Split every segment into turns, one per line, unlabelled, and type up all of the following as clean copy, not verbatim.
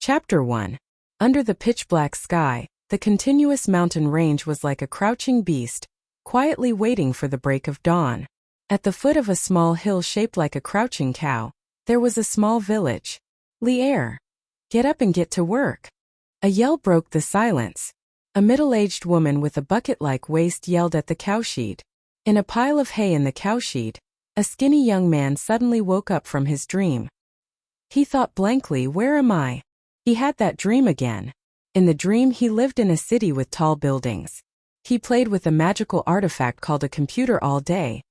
Chapter 1. Under the pitch-black sky, the continuous mountain range was like a crouching beast, quietly waiting for the break of dawn. At the foot of a small hill shaped like a crouching cow, there was a small village. "Lier, get up and get to work." A yell broke the silence. A middle-aged woman with a bucket-like waist yelled at the cowshed. In a pile of hay in the cowshed, a skinny young man suddenly woke up from his dream. He thought blankly, "Where am I?" He had that dream again. In the dream he lived in a city with tall buildings. He played with a magical artifact called a computer all day,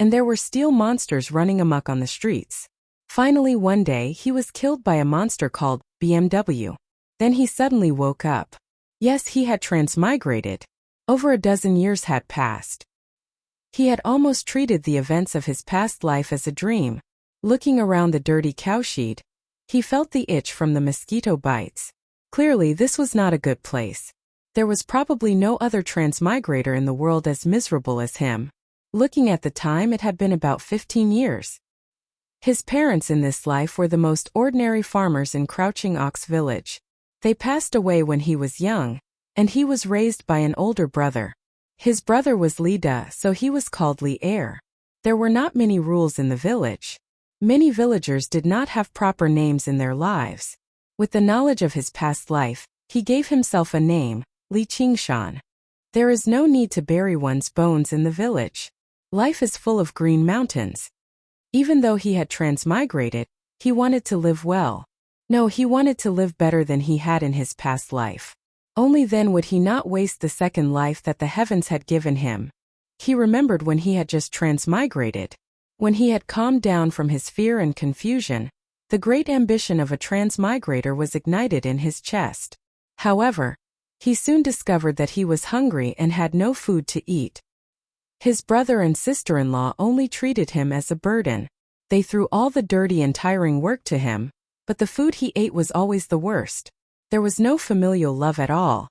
and there were steel monsters running amok on the streets. Finally one day he was killed by a monster called BMW. Then he suddenly woke up. Yes, he had transmigrated. Over a dozen years had passed. He had almost treated the events of his past life as a dream. Looking around the dirty cowshed, he felt the itch from the mosquito bites. Clearly this was not a good place. There was probably no other transmigrator in the world as miserable as him. Looking at the time, it had been about 15 years. His parents in this life were the most ordinary farmers in Crouching Ox Village. They passed away when he was young, and he was raised by an older brother. His brother was Lida, so he was called Lier. There were not many rules in the village. Many villagers did not have proper names in their lives. With the knowledge of his past life, he gave himself a name, Li Qingshan. There is no need to bury one's bones in the village. Life is full of green mountains. Even though he had transmigrated, he wanted to live well. No, he wanted to live better than he had in his past life. Only then would he not waste the second life that the heavens had given him. He remembered when he had just transmigrated. When he had calmed down from his fear and confusion, the great ambition of a transmigrator was ignited in his chest. However, he soon discovered that he was hungry and had no food to eat. His brother and sister-in-law only treated him as a burden. They threw all the dirty and tiring work to him, but the food he ate was always the worst. There was no familial love at all.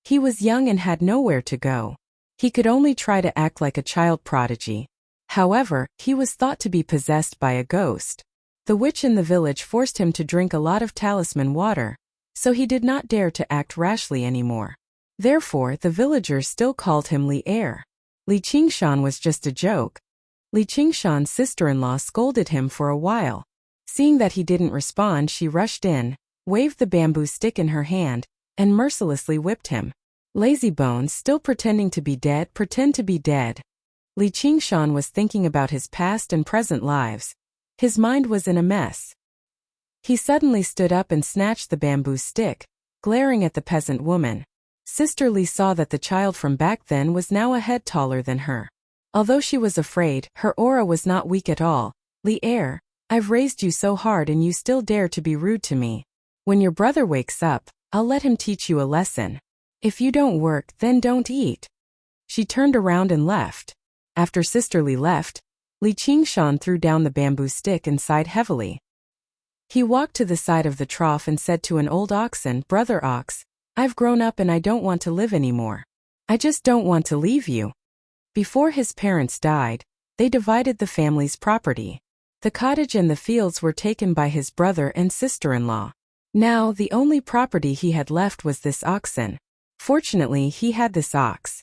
He was young and had nowhere to go. He could only try to act like a child prodigy. However, he was thought to be possessed by a ghost. The witch in the village forced him to drink a lot of talisman water, so he did not dare to act rashly anymore. Therefore, the villagers still called him Lier. Li Qingshan was just a joke. Li Qingshan's sister-in-law scolded him for a while. Seeing that he didn't respond, she rushed in, waved the bamboo stick in her hand, and mercilessly whipped him. "Lazy bones, still pretending to be dead, pretend to be dead." Li Qingshan was thinking about his past and present lives. His mind was in a mess. He suddenly stood up and snatched the bamboo stick, glaring at the peasant woman. Sister Li saw that the child from back then was now a head taller than her. Although she was afraid, her aura was not weak at all. "Lier, I've raised you so hard and you still dare to be rude to me. When your brother wakes up, I'll let him teach you a lesson. If you don't work, then don't eat." She turned around and left. After Sister Li left, Li Qingshan threw down the bamboo stick and sighed heavily. He walked to the side of the trough and said to an old oxen, "Brother Ox, I've grown up and I don't want to live anymore. I just don't want to leave you." Before his parents died, they divided the family's property. The cottage and the fields were taken by his brother and sister-in-law. Now, the only property he had left was this oxen. Fortunately, he had this ox.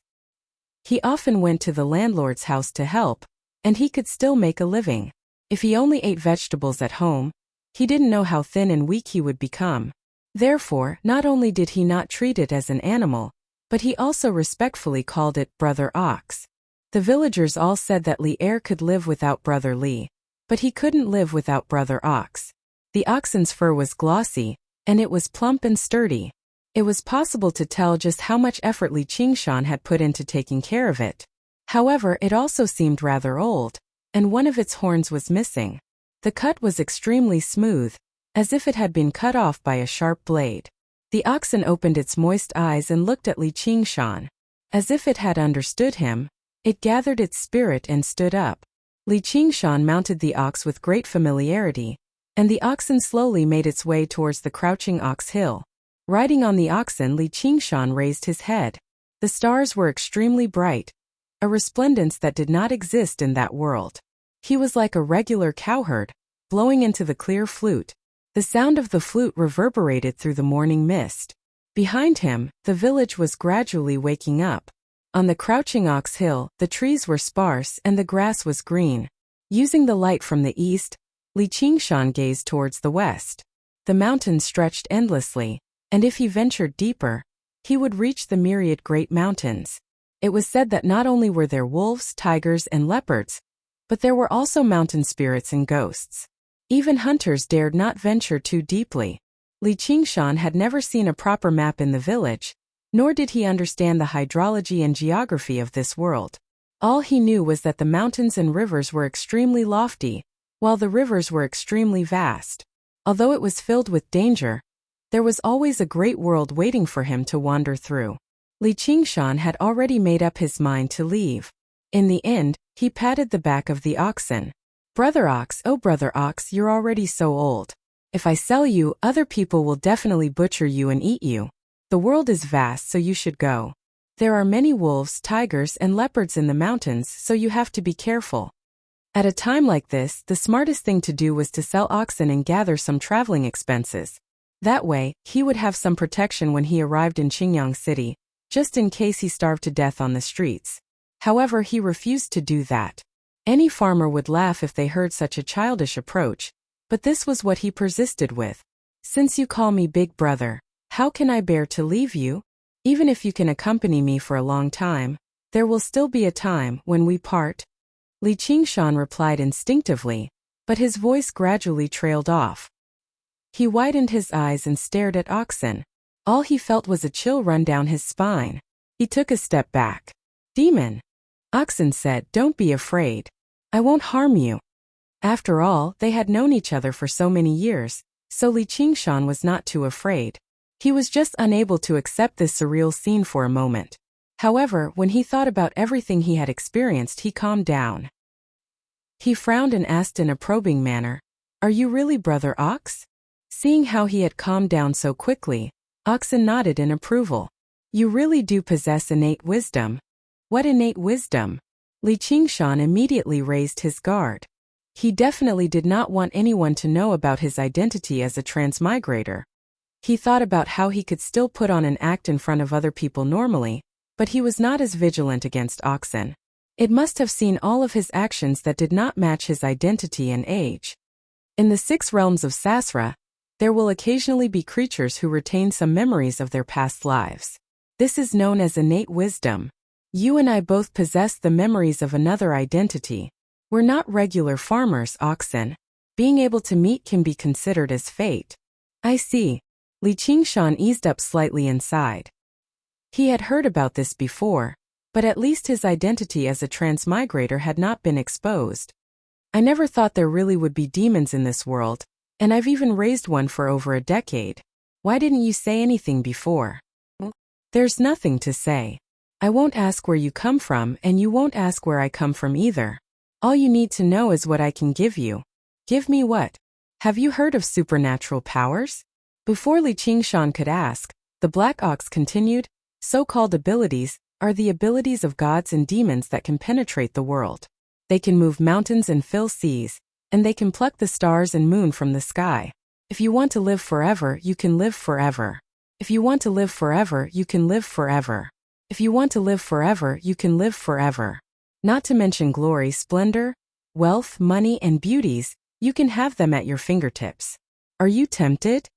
He often went to the landlord's house to help, and he could still make a living. If he only ate vegetables at home, he didn't know how thin and weak he would become. Therefore, not only did he not treat it as an animal, but he also respectfully called it Brother Ox. The villagers all said that Lier could live without Brother Li, but he couldn't live without Brother Ox. The oxen's fur was glossy, and it was plump and sturdy. It was possible to tell just how much effort Li Qingshan had put into taking care of it. However, it also seemed rather old, and one of its horns was missing. The cut was extremely smooth, as if it had been cut off by a sharp blade. The oxen opened its moist eyes and looked at Li Qingshan. As if it had understood him, it gathered its spirit and stood up. Li Qingshan mounted the ox with great familiarity, and the oxen slowly made its way towards the Crouching Ox Hill. Riding on the oxen, Li Qingshan raised his head. The stars were extremely bright, a resplendence that did not exist in that world. He was like a regular cowherd, blowing into the clear flute. The sound of the flute reverberated through the morning mist. Behind him, the village was gradually waking up. On the crouching ox hill, the trees were sparse and the grass was green. Using the light from the east, Li Qingshan gazed towards the west. The mountains stretched endlessly, and if he ventured deeper, he would reach the myriad great mountains. It was said that not only were there wolves, tigers, and leopards, but there were also mountain spirits and ghosts. Even hunters dared not venture too deeply. Li Qingshan had never seen a proper map in the village, nor did he understand the hydrology and geography of this world. All he knew was that the mountains and rivers were extremely lofty, while the rivers were extremely vast. Although it was filled with danger, there was always a great world waiting for him to wander through. Li Qingshan had already made up his mind to leave. In the end, he patted the back of the oxen. "Brother Ox, oh brother Ox, you're already so old. If I sell you, other people will definitely butcher you and eat you. The world is vast, so you should go. There are many wolves, tigers, and leopards in the mountains, so you have to be careful." At a time like this, the smartest thing to do was to sell oxen and gather some traveling expenses. That way, he would have some protection when he arrived in Qingyang City, just in case he starved to death on the streets. However, he refused to do that. Any farmer would laugh if they heard such a childish approach, but this was what he persisted with. "Since you call me big brother, how can I bear to leave you? Even if you can accompany me for a long time, there will still be a time when we part." Li Qingshan replied instinctively, but his voice gradually trailed off. He widened his eyes and stared at Oxen. All he felt was a chill run down his spine. He took a step back. "Demon," Oxen said, "don't be afraid. I won't harm you." After all, they had known each other for so many years, so Li Qingshan was not too afraid. He was just unable to accept this surreal scene for a moment. However, when he thought about everything he had experienced, he calmed down. He frowned and asked in a probing manner, "Are you really Brother Ox?" Seeing how he had calmed down so quickly, Oxen nodded in approval. "You really do possess innate wisdom." "What innate wisdom?" Li Qingshan immediately raised his guard. He definitely did not want anyone to know about his identity as a transmigrator. He thought about how he could still put on an act in front of other people normally, but he was not as vigilant against Oxen. It must have seen all of his actions that did not match his identity and age. In the 6 realms of Sasra, there will occasionally be creatures who retain some memories of their past lives. This is known as innate wisdom. You and I both possess the memories of another identity. We're not regular farmers, Oxen. Being able to meet can be considered as fate. I see. Li Qingshan eased up slightly inside. He had heard about this before, but at least his identity as a transmigrator had not been exposed. "I never thought there really would be demons in this world, and I've even raised one for over a decade. Why didn't you say anything before?" "There's nothing to say. I won't ask where you come from, and you won't ask where I come from either. All you need to know is what I can give you." "Give me what? Have you heard of supernatural powers?" Before Li Qingshan could ask, the Black Ox continued, "So-called abilities are the abilities of gods and demons that can penetrate the world. They can move mountains and fill seas, and they can pluck the stars and moon from the sky. If you want to live forever, you can live forever. If you want to live forever, you can live forever. If you want to live forever, you can live forever. Not to mention glory, splendor, wealth, money, and beauties, you can have them at your fingertips. Are you tempted?"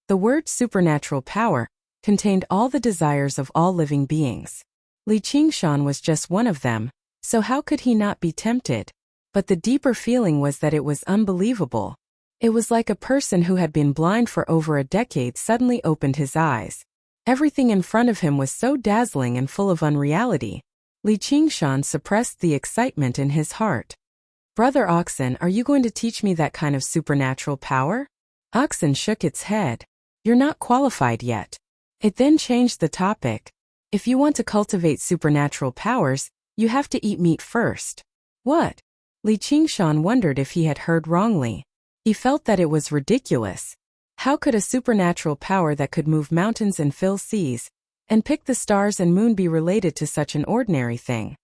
The word supernatural power contained all the desires of all living beings. Li Qingshan was just one of them, so how could he not be tempted? But the deeper feeling was that it was unbelievable. It was like a person who had been blind for over a decade suddenly opened his eyes. Everything in front of him was so dazzling and full of unreality. Li Qingshan suppressed the excitement in his heart. "Brother Oxen, are you going to teach me that kind of supernatural power?" Oxen shook its head. "You're not qualified yet." It then changed the topic. "If you want to cultivate supernatural powers, you have to eat meat first." "What?" Li Qingshan wondered if he had heard wrongly. He felt that it was ridiculous. How could a supernatural power that could move mountains and fill seas, and pick the stars and moon be related to such an ordinary thing?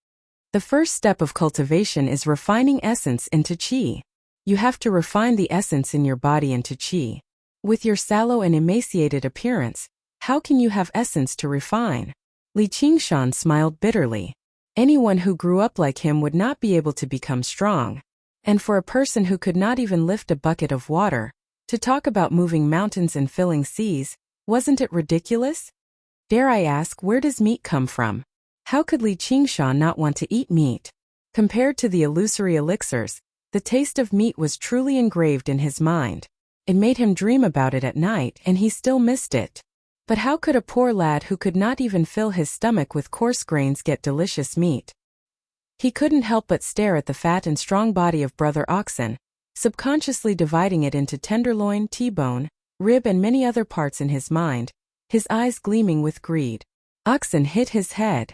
The first step of cultivation is refining essence into qi. You have to refine the essence in your body into qi. With your sallow and emaciated appearance, how can you have essence to refine? Li Qingshan smiled bitterly. Anyone who grew up like him would not be able to become strong. And for a person who could not even lift a bucket of water, to talk about moving mountains and filling seas, wasn't it ridiculous? Dare I ask, where does meat come from? How could Li Qingshan not want to eat meat? Compared to the illusory elixirs, the taste of meat was truly engraved in his mind. It made him dream about it at night, and he still missed it. But how could a poor lad who could not even fill his stomach with coarse grains get delicious meat? He couldn't help but stare at the fat and strong body of Brother Oxen, subconsciously dividing it into tenderloin, T-bone, rib and many other parts in his mind, his eyes gleaming with greed. Oxen hit his head.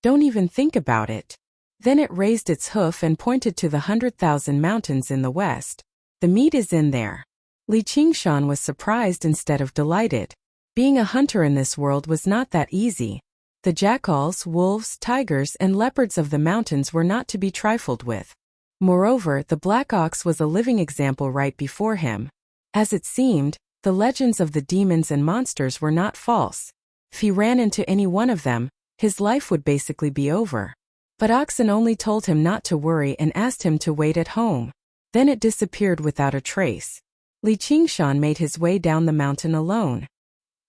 Don't even think about it. Then it raised its hoof and pointed to the 100,000 mountains in the west. The meat is in there. Li Qingshan was surprised instead of delighted. Being a hunter in this world was not that easy. The jackals, wolves, tigers, and leopards of the mountains were not to be trifled with. Moreover, the black ox was a living example right before him. As it seemed, the legends of the demons and monsters were not false. If he ran into any one of them, his life would basically be over. But Oxen only told him not to worry and asked him to wait at home. Then it disappeared without a trace. Li Qingshan made his way down the mountain alone.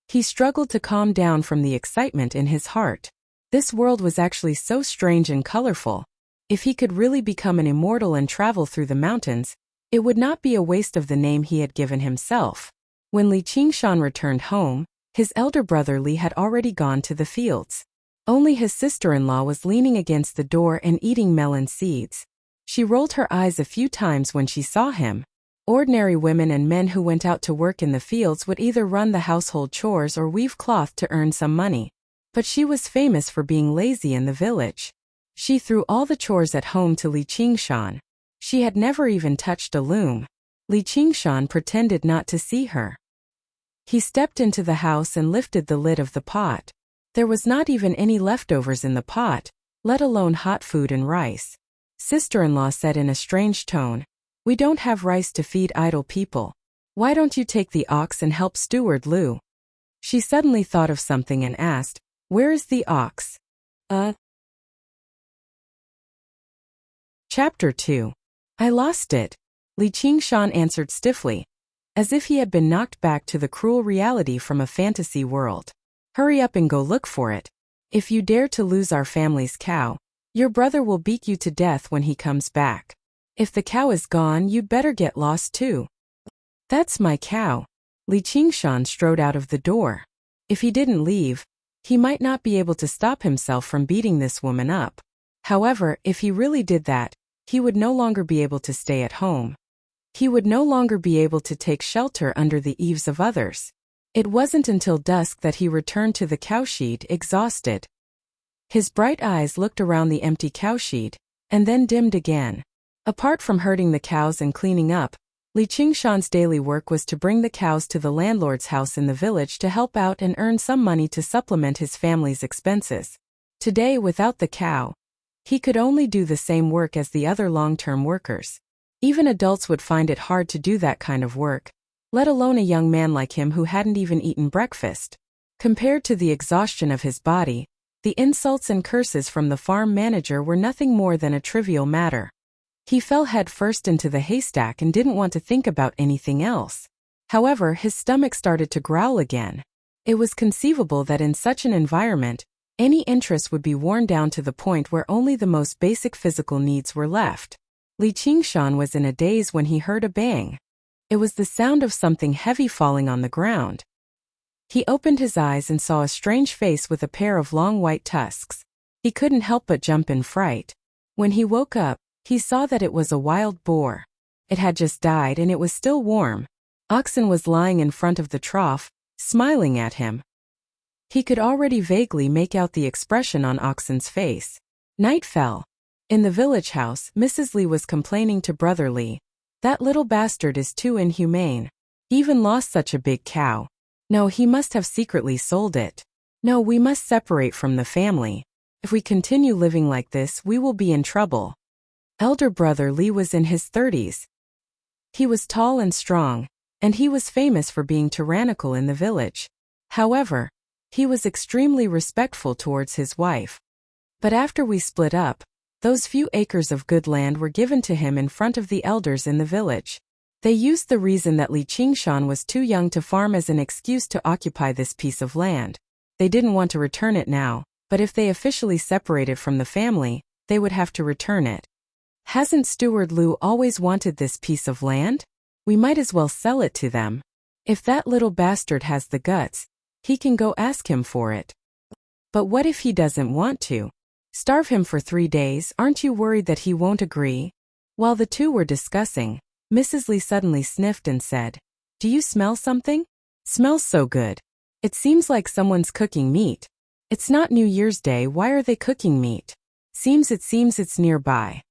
He struggled to calm down from the excitement in his heart. This world was actually so strange and colorful. If he could really become an immortal and travel through the mountains, it would not be a waste of the name he had given himself. When Li Qingshan returned home, his elder brother Li had already gone to the fields. Only his sister-in-law was leaning against the door and eating melon seeds. She rolled her eyes a few times when she saw him. Ordinary women and men who went out to work in the fields would either run the household chores or weave cloth to earn some money. But she was famous for being lazy in the village. She threw all the chores at home to Li Qingshan. She had never even touched a loom. Li Qingshan pretended not to see her. He stepped into the house and lifted the lid of the pot. There was not even any leftovers in the pot, let alone hot food and rice. Sister-in-law said in a strange tone, "We don't have rice to feed idle people. Why don't you take the ox and help steward Lu?" She suddenly thought of something and asked, "Where is the ox?" Chapter 2. I lost it. Li Qingshan answered stiffly, as if he had been knocked back to the cruel reality from a fantasy world. "Hurry up and go look for it. If you dare to lose our family's cow, your brother will beat you to death when he comes back. If the cow is gone, you'd better get lost too." "That's my cow." Li Qingshan strode out of the door. If he didn't leave, he might not be able to stop himself from beating this woman up. However, if he really did that, he would no longer be able to stay at home. He would no longer be able to take shelter under the eaves of others. It wasn't until dusk that he returned to the cowshed, exhausted. His bright eyes looked around the empty cowshed, and then dimmed again. Apart from herding the cows and cleaning up, Li Qingshan's daily work was to bring the cows to the landlord's house in the village to help out and earn some money to supplement his family's expenses. Today, without the cow, he could only do the same work as the other long-term workers. Even adults would find it hard to do that kind of work, let alone a young man like him who hadn't even eaten breakfast. Compared to the exhaustion of his body, the insults and curses from the farm manager were nothing more than a trivial matter. He fell head first into the haystack and didn't want to think about anything else. However, his stomach started to growl again. It was conceivable that in such an environment, any interest would be worn down to the point where only the most basic physical needs were left. Li Qingshan was in a daze when he heard a bang. It was the sound of something heavy falling on the ground. He opened his eyes and saw a strange face with a pair of long white tusks. He couldn't help but jump in fright. When he woke up, he saw that it was a wild boar. It had just died and it was still warm. Oxen was lying in front of the trough, smiling at him. He could already vaguely make out the expression on Oxen's face. Night fell. In the village house, Mrs. Li was complaining to Brother Li. "That little bastard is too inhumane. He even lost such a big cow. No, he must have secretly sold it. No, we must separate from the family. If we continue living like this, we will be in trouble." Elder Brother Li was in his 30s. He was tall and strong. and he was famous for being tyrannical in the village. However, he was extremely respectful towards his wife. But after we split up, those few acres of good land were given to him in front of the elders in the village. They used the reason that Li Qingshan was too young to farm as an excuse to occupy this piece of land. They didn't want to return it now, but if they officially separated from the family, they would have to return it. Hasn't Steward Liu always wanted this piece of land? We might as well sell it to them. If that little bastard has the guts, he can go ask him for it. But what if he doesn't want to? Starve him for 3 days, aren't you worried that he won't agree? While the two were discussing, Mrs. Li suddenly sniffed and said, "Do you smell something? Smells so good. It seems like someone's cooking meat. It's not New Year's Day, why are they cooking meat? Seems it's nearby."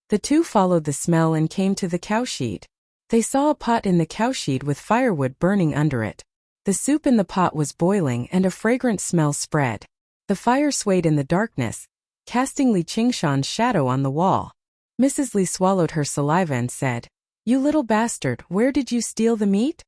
The two followed the smell and came to the cowshed. They saw a pot in the cowshed with firewood burning under it. The soup in the pot was boiling and a fragrant smell spread. The fire swayed in the darkness, casting Li Qingshan's shadow on the wall. Mrs. Li swallowed her saliva and said, "You little bastard, where did you steal the meat?"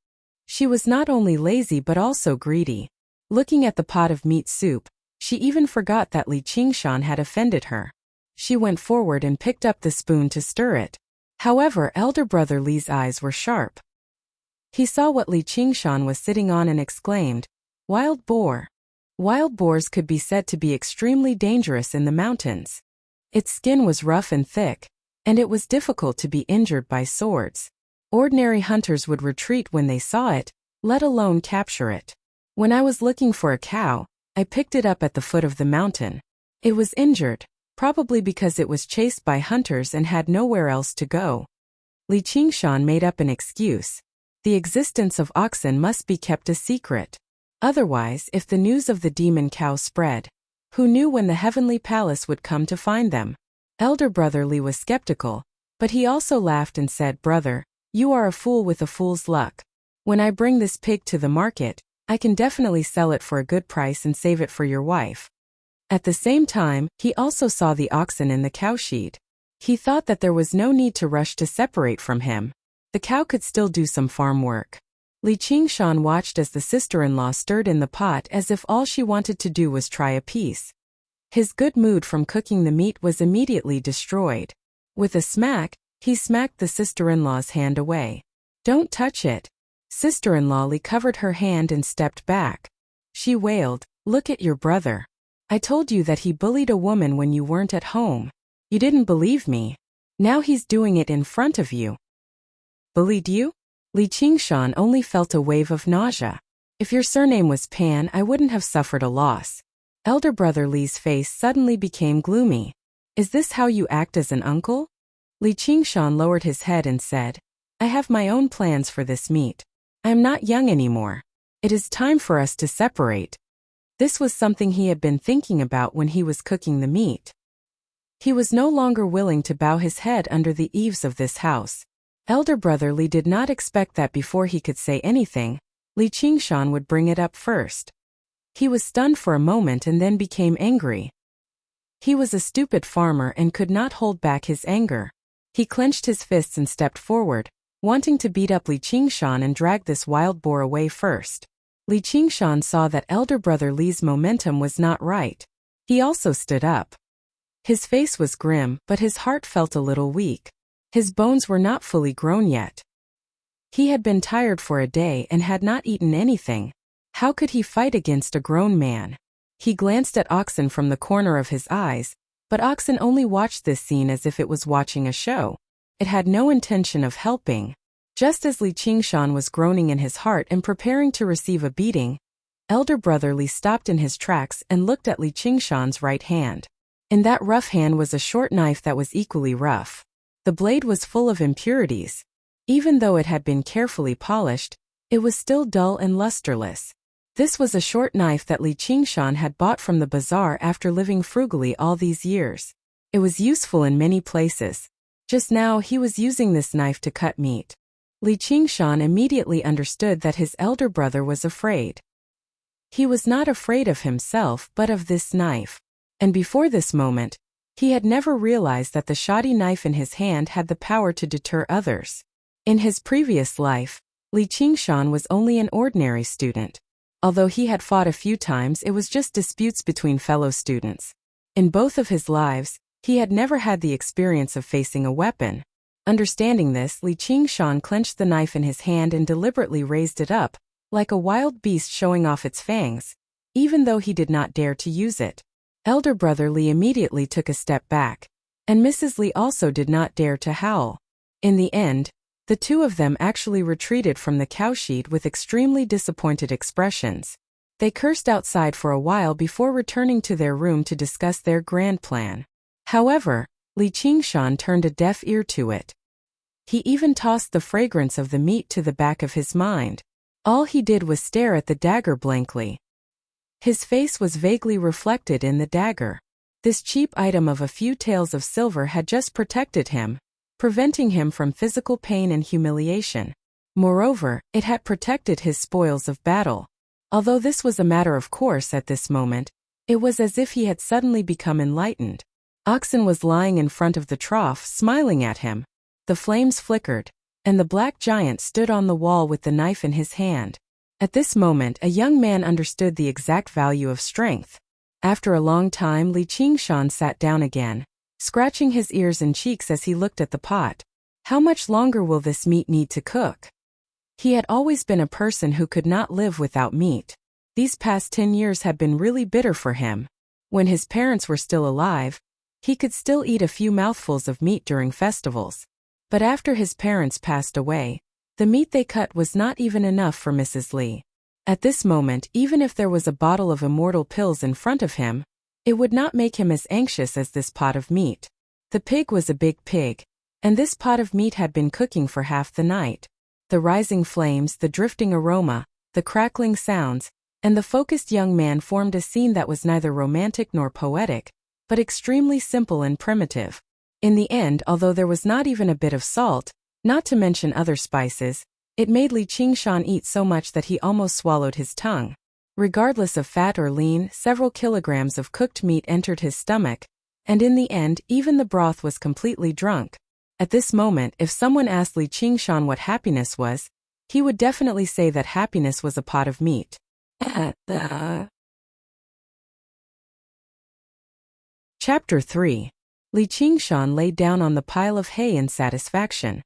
She was not only lazy but also greedy. Looking at the pot of meat soup, she even forgot that Li Qingshan had offended her. She went forward and picked up the spoon to stir it. However, elder brother Li's eyes were sharp. He saw what Li Qingshan was sitting on and exclaimed, "Wild boar." Wild boars could be said to be extremely dangerous in the mountains. Its skin was rough and thick, and it was difficult to be injured by swords. Ordinary hunters would retreat when they saw it, let alone capture it. When I was looking for a cow, I picked it up at the foot of the mountain. It was injured, probably because it was chased by hunters and had nowhere else to go. Li Qingshan made up an excuse. The existence of oxen must be kept a secret. Otherwise, if the news of the demon cow spread, who knew when the heavenly palace would come to find them? Elder brother Li was skeptical, but he also laughed and said, "Brother, you are a fool with a fool's luck. When I bring this pig to the market, I can definitely sell it for a good price and save it for your wife." At the same time, he also saw the oxen in the cowshed. He thought that there was no need to rush to separate from him. The cow could still do some farm work. Li Qingshan watched as the sister-in-law stirred in the pot as if all she wanted to do was try a piece. His good mood from cooking the meat was immediately destroyed. With a smack, he smacked the sister-in-law's hand away. "Don't touch it." Sister-in-law Li covered her hand and stepped back. She wailed, "Look at your brother. I told you that he bullied a woman when you weren't at home. You didn't believe me. Now he's doing it in front of you." "Bullied you?" Li Qingshan only felt a wave of nausea. "If your surname was Pan, I wouldn't have suffered a loss." Elder brother Li's face suddenly became gloomy. "Is this how you act as an uncle?" Li Qingshan lowered his head and said, "I have my own plans for this meat. I am not young anymore. It is time for us to separate." This was something he had been thinking about when he was cooking the meat. He was no longer willing to bow his head under the eaves of this house. Elder brother Li did not expect that before he could say anything, Li Qingshan would bring it up first. He was stunned for a moment and then became angry. He was a stupid farmer and could not hold back his anger. He clenched his fists and stepped forward, wanting to beat up Li Qingshan and drag this wild boar away first. Li Qingshan saw that elder brother Li's momentum was not right. He also stood up. His face was grim, but his heart felt a little weak. His bones were not fully grown yet. He had been tired for a day and had not eaten anything. How could he fight against a grown man? He glanced at Oxen from the corner of his eyes, but Oxen only watched this scene as if it was watching a show. It had no intention of helping. Just as Li Qingshan was groaning in his heart and preparing to receive a beating, elder brother Li stopped in his tracks and looked at Li Qingshan's right hand. In that rough hand was a short knife that was equally rough. The blade was full of impurities. Even though it had been carefully polished, it was still dull and lusterless. This was a short knife that Li Qingshan had bought from the bazaar after living frugally all these years. It was useful in many places. Just now he was using this knife to cut meat. Li Qingshan immediately understood that his elder brother was afraid. He was not afraid of himself but of this knife. And before this moment, he had never realized that the shoddy knife in his hand had the power to deter others. In his previous life, Li Qingshan was only an ordinary student. Although he had fought a few times, it was just disputes between fellow students. In both of his lives, he had never had the experience of facing a weapon. Understanding this, Li Qingshan clenched the knife in his hand and deliberately raised it up, like a wild beast showing off its fangs, even though he did not dare to use it. Elder brother Li immediately took a step back, and Mrs. Li also did not dare to howl. In the end, the two of them actually retreated from the cowshed with extremely disappointed expressions. They cursed outside for a while before returning to their room to discuss their grand plan. However, Li Qingshan turned a deaf ear to it. He even tossed the fragrance of the meat to the back of his mind. All he did was stare at the dagger blankly. His face was vaguely reflected in the dagger. This cheap item of a few taels of silver had just protected him, preventing him from physical pain and humiliation. Moreover, it had protected his spoils of battle. Although this was a matter of course at this moment, it was as if he had suddenly become enlightened. Oxen was lying in front of the trough, smiling at him. The flames flickered, and the black giant stood on the wall with the knife in his hand. At this moment, a young man understood the exact value of strength. After a long time, Li Qingshan sat down again, scratching his ears and cheeks as he looked at the pot. How much longer will this meat need to cook? He had always been a person who could not live without meat. These past 10 years had been really bitter for him. When his parents were still alive, he could still eat a few mouthfuls of meat during festivals. But after his parents passed away, the meat they cut was not even enough for Mrs. Li. At this moment, even if there was a bottle of immortal pills in front of him, it would not make him as anxious as this pot of meat. The pig was a big pig, and this pot of meat had been cooking for half the night. The rising flames, the drifting aroma, the crackling sounds, and the focused young man formed a scene that was neither romantic nor poetic, but extremely simple and primitive. In the end, although there was not even a bit of salt, not to mention other spices, it made Li Qingshan eat so much that he almost swallowed his tongue. Regardless of fat or lean, several kilograms of cooked meat entered his stomach, and in the end, even the broth was completely drunk. At this moment, if someone asked Li Qingshan what happiness was, he would definitely say that happiness was a pot of meat. Chapter 3. Li Qingshan lay down on the pile of hay in satisfaction.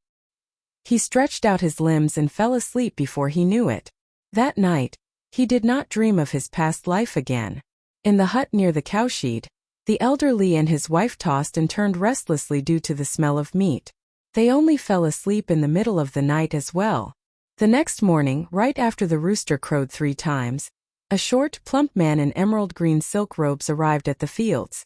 He stretched out his limbs and fell asleep before he knew it. That night, he did not dream of his past life again. In the hut near the cowshed, the elder Li and his wife tossed and turned restlessly due to the smell of meat. They only fell asleep in the middle of the night as well. The next morning, right after the rooster crowed 3 times, a short, plump man in emerald green silk robes arrived at the fields.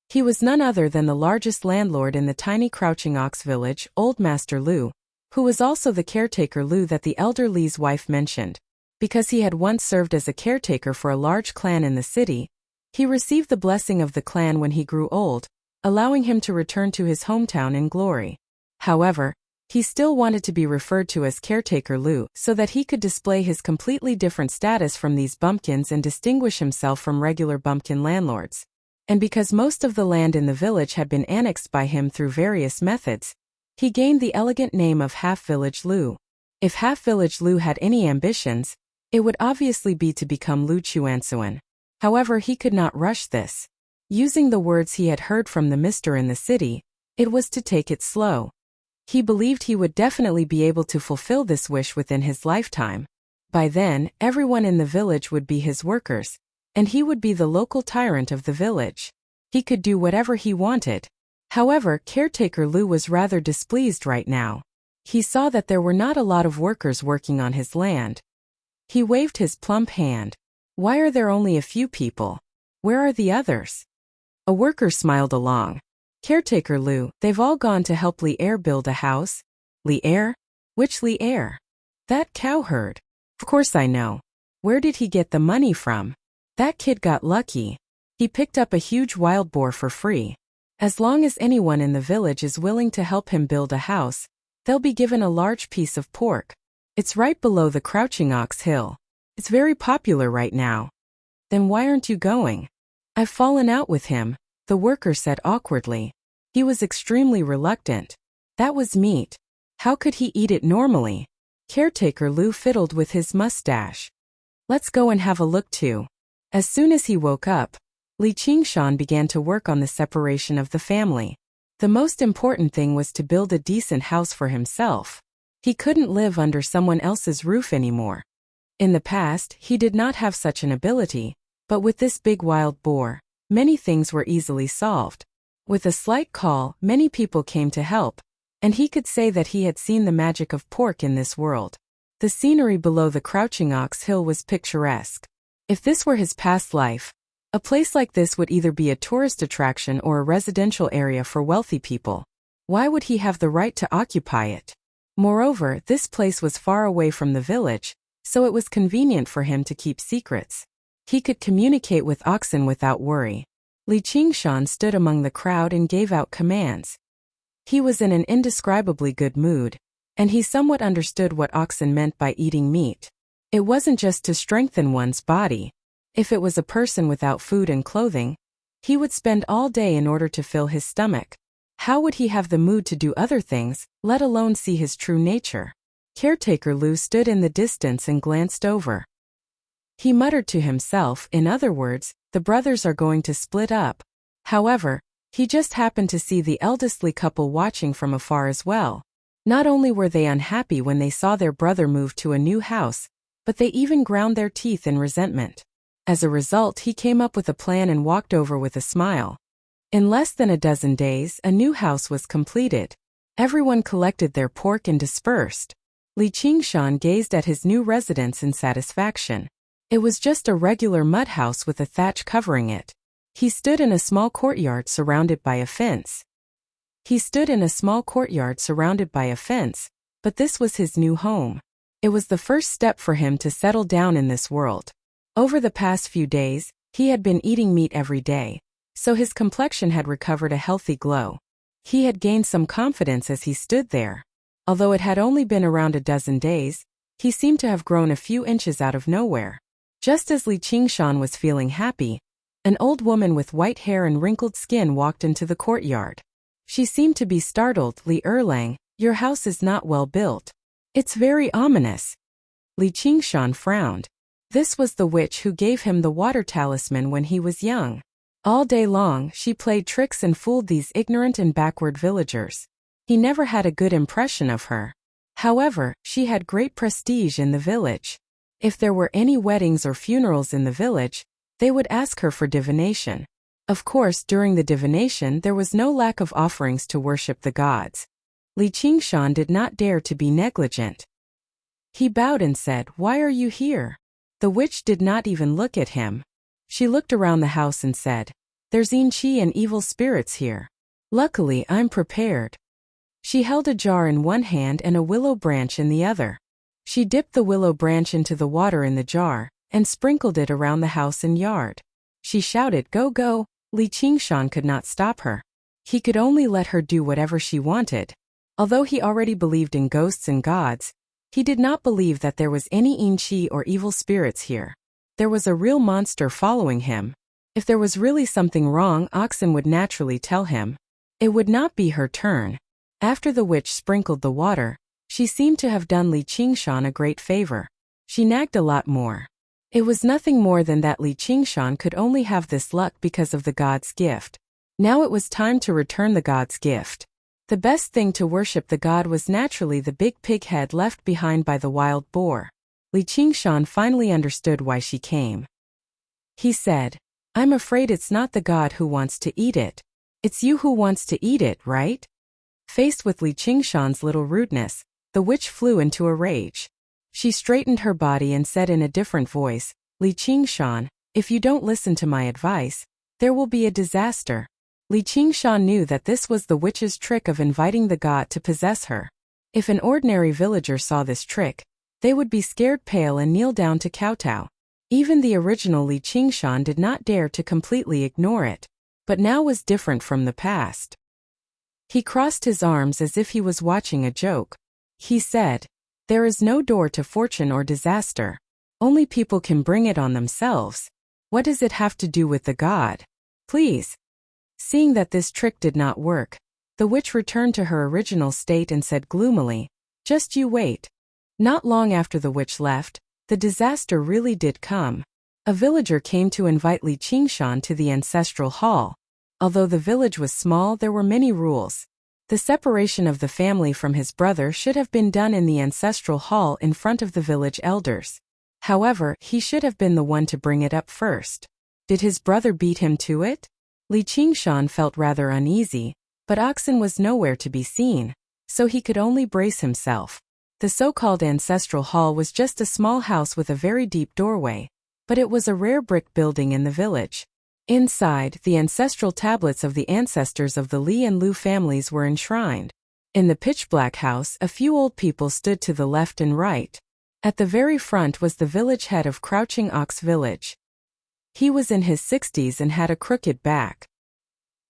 He was none other than the largest landlord in the tiny crouching ox village, Old Master Lu, who was also the caretaker Lu that the elder Li's wife mentioned. Because he had once served as a caretaker for a large clan in the city, he received the blessing of the clan when he grew old, allowing him to return to his hometown in glory. However, he still wanted to be referred to as caretaker Lu so that he could display his completely different status from these bumpkins and distinguish himself from regular bumpkin landlords. And because most of the land in the village had been annexed by him through various methods, he gained the elegant name of Half-Village Lu. If Half-Village Lu had any ambitions, it would obviously be to become Lu Chuansuan. However, he could not rush this. Using the words he had heard from the mister in the city, it was to take it slow. He believed he would definitely be able to fulfill this wish within his lifetime. By then, everyone in the village would be his workers, and he would be the local tyrant of the village. He could do whatever he wanted. However, caretaker Lu was rather displeased right now. He saw that there were not a lot of workers working on his land. He waved his plump hand. Why are there only a few people? Where are the others? A worker smiled along. Caretaker Lu, they've all gone to help Li Air build a house. Li Air? Which Li Air? That cowherd. Of course I know. Where did he get the money from? That kid got lucky. He picked up a huge wild boar for free. As long as anyone in the village is willing to help him build a house, they'll be given a large piece of pork. It's right below the Crouching Ox Hill. It's very popular right now. Then why aren't you going? I've fallen out with him, the worker said awkwardly. He was extremely reluctant. That was meat. How could he eat it normally? Caretaker Lu fiddled with his mustache. Let's go and have a look too. As soon as he woke up, Li Qingshan began to work on the separation of the family. The most important thing was to build a decent house for himself. He couldn't live under someone else's roof anymore. In the past, he did not have such an ability, but with this big wild boar, many things were easily solved. With a slight call, many people came to help, and he could say that he had seen the magic of pork in this world. The scenery below the crouching ox hill was picturesque. If this were his past life, a place like this would either be a tourist attraction or a residential area for wealthy people. Why would he have the right to occupy it? Moreover, this place was far away from the village, so it was convenient for him to keep secrets. He could communicate with oxen without worry. Li Qingshan stood among the crowd and gave out commands. He was in an indescribably good mood, and he somewhat understood what oxen meant by eating meat. It wasn't just to strengthen one's body. If it was a person without food and clothing, he would spend all day in order to fill his stomach. How would he have the mood to do other things, let alone see his true nature? Caretaker Lu stood in the distance and glanced over. He muttered to himself, in other words, the brothers are going to split up. However, he just happened to see the eldestly couple watching from afar as well. Not only were they unhappy when they saw their brother move to a new house, but they even ground their teeth in resentment. As a result, he came up with a plan and walked over with a smile. In less than a dozen days, a new house was completed. Everyone collected their pork and dispersed. Li Qingshan gazed at his new residence in satisfaction. It was just a regular mud house with a thatch covering it. He stood in a small courtyard surrounded by a fence. But this was his new home. It was the first step for him to settle down in this world. Over the past few days, he had been eating meat every day, so his complexion had recovered a healthy glow. He had gained some confidence as he stood there. Although it had only been around a dozen days, he seemed to have grown a few inches out of nowhere. Just as Li Qingshan was feeling happy, an old woman with white hair and wrinkled skin walked into the courtyard. She seemed to be startled. Li Erlang, your house is not well built. It's very ominous. Li Qingshan frowned. This was the witch who gave him the water talisman when he was young. All day long, she played tricks and fooled these ignorant and backward villagers. He never had a good impression of her. However, she had great prestige in the village. If there were any weddings or funerals in the village, they would ask her for divination. Of course, during the divination there was no lack of offerings to worship the gods. Li Qingshan did not dare to be negligent. He bowed and said, "Why are you here?" The witch did not even look at him. She looked around the house and said, "There's yin qi and evil spirits here. Luckily, I'm prepared." She held a jar in one hand and a willow branch in the other. She dipped the willow branch into the water in the jar, and sprinkled it around the house and yard. She shouted, "Go, go!" Li Qingshan could not stop her. He could only let her do whatever she wanted. Although he already believed in ghosts and gods, he did not believe that there was any yin qi or evil spirits here. There was a real monster following him. If there was really something wrong, oxen would naturally tell him. It would not be her turn. After the witch sprinkled the water, she seemed to have done Li Qingshan a great favor. She nagged a lot more. It was nothing more than that Li Qingshan could only have this luck because of the god's gift. Now it was time to return the god's gift. The best thing to worship the god was naturally the big pig head left behind by the wild boar. Li Qingshan finally understood why she came. He said, "I'm afraid it's not the god who wants to eat it. It's you who wants to eat it, right?" Faced with Li Qingshan's little rudeness, the witch flew into a rage. She straightened her body and said in a different voice, "Li Qingshan, if you don't listen to my advice, there will be a disaster." Li Qingshan knew that this was the witch's trick of inviting the god to possess her. If an ordinary villager saw this trick, they would be scared pale and kneel down to kowtow. Even the original Li Qingshan did not dare to completely ignore it, but now was different from the past. He crossed his arms as if he was watching a joke. He said, "There is no door to fortune or disaster. Only people can bring it on themselves. What does it have to do with the god? Please." Seeing that this trick did not work, the witch returned to her original state and said gloomily, "Just you wait." Not long after the witch left, the disaster really did come. A villager came to invite Li Qingshan to the ancestral hall. Although the village was small, there were many rules. The separation of the family from his brother should have been done in the ancestral hall in front of the village elders. However, he should have been the one to bring it up first. Did his brother beat him to it? Li Qingshan felt rather uneasy, but Oxen was nowhere to be seen, so he could only brace himself. The so-called ancestral hall was just a small house with a very deep doorway, but it was a rare brick building in the village. Inside, the ancestral tablets of the ancestors of the Li and Lu families were enshrined. In the pitch-black house, a few old people stood to the left and right. At the very front was the village head of Crouching Ox Village. He was in his 60s and had a crooked back.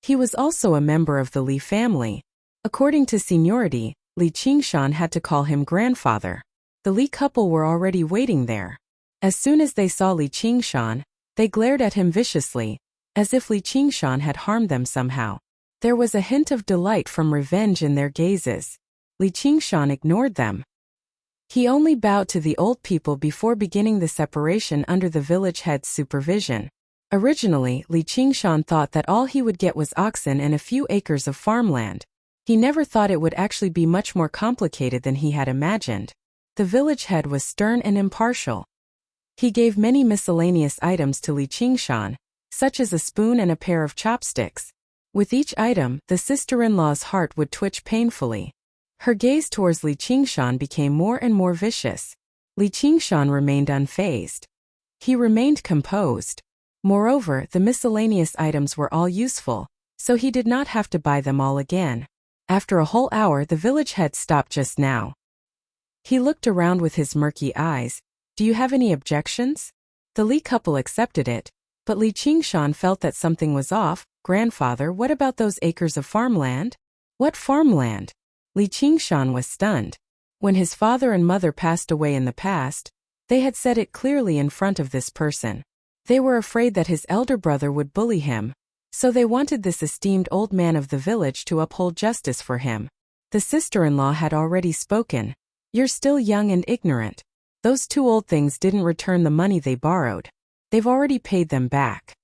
He was also a member of the Li family. According to seniority, Li Qingshan had to call him grandfather. The Li couple were already waiting there. As soon as they saw Li Qingshan, they glared at him viciously, as if Li Qingshan had harmed them somehow. There was a hint of delight from revenge in their gazes. Li Qingshan ignored them. He only bowed to the old people before beginning the separation under the village head's supervision. Originally, Li Qingshan thought that all he would get was oxen and a few acres of farmland. He never thought it would actually be much more complicated than he had imagined. The village head was stern and impartial. He gave many miscellaneous items to Li Qingshan, such as a spoon and a pair of chopsticks. With each item, the sister-in-law's heart would twitch painfully. Her gaze towards Li Qingshan became more and more vicious. Li Qingshan remained unfazed. He remained composed. Moreover, the miscellaneous items were all useful, so he did not have to buy them all again. After a whole hour, the village head stopped just now. He looked around with his murky eyes. Do you have any objections? The Li couple accepted it, but Li Qingshan felt that something was off. Grandfather, what about those acres of farmland? What farmland? Li Qingshan was stunned. When his father and mother passed away in the past, they had said it clearly in front of this person. They were afraid that his elder brother would bully him, so they wanted this esteemed old man of the village to uphold justice for him. The sister-in-law had already spoken. You're still young and ignorant. Those two old things didn't return the money they borrowed. They've already paid them back.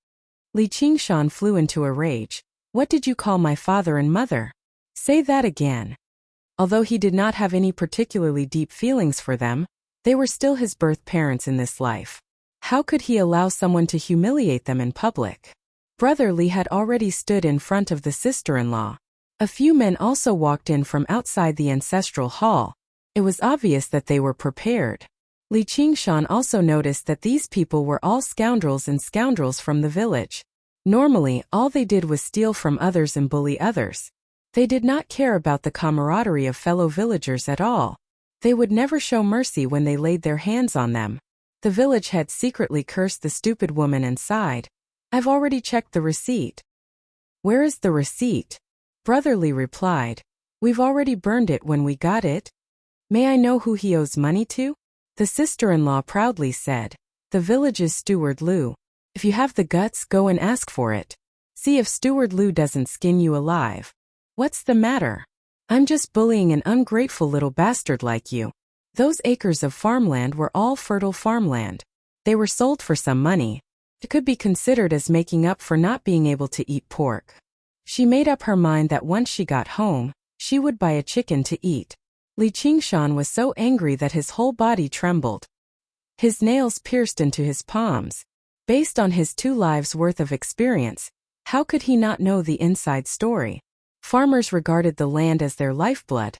Li Qingshan flew into a rage. What did you call my father and mother? Say that again. Although he did not have any particularly deep feelings for them, they were still his birth parents in this life. How could he allow someone to humiliate them in public? Brother Li had already stood in front of the sister-in-law. A few men also walked in from outside the ancestral hall. It was obvious that they were prepared. Li Qingshan also noticed that these people were all scoundrels and scoundrels from the village. Normally, all they did was steal from others and bully others. They did not care about the camaraderie of fellow villagers at all. They would never show mercy when they laid their hands on them. The village head secretly cursed the stupid woman and sighed. I've already checked the receipt. Where is the receipt? Brother Li replied. We've already burned it when we got it. May I know who he owes money to? The sister-in-law proudly said. The village's steward Lu. If you have the guts, go and ask for it. See if steward Lu doesn't skin you alive. What's the matter? I'm just bullying an ungrateful little bastard like you. Those acres of farmland were all fertile farmland. They were sold for some money. It could be considered as making up for not being able to eat pork. She made up her mind that once she got home, she would buy a chicken to eat. Li Qingshan was so angry that his whole body trembled. His nails pierced into his palms. Based on his 2 lives' worth of experience, how could he not know the inside story? Farmers regarded the land as their lifeblood.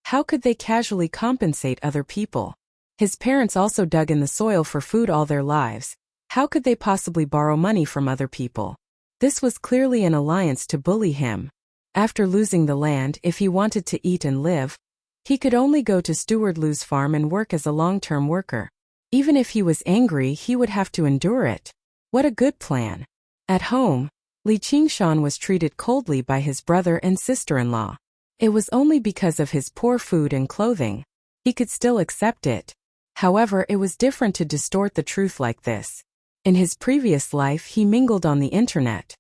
How could they casually compensate other people? His parents also dug in the soil for food all their lives. How could they possibly borrow money from other people? This was clearly an alliance to bully him. After losing the land, if he wanted to eat and live, he could only go to Steward Lu's farm and work as a long-term worker. Even if he was angry, he would have to endure it. What a good plan. At home, Li Qingshan was treated coldly by his brother and sister-in-law. It was only because of his poor food and clothing. He could still accept it. However, it was different to distort the truth like this. In his previous life, he mingled on the internet.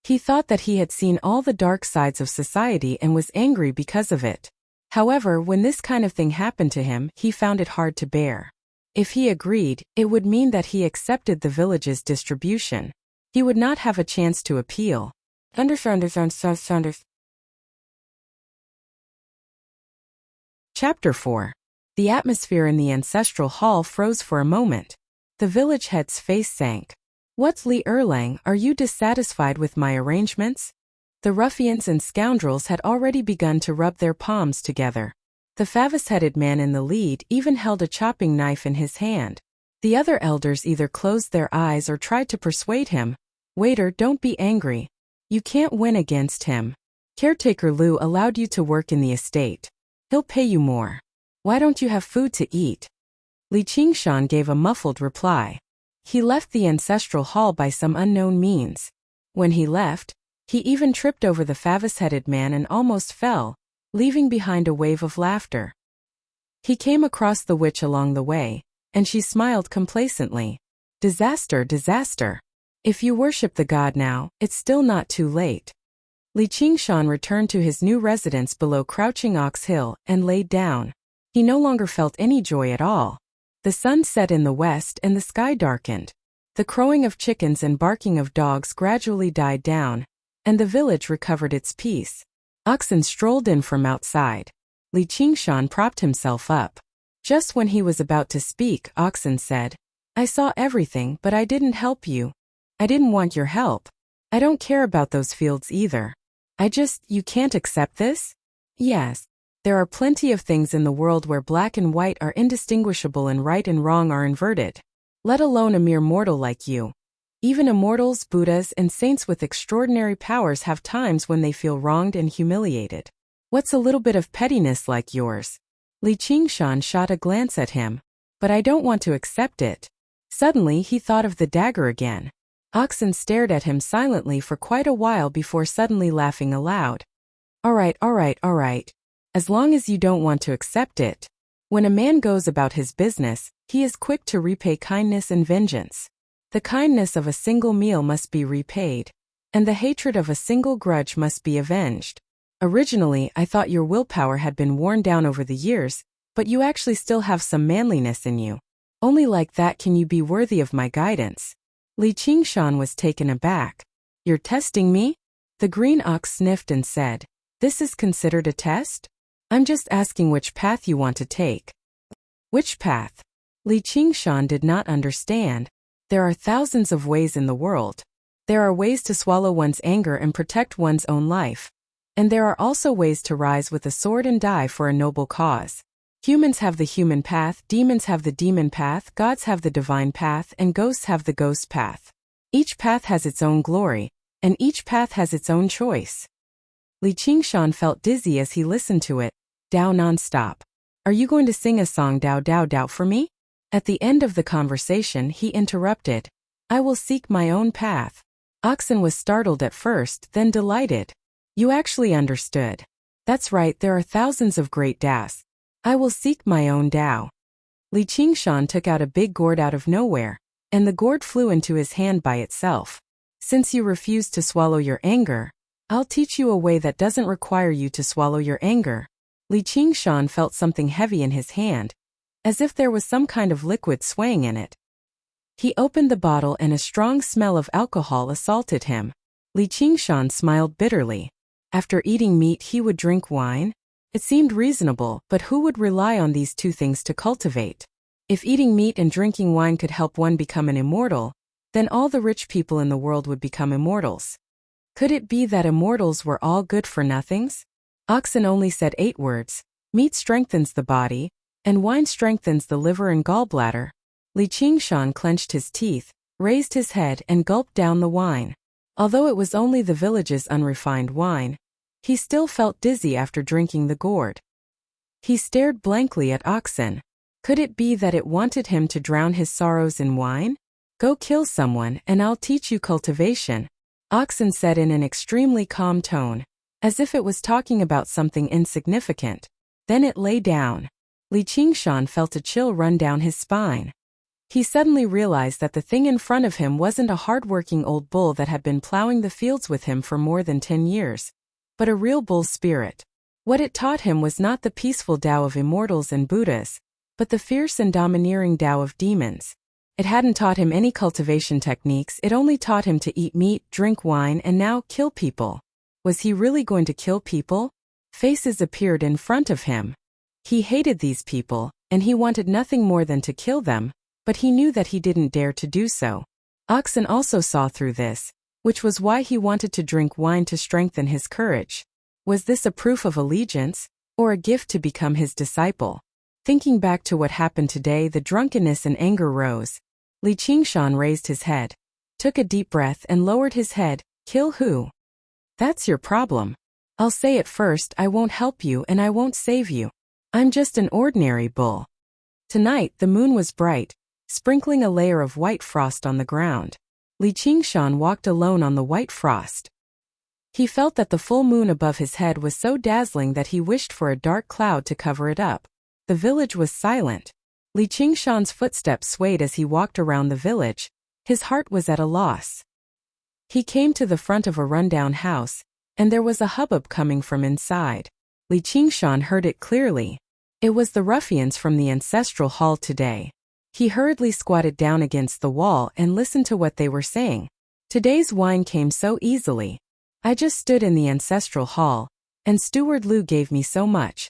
He thought that he had seen all the dark sides of society and was angry because of it. However, when this kind of thing happened to him, he found it hard to bear. If he agreed, it would mean that he accepted the village's distribution. He would not have a chance to appeal. Chapter 4. The atmosphere in the ancestral hall froze for a moment. The village head's face sank. What, Li Erlang, are you dissatisfied with my arrangements? The ruffians and scoundrels had already begun to rub their palms together. The favous-headed man in the lead even held a chopping knife in his hand. The other elders either closed their eyes or tried to persuade him. Waiter, don't be angry. You can't win against him. Caretaker Lu allowed you to work in the estate. He'll pay you more. Why don't you have food to eat? Li Qingshan gave a muffled reply. He left the ancestral hall by some unknown means. When he left, he even tripped over the favous-headed man and almost fell, leaving behind a wave of laughter. He came across the witch along the way, and she smiled complacently. Disaster, disaster. If you worship the god now, it's still not too late. Li Qingshan returned to his new residence below Crouching Ox Hill and laid down. He no longer felt any joy at all. The sun set in the west and the sky darkened. The crowing of chickens and barking of dogs gradually died down, and the village recovered its peace. Oxen strolled in from outside. Li Qingshan propped himself up. Just when he was about to speak, Oxen said, I saw everything, but I didn't help you. I didn't want your help. I don't care about those fields either. You can't accept this? Yes. There are plenty of things in the world where black and white are indistinguishable and right and wrong are inverted. Let alone a mere mortal like you. Even immortals, Buddhas, and saints with extraordinary powers have times when they feel wronged and humiliated. What's a little bit of pettiness like yours? Li Qingshan shot a glance at him. But I don't want to accept it. Suddenly he thought of the dagger again. Oxen stared at him silently for quite a while before suddenly laughing aloud. All right. As long as you don't want to accept it. When a man goes about his business, he is quick to repay kindness and vengeance. The kindness of a single meal must be repaid, and the hatred of a single grudge must be avenged. Originally, I thought your willpower had been worn down over the years, but you actually still have some manliness in you. Only like that can you be worthy of my guidance. Li Qingshan was taken aback. You're testing me? The green ox sniffed and said, This is considered a test? I'm just asking which path you want to take. Which path? Li Qingshan did not understand. There are thousands of ways in the world. There are ways to swallow one's anger and protect one's own life. And there are also ways to rise with a sword and die for a noble cause. Humans have the human path, demons have the demon path, gods have the divine path, and ghosts have the ghost path. Each path has its own glory, and each path has its own choice. Li Qingshan felt dizzy as he listened to it. Dao non-stop. Are you going to sing a song Dao Dao Dao for me? At the end of the conversation he interrupted. I will seek my own path. Oxen was startled at first, then delighted. You actually understood. That's right, there are thousands of great Daos. I will seek my own Dao. Li Qingshan took out a big gourd out of nowhere, and the gourd flew into his hand by itself. Since you refuse to swallow your anger, I'll teach you a way that doesn't require you to swallow your anger. Li Qingshan felt something heavy in his hand, as if there was some kind of liquid swaying in it. He opened the bottle and a strong smell of alcohol assaulted him. Li Qingshan smiled bitterly. After eating meat he would drink wine? It seemed reasonable, but who would rely on these two things to cultivate? If eating meat and drinking wine could help one become an immortal, then all the rich people in the world would become immortals. Could it be that immortals were all good-for-nothings? Oxen only said 8 words. Meat strengthens the body, and wine strengthens the liver and gallbladder. Li Qingshan clenched his teeth, raised his head and gulped down the wine. Although it was only the village's unrefined wine, he still felt dizzy after drinking the gourd. He stared blankly at Oxen. Could it be that it wanted him to drown his sorrows in wine? Go kill someone and I'll teach you cultivation, Oxen said in an extremely calm tone, as if it was talking about something insignificant. Then it lay down. Li Qingshan felt a chill run down his spine. He suddenly realized that the thing in front of him wasn't a hard-working old bull that had been plowing the fields with him for more than 10 years, but a real bull spirit. What it taught him was not the peaceful Tao of immortals and Buddhas, but the fierce and domineering Tao of demons. It hadn't taught him any cultivation techniques, it only taught him to eat meat, drink wine, and now kill people. Was he really going to kill people? Faces appeared in front of him. He hated these people, and he wanted nothing more than to kill them, but he knew that he didn't dare to do so. Oxen also saw through this, which was why he wanted to drink wine to strengthen his courage. Was this a proof of allegiance, or a gift to become his disciple? Thinking back to what happened today, the drunkenness and anger rose. Li Qingshan raised his head, took a deep breath and lowered his head. Kill who? That's your problem. I'll say it first, I won't help you and I won't save you. I'm just an ordinary bull. Tonight the moon was bright, sprinkling a layer of white frost on the ground. Li Qingshan walked alone on the white frost. He felt that the full moon above his head was so dazzling that he wished for a dark cloud to cover it up. The village was silent. Li Qingshan's footsteps swayed as he walked around the village. His heart was at a loss. He came to the front of a rundown house, and there was a hubbub coming from inside. Li Qingshan heard it clearly. It was the ruffians from the ancestral hall today. He hurriedly squatted down against the wall and listened to what they were saying. Today's wine came so easily. I just stood in the ancestral hall, and Steward Lu gave me so much.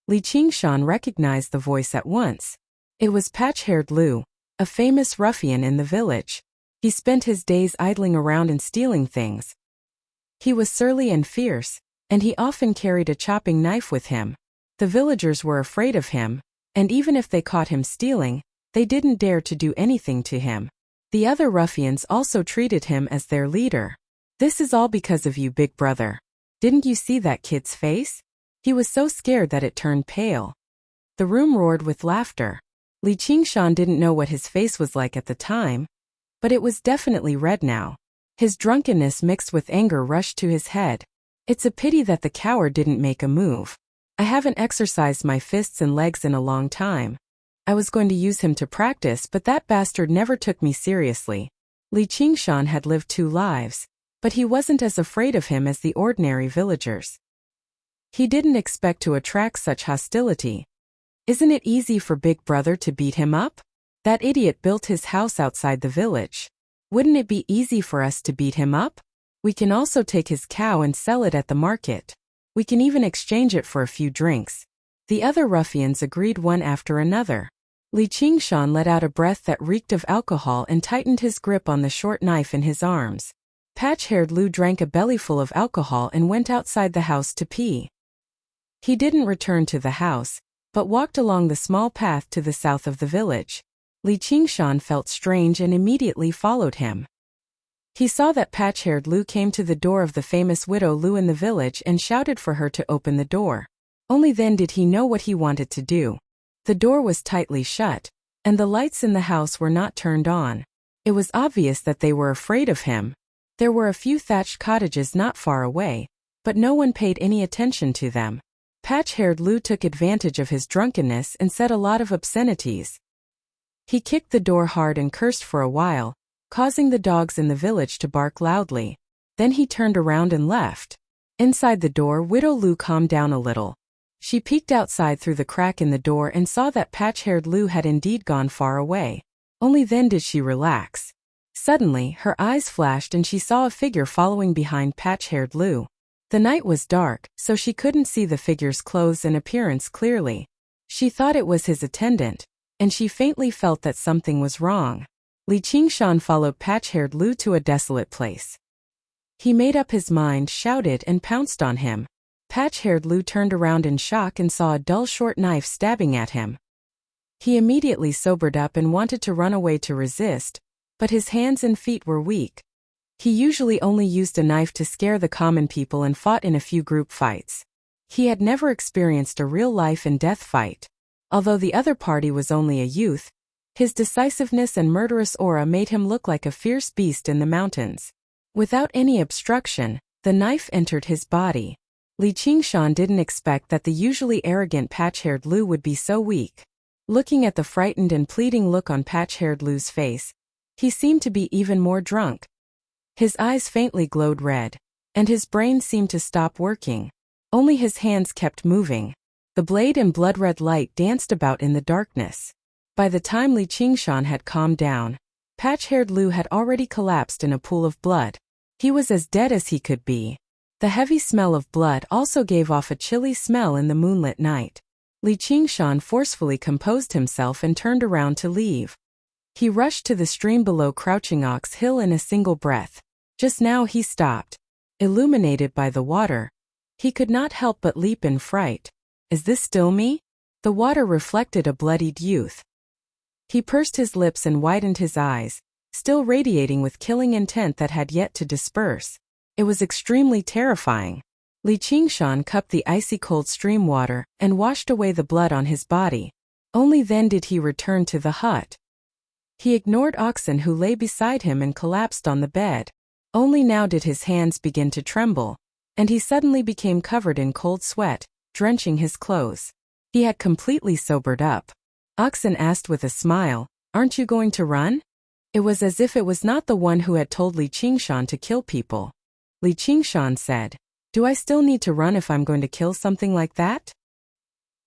Li Qingshan recognized the voice at once. It was patch-haired Lu, a famous ruffian in the village. He spent his days idling around and stealing things. He was surly and fierce, and he often carried a chopping knife with him. The villagers were afraid of him, and even if they caught him stealing, they didn't dare to do anything to him. The other ruffians also treated him as their leader. This is all because of you, big brother. Didn't you see that kid's face? He was so scared that it turned pale. The room roared with laughter. Li Qingshan didn't know what his face was like at the time, but it was definitely red now. His drunkenness mixed with anger rushed to his head. It's a pity that the coward didn't make a move. I haven't exercised my fists and legs in a long time. I was going to use him to practice, but that bastard never took me seriously. Li Qingshan had lived 2 lives, but he wasn't as afraid of him as the ordinary villagers. He didn't expect to attract such hostility. Isn't it easy for Big Brother to beat him up? That idiot built his house outside the village. Wouldn't it be easy for us to beat him up? We can also take his cow and sell it at the market. We can even exchange it for a few drinks. The other ruffians agreed one after another. Li Qingshan let out a breath that reeked of alcohol and tightened his grip on the short knife in his arms. Patch-haired Lu drank a bellyful of alcohol and went outside the house to pee. He didn't return to the house, but walked along the small path to the south of the village. Li Qingshan felt strange and immediately followed him. He saw that patch-haired Lu came to the door of the famous widow Lu in the village and shouted for her to open the door. Only then did he know what he wanted to do. The door was tightly shut, and the lights in the house were not turned on. It was obvious that they were afraid of him. There were a few thatched cottages not far away, but no one paid any attention to them. Patch-haired Lu took advantage of his drunkenness and said a lot of obscenities. He kicked the door hard and cursed for a while, causing the dogs in the village to bark loudly. Then he turned around and left. Inside the door, Widow Lu calmed down a little. She peeked outside through the crack in the door and saw that patch-haired Lu had indeed gone far away. Only then did she relax. Suddenly, her eyes flashed and she saw a figure following behind patch-haired Lu. The night was dark, so she couldn't see the figure's clothes and appearance clearly. She thought it was his attendant, and she faintly felt that something was wrong. Li Qingshan followed patch-haired Lu to a desolate place. He made up his mind, shouted, and pounced on him. Patch-haired Lu turned around in shock and saw a dull short knife stabbing at him. He immediately sobered up and wanted to run away to resist, but his hands and feet were weak. He usually only used a knife to scare the common people and fought in a few group fights. He had never experienced a real life and death fight. Although the other party was only a youth, his decisiveness and murderous aura made him look like a fierce beast in the mountains. Without any obstruction, the knife entered his body. Li Qingshan didn't expect that the usually arrogant patch-haired Lu would be so weak. Looking at the frightened and pleading look on patch-haired Lu's face, he seemed to be even more drunk. His eyes faintly glowed red, and his brain seemed to stop working. Only his hands kept moving. The blade and blood-red light danced about in the darkness. By the time Li Qingshan had calmed down, patch-haired Lu had already collapsed in a pool of blood. He was as dead as he could be. The heavy smell of blood also gave off a chilly smell in the moonlit night. Li Qingshan forcefully composed himself and turned around to leave. He rushed to the stream below Crouching Ox Hill in a single breath. Just now he stopped. Illuminated by the water, he could not help but leap in fright. Is this still me? The water reflected a bloodied youth. He pursed his lips and widened his eyes, still radiating with killing intent that had yet to disperse. It was extremely terrifying. Li Qingshan cupped the icy cold stream water and washed away the blood on his body. Only then did he return to the hut. He ignored Oxen who lay beside him and collapsed on the bed. Only now did his hands begin to tremble, and he suddenly became covered in cold sweat, drenching his clothes. He had completely sobered up. Oxen asked with a smile, "Aren't you going to run?" It was as if it was not the one who had told Li Qingshan to kill people. Li Qingshan said, "Do I still need to run if I'm going to kill something like that?"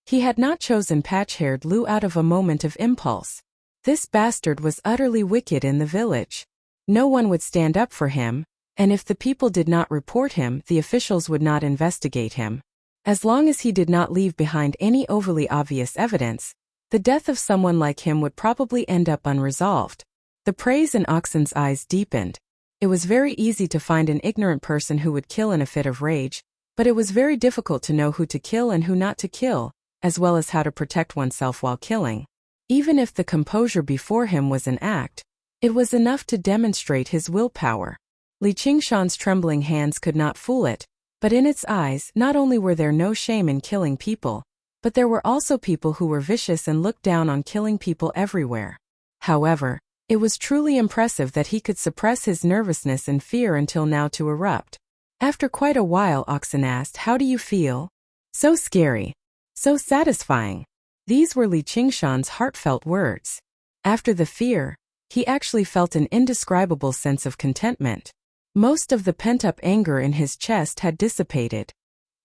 He had not chosen patch-haired Lu out of a moment of impulse. This bastard was utterly wicked in the village. No one would stand up for him, and if the people did not report him, the officials would not investigate him. As long as he did not leave behind any overly obvious evidence, the death of someone like him would probably end up unresolved. The praise in Oxen's eyes deepened. It was very easy to find an ignorant person who would kill in a fit of rage, but it was very difficult to know who to kill and who not to kill, as well as how to protect oneself while killing. Even if the composure before him was an act, it was enough to demonstrate his willpower. Li Qingshan's trembling hands could not fool it, but in its eyes not only were there no shame in killing people, but there were also people who were vicious and looked down on killing people everywhere. However, it was truly impressive that he could suppress his nervousness and fear until now to erupt. After quite a while, Oxen asked, "How do you feel?" "So scary. So satisfying." These were Li Qingshan's heartfelt words. After the fear, he actually felt an indescribable sense of contentment. Most of the pent-up anger in his chest had dissipated.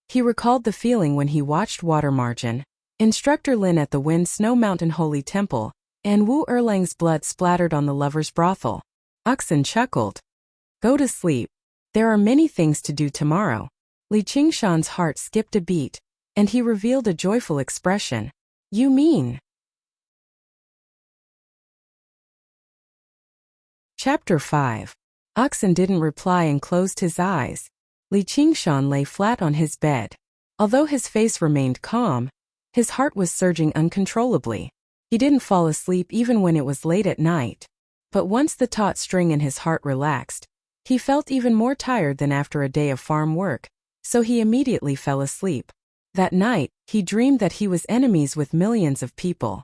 He recalled the feeling when he watched Water Margin, Instructor Lin at the Wind Snow Mountain Holy Temple, and Wu Erlang's blood splattered on the lover's brothel. Oxen chuckled. "Go to sleep. There are many things to do tomorrow." Li Qingshan's heart skipped a beat, and he revealed a joyful expression. "You mean?" Chapter 5. Oxen didn't reply and closed his eyes. Li Qingshan lay flat on his bed. Although his face remained calm, his heart was surging uncontrollably. He didn't fall asleep even when it was late at night. But once the taut string in his heart relaxed, he felt even more tired than after a day of farm work, so he immediately fell asleep. That night, he dreamed that he was enemies with millions of people.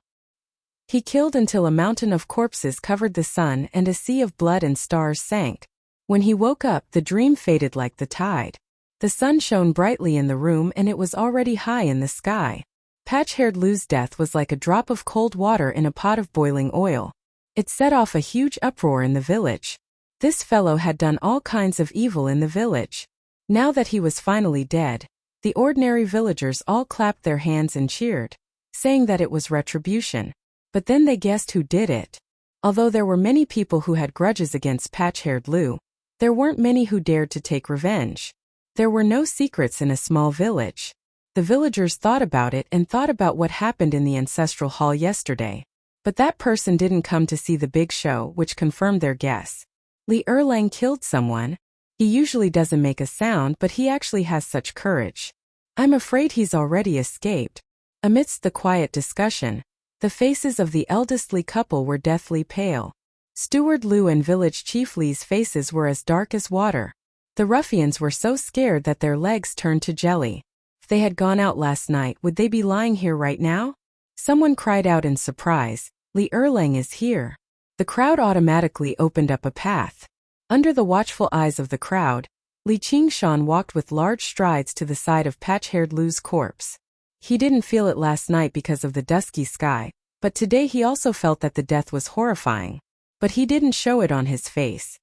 He killed until a mountain of corpses covered the sun and a sea of blood and stars sank. When he woke up, the dream faded like the tide. The sun shone brightly in the room and it was already high in the sky. Patch-haired Lu's death was like a drop of cold water in a pot of boiling oil. It set off a huge uproar in the village. This fellow had done all kinds of evil in the village. Now that he was finally dead, the ordinary villagers all clapped their hands and cheered, saying that it was retribution. But then they guessed who did it. Although there were many people who had grudges against patch-haired Lu, there weren't many who dared to take revenge. There were no secrets in a small village. The villagers thought about it and thought about what happened in the ancestral hall yesterday. But that person didn't come to see the big show, which confirmed their guess. Li Erlang killed someone. He usually doesn't make a sound, but he actually has such courage. I'm afraid he's already escaped. Amidst the quiet discussion, the faces of the eldest Li couple were deathly pale. Steward Lu and village chief Li's faces were as dark as water. The ruffians were so scared that their legs turned to jelly. If they had gone out last night, would they be lying here right now? Someone cried out in surprise, "Li Erlang is here." The crowd automatically opened up a path. Under the watchful eyes of the crowd, Li Qingshan walked with large strides to the side of patch-haired Lu's corpse. He didn't feel it last night because of the dusky sky, but today he also felt that the death was horrifying. But he didn't show it on his face.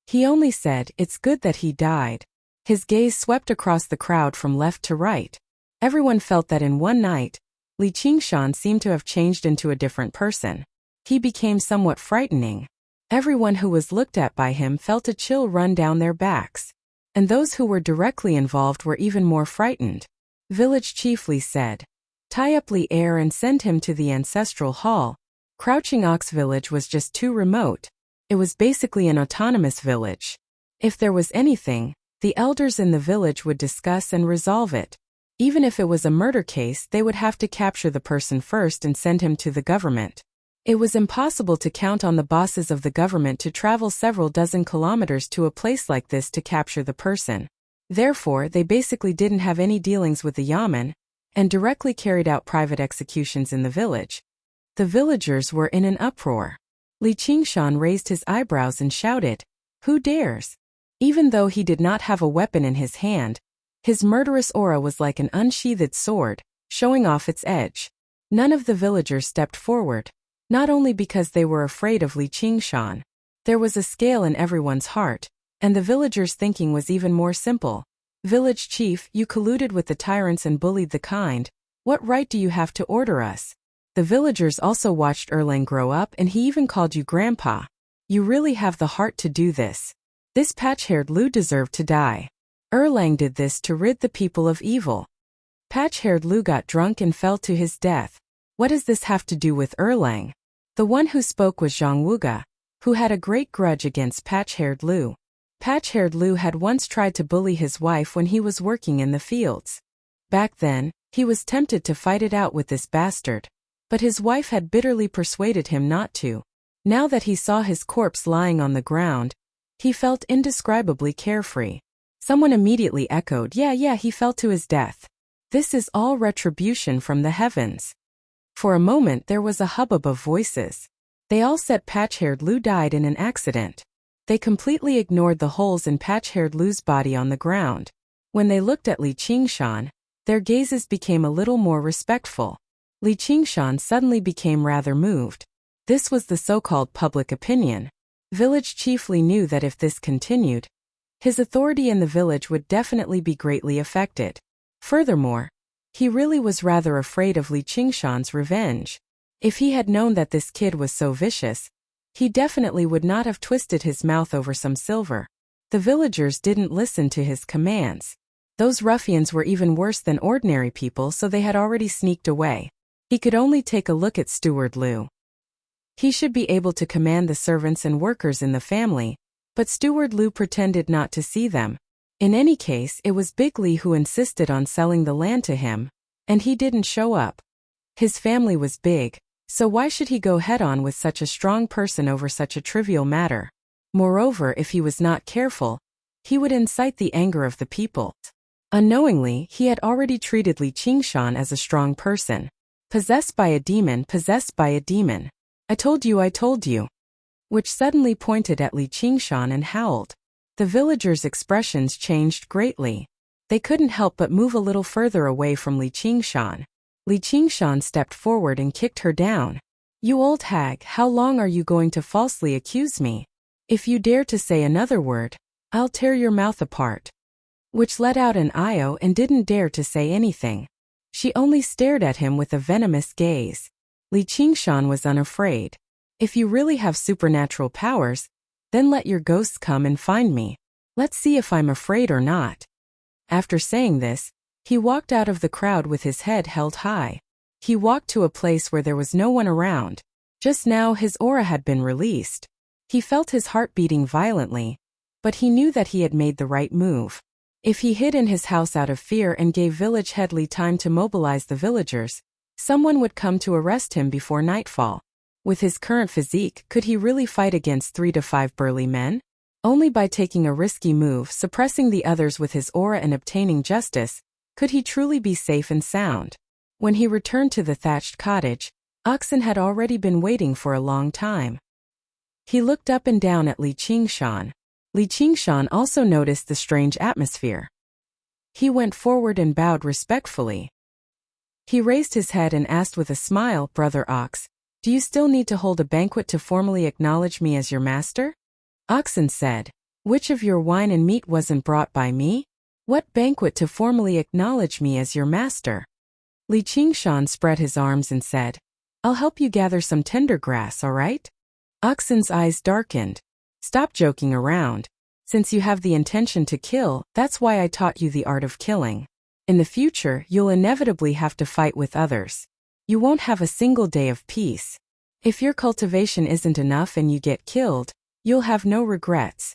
He only said, "It's good that he died." His gaze swept across the crowd from left to right. Everyone felt that in one night, Li Qingshan seemed to have changed into a different person. He became somewhat frightening. Everyone who was looked at by him felt a chill run down their backs. And those who were directly involved were even more frightened. Village Chief Li said, "Tie up Li heir and send him to the ancestral hall." Crouching Ox Village was just too remote. It was basically an autonomous village. If there was anything, the elders in the village would discuss and resolve it. Even if it was a murder case, they would have to capture the person first and send him to the government. It was impossible to count on the bosses of the government to travel several dozen kilometers to a place like this to capture the person. Therefore, they basically didn't have any dealings with the yamen, and directly carried out private executions in the village. The villagers were in an uproar. Li Qingshan raised his eyebrows and shouted, "Who dares?" Even though he did not have a weapon in his hand, his murderous aura was like an unsheathed sword, showing off its edge. None of the villagers stepped forward. Not only because they were afraid of Li Qingshan. There was a scale in everyone's heart, and the villagers' thinking was even more simple. "Village chief, you colluded with the tyrants and bullied the kind. What right do you have to order us?" The villagers also watched Erlang grow up, and he even called you grandpa. You really have the heart to do this. This patch-haired Lu deserved to die. Erlang did this to rid the people of evil. Patch-haired Lu got drunk and fell to his death. What does this have to do with Erlang? The one who spoke was Zhang Wuga, who had a great grudge against Patch-haired Lu. Patch-haired Lu had once tried to bully his wife when he was working in the fields. Back then, he was tempted to fight it out with this bastard. But his wife had bitterly persuaded him not to. Now that he saw his corpse lying on the ground, he felt indescribably carefree. Someone immediately echoed, yeah, he fell to his death. This is all retribution from the heavens. For a moment there was a hubbub of voices. They all said Patch-haired Lu died in an accident. They completely ignored the holes in Patch-haired Lu's body on the ground. When they looked at Li Qingshan, their gazes became a little more respectful. Li Qingshan suddenly became rather moved. This was the so-called public opinion. Village Chief Li knew that if this continued, his authority in the village would definitely be greatly affected. Furthermore, he really was rather afraid of Li Qingshan's revenge. If he had known that this kid was so vicious, he definitely would not have twisted his mouth over some silver. The villagers didn't listen to his commands. Those ruffians were even worse than ordinary people, so they had already sneaked away. He could only take a look at Steward Lu. He should be able to command the servants and workers in the family, but Steward Lu pretended not to see them. In any case, it was Big Li who insisted on selling the land to him, and he didn't show up. His family was big, so why should he go head-on with such a strong person over such a trivial matter? Moreover, if he was not careful, he would incite the anger of the people. Unknowingly, he had already treated Li Qingshan as a strong person. Possessed by a demon, possessed by a demon. I told you. Which suddenly pointed at Li Qingshan and howled. The villagers' expressions changed greatly. They couldn't help but move a little further away from Li Qingshan. Li Qingshan stepped forward and kicked her down. "You old hag, how long are you going to falsely accuse me? If you dare to say another word, I'll tear your mouth apart." Which let out an Io and didn't dare to say anything. She only stared at him with a venomous gaze. Li Qingshan was unafraid. "If you really have supernatural powers, then let your ghosts come and find me. Let's see if I'm afraid or not." After saying this, he walked out of the crowd with his head held high. He walked to a place where there was no one around. Just now his aura had been released. He felt his heart beating violently, but he knew that he had made the right move. If he hid in his house out of fear and gave village head Li time to mobilize the villagers, someone would come to arrest him before nightfall. With his current physique, could he really fight against 3 to 5 burly men? Only by taking a risky move, suppressing the others with his aura and obtaining justice, could he truly be safe and sound. When he returned to the thatched cottage, oxen had already been waiting for a long time. He looked up and down at Li Qingshan. Li Qingshan also noticed the strange atmosphere. He went forward and bowed respectfully. He raised his head and asked with a smile, "Brother Ox, do you still need to hold a banquet to formally acknowledge me as your master?" Oxen said, "Which of your wine and meat wasn't brought by me? What banquet to formally acknowledge me as your master? Li Qingshan spread his arms and said, I'll help you gather some tender grass, all right? Oxen's eyes darkened. Stop joking around. Since you have the intention to kill, that's why I taught you the art of killing. In the future, you'll inevitably have to fight with others. You won't have a single day of peace. If your cultivation isn't enough and you get killed, you'll have no regrets.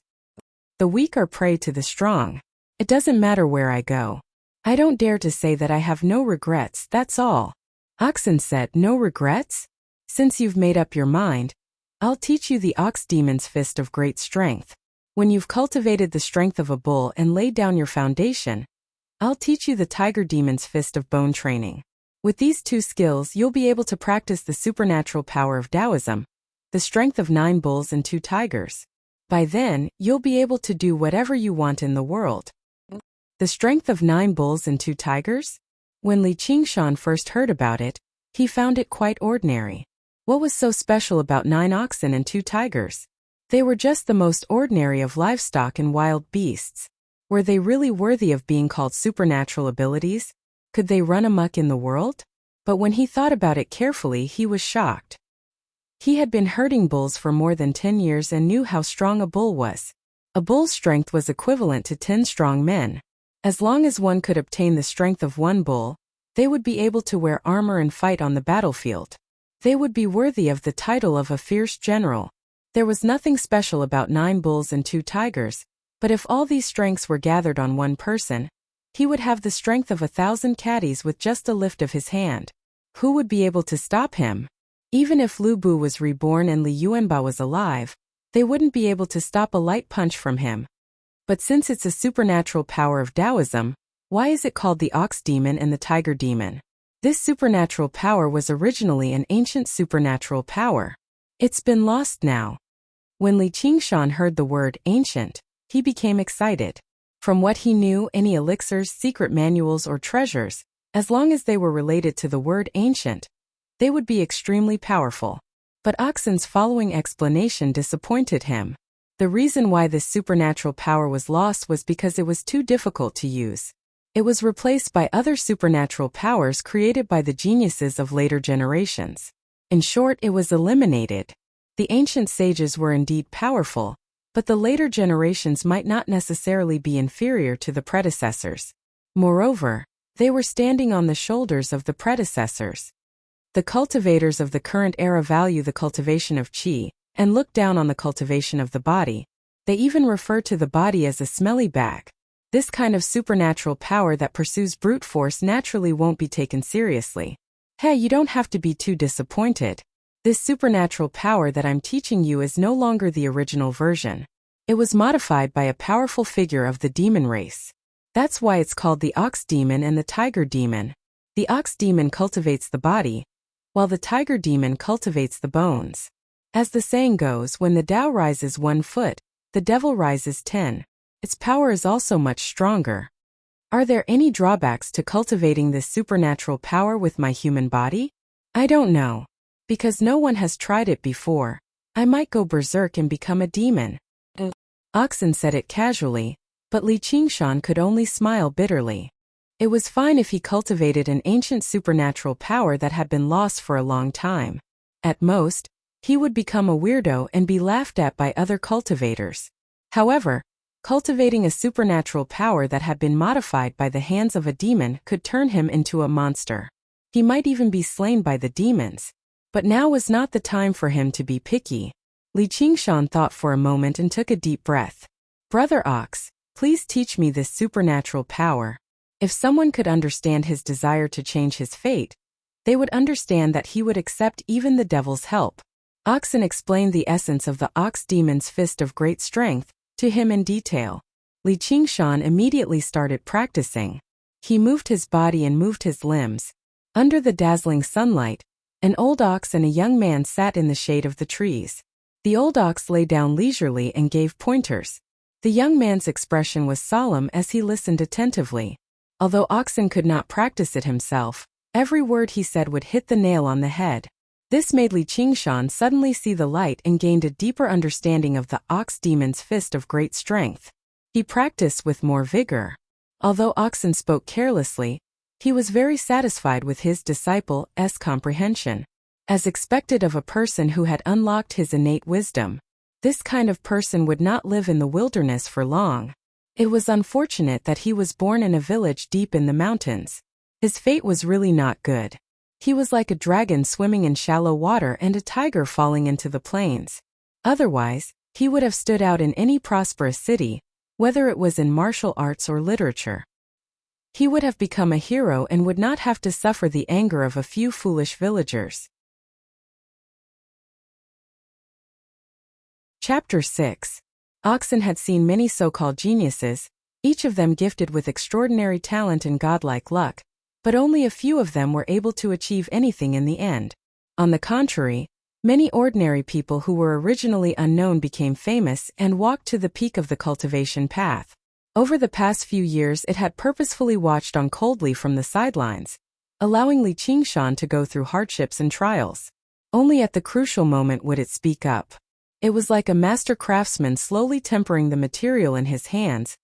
The weak are prey to the strong. It doesn't matter where I go. I don't dare to say that I have no regrets, that's all. Oxen said, no regrets? Since you've made up your mind, I'll teach you the ox demon's fist of great strength. When you've cultivated the strength of a bull and laid down your foundation, I'll teach you the tiger demon's fist of bone training. With these two skills, you'll be able to practice the supernatural power of Taoism, the strength of 9 bulls and 2 tigers. By then, you'll be able to do whatever you want in the world. The strength of 9 bulls and 2 tigers? When Li Qingshan first heard about it, he found it quite ordinary. What was so special about 9 oxen and 2 tigers? They were just the most ordinary of livestock and wild beasts. Were they really worthy of being called supernatural abilities? Could they run amok in the world? But when he thought about it carefully, he was shocked. He had been herding bulls for more than 10 years and knew how strong a bull was. A bull's strength was equivalent to 10 strong men. As long as one could obtain the strength of 1 bull, they would be able to wear armor and fight on the battlefield. They would be worthy of the title of a fierce general. There was nothing special about 9 bulls and 2 tigers, but if all these strengths were gathered on one person, he would have the strength of 1,000 caddies with just a lift of his hand. Who would be able to stop him? Even if Lu Bu was reborn and Li Yuanba was alive, they wouldn't be able to stop a light punch from him. But since it's a supernatural power of Taoism, why is it called the ox demon and the tiger demon? This supernatural power was originally an ancient supernatural power. It's been lost now. When Li Qingshan heard the word ancient, he became excited. From what he knew, any elixirs, secret manuals, or treasures, as long as they were related to the word ancient, they would be extremely powerful. But Oxen's following explanation disappointed him. The reason why this supernatural power was lost was because it was too difficult to use. It was replaced by other supernatural powers created by the geniuses of later generations. In short, it was eliminated. The ancient sages were indeed powerful, but the later generations might not necessarily be inferior to the predecessors. Moreover, they were standing on the shoulders of the predecessors. The cultivators of the current era value the cultivation of qi, and look down on the cultivation of the body. They even refer to the body as a smelly bag. This kind of supernatural power that pursues brute force naturally won't be taken seriously. Hey, you don't have to be too disappointed. This supernatural power that I'm teaching you is no longer the original version. It was modified by a powerful figure of the demon race. That's why it's called the ox demon and the tiger demon. The ox demon cultivates the body, while the tiger demon cultivates the bones. As the saying goes, when the Tao rises 1 foot, the devil rises 10. Its power is also much stronger. Are there any drawbacks to cultivating this supernatural power with my human body? I don't know. Because no one has tried it before, I might go berserk and become a demon. Oxen said it casually, but Li Qingshan could only smile bitterly. It was fine if he cultivated an ancient supernatural power that had been lost for a long time. At most, he would become a weirdo and be laughed at by other cultivators. However, cultivating a supernatural power that had been modified by the hands of a demon could turn him into a monster. He might even be slain by the demons. But now was not the time for him to be picky. Li Qingshan thought for a moment and took a deep breath. Brother Ox, please teach me this supernatural power. If someone could understand his desire to change his fate, they would understand that he would accept even the devil's help. Oxen explained the essence of the ox demon's fist of great strength to him in detail. Li Qingshan immediately started practicing. He moved his body and moved his limbs. Under the dazzling sunlight, an old ox and a young man sat in the shade of the trees. The old ox lay down leisurely and gave pointers. The young man's expression was solemn as he listened attentively. Although Oxen could not practice it himself, every word he said would hit the nail on the head. This made Li Qingshan suddenly see the light and gained a deeper understanding of the ox demon's fist of great strength. He practiced with more vigor. Although Oxen spoke carelessly, he was very satisfied with his disciple's comprehension. As expected of a person who had unlocked his innate wisdom, this kind of person would not live in the wilderness for long. It was unfortunate that he was born in a village deep in the mountains. His fate was really not good. He was like a dragon swimming in shallow water and a tiger falling into the plains. Otherwise, he would have stood out in any prosperous city, whether it was in martial arts or literature. He would have become a hero and would not have to suffer the anger of a few foolish villagers. Chapter 6. Oxen had seen many so-called geniuses, each of them gifted with extraordinary talent and godlike luck, but only a few of them were able to achieve anything in the end. On the contrary, many ordinary people who were originally unknown became famous and walked to the peak of the cultivation path. Over the past few years it had purposefully watched on coldly from the sidelines, allowing Li Qingshan to go through hardships and trials. Only at the crucial moment would it speak up. It was like a master craftsman slowly tempering the material in his hands,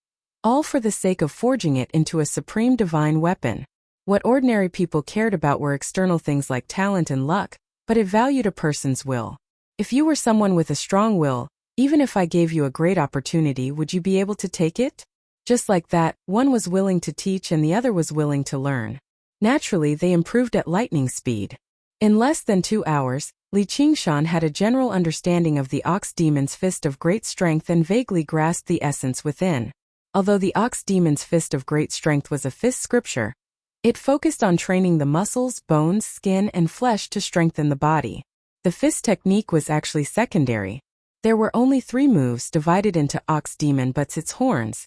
all for the sake of forging it into a supreme divine weapon. What ordinary people cared about were external things like talent and luck, but it valued a person's will. If you were someone with a strong will, even if I gave you a great opportunity, would you be able to take it? Just like that, one was willing to teach and the other was willing to learn. Naturally, they improved at lightning speed. In less than 2 hours, Li Qingshan had a general understanding of the ox demon's fist of great strength and vaguely grasped the essence within. Although the ox demon's fist of great strength was a fist scripture, it focused on training the muscles, bones, skin, and flesh to strengthen the body. The fist technique was actually secondary. There were only 3 moves divided into ox demon butts its horns,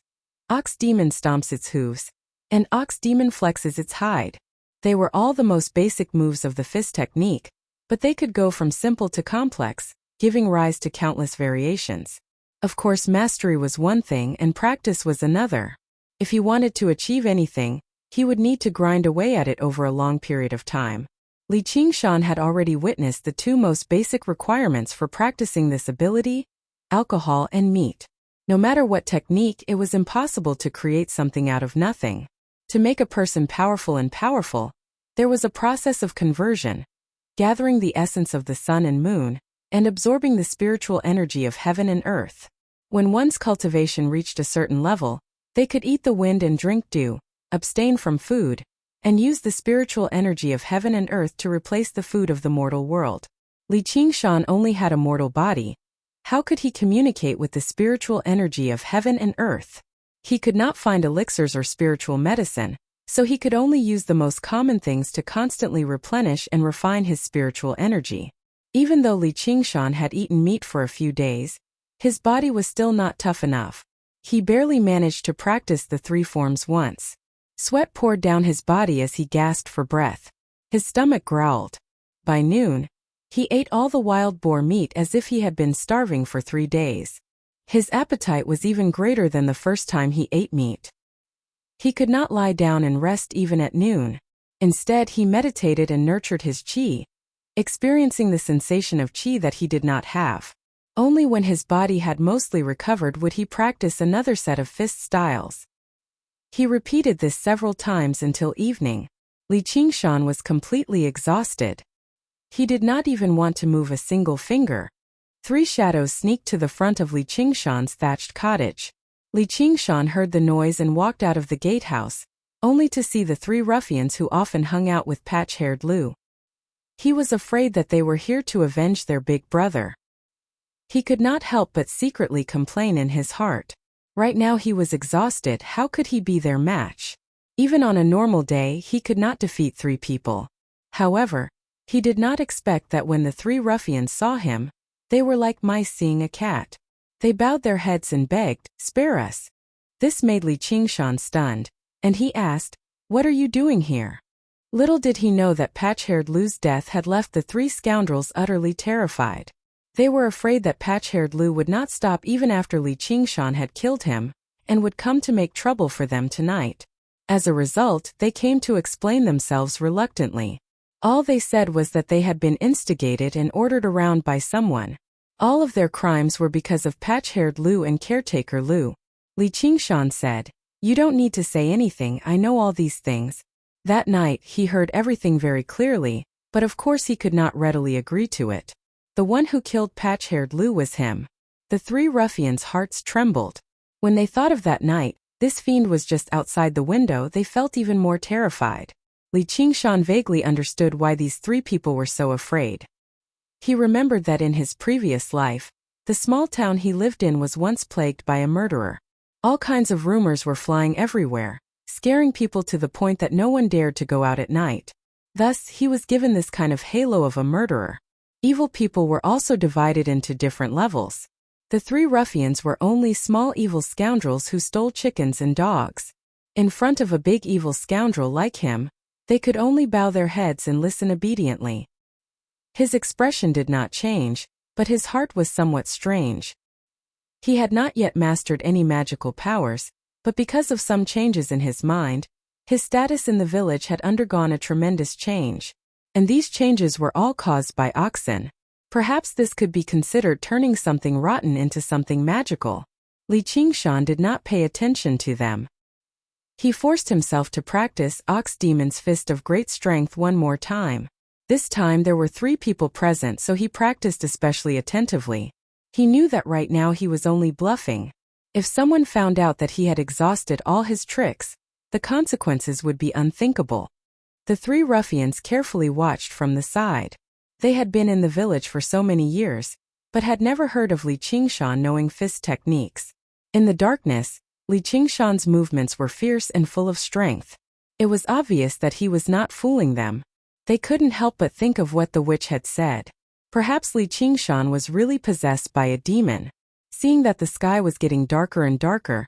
ox demon stomps its hooves, and ox demon flexes its hide. They were all the most basic moves of the fist technique, but they could go from simple to complex, giving rise to countless variations. Of course, mastery was one thing and practice was another. If he wanted to achieve anything, he would need to grind away at it over a long period of time. Li Qingshan had already witnessed the 2 most basic requirements for practicing this ability: alcohol and meat. No matter what technique, it was impossible to create something out of nothing. To make a person powerful, there was a process of conversion, gathering the essence of the sun and moon, and absorbing the spiritual energy of heaven and earth. When one's cultivation reached a certain level, they could eat the wind and drink dew, abstain from food, and use the spiritual energy of heaven and earth to replace the food of the mortal world. Li Qingshan only had a mortal body. How could he communicate with the spiritual energy of heaven and earth? He could not find elixirs or spiritual medicine, so he could only use the most common things to constantly replenish and refine his spiritual energy. Even though Li Qingshan had eaten meat for a few days, his body was still not tough enough. He barely managed to practice the 3 forms once. Sweat poured down his body as he gasped for breath. His stomach growled. By noon, he ate all the wild boar meat as if he had been starving for 3 days. His appetite was even greater than the first time he ate meat. He could not lie down and rest even at noon. Instead, he meditated and nurtured his qi, experiencing the sensation of qi that he did not have. Only when his body had mostly recovered would he practice another set of fist styles. He repeated this several times until evening. Li Qingshan was completely exhausted. He did not even want to move a single finger. 3 shadows sneaked to the front of Li Qingshan's thatched cottage. Li Qingshan heard the noise and walked out of the gatehouse, only to see the 3 ruffians who often hung out with patch-haired Lu. He was afraid that they were here to avenge their big brother. He could not help but secretly complain in his heart. Right now he was exhausted. How could he be their match? Even on a normal day, he could not defeat 3 people. However, he did not expect that when the 3 ruffians saw him, they were like mice seeing a cat. They bowed their heads and begged, "Spare us." This made Li Qingshan stunned, and he asked, "What are you doing here?" Little did he know that patch-haired Lu's death had left the 3 scoundrels utterly terrified. They were afraid that patch-haired Lu would not stop even after Li Qingshan had killed him, and would come to make trouble for them tonight. As a result, they came to explain themselves reluctantly. All they said was that they had been instigated and ordered around by someone. All of their crimes were because of patch-haired Lu and caretaker Lu. Li Qingshan said, You don't need to say anything, I know all these things. That night, he heard everything very clearly, but of course he could not readily agree to it. The one who killed patch-haired Lu was him. The three ruffians' hearts trembled. When they thought of that night, this fiend was just outside the window, they felt even more terrified. Li Qingshan vaguely understood why these three people were so afraid. He remembered that in his previous life, the small town he lived in was once plagued by a murderer. All kinds of rumors were flying everywhere, scaring people to the point that no one dared to go out at night. Thus, he was given this kind of halo of a murderer. Evil people were also divided into different levels. The three ruffians were only small evil scoundrels who stole chickens and dogs. In front of a big evil scoundrel like him, they could only bow their heads and listen obediently. His expression did not change, but his heart was somewhat strange. He had not yet mastered any magical powers, but because of some changes in his mind, his status in the village had undergone a tremendous change. And these changes were all caused by oxen. Perhaps this could be considered turning something rotten into something magical. Li Qingshan did not pay attention to them. He forced himself to practice Ox Demon's Fist of Great Strength one more time. This time there were 3 people present, so he practiced especially attentively. He knew that right now he was only bluffing. If someone found out that he had exhausted all his tricks, the consequences would be unthinkable. The 3 ruffians carefully watched from the side. They had been in the village for so many years, but had never heard of Li Qingshan knowing fist techniques. In the darkness, Li Qingshan's movements were fierce and full of strength. It was obvious that he was not fooling them. They couldn't help but think of what the witch had said. Perhaps Li Qingshan was really possessed by a demon. Seeing that the sky was getting darker and darker,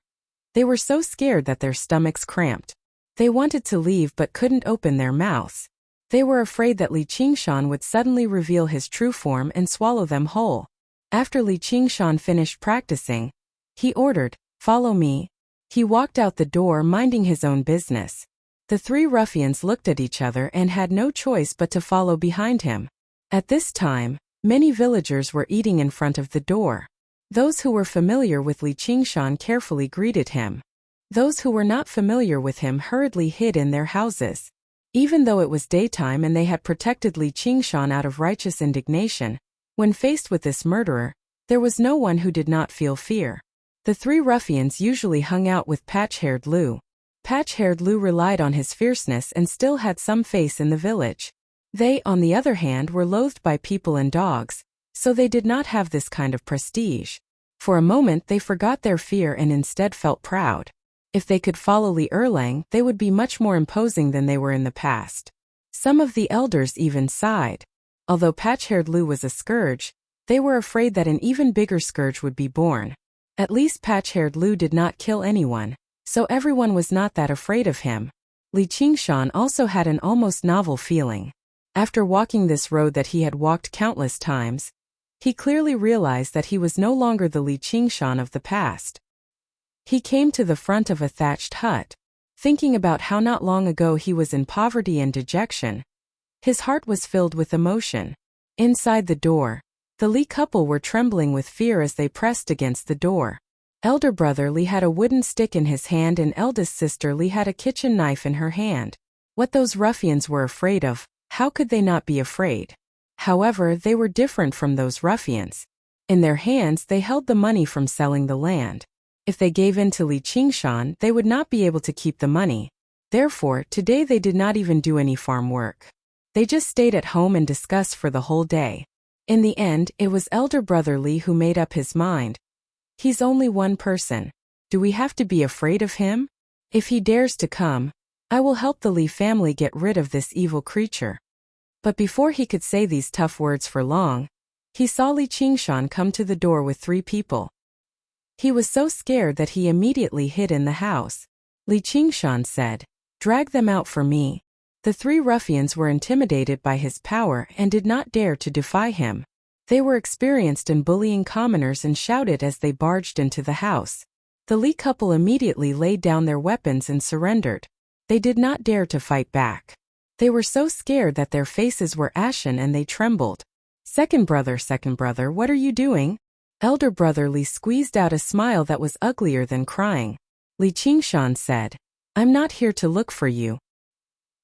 they were so scared that their stomachs cramped. They wanted to leave but couldn't open their mouths. They were afraid that Li Qingshan would suddenly reveal his true form and swallow them whole. After Li Qingshan finished practicing, he ordered, "Follow me." He walked out the door minding his own business. The 3 ruffians looked at each other and had no choice but to follow behind him. At this time, many villagers were eating in front of the door. Those who were familiar with Li Qingshan carefully greeted him. Those who were not familiar with him hurriedly hid in their houses. Even though it was daytime and they had protected Li Qingshan out of righteous indignation, when faced with this murderer, there was no one who did not feel fear. The 3 ruffians usually hung out with Patch-haired Lu. Patch-haired Lu relied on his fierceness and still had some face in the village. They, on the other hand, were loathed by people and dogs, so they did not have this kind of prestige. For a moment they forgot their fear and instead felt proud. If they could follow Li Erlang, they would be much more imposing than they were in the past. Some of the elders even sighed. Although Patch-haired Lu was a scourge, they were afraid that an even bigger scourge would be born. At least Patch-haired Lu did not kill anyone, so everyone was not that afraid of him. Li Qingshan also had an almost novel feeling. After walking this road that he had walked countless times, he clearly realized that he was no longer the Li Qingshan of the past. He came to the front of a thatched hut, thinking about how not long ago he was in poverty and dejection. His heart was filled with emotion. Inside the door, the Li couple were trembling with fear as they pressed against the door. Elder brother Li had a wooden stick in his hand and eldest sister Li had a kitchen knife in her hand. What those ruffians were afraid of, how could they not be afraid? However, they were different from those ruffians. In their hands they held the money from selling the land. If they gave in to Li Qingshan, they would not be able to keep the money. Therefore, today they did not even do any farm work. They just stayed at home and discussed for the whole day. In the end, it was elder brother Li who made up his mind. He's only one person. Do we have to be afraid of him? If he dares to come, I will help the Li family get rid of this evil creature. But before he could say these tough words for long, he saw Li Qingshan come to the door with 3 people. He was so scared that he immediately hid in the house. Li Qingshan said, "Drag them out for me." The 3 ruffians were intimidated by his power and did not dare to defy him. They were experienced in bullying commoners and shouted as they barged into the house. The Li couple immediately laid down their weapons and surrendered. They did not dare to fight back. They were so scared that their faces were ashen and they trembled. Second brother, what are you doing?" Elder brother Li squeezed out a smile that was uglier than crying. Li Qingshan said. I'm not here to look for you.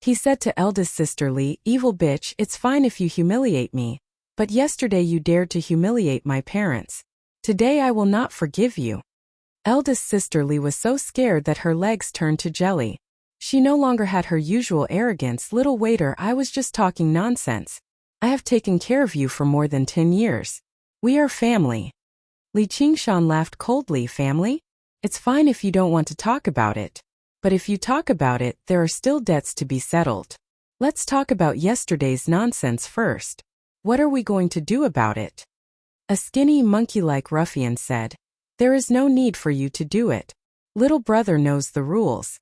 He said to eldest sister Li, evil bitch, it's fine if you humiliate me, but yesterday you dared to humiliate my parents. Today I will not forgive you. Eldest sister Li was so scared that her legs turned to jelly. She no longer had her usual arrogance. Little waiter, I was just talking nonsense. I have taken care of you for more than 10 years. We are family. Li Qingshan laughed coldly. Family? It's fine if you don't want to talk about it. But if you talk about it, there are still debts to be settled. Let's talk about yesterday's nonsense first. What are we going to do about it? A skinny, monkey-like ruffian said. There is no need for you to do it. Little brother knows the rules.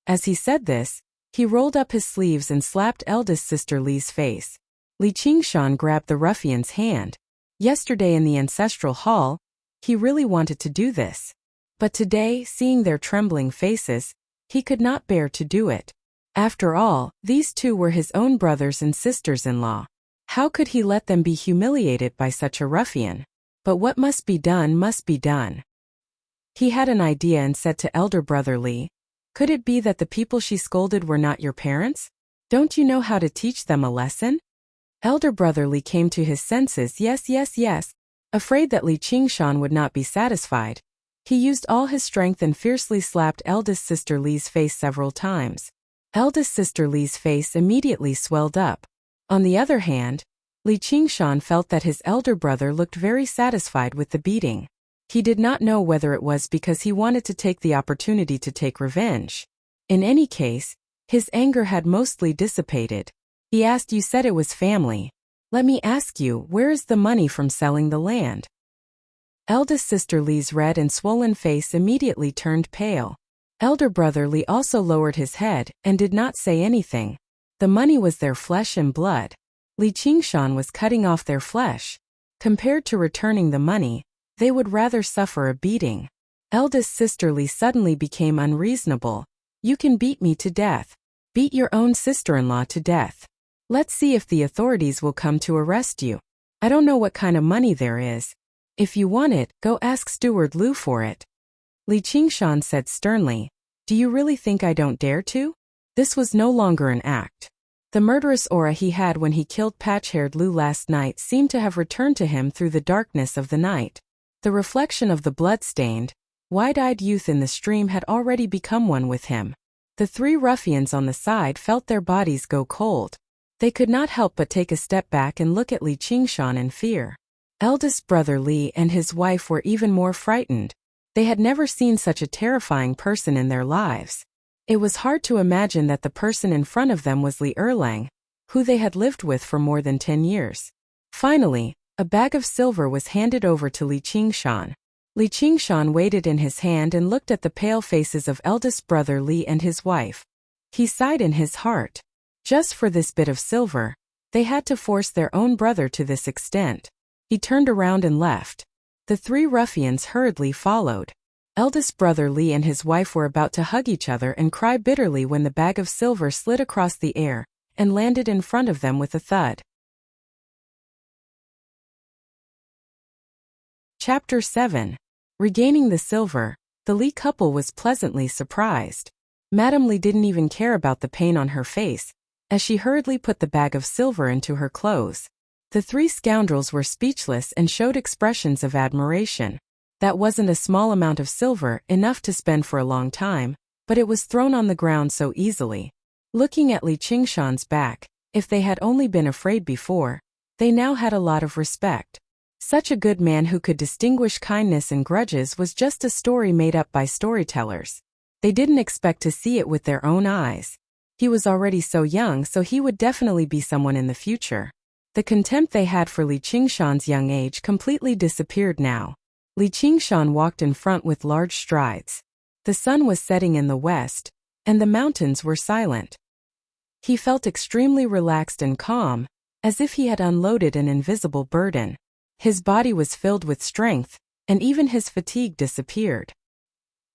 As he said this, he rolled up his sleeves and slapped eldest sister Li's face. Li Qingshan grabbed the ruffian's hand. Yesterday in the ancestral hall, he really wanted to do this. But today, seeing their trembling faces, he could not bear to do it. After all, these two were his own brothers and sisters-in-law. How could he let them be humiliated by such a ruffian? But what must be done must be done. He had an idea and said to elder brother Li, could it be that the people she scolded were not your parents? Don't you know how to teach them a lesson? Elder brother Li came to his senses. Yes. Afraid that Li Qingshan would not be satisfied, he used all his strength and fiercely slapped eldest sister Li's face several times. Eldest sister Li's face immediately swelled up. On the other hand, Li Qingshan felt that his elder brother looked very satisfied with the beating. He did not know whether it was because he wanted to take the opportunity to take revenge. In any case, his anger had mostly dissipated. He asked, you said it was family. Let me ask you, where is the money from selling the land? Eldest sister Li's red and swollen face immediately turned pale. Elder brother Li also lowered his head and did not say anything. The money was their flesh and blood. Li Qingshan was cutting off their flesh. Compared to returning the money, they would rather suffer a beating. Eldest sister Li suddenly became unreasonable. You can beat me to death. Beat your own sister-in-law to death. Let's see if the authorities will come to arrest you. I don't know what kind of money there is. If you want it, go ask Steward Lu for it. Li Qingshan said sternly. Do you really think I don't dare to? This was no longer an act. The murderous aura he had when he killed patch-haired Lu last night seemed to have returned to him through the darkness of the night. The reflection of the blood-stained, wide-eyed youth in the stream had already become one with him. The three ruffians on the side felt their bodies go cold. They could not help but take a step back and look at Li Qingshan in fear. Eldest brother Li and his wife were even more frightened. They had never seen such a terrifying person in their lives. It was hard to imagine that the person in front of them was Li Erlang, who they had lived with for more than 10 years. Finally, a bag of silver was handed over to Li Qingshan. Li Qingshan weighed it in his hand and looked at the pale faces of eldest brother Li and his wife. He sighed in his heart. Just for this bit of silver, they had to force their own brother to this extent. He turned around and left. The three ruffians hurriedly followed. Eldest brother Li and his wife were about to hug each other and cry bitterly when the bag of silver slid across the air and landed in front of them with a thud. Chapter 7. Regaining the silver, the Li couple was pleasantly surprised. Madame Li didn't even care about the pain on her face, as she hurriedly put the bag of silver into her clothes. The three scoundrels were speechless and showed expressions of admiration. That wasn't a small amount of silver, enough to spend for a long time, but it was thrown on the ground so easily. Looking at Li Qingshan's back, if they had only been afraid before, they now had a lot of respect. Such a good man who could distinguish kindness and grudges was just a story made up by storytellers. They didn't expect to see it with their own eyes. He was already so young, so he would definitely be someone in the future. The contempt they had for Li Qingshan's young age completely disappeared now. Li Qingshan walked in front with large strides. The sun was setting in the west, and the mountains were silent. He felt extremely relaxed and calm, as if he had unloaded an invisible burden. His body was filled with strength, and even his fatigue disappeared.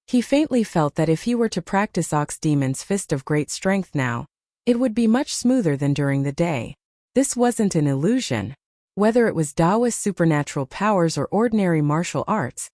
He faintly felt that if he were to practice Ox Demon's Fist of Great Strength now, it would be much smoother than during the day. This wasn't an illusion. Whether it was Taoist supernatural powers or ordinary martial arts,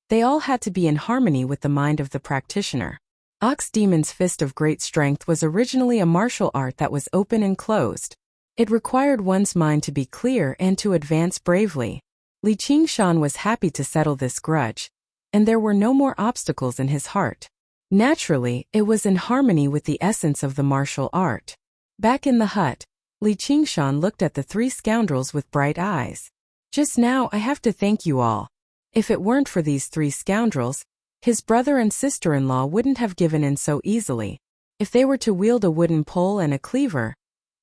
They all had to be in harmony with the mind of the practitioner. Ox Demon's Fist of Great Strength was originally a martial art that was open and closed. It required one's mind to be clear and to advance bravely. Li Qingshan was happy to settle this grudge, and there were no more obstacles in his heart. Naturally, it was in harmony with the essence of the martial art. Back in the hut, Li Qingshan looked at the three scoundrels with bright eyes. Just now I have to thank you all. If it weren't for these three scoundrels, his brother and sister-in-law wouldn't have given in so easily. If they were to wield a wooden pole and a cleaver,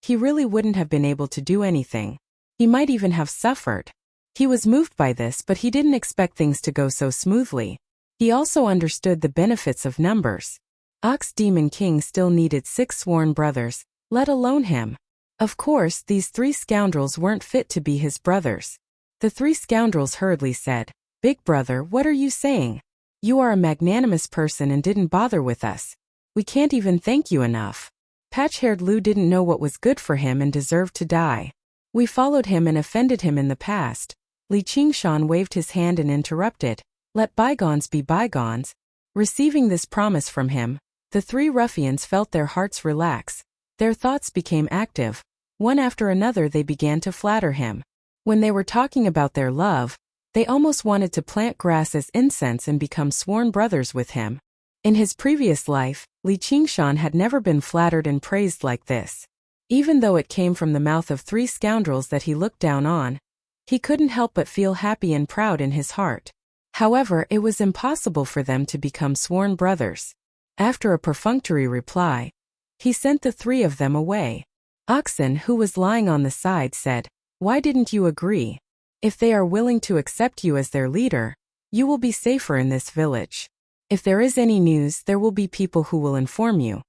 he really wouldn't have been able to do anything. He might even have suffered. He was moved by this, but he didn't expect things to go so smoothly. He also understood the benefits of numbers. Ox Demon King still needed 6 sworn brothers, let alone him. Of course, these 3 scoundrels weren't fit to be his brothers. The 3 scoundrels hurriedly said, "Big brother, what are you saying? You are a magnanimous person and didn't bother with us. We can't even thank you enough." Patch-haired Lu didn't know what was good for him and deserved to die. "We followed him and offended him in the past." Li Qingshan waved his hand and interrupted, "Let bygones be bygones." Receiving this promise from him, the 3 ruffians felt their hearts relax. Their thoughts became active. One after another they began to flatter him. When they were talking about their love, they almost wanted to plant grass as incense and become sworn brothers with him. In his previous life, Li Qingshan had never been flattered and praised like this. Even though it came from the mouth of 3 scoundrels that he looked down on, he couldn't help but feel happy and proud in his heart. However, it was impossible for them to become sworn brothers. After a perfunctory reply, he sent the 3 of them away. Oxen, who was lying on the side, said, "Why didn't you agree? If they are willing to accept you as their leader, you will be safer in this village. If there is any news, there will be people who will inform you."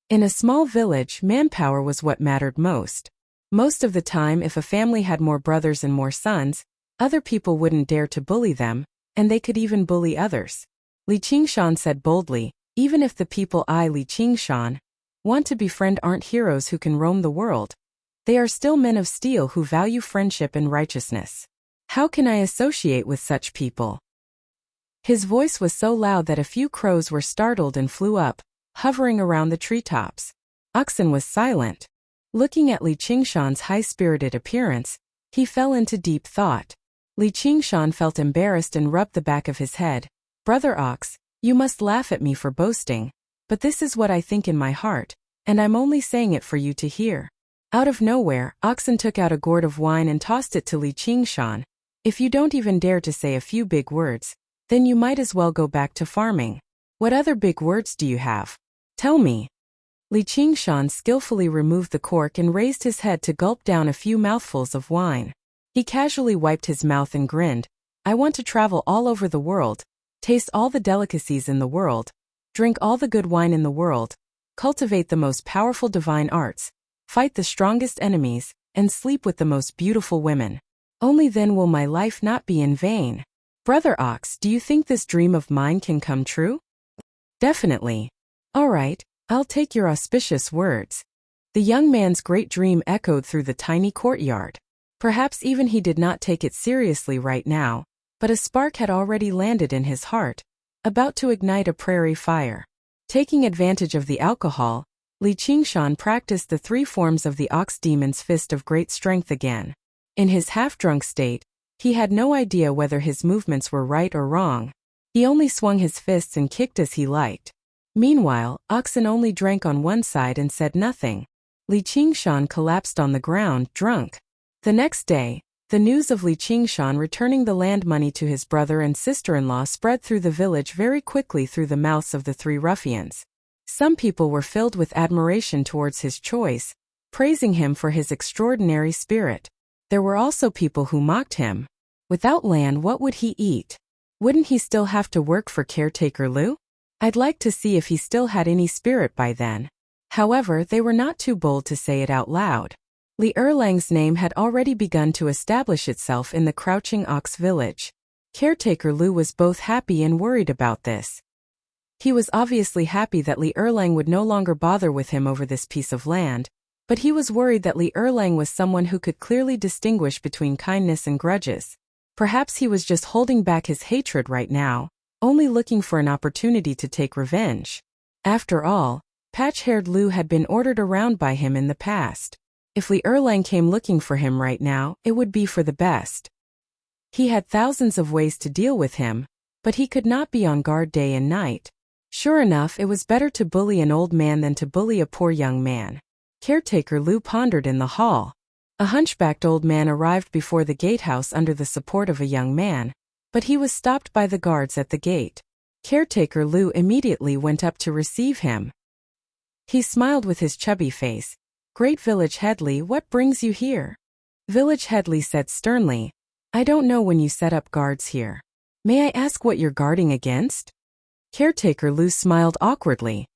In a small village, manpower was what mattered most. Most of the time, if a family had more brothers and more sons, other people wouldn't dare to bully them, and they could even bully others. Li Qingshan said boldly, "Even if the people I, Li Qingshan, want to befriend aren't heroes who can roam the world, they are still men of steel who value friendship and righteousness. How can I associate with such people?" His voice was so loud that a few crows were startled and flew up, hovering around the treetops. Oxen was silent. Looking at Li Qingshan's high-spirited appearance, he fell into deep thought. Li Qingshan felt embarrassed and rubbed the back of his head. "Brother Ox, you must laugh at me for boasting, but this is what I think in my heart, and I'm only saying it for you to hear." Out of nowhere, Oxen took out a gourd of wine and tossed it to Li Qingshan. "If you don't even dare to say a few big words, then you might as well go back to farming. What other big words do you have? Tell me." Li Qingshan skillfully removed the cork and raised his head to gulp down a few mouthfuls of wine. He casually wiped his mouth and grinned. "I want to travel all over the world, taste all the delicacies in the world, drink all the good wine in the world, cultivate the most powerful divine arts, fight the strongest enemies, and sleep with the most beautiful women. Only then will my life not be in vain. Brother Ox, do you think this dream of mine can come true?" "Definitely." "All right, I'll take your auspicious words." The young man's great dream echoed through the tiny courtyard. Perhaps even he did not take it seriously right now, but a spark had already landed in his heart, about to ignite a prairie fire. Taking advantage of the alcohol, Li Qingshan practiced the 3 forms of the Ox Demon's Fist of Great Strength again. In his half-drunk state, he had no idea whether his movements were right or wrong. He only swung his fists and kicked as he liked. Meanwhile, Oxen only drank on one side and said nothing. Li Qingshan collapsed on the ground, drunk. The next day, the news of Li Qingshan returning the land money to his brother and sister-in-law spread through the village very quickly through the mouths of the 3 ruffians. Some people were filled with admiration towards his choice, praising him for his extraordinary spirit. There were also people who mocked him. Without land, what would he eat? Wouldn't he still have to work for caretaker Lu? I'd like to see if he still had any spirit by then. However, they were not too bold to say it out loud. Li Erlang's name had already begun to establish itself in the Crouching Ox village. Caretaker Lu was both happy and worried about this. He was obviously happy that Li Erlang would no longer bother with him over this piece of land, but he was worried that Li Erlang was someone who could clearly distinguish between kindness and grudges. Perhaps he was just holding back his hatred right now, only looking for an opportunity to take revenge. After all, patch-haired Lu had been ordered around by him in the past. If Li Erlang came looking for him right now, it would be for the best. He had thousands of ways to deal with him, but he could not be on guard day and night. Sure enough, it was better to bully an old man than to bully a poor young man. Caretaker Lu pondered in the hall. A hunchbacked old man arrived before the gatehouse under the support of a young man, but he was stopped by the guards at the gate. Caretaker Lu immediately went up to receive him. He smiled with his chubby face. "Great Village Headley, what brings you here?" Village Headley said sternly, "I don't know when you set up guards here. May I ask what you're guarding against?" Caretaker Lu smiled awkwardly.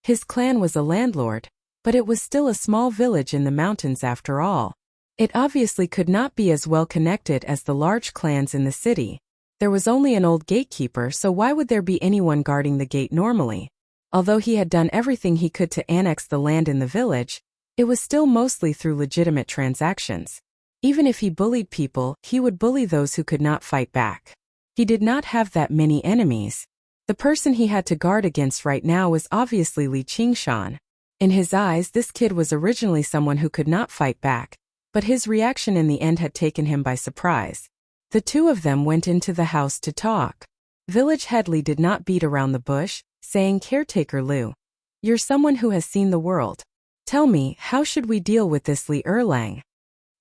His clan was a landlord, but it was still a small village in the mountains after all. It obviously could not be as well connected as the large clans in the city. There was only an old gatekeeper, so why would there be anyone guarding the gate normally? Although he had done everything he could to annex the land in the village, it was still mostly through legitimate transactions. Even if he bullied people, he would bully those who could not fight back. He did not have that many enemies. The person he had to guard against right now was obviously Li Qingshan. In his eyes, this kid was originally someone who could not fight back, but his reaction in the end had taken him by surprise. The two of them went into the house to talk. Village Headley did not beat around the bush, saying, "Caretaker Lu, you're someone who has seen the world. Tell me, how should we deal with this Li Erlang?"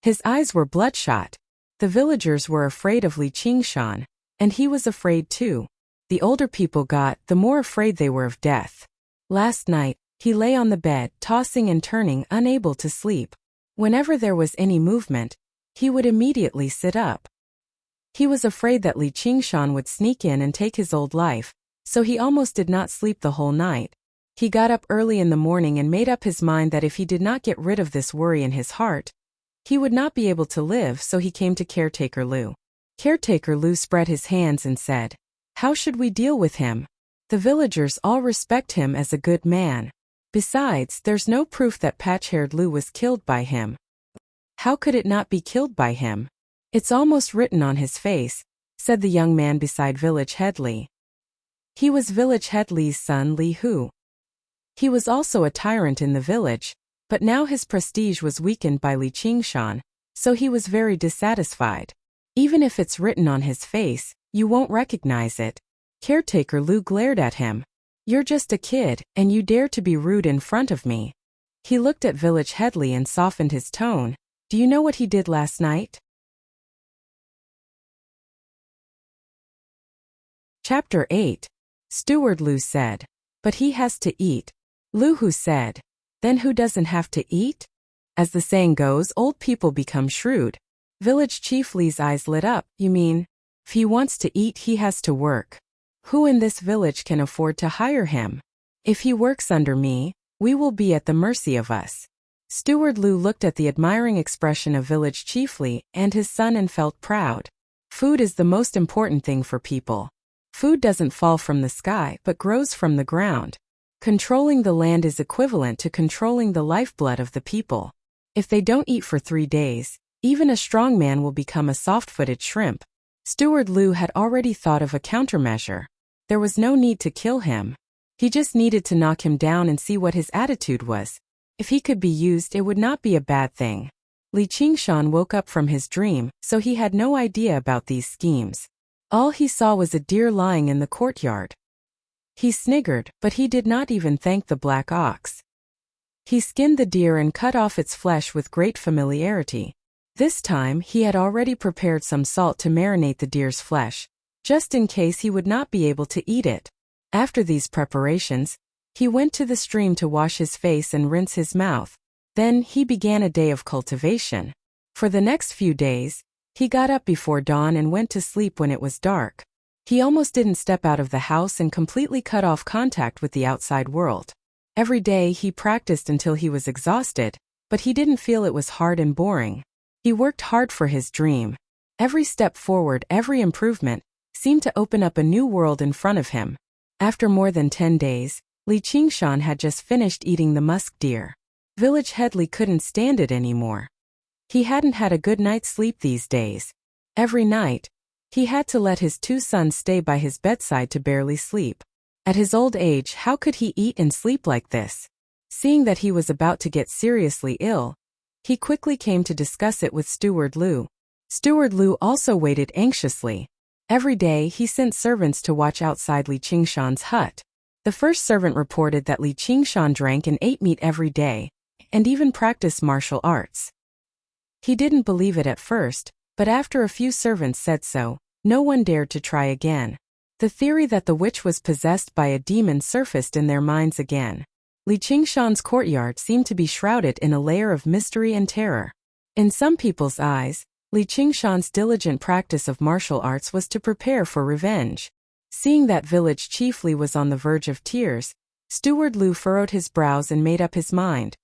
His eyes were bloodshot. The villagers were afraid of Li Qingshan, and he was afraid too. The older people got, the more afraid they were of death. Last night, he lay on the bed, tossing and turning, unable to sleep. Whenever there was any movement, he would immediately sit up. He was afraid that Li Qingshan would sneak in and take his old life, so he almost did not sleep the whole night. He got up early in the morning and made up his mind that if he did not get rid of this worry in his heart, he would not be able to live, so he came to Caretaker Lu. Caretaker Lu spread his hands and said, "How should we deal with him? The villagers all respect him as a good man. Besides, there's no proof that patch-haired Lu was killed by him." "How could it not be killed by him? It's almost written on his face," said the young man beside Village Headley. He was Village Headley's son Li Hu. He was also a tyrant in the village, but now his prestige was weakened by Li Qingshan, so he was very dissatisfied. "Even if it's written on his face, you won't recognize it." Caretaker Lu glared at him. "You're just a kid, and you dare to be rude in front of me." He looked at Village Headley and softened his tone. "Do you know what he did last night?" Chapter 8. Steward Lu said, "But he has to eat." Lu Hu said, "Then who doesn't have to eat?" As the saying goes, old people become shrewd. Village Chief Li's eyes lit up. "You mean, if he wants to eat, he has to work? Who in this village can afford to hire him? If he works under me, we will be at the mercy of us." Steward Lu looked at the admiring expression of Village Chief Li and his son and felt proud. Food is the most important thing for people. Food doesn't fall from the sky but grows from the ground. Controlling the land is equivalent to controlling the lifeblood of the people. If they don't eat for 3 days, even a strong man will become a soft-footed shrimp. Steward Lu had already thought of a countermeasure. There was no need to kill him. He just needed to knock him down and see what his attitude was. If he could be used, it would not be a bad thing. Li Qingshan woke up from his dream, so he had no idea about these schemes. All he saw was a deer lying in the courtyard. He sniggered, but he did not even thank the black ox. He skinned the deer and cut off its flesh with great familiarity. This time, he had already prepared some salt to marinate the deer's flesh, just in case he would not be able to eat it. After these preparations, he went to the stream to wash his face and rinse his mouth. Then, he began a day of cultivation. For the next few days, he got up before dawn and went to sleep when it was dark. He almost didn't step out of the house and completely cut off contact with the outside world. Every day, he practiced until he was exhausted, but he didn't feel it was hard and boring. He worked hard for his dream. Every step forward, every improvement, seemed to open up a new world in front of him. After more than 10 days, Li Qingshan had just finished eating the musk deer. Village Headley couldn't stand it anymore. He hadn't had a good night's sleep these days. Every night, He had to let his 2 sons stay by his bedside to barely sleep. At his old age, how could he eat and sleep like this? Seeing that he was about to get seriously ill, he quickly came to discuss it with Steward Lu. Steward Lu also waited anxiously. Every day, he sent servants to watch outside Li Qingshan's hut. The first servant reported that Li Qingshan drank and ate meat every day, and even practiced martial arts. He didn't believe it at first, but after a few servants said so, no one dared to try again. The theory that the witch was possessed by a demon surfaced in their minds again. Li Qingshan's courtyard seemed to be shrouded in a layer of mystery and terror. In some people's eyes, Li Qingshan's diligent practice of martial arts was to prepare for revenge. Seeing that village chief Li was on the verge of tears, Steward Lu furrowed his brows and made up his mind.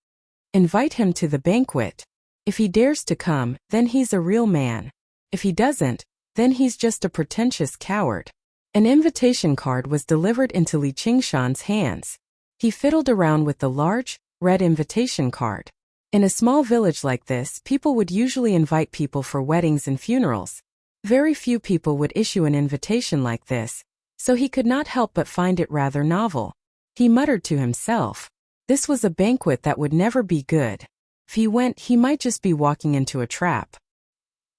Invite him to the banquet. If he dares to come, then he's a real man. If he doesn't, then he's just a pretentious coward. An invitation card was delivered into Li Qingshan's hands. He fiddled around with the large, red invitation card. In a small village like this, people would usually invite people for weddings and funerals. Very few people would issue an invitation like this, so he could not help but find it rather novel. He muttered to himself, this was a banquet that would never be good. If he went, he might just be walking into a trap.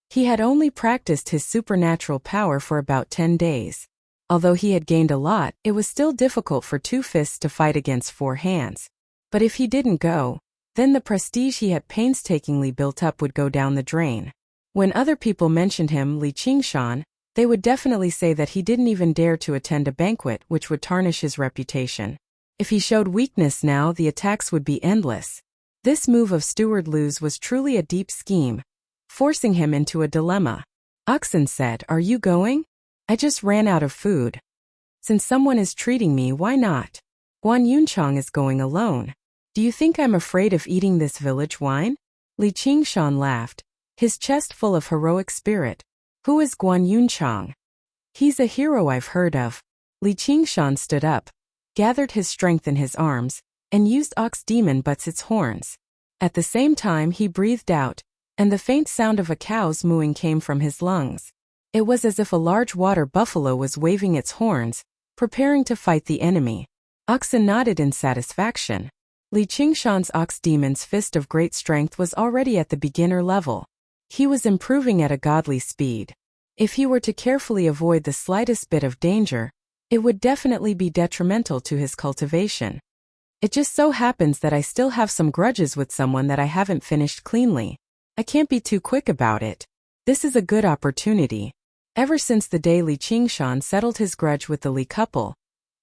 He had only practiced his supernatural power for about 10 days. Although he had gained a lot, it was still difficult for 2 fists to fight against 4 hands. But if he didn't go, then the prestige he had painstakingly built up would go down the drain. When other people mentioned him, Li Qingshan, they would definitely say that he didn't even dare to attend a banquet, which would tarnish his reputation. If he showed weakness now, the attacks would be endless. This move of Steward Lu's was truly a deep scheme, forcing him into a dilemma. Oxen said, "Are you going? I just ran out of food. Since someone is treating me, why not? Guan Yunchang is going alone. Do you think I'm afraid of eating this village wine?" Li Qingshan laughed, his chest full of heroic spirit. Who is Guan Yunchang? He's a hero I've heard of. Li Qingshan stood up, gathered his strength in his arms, and used ox demon butts its horns. At the same time he breathed out, and the faint sound of a cow's mooing came from his lungs. It was as if a large water buffalo was waving its horns, preparing to fight the enemy. Oxen nodded in satisfaction. Li Qingshan's ox demon's fist of great strength was already at the beginner level. He was improving at a godly speed. If he were to carefully avoid the slightest bit of danger, it would definitely be detrimental to his cultivation. It just so happens that I still have some grudges with someone that I haven't finished cleanly. I can't be too quick about it. This is a good opportunity. Ever since the day Li Qingshan settled his grudge with the Li couple,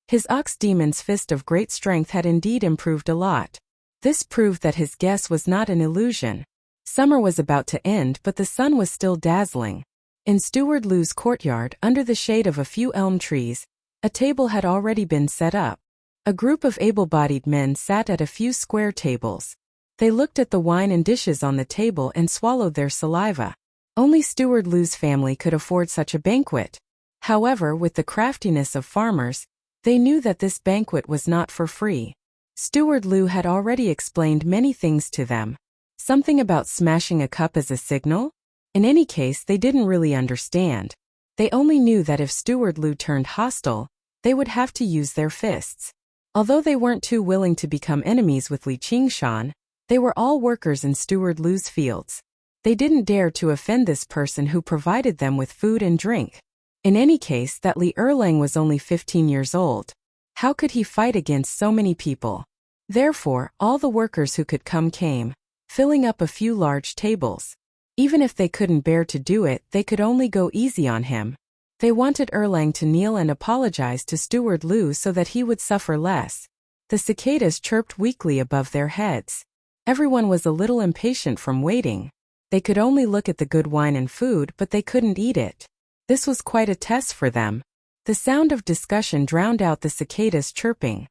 his ox demon's fist of great strength had indeed improved a lot. This proved that his guess was not an illusion. Summer was about to end, but the sun was still dazzling. In Steward Lu's courtyard, under the shade of a few elm trees, a table had already been set up. A group of able-bodied men sat at a few square tables. They looked at the wine and dishes on the table and swallowed their saliva. Only Steward Lu's family could afford such a banquet. However, with the craftiness of farmers, they knew that this banquet was not for free. Steward Lu had already explained many things to them. Something about smashing a cup as a signal? In any case, they didn't really understand. They only knew that if Steward Lu turned hostile, they would have to use their fists. Although they weren't too willing to become enemies with Li Qingshan, they were all workers in Steward Lu's fields. They didn't dare to offend this person who provided them with food and drink. In any case, that Li Erlang was only 15 years old. How could he fight against so many people? Therefore, all the workers who could come came, filling up a few large tables. Even if they couldn't bear to do it, they could only go easy on him. They wanted Erlang to kneel and apologize to Steward Lu so that he would suffer less. The cicadas chirped weakly above their heads. Everyone was a little impatient from waiting. They could only look at the good wine and food, but they couldn't eat it. This was quite a test for them. The sound of discussion drowned out the cicadas chirping.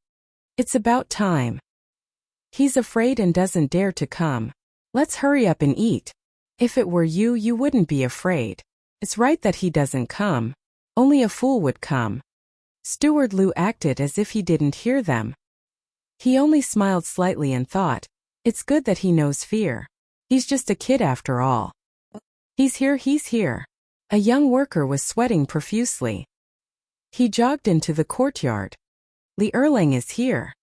It's about time. He's afraid and doesn't dare to come. Let's hurry up and eat. If it were you, you wouldn't be afraid. It's right that he doesn't come. Only a fool would come. Steward Lu acted as if he didn't hear them. He only smiled slightly and thought, it's good that he knows fear. He's just a kid after all. He's here. A young worker was sweating profusely. He jogged into the courtyard. "Li Erlang is here."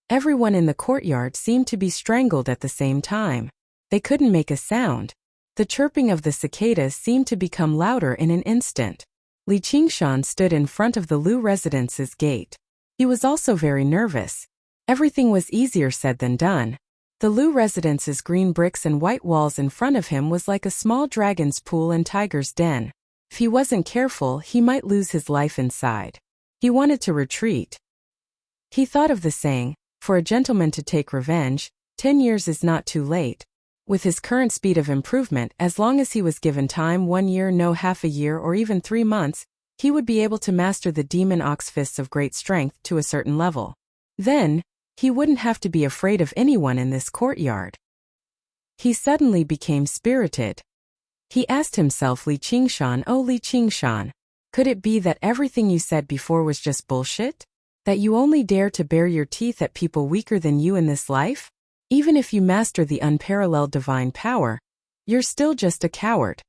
Everyone in the courtyard seemed to be strangled at the same time. They couldn't make a sound. The chirping of the cicadas seemed to become louder in an instant. Li Qingshan stood in front of the Lu residence's gate. He was also very nervous. Everything was easier said than done. The Lu residence's green bricks and white walls in front of him was like a small dragon's pool and tiger's den. If he wasn't careful, he might lose his life inside. He wanted to retreat. He thought of the saying, "For a gentleman to take revenge, 10 years is not too late." With his current speed of improvement, as long as he was given time 1 year, no half a year, or even 3 months, he would be able to master the demon ox fists of great strength to a certain level. Then, he wouldn't have to be afraid of anyone in this courtyard. He suddenly became spirited. He asked himself, "Li Qingshan, oh Li Qingshan, could it be that everything you said before was just bullshit? That you only dare to bare your teeth at people weaker than you in this life? Even if you master the unparalleled divine power, you're still just a coward."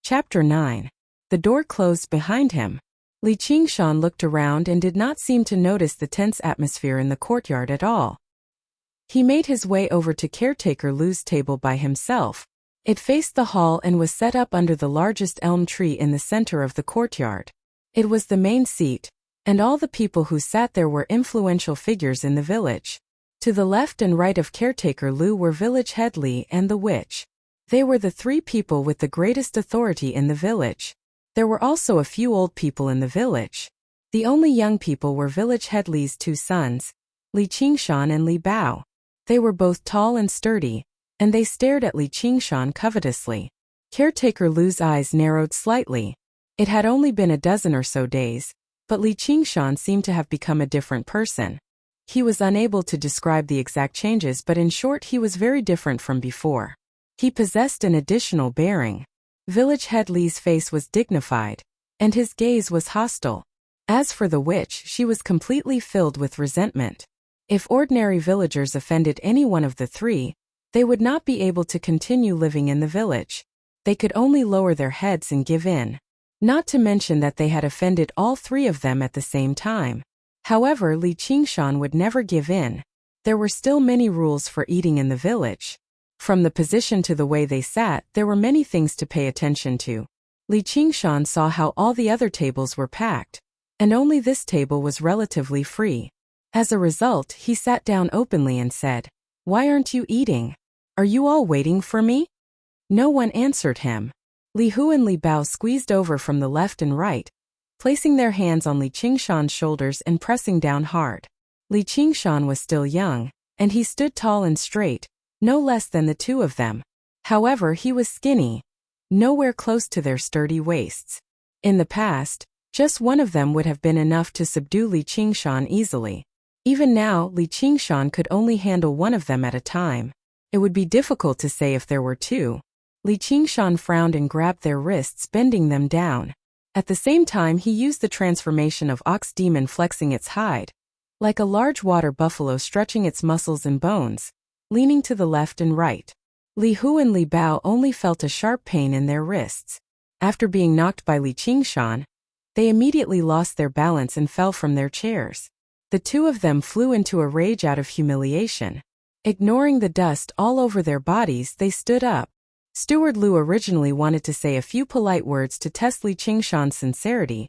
Chapter 9. The door closed behind him. Li Qingshan looked around and did not seem to notice the tense atmosphere in the courtyard at all. He made his way over to caretaker Lu's table by himself. It faced the hall and was set up under the largest elm tree in the center of the courtyard. It was the main seat, and all the people who sat there were influential figures in the village. To the left and right of caretaker Lu were village head Li and the witch. They were the 3 people with the greatest authority in the village. There were also a few old people in the village. The only young people were village head Li's 2 sons, Li Qingshan and Li Bao. They were both tall and sturdy, and they stared at Li Qingshan covetously. Caretaker Lu's eyes narrowed slightly. It had only been a dozen or so days, but Li Qingshan seemed to have become a different person. He was unable to describe the exact changes, but in short, he was very different from before. He possessed an additional bearing. Village head Li's face was dignified, and his gaze was hostile. As for the witch, she was completely filled with resentment. If ordinary villagers offended any one of the 3, they would not be able to continue living in the village. They could only lower their heads and give in. Not to mention that they had offended all 3 of them at the same time. However, Li Qingshan would never give in. There were still many rules for eating in the village. From the position to the way they sat, there were many things to pay attention to. Li Qingshan saw how all the other tables were packed, and only this table was relatively free. As a result, he sat down openly and said, "Why aren't you eating? Are you all waiting for me?" No one answered him. Li Hu and Li Bao squeezed over from the left and right, placing their hands on Li Qingshan's shoulders and pressing down hard. Li Qingshan was still young, and he stood tall and straight, no less than the 2 of them. However, he was skinny, nowhere close to their sturdy waists. In the past, just one of them would have been enough to subdue Li Qingshan easily. Even now, Li Qingshan could only handle one of them at a time. It would be difficult to say if there were 2. Li Qingshan frowned and grabbed their wrists, bending them down. At the same time, he used the transformation of ox demon, flexing its hide, like a large water buffalo stretching its muscles and bones, leaning to the left and right. Li Hu and Li Bao only felt a sharp pain in their wrists. After being knocked by Li Qingshan, they immediately lost their balance and fell from their chairs. The 2 of them flew into a rage out of humiliation. Ignoring the dust all over their bodies, they stood up. Steward Lu originally wanted to say a few polite words to test Li Qingshan's sincerity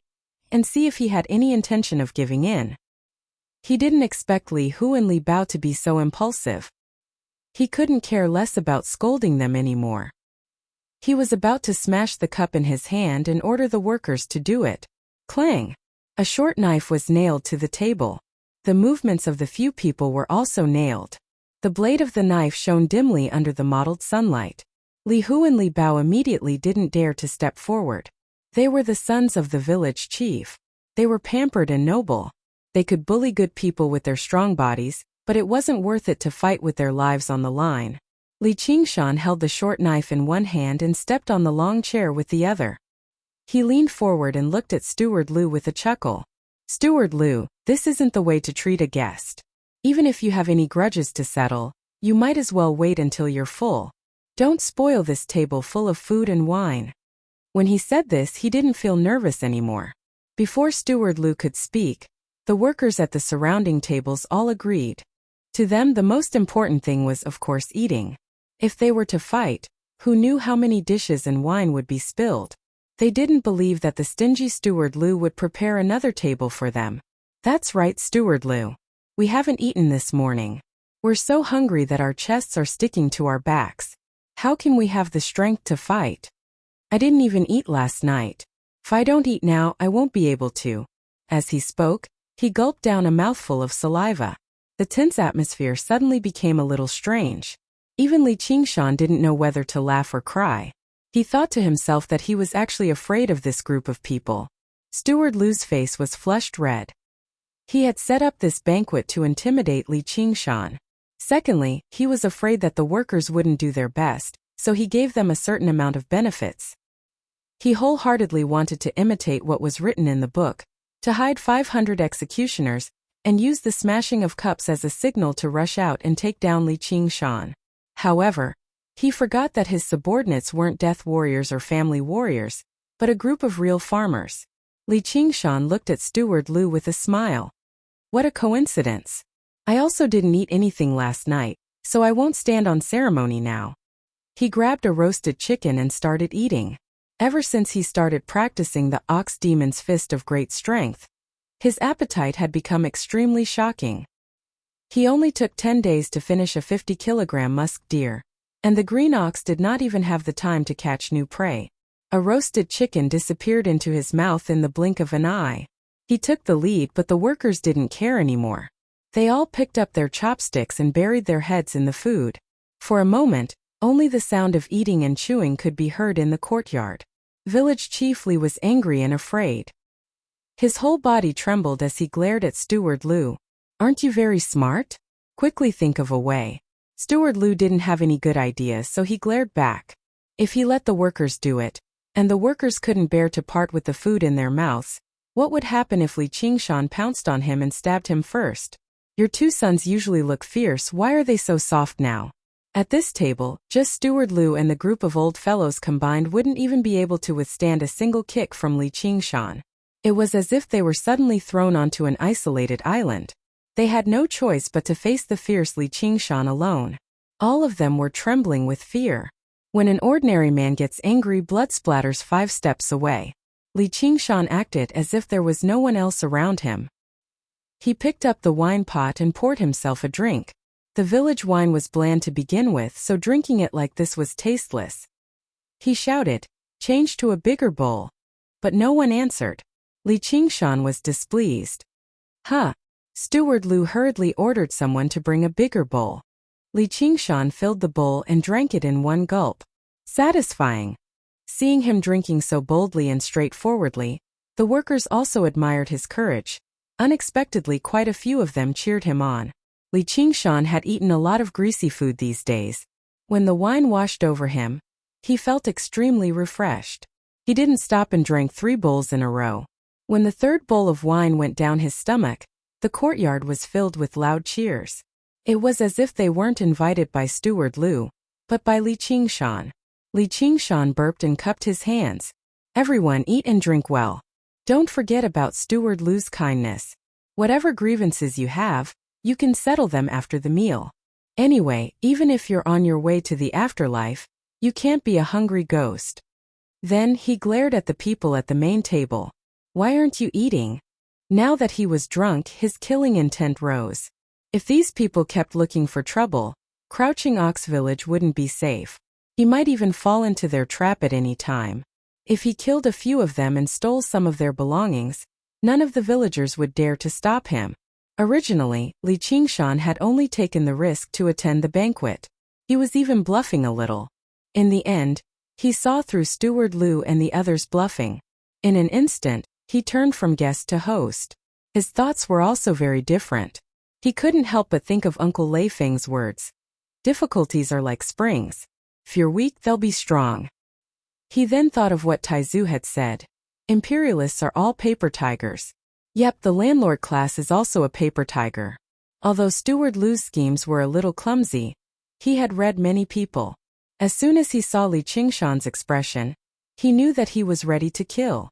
and see if he had any intention of giving in. He didn't expect Li Hu and Li Bao to be so impulsive. He couldn't care less about scolding them anymore. He was about to smash the cup in his hand and order the workers to do it. Clang! A short knife was nailed to the table. The movements of the few people were also nailed. The blade of the knife shone dimly under the mottled sunlight. Li Hu and Li Bao immediately didn't dare to step forward. They were the sons of the village chief. They were pampered and noble. They could bully good people with their strong bodies, but it wasn't worth it to fight with their lives on the line. Li Qingshan held the short knife in one hand and stepped on the long chair with the other. He leaned forward and looked at Steward Lu with a chuckle. "Steward Lu, this isn't the way to treat a guest. Even if you have any grudges to settle, You might as well wait until you're full. Don't spoil this table full of food and wine. When he said this, he didn't feel nervous anymore. Before Steward Lu could speak, the workers at the surrounding tables all agreed. To them, the most important thing was, of course, eating. If they were to fight, who knew how many dishes and wine would be spilled? They didn't believe that the stingy Steward Lu would prepare another table for them. That's right, Steward Lu. We haven't eaten this morning. We're so hungry that our chests are sticking to our backs. How can we have the strength to fight? I didn't even eat last night. If I don't eat now, I won't be able to. As he spoke, he gulped down a mouthful of saliva. The tense atmosphere suddenly became a little strange. Even Li Qingshan didn't know whether to laugh or cry. He thought to himself that he was actually afraid of this group of people. Steward Lu's face was flushed red. He had set up this banquet to intimidate Li Qingshan. Secondly, he was afraid that the workers wouldn't do their best, so he gave them a certain amount of benefits. He wholeheartedly wanted to imitate what was written in the book, to hide 500 executioners, and use the smashing of cups as a signal to rush out and take down Li Qingshan. However, he forgot that his subordinates weren't death warriors or family warriors, but a group of real farmers. Li Qingshan looked at Steward Lu with a smile. What a coincidence. I also didn't eat anything last night, so I won't stand on ceremony now. He grabbed a roasted chicken and started eating. Ever since he started practicing the ox demon's fist of great strength, his appetite had become extremely shocking. He only took 10 days to finish a 50-kilogram musk deer, and the green ox did not even have the time to catch new prey. A roasted chicken disappeared into his mouth in the blink of an eye. He took the lead, but the workers didn't care anymore. They all picked up their chopsticks and buried their heads in the food. For a moment, only the sound of eating and chewing could be heard in the courtyard. Village Chief Li was angry and afraid. His whole body trembled as he glared at Steward Lu. Aren't you very smart? Quickly think of a way. Steward Lu didn't have any good ideas, so he glared back. If he let the workers do it, and the workers couldn't bear to part with the food in their mouths, what would happen if Li Qingshan pounced on him and stabbed him first? Your two sons usually look fierce, why are they so soft now? At this table, just Steward Lu and the group of old fellows combined wouldn't even be able to withstand a single kick from Li Qingshan. It was as if they were suddenly thrown onto an isolated island. They had no choice but to face the fierce Li Qingshan alone. All of them were trembling with fear. When an ordinary man gets angry, blood splatters 5 steps away. Li Qingshan acted as if there was no one else around him. He picked up the wine pot and poured himself a drink. The village wine was bland to begin with, so drinking it like this was tasteless. He shouted, "Change to a bigger bowl." But no one answered. Li Qingshan was displeased. Huh. Steward Lu hurriedly ordered someone to bring a bigger bowl. Li Qingshan filled the bowl and drank it in one gulp. Satisfying. Seeing him drinking so boldly and straightforwardly, the workers also admired his courage. Unexpectedly, quite a few of them cheered him on. Li Qingshan had eaten a lot of greasy food these days. When the wine washed over him, he felt extremely refreshed. He didn't stop and drank 3 bowls in a row. When the 3rd bowl of wine went down his stomach, the courtyard was filled with loud cheers. It was as if they weren't invited by Steward Lu, but by Li Qingshan. Li Qingshan burped and cupped his hands. Everyone eat and drink well. Don't forget about Steward Lu's kindness. Whatever grievances you have, you can settle them after the meal. Anyway, even if you're on your way to the afterlife, you can't be a hungry ghost. Then he glared at the people at the main table. Why aren't you eating? Now that he was drunk, his killing intent rose. If these people kept looking for trouble, Crouching Ox Village wouldn't be safe. He might even fall into their trap at any time. If he killed a few of them and stole some of their belongings, none of the villagers would dare to stop him. Originally, Li Qingshan had only taken the risk to attend the banquet. He was even bluffing a little. In the end, he saw through Steward Lu and the others bluffing. In an instant, he turned from guest to host. His thoughts were also very different. He couldn't help but think of Uncle Lei Feng's words. Difficulties are like springs. If you're weak, they'll be strong. He then thought of what Taizu had said. Imperialists are all paper tigers. Yep, the landlord class is also a paper tiger. Although Steward Lu's schemes were a little clumsy, He had read many people. As soon as he saw Li Qingshan's expression, he knew that he was ready to kill.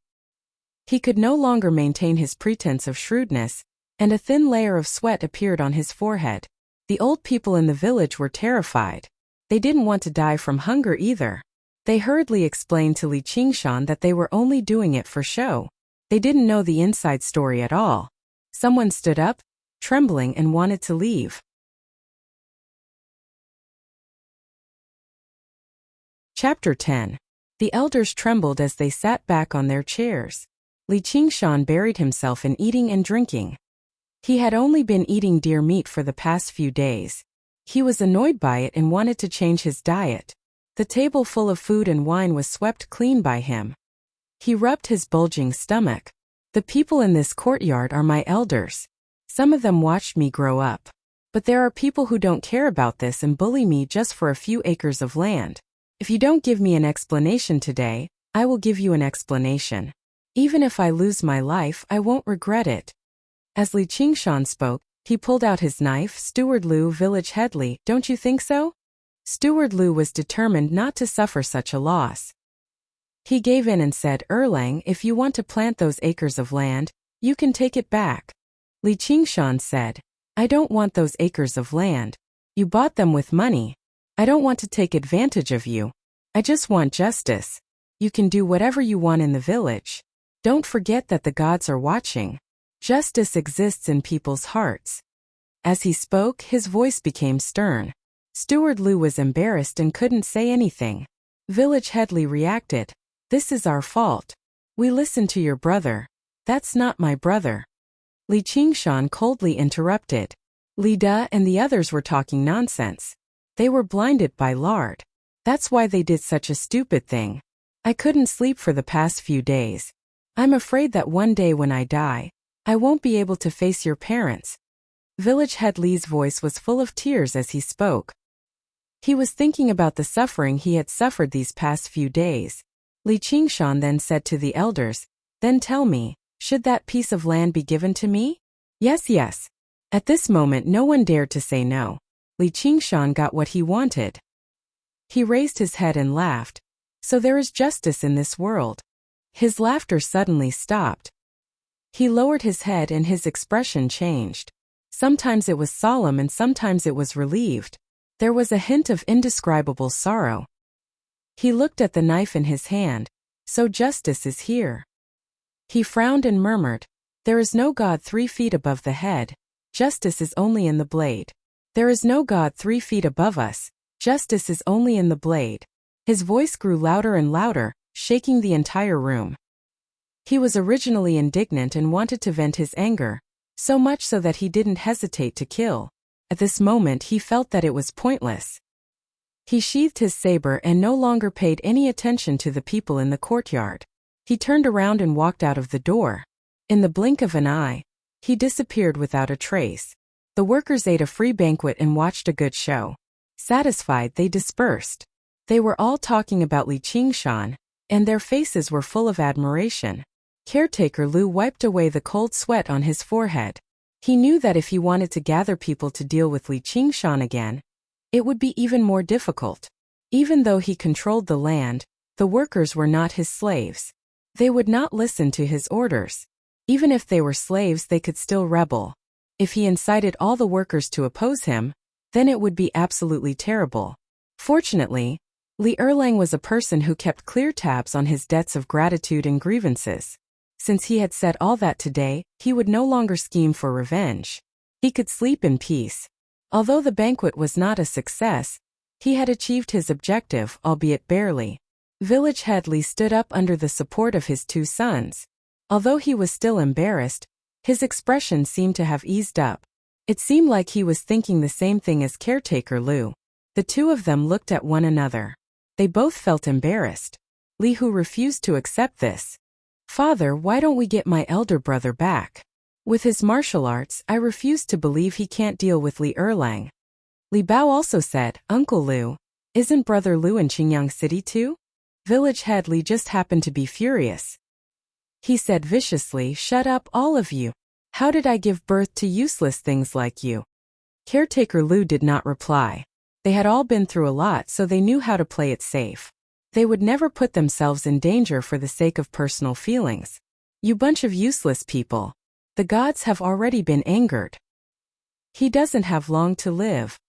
He could no longer maintain his pretense of shrewdness, and a thin layer of sweat appeared on his forehead. The old people in the village were terrified. They didn't want to die from hunger either. They hurriedly explained to Li Qingshan that they were only doing it for show. They didn't know the inside story at all. Someone stood up, trembling, and wanted to leave. Chapter 10. The elders trembled as they sat back on their chairs. Li Qingshan buried himself in eating and drinking. He had only been eating deer meat for the past few days. He was annoyed by it and wanted to change his diet. The table full of food and wine was swept clean by him. He rubbed his bulging stomach. The people in this courtyard are my elders. Some of them watched me grow up. But there are people who don't care about this and bully me just for a few acres of land. If you don't give me an explanation today, I will give you an explanation. Even if I lose my life, I won't regret it. As Li Qingshan spoke, he pulled out his knife. Steward Lu, village head Li, don't you think so? Steward Lu was determined not to suffer such a loss. He gave in and said, Erlang, if you want to plant those acres of land, you can take it back. Li Qingshan said, I don't want those acres of land. You bought them with money. I don't want to take advantage of you. I just want justice. You can do whatever you want in the village. Don't forget that the gods are watching. Justice exists in people's hearts. As he spoke, his voice became stern. Steward Lu was embarrassed and couldn't say anything. Village head Li reacted. This is our fault. We listened to your brother. That's not my brother. Li Qingshan coldly interrupted. Li Da and the others were talking nonsense. They were blinded by lard. That's why they did such a stupid thing. I couldn't sleep for the past few days. I'm afraid that one day when I die, I won't be able to face your parents. Village head Li's voice was full of tears as he spoke. He was thinking about the suffering he had suffered these past few days. Li Qingshan then said to the elders, Then tell me, should that piece of land be given to me? Yes, yes. At this moment no one dared to say no. Li Qingshan got what he wanted. He raised his head and laughed. So there is justice in this world. His laughter suddenly stopped. He lowered his head and his expression changed. Sometimes it was solemn and sometimes it was relieved. There was a hint of indescribable sorrow. He looked at the knife in his hand. So justice is here. He frowned and murmured, There is no God 3 feet above the head. Justice is only in the blade. There is no God 3 feet above us. Justice is only in the blade. His voice grew louder and louder, shaking the entire room. He was originally indignant and wanted to vent his anger, so much so that he didn't hesitate to kill. At this moment he felt that it was pointless. He sheathed his saber and no longer paid any attention to the people in the courtyard. He turned around and walked out of the door. In the blink of an eye, he disappeared without a trace. The workers ate a free banquet and watched a good show. Satisfied, they dispersed. They were all talking about Li Qingshan, and their faces were full of admiration. Caretaker Lu wiped away the cold sweat on his forehead. He knew that if he wanted to gather people to deal with Li Qingshan again, it would be even more difficult. Even though he controlled the land, the workers were not his slaves. They would not listen to his orders. Even if they were slaves, they could still rebel. If he incited all the workers to oppose him, then it would be absolutely terrible. Fortunately, Li Erlang was a person who kept clear tabs on his debts of gratitude and grievances. Since he had said all that today, he would no longer scheme for revenge. He could sleep in peace. Although the banquet was not a success, he had achieved his objective, albeit barely. Village head Li stood up under the support of his 2 sons. Although he was still embarrassed, his expression seemed to have eased up. It seemed like he was thinking the same thing as caretaker Lu. The 2 of them looked at one another. They both felt embarrassed. Li Hu refused to accept this. Father, why don't we get my elder brother back? With his martial arts, I refuse to believe he can't deal with Li Erlang. Li Bao also said, Uncle Lu, isn't brother Lu in Qingyang City too? Village head Li just happened to be furious. He said viciously, Shut up, all of you. How did I give birth to useless things like you? Caretaker Lu did not reply. They had all been through a lot, so they knew how to play it safe. They would never put themselves in danger for the sake of personal feelings. You bunch of useless people. The gods have already been angered. He doesn't have long to live.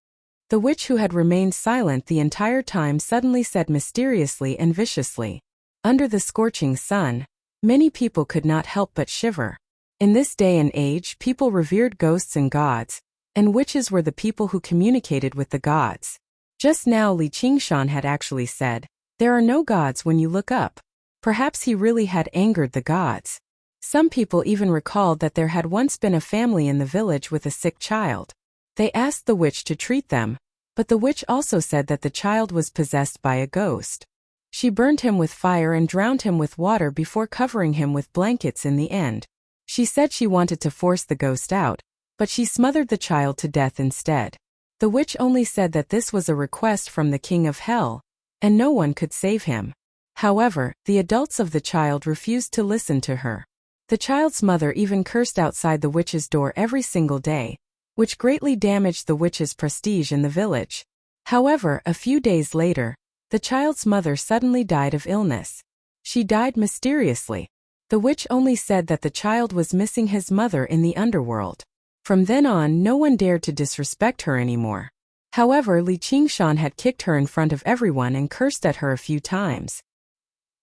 The witch, who had remained silent the entire time, suddenly said mysteriously and viciously. Under the scorching sun, many people could not help but shiver. In this day and age, people revered ghosts and gods, and witches were the people who communicated with the gods. Just now Li Qingshan had actually said, "There are no gods when you look up." Perhaps he really had angered the gods. Some people even recalled that there had once been a family in the village with a sick child. They asked the witch to treat them, but the witch also said that the child was possessed by a ghost. She burned him with fire and drowned him with water before covering him with blankets in the end. She said she wanted to force the ghost out, but she smothered the child to death instead. The witch only said that this was a request from the king of hell, and no one could save him. However, the adults of the child refused to listen to her. The child's mother even cursed outside the witch's door every single day, which greatly damaged the witch's prestige in the village. However, a few days later, the child's mother suddenly died of illness. She died mysteriously. The witch only said that the child was missing his mother in the underworld. From then on, no one dared to disrespect her anymore. However, Li Qingshan had kicked her in front of everyone and cursed at her a few times.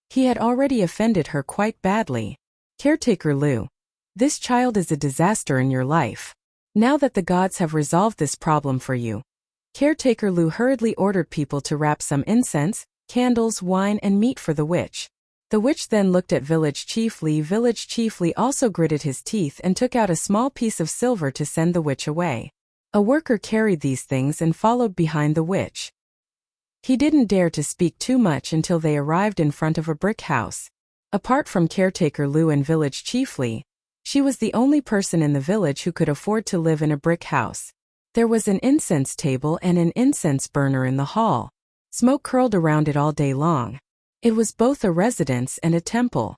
He had already offended her quite badly. "Caretaker Lu, this child is a disaster in your life. Now that the gods have resolved this problem for you." Caretaker Lu hurriedly ordered people to wrap some incense, candles, wine, and meat for the witch. The witch then looked at Village Chief Li. Village Chief Li also gritted his teeth and took out a small piece of silver to send the witch away. A worker carried these things and followed behind the witch. He didn't dare to speak too much until they arrived in front of a brick house. Apart from Caretaker Lu and Village Chief Li, she was the only person in the village who could afford to live in a brick house. There was an incense table and an incense burner in the hall. Smoke curled around it all day long. It was both a residence and a temple.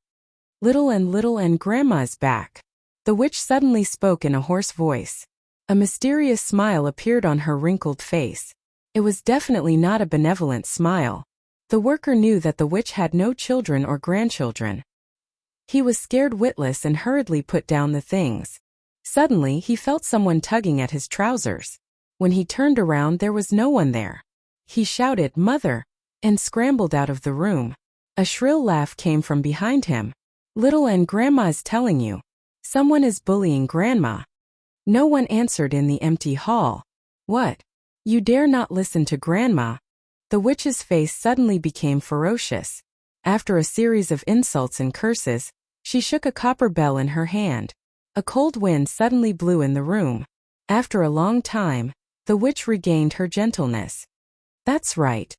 Little and Grandma's back." The witch suddenly spoke in a hoarse voice. A mysterious smile appeared on her wrinkled face. It was definitely not a benevolent smile. The worker knew that the witch had no children or grandchildren. He was scared witless and hurriedly put down the things. Suddenly, he felt someone tugging at his trousers. When he turned around, there was no one there. He shouted, "Mother!" and scrambled out of the room. A shrill laugh came from behind him. "Little and Grandma's telling you. Someone is bullying Grandma." No one answered in the empty hall. "What? You dare not listen to Grandma?" The witch's face suddenly became ferocious. After a series of insults and curses, she shook a copper bell in her hand. A cold wind suddenly blew in the room. After a long time, the witch regained her gentleness. That's right.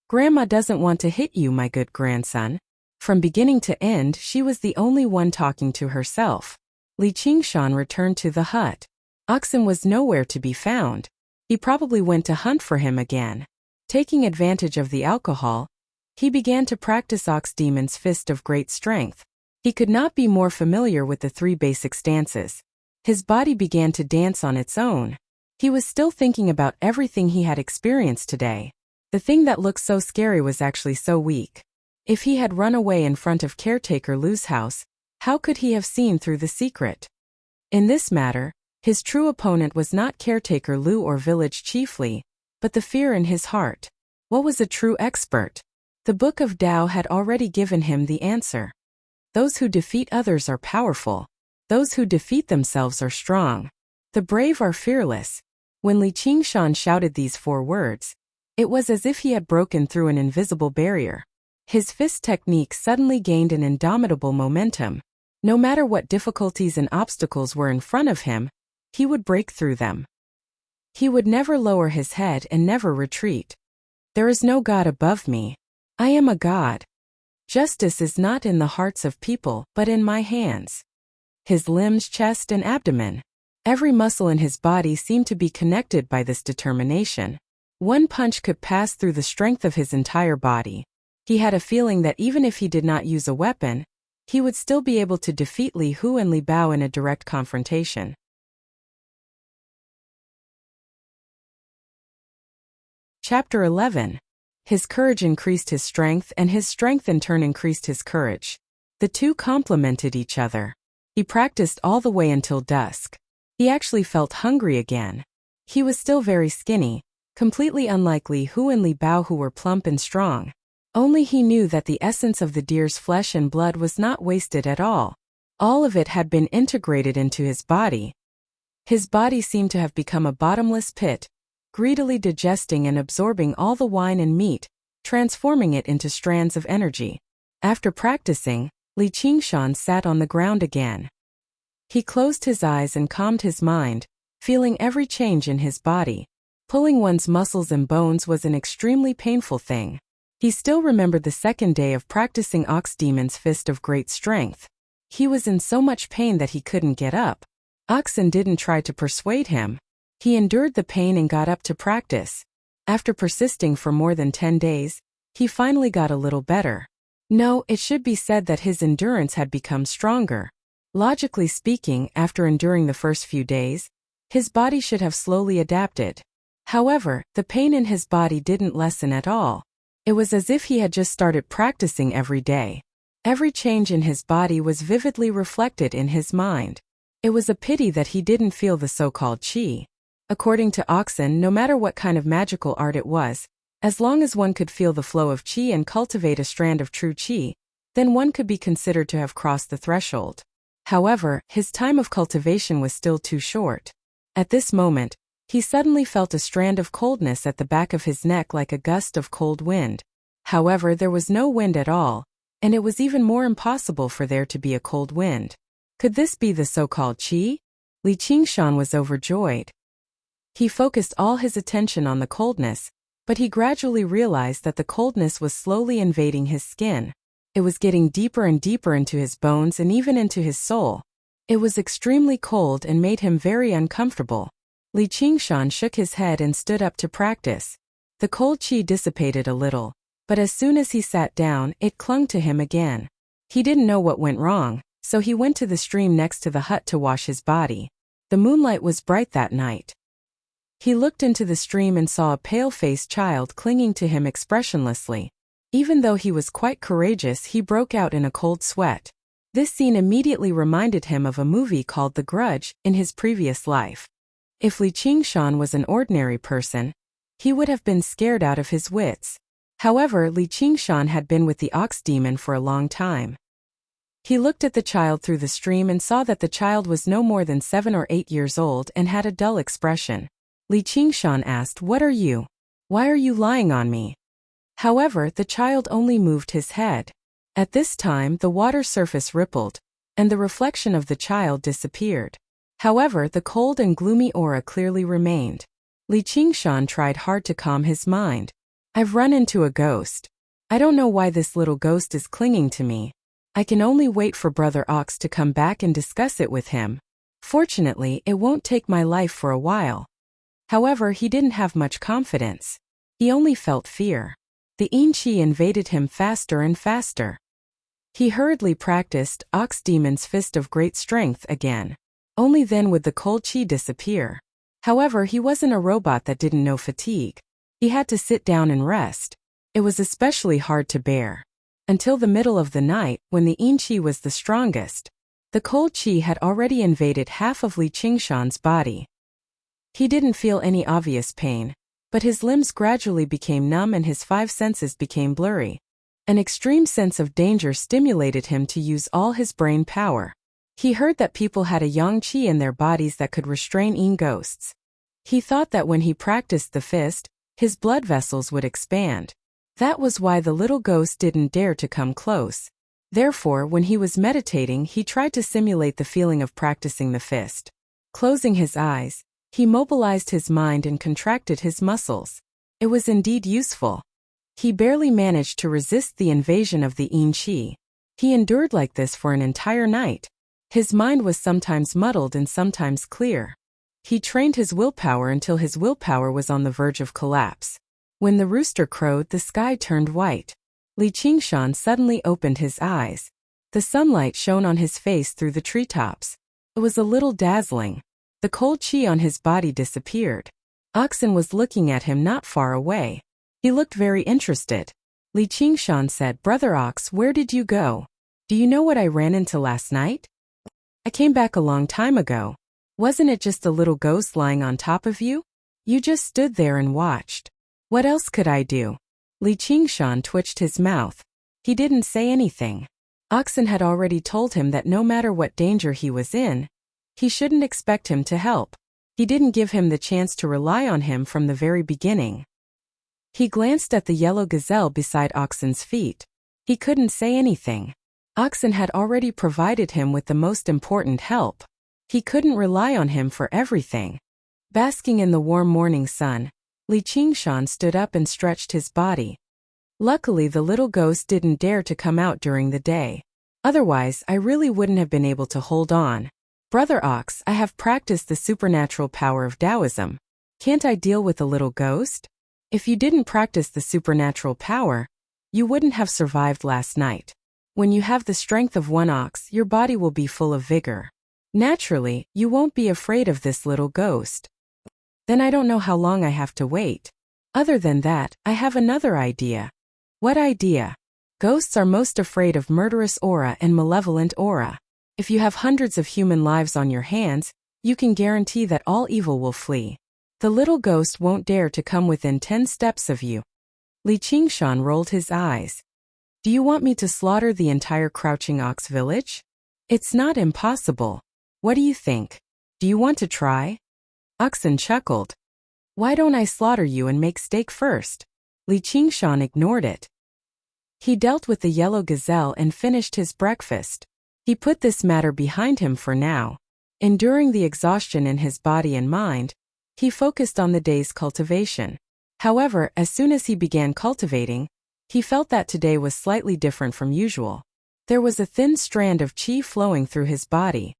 Grandma doesn't want to hit you, my good grandson." From beginning to end, she was the only one talking to herself. Li Qingshan returned to the hut. Oxen was nowhere to be found. He probably went to hunt for him again. Taking advantage of the alcohol, he began to practice Ox Demon's Fist of Great Strength. He could not be more familiar with the 3 basic stances. His body began to dance on its own. He was still thinking about everything he had experienced today. The thing that looked so scary was actually so weak. If he had run away in front of Caretaker Lu's house, how could he have seen through the secret? In this matter, his true opponent was not Caretaker Lu or Village Chief Li, but the fear in his heart. What was a true expert? The Book of Tao had already given him the answer. Those who defeat others are powerful. Those who defeat themselves are strong. The brave are fearless. When Li Qingshan shouted these 4 words, it was as if he had broken through an invisible barrier. His fist technique suddenly gained an indomitable momentum. No matter what difficulties and obstacles were in front of him, he would break through them. He would never lower his head and never retreat. "There is no God above me. I am a god. Justice is not in the hearts of people, but in my hands." His limbs, chest, and abdomen. Every muscle in his body seemed to be connected by this determination. One punch could pass through the strength of his entire body. He had a feeling that even if he did not use a weapon, he would still be able to defeat Li Hu and Li Bao in a direct confrontation. Chapter 11. His courage increased his strength, and his strength in turn increased his courage. The two complemented each other. He practiced all the way until dusk. He actually felt hungry again. He was still very skinny, completely unlike Li Hu and Li Bao, who were plump and strong. Only he knew that the essence of the deer's flesh and blood was not wasted at all. All of it had been integrated into his body. His body seemed to have become a bottomless pit, greedily digesting and absorbing all the wine and meat, transforming it into strands of energy. After practicing, Li Qingshan sat on the ground again. He closed his eyes and calmed his mind, feeling every change in his body. Pulling one's muscles and bones was an extremely painful thing. He still remembered the second day of practicing Ox Demon's Fist of Great Strength. He was in so much pain that he couldn't get up. Oxen didn't try to persuade him. He endured the pain and got up to practice. After persisting for more than 10 days, he finally got a little better. No, it should be said that his endurance had become stronger. Logically speaking, after enduring the first few days, his body should have slowly adapted. However, the pain in his body didn't lessen at all. It was as if he had just started practicing every day. Every change in his body was vividly reflected in his mind. It was a pity that he didn't feel the so-called qi. According to Oxen, no matter what kind of magical art it was, as long as one could feel the flow of qi and cultivate a strand of true qi, then one could be considered to have crossed the threshold. However, his time of cultivation was still too short. At this moment, he suddenly felt a strand of coldness at the back of his neck, like a gust of cold wind. However, there was no wind at all, and it was even more impossible for there to be a cold wind. Could this be the so-called qi? Li Qingshan was overjoyed. He focused all his attention on the coldness, but he gradually realized that the coldness was slowly invading his skin. It was getting deeper and deeper into his bones and even into his soul. It was extremely cold and made him very uncomfortable. Li Qingshan shook his head and stood up to practice. The cold qi dissipated a little, but as soon as he sat down, it clung to him again. He didn't know what went wrong, so he went to the stream next to the hut to wash his body. The moonlight was bright that night. He looked into the stream and saw a pale-faced child clinging to him expressionlessly. Even though he was quite courageous, he broke out in a cold sweat. This scene immediately reminded him of a movie called The Grudge in his previous life. If Li Qingshan was an ordinary person, he would have been scared out of his wits. However, Li Qingshan had been with the ox demon for a long time. He looked at the child through the stream and saw that the child was no more than 7 or 8 years old and had a dull expression. Li Qingshan asked, "What are you? Why are you lying on me?" However, the child only moved his head. At this time, the water surface rippled, and the reflection of the child disappeared. However, the cold and gloomy aura clearly remained. Li Qingshan tried hard to calm his mind. "I've run into a ghost. I don't know why this little ghost is clinging to me. I can only wait for Brother Ox to come back and discuss it with him. Fortunately, it won't take my life for a while." However, he didn't have much confidence. He only felt fear. The yin qi invaded him faster and faster. He hurriedly practiced Ox Demon's Fist of Great Strength again. Only then would the cold qi disappear. However, he wasn't a robot that didn't know fatigue. He had to sit down and rest. It was especially hard to bear. Until the middle of the night, when the yin qi was the strongest, the cold qi had already invaded half of Li Qingshan's body. He didn't feel any obvious pain, but his limbs gradually became numb and his 5 senses became blurry. An extreme sense of danger stimulated him to use all his brain power. He heard that people had a yang qi in their bodies that could restrain yin ghosts. He thought that when he practiced the fist, his blood vessels would expand. That was why the little ghost didn't dare to come close. Therefore, when he was meditating, he tried to simulate the feeling of practicing the fist. Closing his eyes, he mobilized his mind and contracted his muscles. It was indeed useful. He barely managed to resist the invasion of the yin qi. He endured like this for an entire night. His mind was sometimes muddled and sometimes clear. He trained his willpower until his willpower was on the verge of collapse. When the rooster crowed, the sky turned white. Li Qingshan suddenly opened his eyes. The sunlight shone on his face through the treetops. It was a little dazzling. The cold qi on his body disappeared. Oxen was looking at him not far away. He looked very interested. Li Qingshan said, "Brother Ox, where did you go? Do you know what I ran into last night? I came back a long time ago. Wasn't it just a little ghost lying on top of you? You just stood there and watched. What else could I do?" Li Qingshan twitched his mouth. He didn't say anything. Oxen had already told him that no matter what danger he was in, he shouldn't expect him to help. He didn't give him the chance to rely on him from the very beginning. He glanced at the yellow gazelle beside Oxen's feet. He couldn't say anything. Oxen had already provided him with the most important help. He couldn't rely on him for everything. Basking in the warm morning sun, Li Qingshan stood up and stretched his body. Luckily, the little ghost didn't dare to come out during the day. Otherwise, I really wouldn't have been able to hold on. "Brother Ox, I have practiced the supernatural power of Taoism. Can't I deal with a little ghost?" "If you didn't practice the supernatural power, you wouldn't have survived last night. When you have the strength of one ox, your body will be full of vigor. Naturally, you won't be afraid of this little ghost." "Then I don't know how long I have to wait. Other than that, I have another idea." "What idea?" "Ghosts are most afraid of murderous aura and malevolent aura. If you have hundreds of human lives on your hands, you can guarantee that all evil will flee. The little ghost won't dare to come within 10 steps of you." Li Qingshan rolled his eyes. "Do you want me to slaughter the entire Crouching Ox village?" "It's not impossible. What do you think? Do you want to try?" Oxen chuckled. "Why don't I slaughter you and make steak first?" Li Qingshan ignored it. He dealt with the yellow gazelle and finished his breakfast. He put this matter behind him for now. Enduring the exhaustion in his body and mind, he focused on the day's cultivation. However, as soon as he began cultivating, he felt that today was slightly different from usual. There was a thin strand of qi flowing through his body.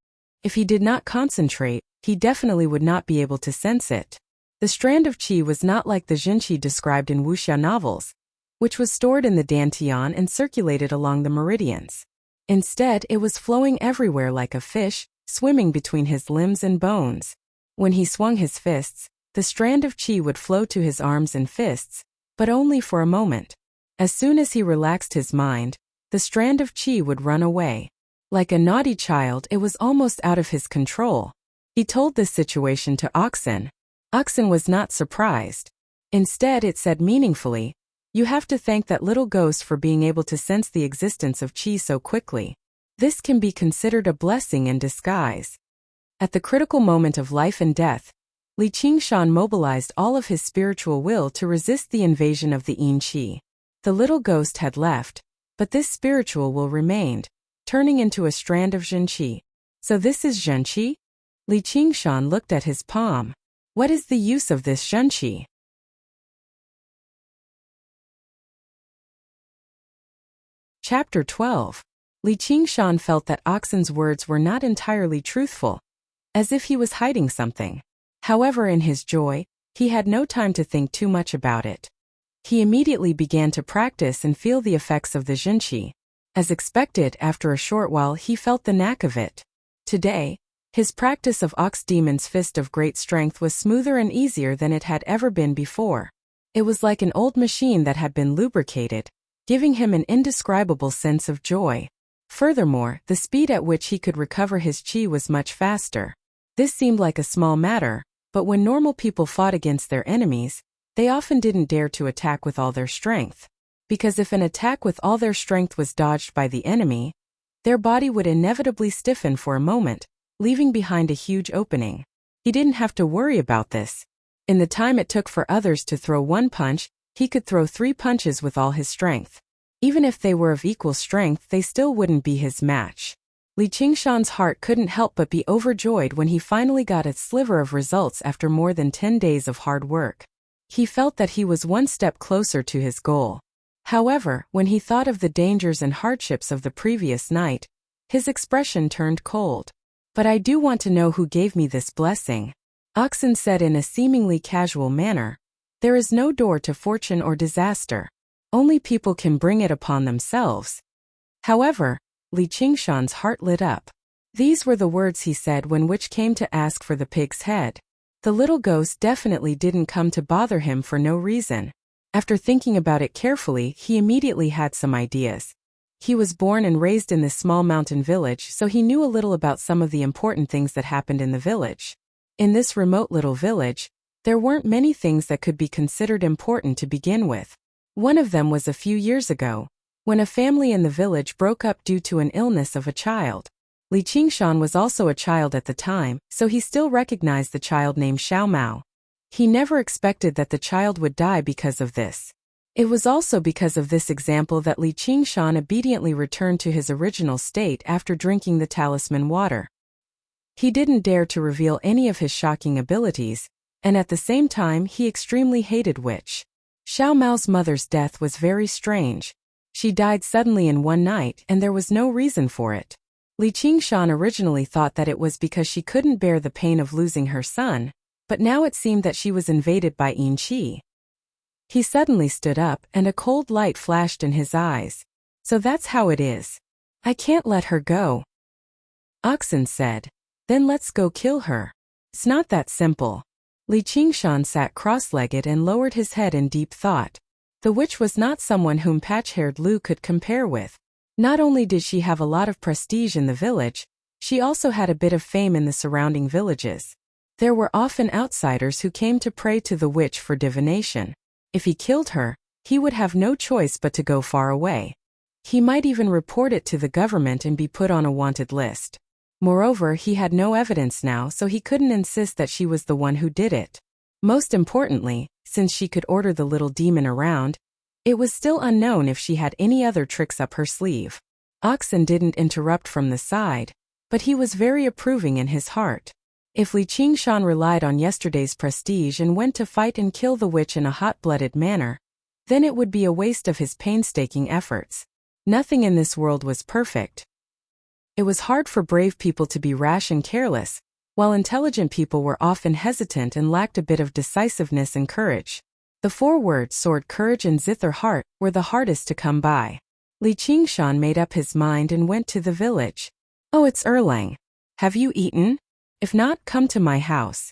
If he did not concentrate, he definitely would not be able to sense it. The strand of qi was not like the jinqi described in Wuxia novels, which was stored in the dantian and circulated along the meridians. Instead, it was flowing everywhere like a fish, swimming between his limbs and bones. When he swung his fists, the strand of qi would flow to his arms and fists, but only for a moment. As soon as he relaxed his mind, the strand of qi would run away. Like a naughty child, it was almost out of his control. He told this situation to Oxen. Oxen was not surprised. Instead, it said meaningfully, "You have to thank that little ghost for being able to sense the existence of qi so quickly. This can be considered a blessing in disguise." At the critical moment of life and death, Li Qingshan mobilized all of his spiritual will to resist the invasion of the yin qi. The little ghost had left, but this spiritual will remained, turning into a strand of zhen qi. "So this is zhen qi?" Li Qingshan looked at his palm. "What is the use of this zhen qi?" Chapter 12. Li Qingshan felt that Oxen's words were not entirely truthful, as if he was hiding something. However, in his joy, he had no time to think too much about it. He immediately began to practice and feel the effects of the jinqi. As expected, after a short while he felt the knack of it. Today, his practice of Ox Demon's Fist of Great Strength was smoother and easier than it had ever been before. It was like an old machine that had been lubricated, giving him an indescribable sense of joy. Furthermore, the speed at which he could recover his qi was much faster. This seemed like a small matter, but when normal people fought against their enemies, they often didn't dare to attack with all their strength. Because if an attack with all their strength was dodged by the enemy, their body would inevitably stiffen for a moment, leaving behind a huge opening. He didn't have to worry about this. In the time it took for others to throw one punch, he could throw 3 punches with all his strength. Even if they were of equal strength, they still wouldn't be his match. Li Qingshan's heart couldn't help but be overjoyed when he finally got a sliver of results after more than 10 days of hard work. He felt that he was one step closer to his goal. However, when he thought of the dangers and hardships of the previous night, his expression turned cold. "But I do want to know who gave me this blessing," Oxen said in a seemingly casual manner. "There is no door to fortune or disaster. Only people can bring it upon themselves." However, Li Qingshan's heart lit up. These were the words he said when Witch came to ask for the pig's head. The little ghost definitely didn't come to bother him for no reason. After thinking about it carefully, he immediately had some ideas. He was born and raised in this small mountain village, so he knew a little about some of the important things that happened in the village. In this remote little village, there weren't many things that could be considered important to begin with. One of them was a few years ago, when a family in the village broke up due to an illness of a child. Li Qingshan was also a child at the time, so he still recognized the child named Xiao Mao. He never expected that the child would die because of this. It was also because of this example that Li Qingshan obediently returned to his original state after drinking the talisman water. He didn't dare to reveal any of his shocking abilities, and at the same time he extremely hated witch. Xiao Mao's mother's death was very strange. She died suddenly in one night and there was no reason for it. Li Qingshan originally thought that it was because she couldn't bear the pain of losing her son, but now it seemed that she was invaded by Yin Qi. He suddenly stood up and a cold light flashed in his eyes. So that's how it is. I can't let her go. Oxen said. Then let's go kill her. It's not that simple. Li Qingshan sat cross-legged and lowered his head in deep thought. The witch was not someone whom patch-haired Lu could compare with. Not only did she have a lot of prestige in the village, she also had a bit of fame in the surrounding villages. There were often outsiders who came to pray to the witch for divination. If he killed her, he would have no choice but to go far away. He might even report it to the government and be put on a wanted list. Moreover, he had no evidence now, so he couldn't insist that she was the one who did it. Most importantly, since she could order the little demon around, it was still unknown if she had any other tricks up her sleeve. Oxen didn't interrupt from the side, but he was very approving in his heart. If Li Qingshan relied on yesterday's prestige and went to fight and kill the witch in a hot-blooded manner, then it would be a waste of his painstaking efforts. Nothing in this world was perfect. It was hard for brave people to be rash and careless, while intelligent people were often hesitant and lacked a bit of decisiveness and courage. The 4 words sword, courage and zither heart were the hardest to come by. Li Qingshan made up his mind and went to the village. Oh, it's Erlang. Have you eaten? If not, come to my house.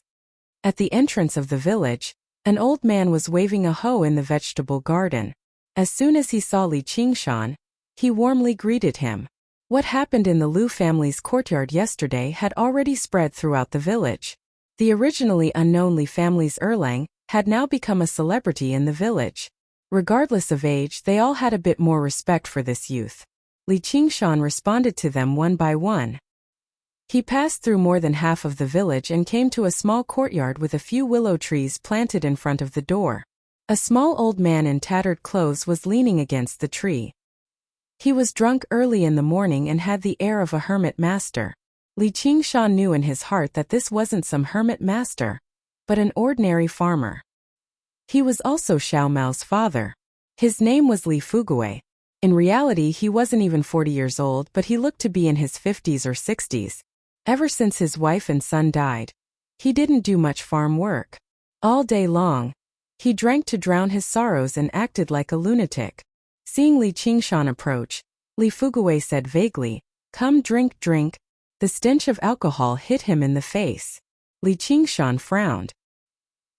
At the entrance of the village, an old man was waving a hoe in the vegetable garden. As soon as he saw Li Qingshan, he warmly greeted him. What happened in the Lu family's courtyard yesterday had already spread throughout the village. The originally unknown Li family's Erlang had now become a celebrity in the village. Regardless of age, they all had a bit more respect for this youth. Li Qingshan responded to them one by one. He passed through more than half of the village and came to a small courtyard with a few willow trees planted in front of the door. A small old man in tattered clothes was leaning against the tree. He was drunk early in the morning and had the air of a hermit master. Li Qingshan knew in his heart that this wasn't some hermit master, but an ordinary farmer. He was also Xiao Mao's father. His name was Li Fuguwei. In reality, he wasn't even 40 years old, but he looked to be in his 50s or 60s. Ever since his wife and son died, he didn't do much farm work. All day long, he drank to drown his sorrows and acted like a lunatic. Seeing Li Qingshan approach, Li Fuguwei said vaguely, "Come drink, drink." The stench of alcohol hit him in the face. Li Qingshan frowned.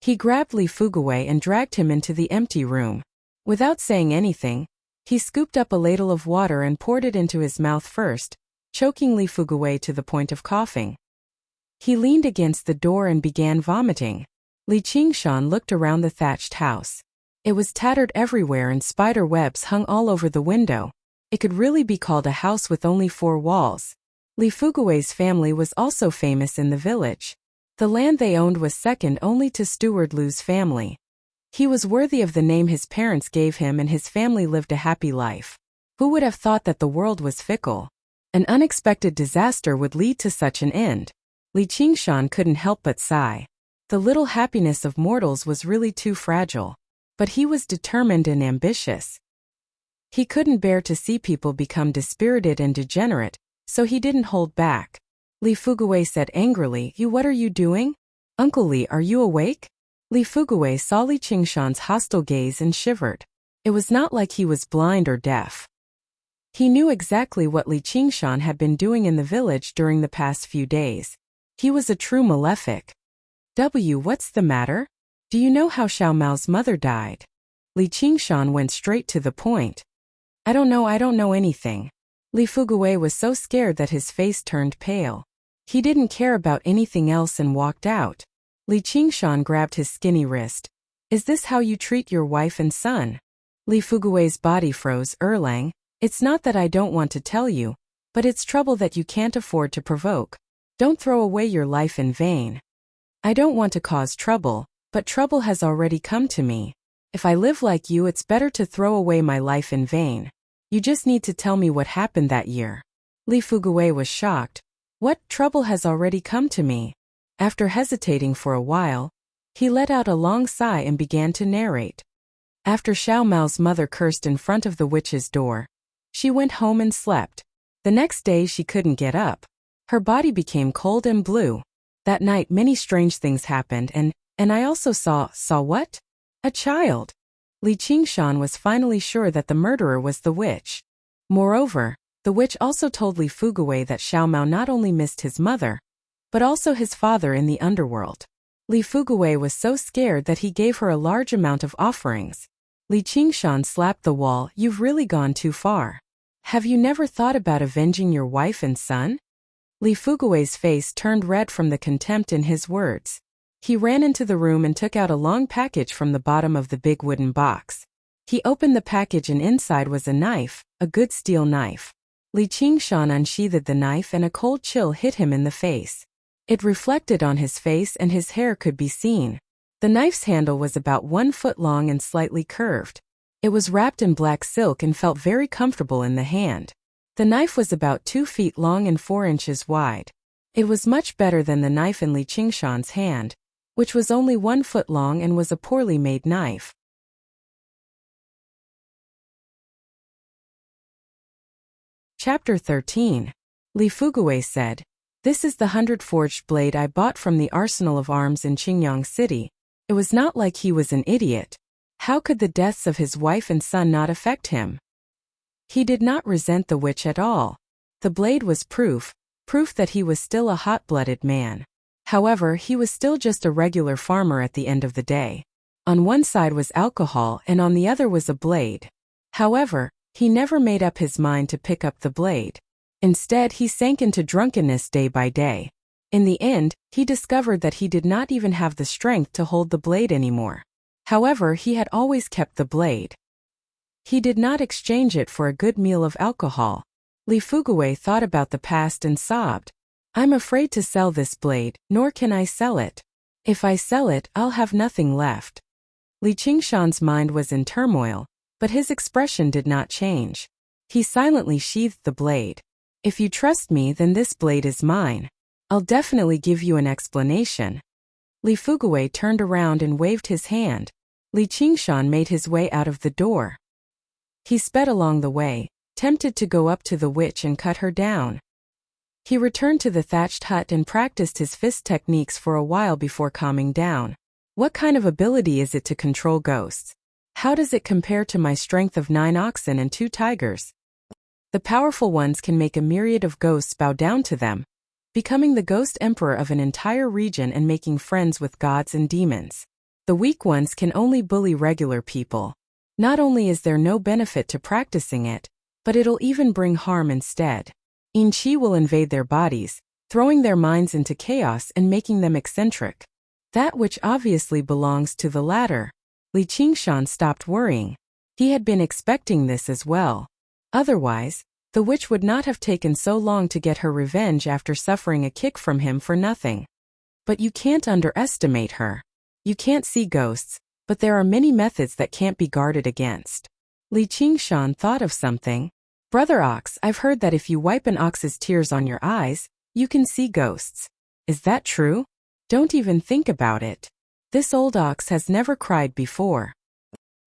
He grabbed Li Fuguwei and dragged him into the empty room. Without saying anything, he scooped up a ladle of water and poured it into his mouth first, choking Li Fuguwei to the point of coughing. He leaned against the door and began vomiting. Li Qingshan looked around the thatched house. It was tattered everywhere and spider webs hung all over the window. It could really be called a house with only 4 walls. Li Fuguwei's family was also famous in the village. The land they owned was second only to Steward Lu's family. He was worthy of the name his parents gave him and his family lived a happy life. Who would have thought that the world was fickle? An unexpected disaster would lead to such an end. Li Qingshan couldn't help but sigh. The little happiness of mortals was really too fragile. But he was determined and ambitious. He couldn't bear to see people become dispirited and degenerate, so he didn't hold back. Li Fuguwei said angrily, What are you doing? Uncle Li, are you awake?" Li Fuguwei saw Li Qingshan's hostile gaze and shivered. It was not like he was blind or deaf. He knew exactly what Li Qingshan had been doing in the village during the past few days. He was a true malefic. What's the matter? Do you know how Xiao Mao's mother died? Li Qingshan went straight to the point. I don't know anything. Li Fugui was so scared that his face turned pale. He didn't care about anything else and walked out. Li Qingshan grabbed his skinny wrist. Is this how you treat your wife and son? Li Fugui's body froze. Erlang, it's not that I don't want to tell you, but it's trouble that you can't afford to provoke. Don't throw away your life in vain. I don't want to cause trouble, but trouble has already come to me. If I live like you, it's better to throw away my life in vain. You just need to tell me what happened that year. Li Fugui was shocked. What trouble has already come to me? After hesitating for a while, he let out a long sigh and began to narrate. After Xiao Mao's mother cursed in front of the witch's door, she went home and slept. The next day she couldn't get up. Her body became cold and blue. That night many strange things happened and I also saw what? A child. Li Qingshan was finally sure that the murderer was the witch. Moreover, the witch also told Li Fugui that Xiao Mao not only missed his mother, but also his father in the underworld. Li Fugui was so scared that he gave her a large amount of offerings. Li Qingshan slapped the wall. You've really gone too far. Have you never thought about avenging your wife and son? Li Fugui's face turned red from the contempt in his words. He ran into the room and took out a long package from the bottom of the big wooden box. He opened the package and inside was a knife, a good steel knife. Li Qingshan unsheathed the knife and a cold chill hit him in the face. It reflected on his face and his hair could be seen. The knife's handle was about 1 foot long and slightly curved. It was wrapped in black silk and felt very comfortable in the hand. The knife was about 2 feet long and 4 inches wide. It was much better than the knife in Li Qingshan's hand, which was only 1 foot long and was a poorly made knife. Chapter 13. Li Fugui said, "This is the 100-forged blade I bought from the arsenal of arms in Qingyang City." It was not like he was an idiot. How could the deaths of his wife and son not affect him? He did not resent the witch at all. The blade was proof that he was still a hot-blooded man. However, he was still just a regular farmer at the end of the day. On one side was alcohol and on the other was a blade. However, he never made up his mind to pick up the blade. Instead, he sank into drunkenness day by day. In the end, he discovered that he did not even have the strength to hold the blade anymore. However, he had always kept the blade. He did not exchange it for a good meal of alcohol. Li Fugui thought about the past and sobbed. I'm afraid to sell this blade, nor can I sell it. If I sell it, I'll have nothing left. Li Qingshan's mind was in turmoil, but his expression did not change. He silently sheathed the blade. If you trust me, then this blade is mine. I'll definitely give you an explanation. Li Fugui turned around and waved his hand. Li Qingshan made his way out of the door. He sped along the way, tempted to go up to the witch and cut her down. He returned to the thatched hut and practiced his fist techniques for a while before calming down. What kind of ability is it to control ghosts? How does it compare to my strength of 9 oxen and 2 tigers? The powerful ones can make a myriad of ghosts bow down to them, becoming the ghost emperor of an entire region and making friends with gods and demons. The weak ones can only bully regular people. Not only is there no benefit to practicing it, but it'll even bring harm instead. Yin Qi will invade their bodies, throwing their minds into chaos and making them eccentric. That which obviously belongs to the latter. Li Qingshan stopped worrying. He had been expecting this as well. Otherwise, the witch would not have taken so long to get her revenge after suffering a kick from him for nothing. But you can't underestimate her. You can't see ghosts, but there are many methods that can't be guarded against. Li Qingshan thought of something. Brother Ox, I've heard that if you wipe an ox's tears on your eyes, you can see ghosts. Is that true? Don't even think about it. This old ox has never cried before.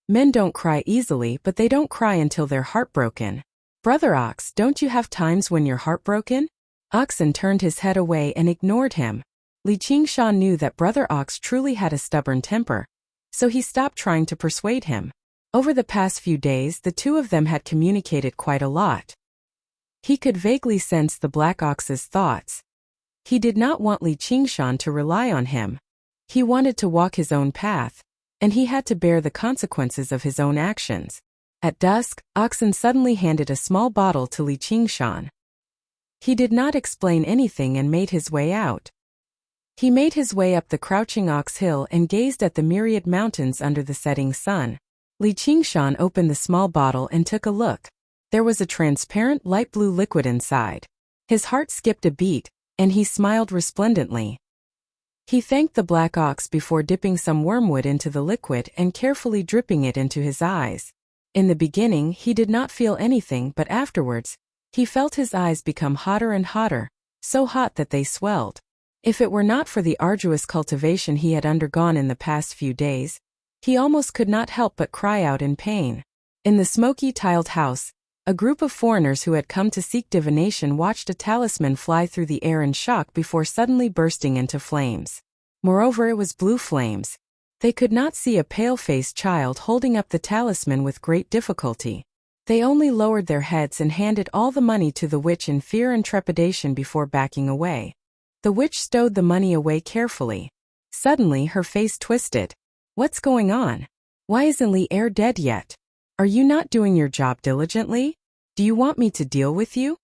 Men don't cry easily, but they don't cry until they're heartbroken. Brother Ox, don't you have times when you're heartbroken? Oxen turned his head away and ignored him. Li Qingshan knew that Brother Ox truly had a stubborn temper, so he stopped trying to persuade him. Over the past few days, the two of them had communicated quite a lot. He could vaguely sense the Black Ox's thoughts. He did not want Li Qingshan to rely on him. He wanted to walk his own path, and he had to bear the consequences of his own actions. At dusk, Oxen suddenly handed a small bottle to Li Qingshan. He did not explain anything and made his way out. He made his way up the crouching ox hill and gazed at the myriad mountains under the setting sun. Li Qingshan opened the small bottle and took a look. There was a transparent light blue liquid inside. His heart skipped a beat, and he smiled resplendently. He thanked the black ox before dipping some wormwood into the liquid and carefully dripping it into his eyes. In the beginning he did not feel anything, but afterwards, he felt his eyes become hotter and hotter, so hot that they swelled. If it were not for the arduous cultivation he had undergone in the past few days, he almost could not help but cry out in pain. In the smoky tiled house, a group of foreigners who had come to seek divination watched a talisman fly through the air in shock before suddenly bursting into flames. Moreover, it was blue flames. They could not see a pale-faced child holding up the talisman with great difficulty. They only lowered their heads and handed all the money to the witch in fear and trepidation before backing away. The witch stowed the money away carefully. Suddenly her face twisted. "What's going on? Why isn't Li Er dead yet? Are you not doing your job diligently? Do you want me to deal with you?"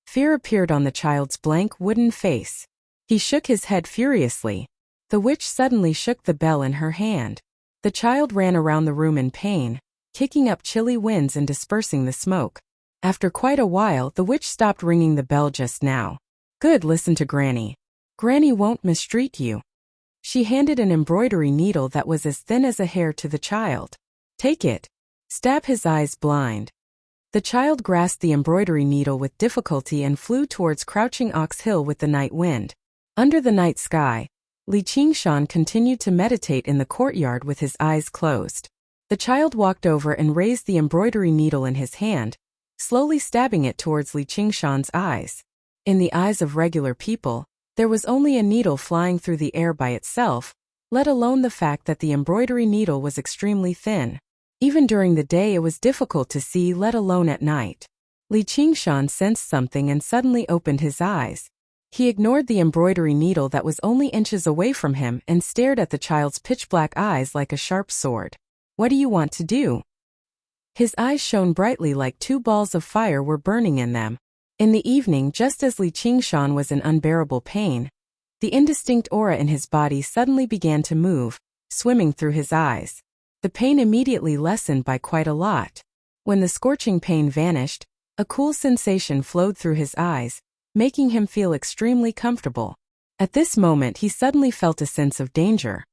Fear appeared on the child's blank wooden face. He shook his head furiously. The witch suddenly shook the bell in her hand. The child ran around the room in pain, kicking up chilly winds and dispersing the smoke. After quite a while, the witch stopped ringing the bell just now. "Good, listen to Granny. Granny won't mistreat you." She handed an embroidery needle that was as thin as a hair to the child. "Take it. Stab his eyes blind." The child grasped the embroidery needle with difficulty and flew towards Crouching Ox Hill with the night wind. Under the night sky, Li Qingshan continued to meditate in the courtyard with his eyes closed. The child walked over and raised the embroidery needle in his hand, slowly stabbing it towards Li Qingshan's eyes. In the eyes of regular people, there was only a needle flying through the air by itself, let alone the fact that the embroidery needle was extremely thin. Even during the day it was difficult to see, let alone at night. Li Qingshan sensed something and suddenly opened his eyes. He ignored the embroidery needle that was only inches away from him and stared at the child's pitch-black eyes like a sharp sword. "What do you want to do?" His eyes shone brightly like two balls of fire were burning in them. In the evening, just as Li Qingshan was in unbearable pain, the indistinct aura in his body suddenly began to move, swimming through his eyes. The pain immediately lessened by quite a lot. When the scorching pain vanished, a cool sensation flowed through his eyes, making him feel extremely comfortable. At this moment he suddenly felt a sense of danger.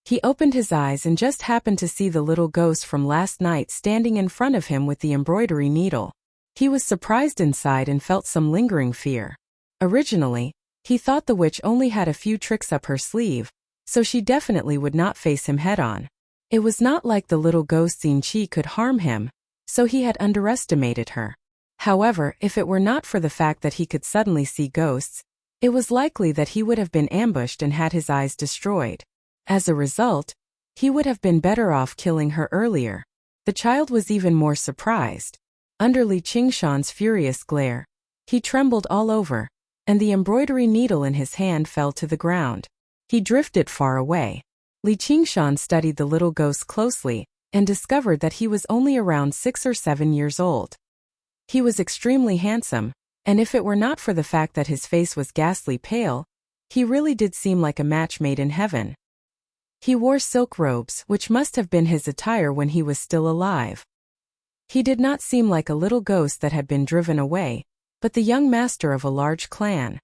He opened his eyes and just happened to see the little ghost from last night standing in front of him with the embroidery needle. He was surprised inside and felt some lingering fear. Originally, he thought the witch only had a few tricks up her sleeve, so she definitely would not face him head-on. It was not like the little ghost Xin Qi could harm him, so he had underestimated her. However, if it were not for the fact that he could suddenly see ghosts, it was likely that he would have been ambushed and had his eyes destroyed. As a result, he would have been better off killing her earlier. The child was even more surprised. Under Li Qingshan's furious glare, he trembled all over, and the embroidery needle in his hand fell to the ground. He drifted far away. Li Qingshan studied the little ghost closely and discovered that he was only around 6 or 7 years old. He was extremely handsome, and if it were not for the fact that his face was ghastly pale, he really did seem like a match made in heaven. He wore silk robes, which must have been his attire when he was still alive. He did not seem like a little ghost that had been driven away, but the young master of a large clan.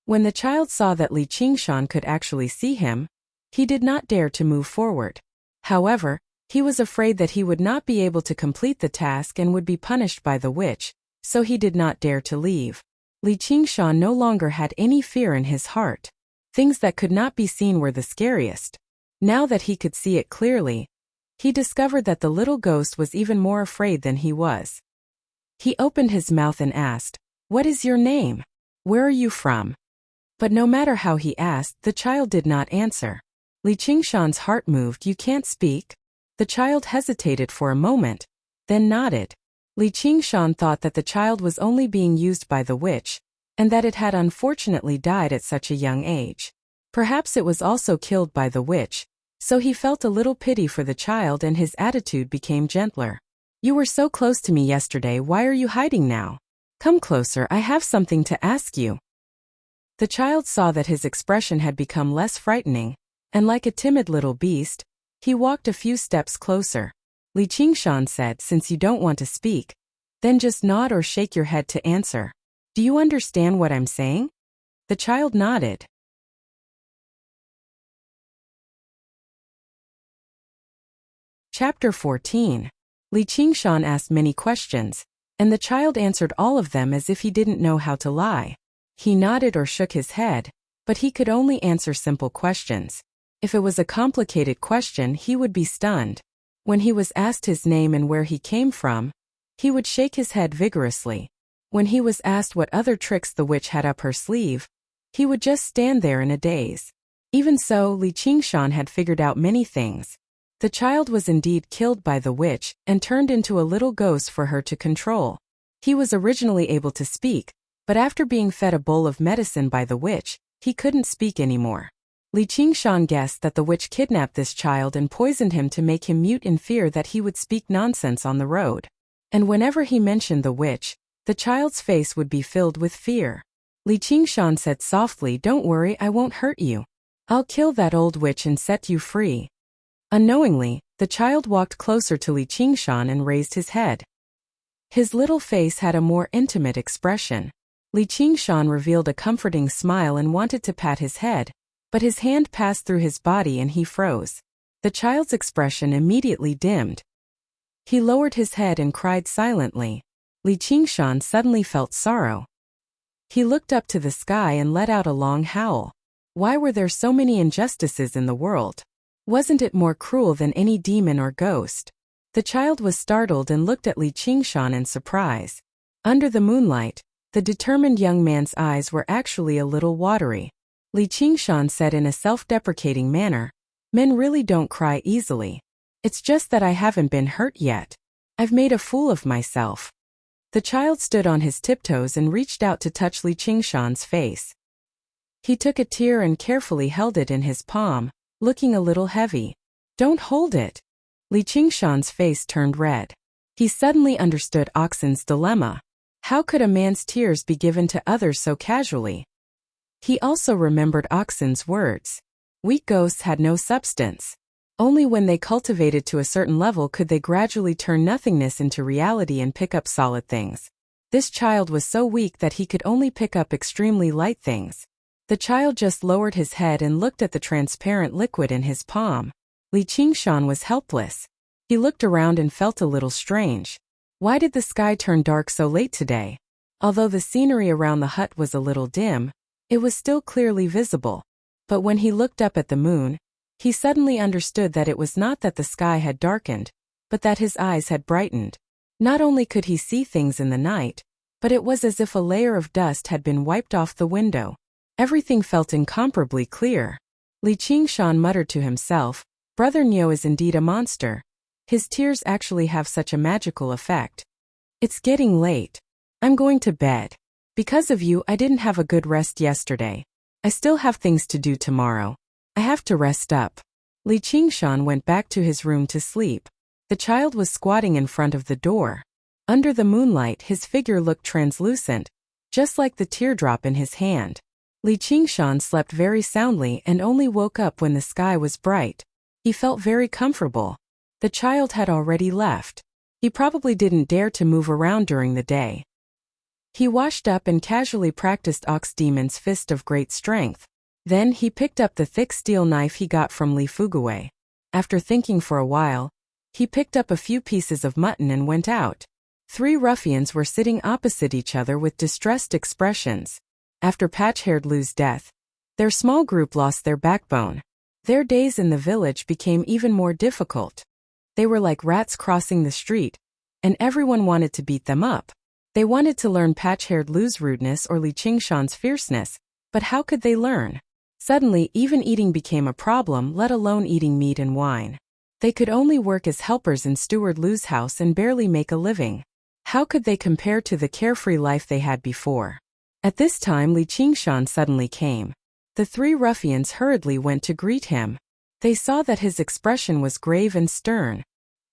When the child saw that Li Qingshan could actually see him, he did not dare to move forward. However, he was afraid that he would not be able to complete the task and would be punished by the witch, so he did not dare to leave. Li Qingshan no longer had any fear in his heart. Things that could not be seen were the scariest. Now that he could see it clearly, he discovered that the little ghost was even more afraid than he was. He opened his mouth and asked, "What is your name? Where are you from?" But no matter how he asked, the child did not answer. Li Qingshan's heart moved. "You can't speak?" The child hesitated for a moment, then nodded. Li Qingshan thought that the child was only being used by the witch, and that it had unfortunately died at such a young age. Perhaps it was also killed by the witch, so he felt a little pity for the child and his attitude became gentler. You were so close to me yesterday, why are you hiding now? Come closer, I have something to ask you. The child saw that his expression had become less frightening, and like a timid little beast, he walked a few steps closer. Li Qingshan said, since you don't want to speak, then just nod or shake your head to answer. Do you understand what I'm saying? The child nodded. Chapter 14. Li Qingshan asked many questions, and the child answered all of them as if he didn't know how to lie. He nodded or shook his head, but he could only answer simple questions. If it was a complicated question, he would be stunned. When he was asked his name and where he came from, he would shake his head vigorously. When he was asked what other tricks the witch had up her sleeve, he would just stand there in a daze. Even so, Li Qingshan had figured out many things. The child was indeed killed by the witch and turned into a little ghost for her to control. He was originally able to speak, but after being fed a bowl of medicine by the witch, he couldn't speak anymore. Li Qingshan guessed that the witch kidnapped this child and poisoned him to make him mute in fear that he would speak nonsense on the road. And whenever he mentioned the witch, the child's face would be filled with fear. Li Qingshan said softly, "Don't worry, I won't hurt you. I'll kill that old witch and set you free." Unknowingly, the child walked closer to Li Qingshan and raised his head. His little face had a more intimate expression. Li Qingshan revealed a comforting smile and wanted to pat his head, but his hand passed through his body and he froze. The child's expression immediately dimmed. He lowered his head and cried silently. Li Qingshan suddenly felt sorrow. He looked up to the sky and let out a long howl. Why were there so many injustices in the world? Wasn't it more cruel than any demon or ghost? The child was startled and looked at Li Qingshan in surprise. Under the moonlight, the determined young man's eyes were actually a little watery. Li Qingshan said in a self-deprecating manner, "Men really don't cry easily. It's just that I haven't been hurt yet. I've made a fool of myself." The child stood on his tiptoes and reached out to touch Li Qingshan's face. He took a tear and carefully held it in his palm, looking a little heavy. "Don't hold it." Li Qingshan's face turned red. He suddenly understood Oxen's dilemma. How could a man's tears be given to others so casually? He also remembered Oxen's words. Weak ghosts had no substance. Only when they cultivated to a certain level could they gradually turn nothingness into reality and pick up solid things. This child was so weak that he could only pick up extremely light things. The child just lowered his head and looked at the transparent liquid in his palm. Li Qingshan was helpless. He looked around and felt a little strange. Why did the sky turn dark so late today? Although the scenery around the hut was a little dim, it was still clearly visible. But when he looked up at the moon, he suddenly understood that it was not that the sky had darkened, but that his eyes had brightened. Not only could he see things in the night, but it was as if a layer of dust had been wiped off the window. Everything felt incomparably clear. Li Qingshan muttered to himself, "Brother Niu is indeed a monster. His tears actually have such a magical effect. It's getting late. I'm going to bed. Because of you, I didn't have a good rest yesterday. I still have things to do tomorrow. I have to rest up." Li Qingshan went back to his room to sleep. The child was squatting in front of the door. Under the moonlight, his figure looked translucent, just like the teardrop in his hand. Li Qingshan slept very soundly and only woke up when the sky was bright. He felt very comfortable. The child had already left. He probably didn't dare to move around during the day. He washed up and casually practiced Ox Demon's fist of great strength. Then he picked up the thick steel knife he got from Li Fugui. After thinking for a while, he picked up a few pieces of mutton and went out. 3 ruffians were sitting opposite each other with distressed expressions. After Patch-Haired Lu's death, their small group lost their backbone. Their days in the village became even more difficult. They were like rats crossing the street, and everyone wanted to beat them up. They wanted to learn Patch-Haired Lu's rudeness or Li Qingshan's fierceness, but how could they learn? Suddenly, even eating became a problem, let alone eating meat and wine. They could only work as helpers in Steward Lu's house and barely make a living. How could they compare to the carefree life they had before? At this time, Li Qingshan suddenly came. The three ruffians hurriedly went to greet him. They saw that his expression was grave and stern.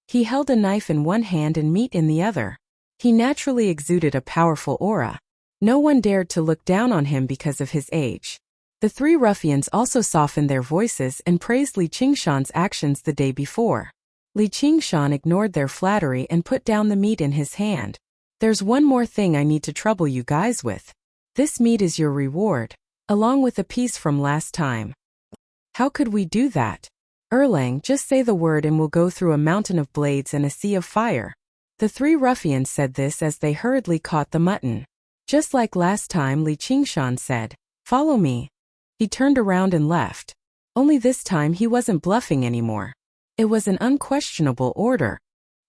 He held a knife in one hand and meat in the other. He naturally exuded a powerful aura. No one dared to look down on him because of his age. The three ruffians also softened their voices and praised Li Qingshan's actions the day before. Li Qingshan ignored their flattery and put down the meat in his hand. "There's one more thing I need to trouble you guys with. This meat is your reward, along with a piece from last time." "How could we do that?" "Erlang, just say the word and we'll go through a mountain of blades and a sea of fire." The three ruffians said this as they hurriedly caught the mutton. Just like last time, Li Qingshan said, "Follow me." He turned around and left. Only this time he wasn't bluffing anymore. It was an unquestionable order.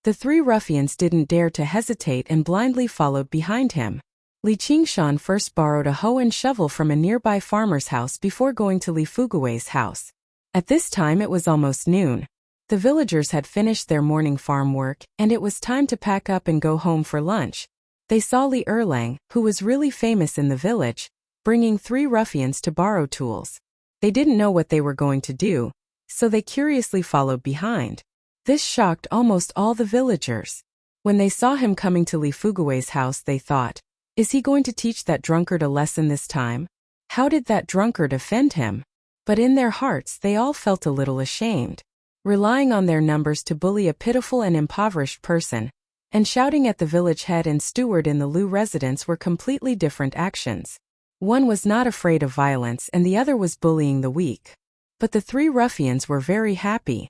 The three ruffians didn't dare to hesitate and blindly followed behind him. Li Qingshan first borrowed a hoe and shovel from a nearby farmer's house before going to Li Fugui's house. At this time it was almost noon. The villagers had finished their morning farm work, and it was time to pack up and go home for lunch. They saw Li Erlang, who was really famous in the village, bringing three ruffians to borrow tools. They didn't know what they were going to do, so they curiously followed behind. This shocked almost all the villagers. When they saw him coming to Li Fugui's house, they thought, "Is he going to teach that drunkard a lesson this time? How did that drunkard offend him?" But in their hearts they all felt a little ashamed. Relying on their numbers to bully a pitiful and impoverished person, and shouting at the village head and steward in the Lu residence were completely different actions. One was not afraid of violence and the other was bullying the weak. But the three ruffians were very happy.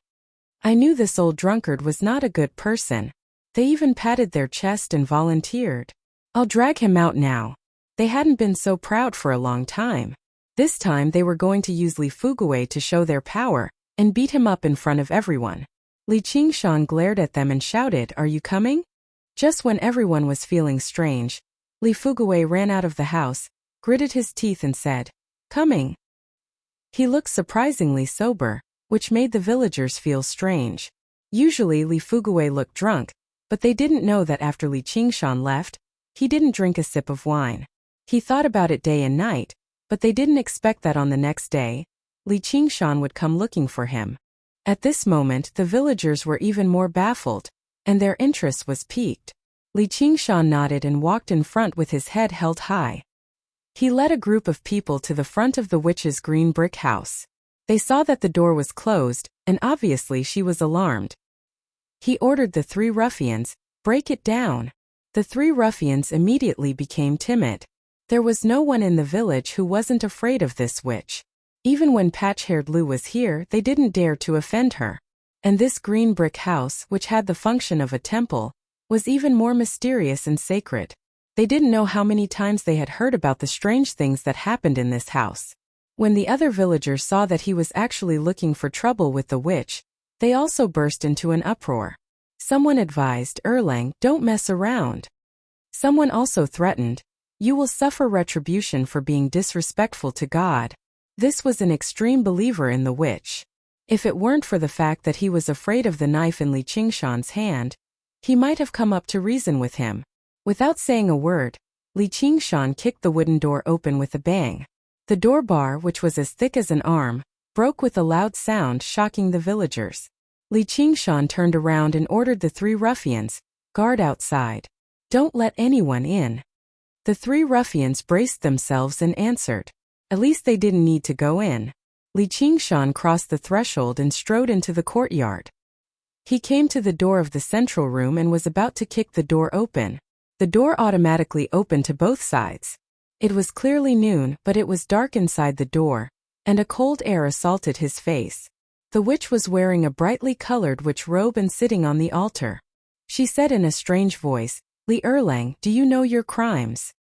"I knew this old drunkard was not a good person." They even patted their chest and volunteered. "I'll drag him out now." They hadn't been so proud for a long time. This time they were going to use Li Fugui to show their power, and beat him up in front of everyone. Li Qingshan glared at them and shouted, "Are you coming?" Just when everyone was feeling strange, Li Fugui ran out of the house, gritted his teeth and said, "Coming." He looked surprisingly sober, which made the villagers feel strange. Usually Li Fugui looked drunk, but they didn't know that after Li Qingshan left, he didn't drink a sip of wine. He thought about it day and night, but they didn't expect that on the next day, Li Qingshan would come looking for him. At this moment the villagers were even more baffled, and their interest was piqued. Li Qingshan nodded and walked in front with his head held high. He led a group of people to the front of the witch's green brick house. They saw that the door was closed, and obviously she was alarmed. He ordered the three ruffians, "Break it down." The three ruffians immediately became timid. There was no one in the village who wasn't afraid of this witch. Even when patch-haired Lu was here, they didn't dare to offend her. And this green brick house, which had the function of a temple, was even more mysterious and sacred. They didn't know how many times they had heard about the strange things that happened in this house. When the other villagers saw that he was actually looking for trouble with the witch, they also burst into an uproar. Someone advised, "Erlang, don't mess around." Someone also threatened, "You will suffer retribution for being disrespectful to God." This was an extreme believer in the witch. If it weren't for the fact that he was afraid of the knife in Li Qingshan's hand, he might have come up to reason with him. Without saying a word, Li Qingshan kicked the wooden door open with a bang. The door bar, which was as thick as an arm, broke with a loud sound, shocking the villagers. Li Qingshan turned around and ordered the three ruffians, "Guard outside. Don't let anyone in." The three ruffians braced themselves and answered. At least they didn't need to go in. Li Qingshan crossed the threshold and strode into the courtyard. He came to the door of the central room and was about to kick the door open. The door automatically opened to both sides. It was clearly noon, but it was dark inside the door, and a cold air assaulted his face. The witch was wearing a brightly colored witch robe and sitting on the altar. She said in a strange voice, "Li Erlang, do you know your crimes?"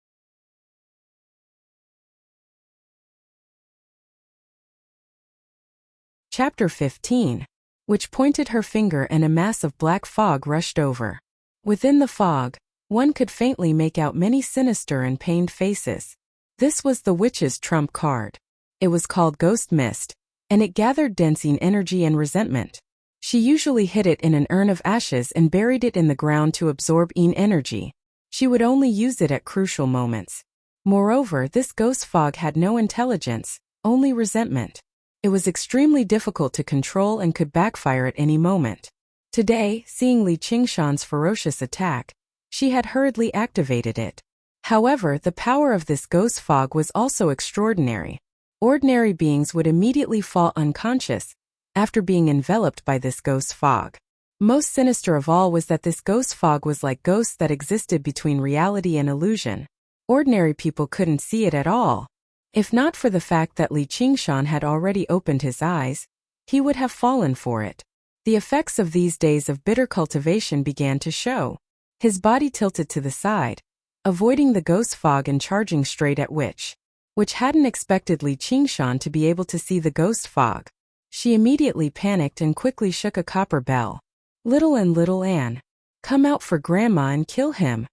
Chapter 15. Which pointed her finger and a mass of black fog rushed over. Within the fog, one could faintly make out many sinister and pained faces. This was the witch's trump card. It was called Ghost Mist, and it gathered Densine energy and resentment. She usually hid it in an urn of ashes and buried it in the ground to absorb Yin energy. She would only use it at crucial moments. Moreover, this ghost fog had no intelligence, only resentment. It was extremely difficult to control and could backfire at any moment. Today, seeing Li Qingshan's ferocious attack, she had hurriedly activated it. However, the power of this ghost fog was also extraordinary. Ordinary beings would immediately fall unconscious after being enveloped by this ghost fog. Most sinister of all was that this ghost fog was like ghosts that existed between reality and illusion. Ordinary people couldn't see it at all. If not for the fact that Li Qingshan had already opened his eyes, he would have fallen for it. The effects of these days of bitter cultivation began to show. His body tilted to the side, avoiding the ghost fog and charging straight at which hadn't expected Li Qingshan to be able to see the ghost fog. She immediately panicked and quickly shook a copper bell. Little Anne, come out for Grandma and kill him.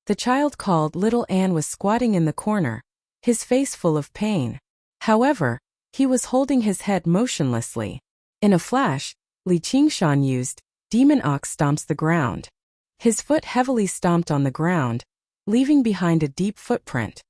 The child called Little Anne was squatting in the corner, his face full of pain. However, he was holding his head motionlessly. In a flash, Li Qingshan used Demon Ox stomps the ground. His foot heavily stomped on the ground, leaving behind a deep footprint.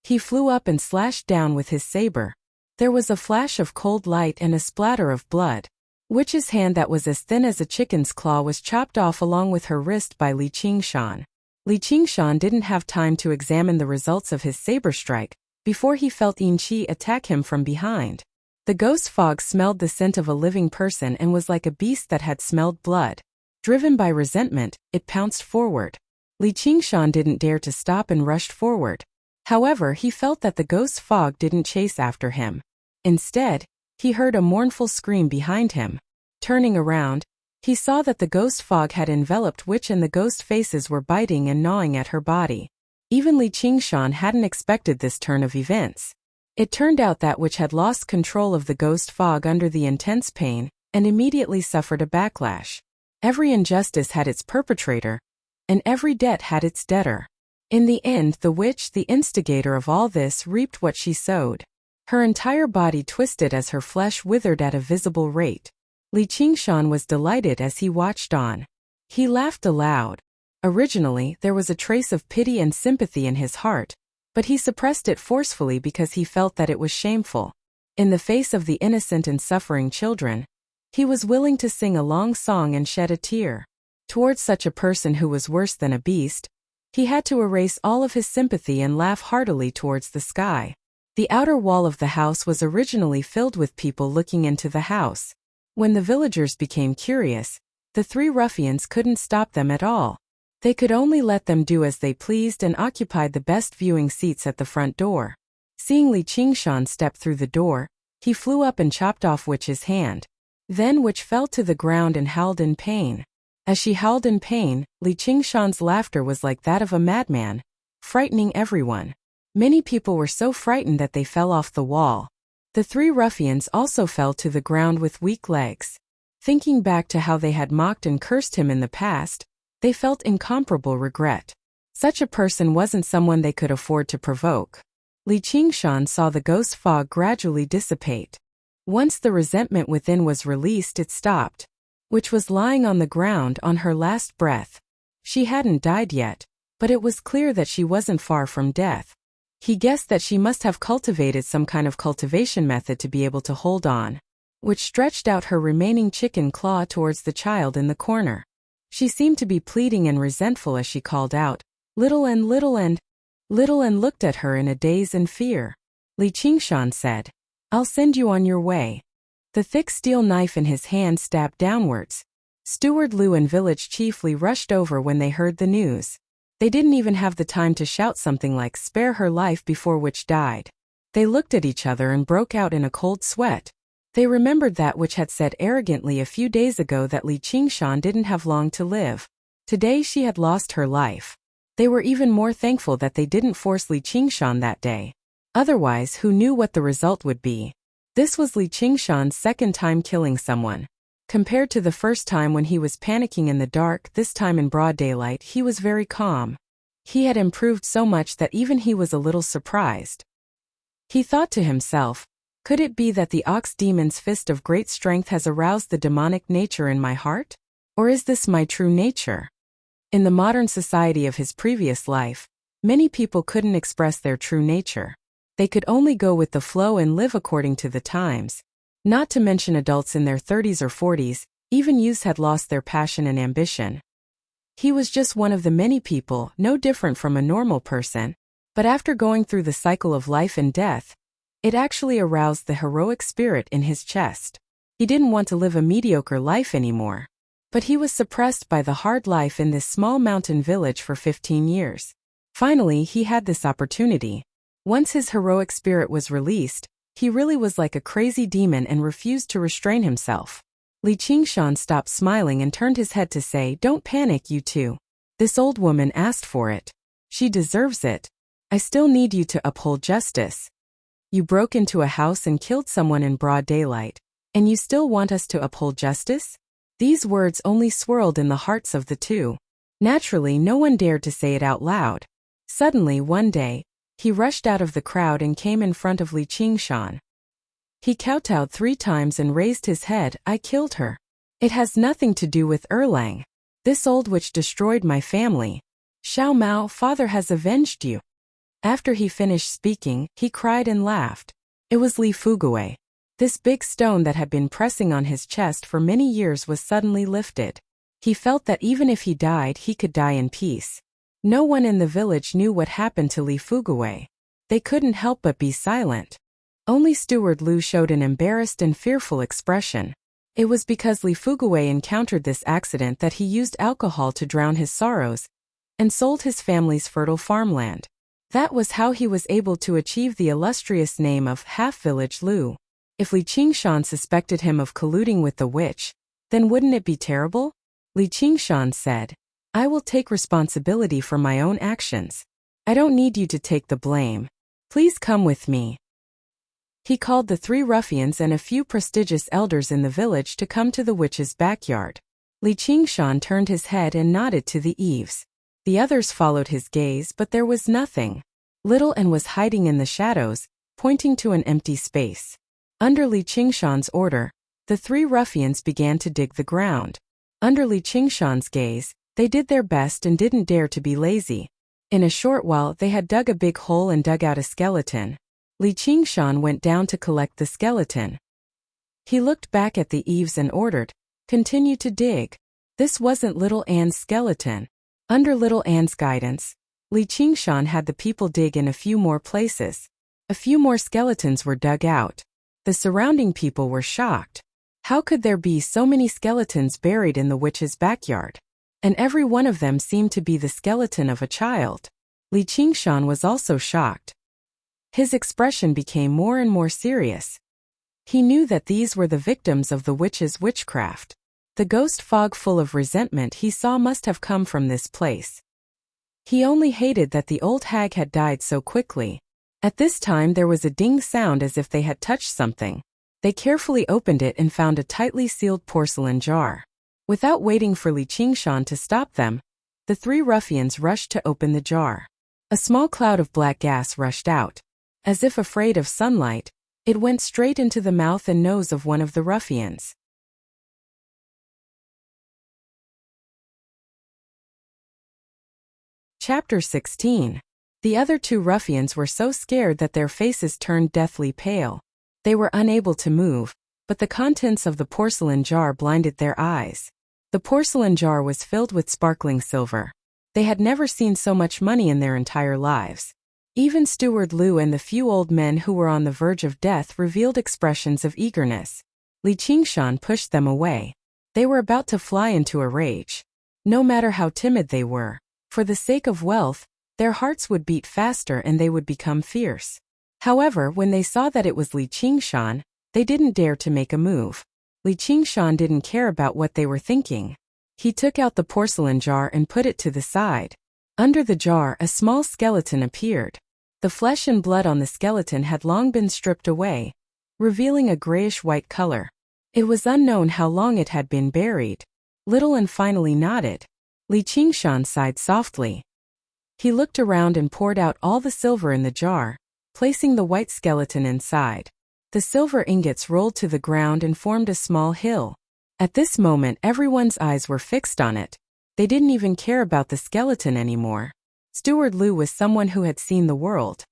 He flew up and slashed down with his saber. There was a flash of cold light and a splatter of blood. Witch's hand that was as thin as a chicken's claw was chopped off along with her wrist by Li Qingshan. Li Qingshan didn't have time to examine the results of his saber strike before he felt Yin Qi attack him from behind. The ghost fog smelled the scent of a living person and was like a beast that had smelled blood. Driven by resentment, it pounced forward. Li Qingshan didn't dare to stop and rushed forward. However, he felt that the ghost fog didn't chase after him. Instead, he heard a mournful scream behind him. Turning around, he saw that the ghost fog had enveloped Witch and the ghost faces were biting and gnawing at her body. Even Li Qingshan hadn't expected this turn of events. It turned out that Witch had lost control of the ghost fog under the intense pain and immediately suffered a backlash. Every injustice had its perpetrator, and every debt had its debtor. In the end, the witch, the instigator of all this, reaped what she sowed. Her entire body twisted as her flesh withered at a visible rate. Li Qingshan was delighted as he watched on. He laughed aloud. Originally, there was a trace of pity and sympathy in his heart, but he suppressed it forcefully because he felt that it was shameful. In the face of the innocent and suffering children, he was willing to sing a long song and shed a tear. Towards such a person who was worse than a beast, he had to erase all of his sympathy and laugh heartily towards the sky. The outer wall of the house was originally filled with people looking into the house. When the villagers became curious, the three ruffians couldn't stop them at all. They could only let them do as they pleased and occupied the best viewing seats at the front door. Seeing Li Qingshan step through the door, he flew up and chopped off Witch's hand. Then Witch fell to the ground and howled in pain. As she howled in pain, Li Qingshan's laughter was like that of a madman, frightening everyone. Many people were so frightened that they fell off the wall. The three ruffians also fell to the ground with weak legs. Thinking back to how they had mocked and cursed him in the past, they felt incomparable regret. Such a person wasn't someone they could afford to provoke. Li Qingshan saw the ghost fog gradually dissipate. Once the resentment within was released, it stopped. Witch was lying on the ground on her last breath. She hadn't died yet, but it was clear that she wasn't far from death. He guessed that she must have cultivated some kind of cultivation method to be able to hold on. Witch stretched out her remaining chicken claw towards the child in the corner. She seemed to be pleading and resentful as she called out, "Little Anne, Little Anne." Little Anne looked at her in a daze and fear. Li Qingshan said, "I'll send you on your way." The thick steel knife in his hand stabbed downwards. Steward Lu and village chief Li rushed over when they heard the news. They didn't even have the time to shout something like "spare her life" before Witch died. They looked at each other and broke out in a cold sweat. They remembered that Witch had said arrogantly a few days ago that Li Qingshan didn't have long to live. Today she had lost her life. They were even more thankful that they didn't force Li Qingshan that day. Otherwise, who knew what the result would be? This was Li Qingshan's second time killing someone. Compared to the first time when he was panicking in the dark, this time in broad daylight he was very calm. He had improved so much that even he was a little surprised. He thought to himself, could it be that the ox demon's fist of great strength has aroused the demonic nature in my heart? Or is this my true nature? In the modern society of his previous life, many people couldn't express their true nature. They could only go with the flow and live according to the times. Not to mention adults in their 30s or 40s, even youths had lost their passion and ambition. He was just one of the many people, no different from a normal person, but after going through the cycle of life and death, it actually aroused the heroic spirit in his chest. He didn't want to live a mediocre life anymore. But he was suppressed by the hard life in this small mountain village for 15 years. Finally, he had this opportunity. Once his heroic spirit was released, he really was like a crazy demon and refused to restrain himself. Li Qingshan stopped smiling and turned his head to say, "Don't panic, you two. This old woman asked for it. She deserves it. I still need you to uphold justice. You broke into a house and killed someone in broad daylight, and you still want us to uphold justice?" These words only swirled in the hearts of the two. Naturally, no one dared to say it out loud. Suddenly, one day, he rushed out of the crowd and came in front of Li Qingshan. He kowtowed 3 times and raised his head. "I killed her. It has nothing to do with Erlang. This old witch destroyed my family. Xiao Mao, father has avenged you." After he finished speaking, he cried and laughed. It was Li Fuguwei. This big stone that had been pressing on his chest for many years was suddenly lifted. He felt that even if he died, he could die in peace. No one in the village knew what happened to Li Fuguwei. They couldn't help but be silent. Only Steward Lu showed an embarrassed and fearful expression. It was because Li Fuguwei encountered this accident that he used alcohol to drown his sorrows and sold his family's fertile farmland. That was how he was able to achieve the illustrious name of Half-Village Lu. If Li Qingshan suspected him of colluding with the witch, then wouldn't it be terrible? Li Qingshan said, "I will take responsibility for my own actions. I don't need you to take the blame. Please come with me." He called the 3 ruffians and a few prestigious elders in the village to come to the witch's backyard. Li Qingshan turned his head and nodded to the eaves. The others followed his gaze, but there was nothing. Little An was hiding in the shadows, pointing to an empty space. Under Li Qingshan's order, the 3 ruffians began to dig the ground. Under Li Qingshan's gaze, they did their best and didn't dare to be lazy. In a short while, they had dug a big hole and dug out a skeleton. Li Qingshan went down to collect the skeleton. He looked back at the eaves and ordered, "Continue to dig." This wasn't Little An's skeleton. Under Little An's guidance, Li Qingshan had the people dig in a few more places. A few more skeletons were dug out. The surrounding people were shocked. How could there be so many skeletons buried in the witch's backyard? And every one of them seemed to be the skeleton of a child. Li Qingshan was also shocked. His expression became more and more serious. He knew that these were the victims of the witch's witchcraft. The ghost fog full of resentment he saw must have come from this place. He only hated that the old hag had died so quickly. At this time there was a ding sound as if they had touched something. They carefully opened it and found a tightly sealed porcelain jar. Without waiting for Li Qingshan to stop them, the 3 ruffians rushed to open the jar. A small cloud of black gas rushed out. As if afraid of sunlight, it went straight into the mouth and nose of one of the ruffians. Chapter 16. The other 2 ruffians were so scared that their faces turned deathly pale. They were unable to move, but the contents of the porcelain jar blinded their eyes. The porcelain jar was filled with sparkling silver. They had never seen so much money in their entire lives. Even Steward Lu and the few old men who were on the verge of death revealed expressions of eagerness. Li Qingshan pushed them away. They were about to fly into a rage. No matter how timid they were, for the sake of wealth, their hearts would beat faster and they would become fierce. However, when they saw that it was Li Qingshan, they didn't dare to make a move. Li Qingshan didn't care about what they were thinking. He took out the porcelain jar and put it to the side. Under the jar, a small skeleton appeared. The flesh and blood on the skeleton had long been stripped away, revealing a grayish-white color. It was unknown how long it had been buried. Little An finally nodded. Li Qingshan sighed softly. He looked around and poured out all the silver in the jar, placing the white skeleton inside. The silver ingots rolled to the ground and formed a small hill. At this moment, everyone's eyes were fixed on it. They didn't even care about the skeleton anymore. Steward Lu was someone who had seen the world.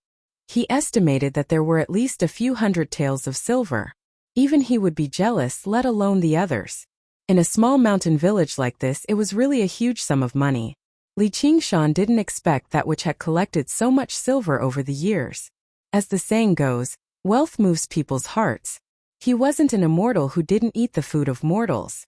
He estimated that there were at least a few hundred taels of silver. Even he would be jealous, let alone the others. In a small mountain village like this, it was really a huge sum of money. Li Qingshan didn't expect that which had collected so much silver over the years. As the saying goes, wealth moves people's hearts. He wasn't an immortal who didn't eat the food of mortals.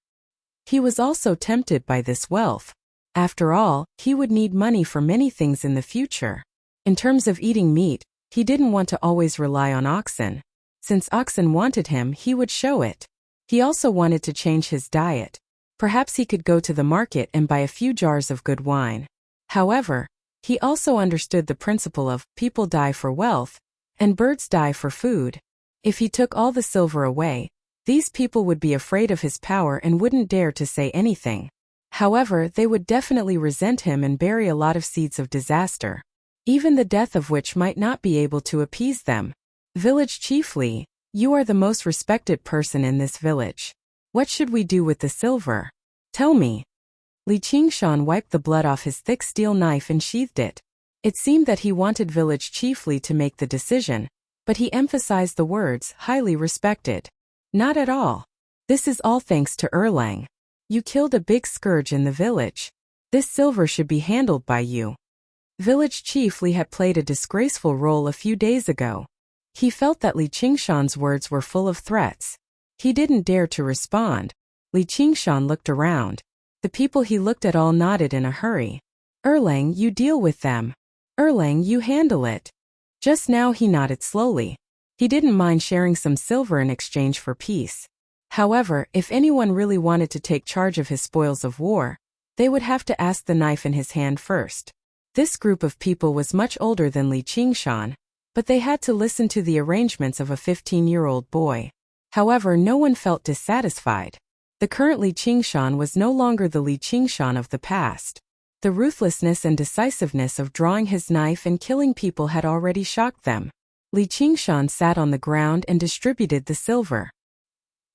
He was also tempted by this wealth. After all, he would need money for many things in the future. In terms of eating meat, he didn't want to always rely on oxen. Since oxen wanted him, he would show it. He also wanted to change his diet. Perhaps he could go to the market and buy a few jars of good wine. However, he also understood the principle of people die for wealth, and birds die for food. If he took all the silver away, these people would be afraid of his power and wouldn't dare to say anything. However, they would definitely resent him and bury a lot of seeds of disaster, even the death of which might not be able to appease them. Village Chief Li, you are the most respected person in this village. What should we do with the silver? Tell me. Li Qingshan wiped the blood off his thick steel knife and sheathed it. It seemed that he wanted Village Chief Li to make the decision, but he emphasized the words, highly respected. Not at all. This is all thanks to Erlang. You killed a big scourge in the village. This silver should be handled by you. Village Chief Li had played a disgraceful role a few days ago. He felt that Li Qingshan's words were full of threats. He didn't dare to respond. Li Qingshan looked around. The people he looked at all nodded in a hurry. Erlang, you deal with them. Erlang, you handle it. Just now he nodded slowly. He didn't mind sharing some silver in exchange for peace. However, if anyone really wanted to take charge of his spoils of war, they would have to ask the knife in his hand first. This group of people was much older than Li Qingshan, but they had to listen to the arrangements of a 15-year-old boy. However, no one felt dissatisfied. The current Li Qingshan was no longer the Li Qingshan of the past. The ruthlessness and decisiveness of drawing his knife and killing people had already shocked them. Li Qingshan sat on the ground and distributed the silver.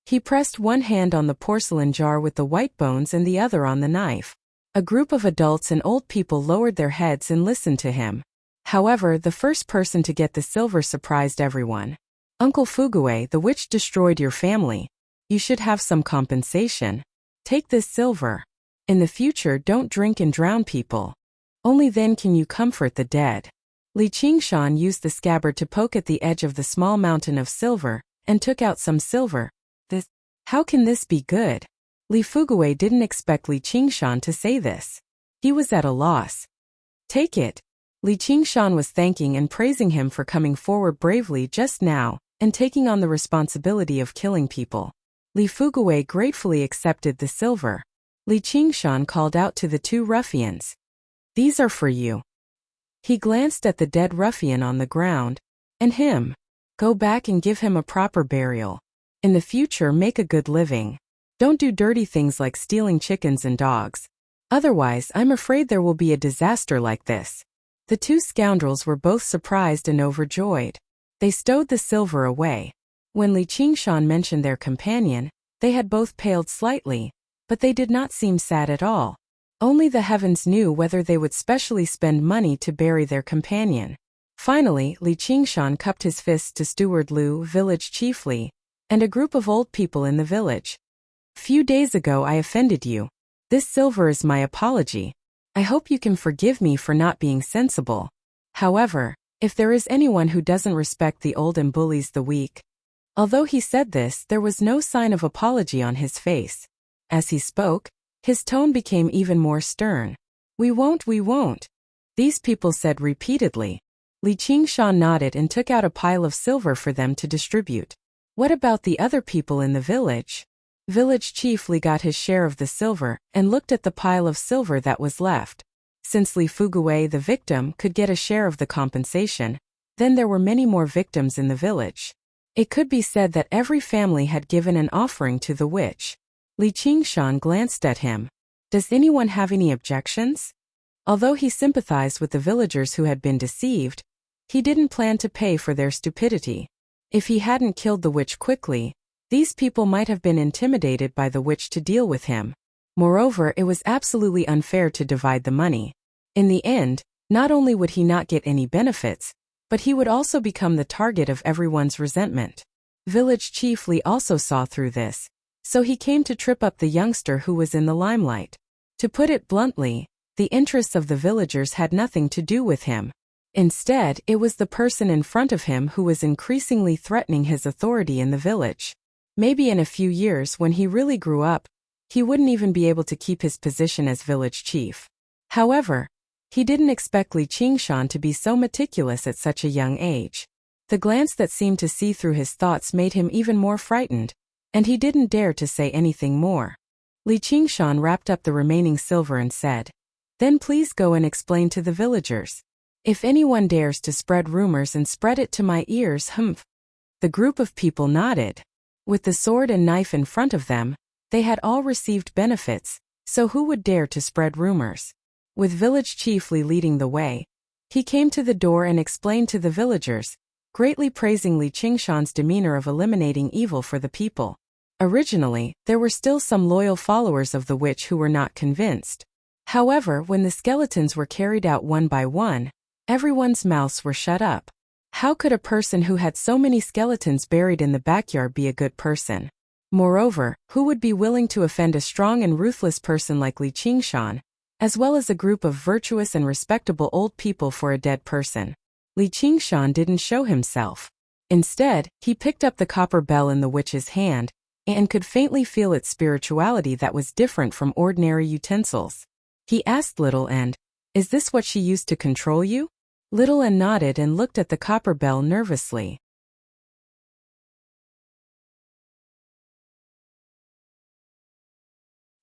He pressed one hand on the porcelain jar with the white bones and the other on the knife. A group of adults and old people lowered their heads and listened to him. However, the first person to get the silver surprised everyone. Uncle Fugue, the witch destroyed your family. You should have some compensation. Take this silver. In the future, don't drink and drown people. Only then can you comfort the dead. Li Qingshan used the scabbard to poke at the edge of the small mountain of silver, and took out some silver. How can this be good? Li Fugue didn't expect Li Qingshan to say this. He was at a loss. Take it. Li Qingshan was thanking and praising him for coming forward bravely just now, and taking on the responsibility of killing people. Li Fugue gratefully accepted the silver. Li Qingshan called out to the two ruffians. These are for you. He glanced at the dead ruffian on the ground. And him. Go back and give him a proper burial. In the future, make a good living. Don't do dirty things like stealing chickens and dogs. Otherwise, I'm afraid there will be a disaster like this. The two scoundrels were both surprised and overjoyed. They stowed the silver away. When Li Qingshan mentioned their companion, they had both paled slightly, but they did not seem sad at all. Only the heavens knew whether they would specially spend money to bury their companion. Finally, Li Qingshan cupped his fists to Steward Lu, Village Chief Li, and a group of old people in the village. Few days ago I offended you. This silver is my apology. I hope you can forgive me for not being sensible. However, if there is anyone who doesn't respect the old and bullies the weak. Although he said this, there was no sign of apology on his face. As he spoke, his tone became even more stern. We won't. These people said repeatedly. Li Qingshan nodded and took out a pile of silver for them to distribute. What about the other people in the village? Village Chief Li got his share of the silver and looked at the pile of silver that was left. Since Li Fugue, the victim, could get a share of the compensation, then there were many more victims in the village. It could be said that every family had given an offering to the witch. Li Qingshan glanced at him. Does anyone have any objections? Although he sympathized with the villagers who had been deceived, he didn't plan to pay for their stupidity. If he hadn't killed the witch quickly, these people might have been intimidated by the witch to deal with him. Moreover, it was absolutely unfair to divide the money. In the end, not only would he not get any benefits, but he would also become the target of everyone's resentment. Village Chief Li also saw through this, so he came to trip up the youngster who was in the limelight. To put it bluntly, the interests of the villagers had nothing to do with him. Instead, it was the person in front of him who was increasingly threatening his authority in the village. Maybe in a few years when he really grew up, he wouldn't even be able to keep his position as village chief. However, he didn't expect Li Qingshan to be so meticulous at such a young age. The glance that seemed to see through his thoughts made him even more frightened, and he didn't dare to say anything more. Li Qingshan wrapped up the remaining silver and said, "Then please go and explain to the villagers. If anyone dares to spread rumors and spread it to my ears, humph." The group of people nodded. With the sword and knife in front of them, they had all received benefits, so who would dare to spread rumors? With Village Chief Li leading the way, he came to the door and explained to the villagers, greatly praising Li Qingshan's demeanor of eliminating evil for the people. Originally, there were still some loyal followers of the witch who were not convinced. However, when the skeletons were carried out one by one, everyone's mouths were shut up. How could a person who had so many skeletons buried in the backyard be a good person? Moreover, who would be willing to offend a strong and ruthless person like Li Qingshan, as well as a group of virtuous and respectable old people for a dead person? Li Qingshan didn't show himself. Instead, he picked up the copper bell in the witch's hand, and could faintly feel its spirituality that was different from ordinary utensils. He asked Little End, "Is this what she used to control you?" Little End nodded and looked at the copper bell nervously.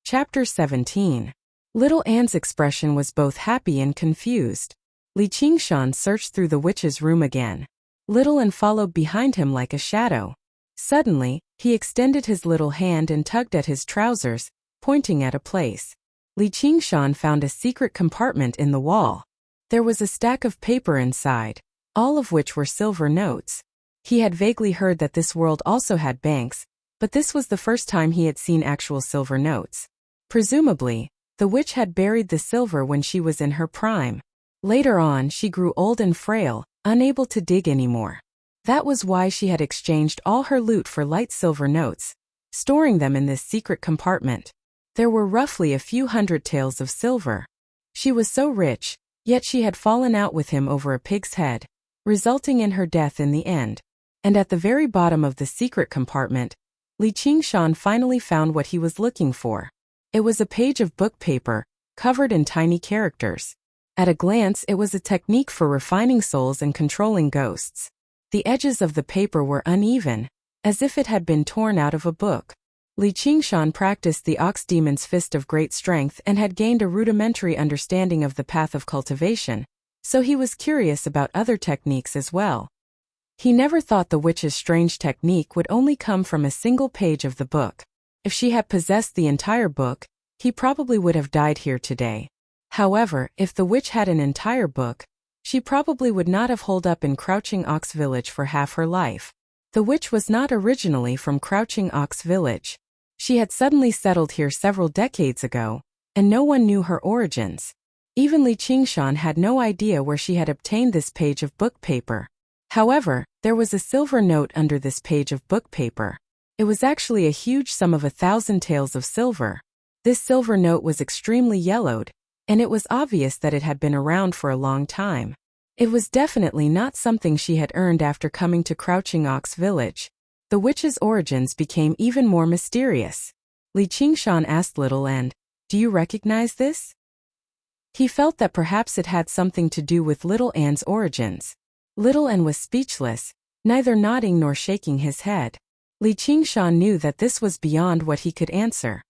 Chapter 17. Little Anne's expression was both happy and confused. Li Qingshan searched through the witch's room again. Little Anne followed behind him like a shadow. Suddenly, he extended his little hand and tugged at his trousers, pointing at a place. Li Qingshan found a secret compartment in the wall. There was a stack of paper inside, all of which were silver notes. He had vaguely heard that this world also had banks, but this was the first time he had seen actual silver notes. Presumably, the witch had buried the silver when she was in her prime. Later on, she grew old and frail, unable to dig anymore. That was why she had exchanged all her loot for light silver notes, storing them in this secret compartment. There were roughly a few hundred taels of silver. She was so rich, yet she had fallen out with him over a pig's head, resulting in her death in the end. And at the very bottom of the secret compartment, Li Qingshan finally found what he was looking for. It was a page of book paper, covered in tiny characters. At a glance, it was a technique for refining souls and controlling ghosts. The edges of the paper were uneven, as if it had been torn out of a book. Li Qingshan practiced the ox demon's fist of great strength and had gained a rudimentary understanding of the path of cultivation, so he was curious about other techniques as well. He never thought the witch's strange technique would only come from a single page of the book. If she had possessed the entire book, he probably would have died here today. However, if the witch had an entire book, she probably would not have holed up in Crouching Ox Village for half her life. The witch was not originally from Crouching Ox Village. She had suddenly settled here several decades ago, and no one knew her origins. Even Li Qingshan had no idea where she had obtained this page of book paper. However, there was a silver note under this page of book paper. It was actually a huge sum of 1,000 taels of silver. This silver note was extremely yellowed, and it was obvious that it had been around for a long time. It was definitely not something she had earned after coming to Crouching Ox Village. The witch's origins became even more mysterious. Li Qingshan asked Little End, "Do you recognize this?" He felt that perhaps it had something to do with Little Anne's origins. Little Anne was speechless, neither nodding nor shaking his head. Li Qingshan knew that this was beyond what he could answer.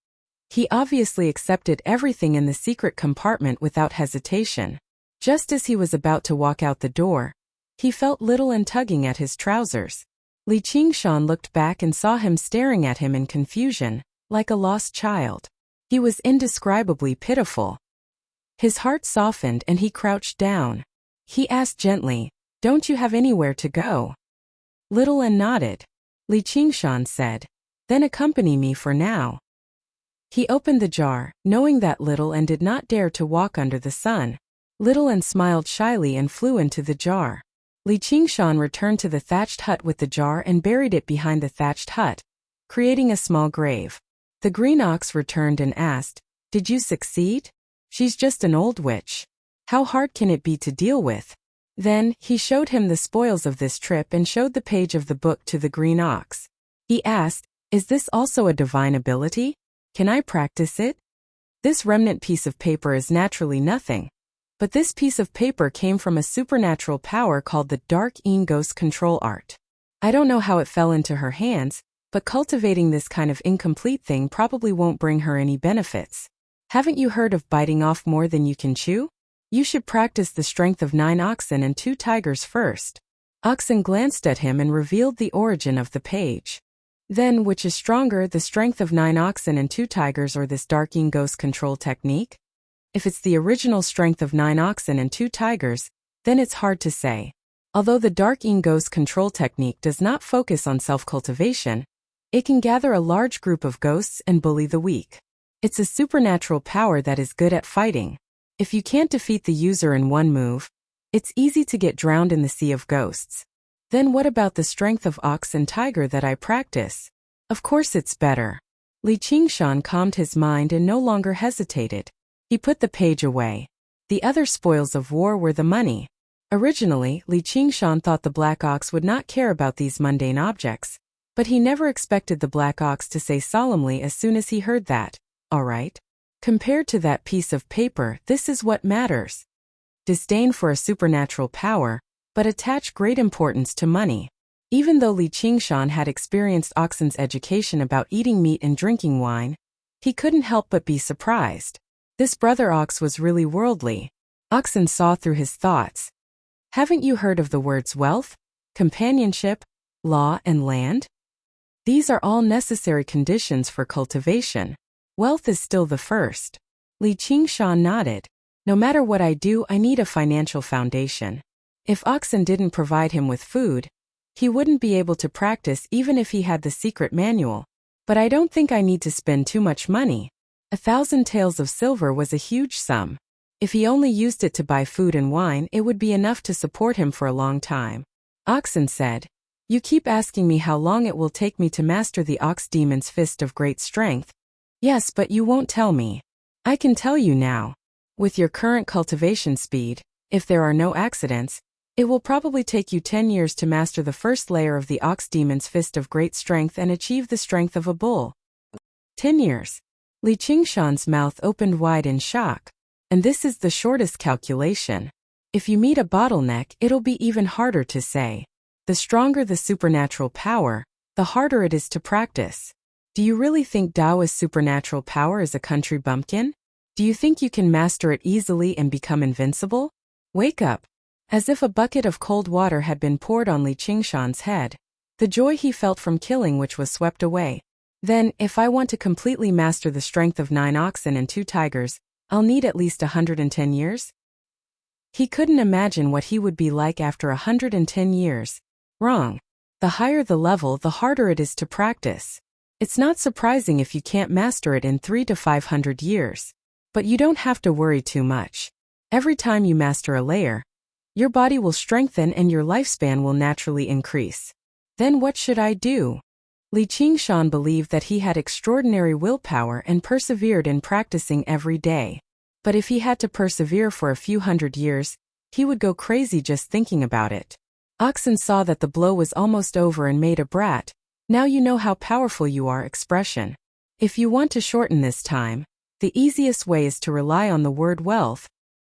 He obviously accepted everything in the secret compartment without hesitation. Just as he was about to walk out the door, he felt Little Anne tugging at his trousers. Li Qingshan looked back and saw him staring at him in confusion, like a lost child. He was indescribably pitiful. His heart softened and he crouched down. He asked gently, "Don't you have anywhere to go?" Little Anne nodded. Li Qingshan said, "Then accompany me for now." He opened the jar, knowing that Little Anne did not dare to walk under the sun. Little Anne smiled shyly and flew into the jar. Li Qingshan returned to the thatched hut with the jar and buried it behind the thatched hut, creating a small grave. The green ox returned and asked, "Did you succeed? She's just an old witch. How hard can it be to deal with?" Then, he showed him the spoils of this trip and showed the page of the book to the green ox. He asked, "Is this also a divine ability? Can I practice it?" This remnant piece of paper is naturally nothing. But this piece of paper came from a supernatural power called the Dark Een Ghost Control Art. I don't know how it fell into her hands, but cultivating this kind of incomplete thing probably won't bring her any benefits. Haven't you heard of biting off more than you can chew? You should practice the strength of 9 oxen and 2 tigers first. Oxen glanced at him and revealed the origin of the page. Then, which is stronger, the strength of 9 oxen and 2 tigers or this Dark Een Ghost Control technique? If it's the original strength of 9 oxen and 2 tigers, then it's hard to say. Although the Dark Een Ghost Control technique does not focus on self-cultivation, it can gather a large group of ghosts and bully the weak. It's a supernatural power that is good at fighting. If you can't defeat the user in one move, it's easy to get drowned in the sea of ghosts. Then what about the strength of ox and tiger that I practice? Of course it's better. Li Qingshan calmed his mind and no longer hesitated. He put the page away. The other spoils of war were the money. Originally, Li Qingshan thought the black ox would not care about these mundane objects, but he never expected the black ox to say solemnly as soon as he heard that, "All right. Compared to that piece of paper, this is what matters." Disdain for a supernatural power, but attach great importance to money. Even though Li Qingshan had experienced Oxen's education about eating meat and drinking wine, he couldn't help but be surprised. This brother ox was really worldly. Oxen saw through his thoughts. Haven't you heard of the words wealth, companionship, law, and land? These are all necessary conditions for cultivation. Wealth is still the first. Li Qingshan nodded. No matter what I do, I need a financial foundation. If Oxen didn't provide him with food, he wouldn't be able to practice even if he had the secret manual. But I don't think I need to spend too much money. 1,000 taels of silver was a huge sum. If he only used it to buy food and wine, it would be enough to support him for a long time. Oxen said, "You keep asking me how long it will take me to master the ox demon's fist of great strength. Yes, but you won't tell me. I can tell you now. With your current cultivation speed, if there are no accidents, it will probably take you 10 years to master the first layer of the ox demon's fist of great strength and achieve the strength of a bull." 10 years. Li Qingshan's mouth opened wide in shock. And this is the shortest calculation. If you meet a bottleneck, it'll be even harder to say. The stronger the supernatural power, the harder it is to practice. Do you really think Taoist supernatural power is a country bumpkin? Do you think you can master it easily and become invincible? Wake up. As if a bucket of cold water had been poured on Li Qingshan's head. The joy he felt from killing which was swept away. Then, if I want to completely master the strength of 9 oxen and 2 tigers, I'll need at least 110 years? He couldn't imagine what he would be like after 110 years. Wrong. The higher the level, the harder it is to practice. It's not surprising if you can't master it in 300 to 500 years. But you don't have to worry too much. Every time you master a layer, your body will strengthen and your lifespan will naturally increase. Then what should I do? Li Qingshan believed that he had extraordinary willpower and persevered in practicing every day. But if he had to persevere for a few hundred years, he would go crazy just thinking about it. Oxen saw that the blow was almost over and made a brat, "Now you know how powerful you are" expression. If you want to shorten this time, the easiest way is to rely on the word wealth.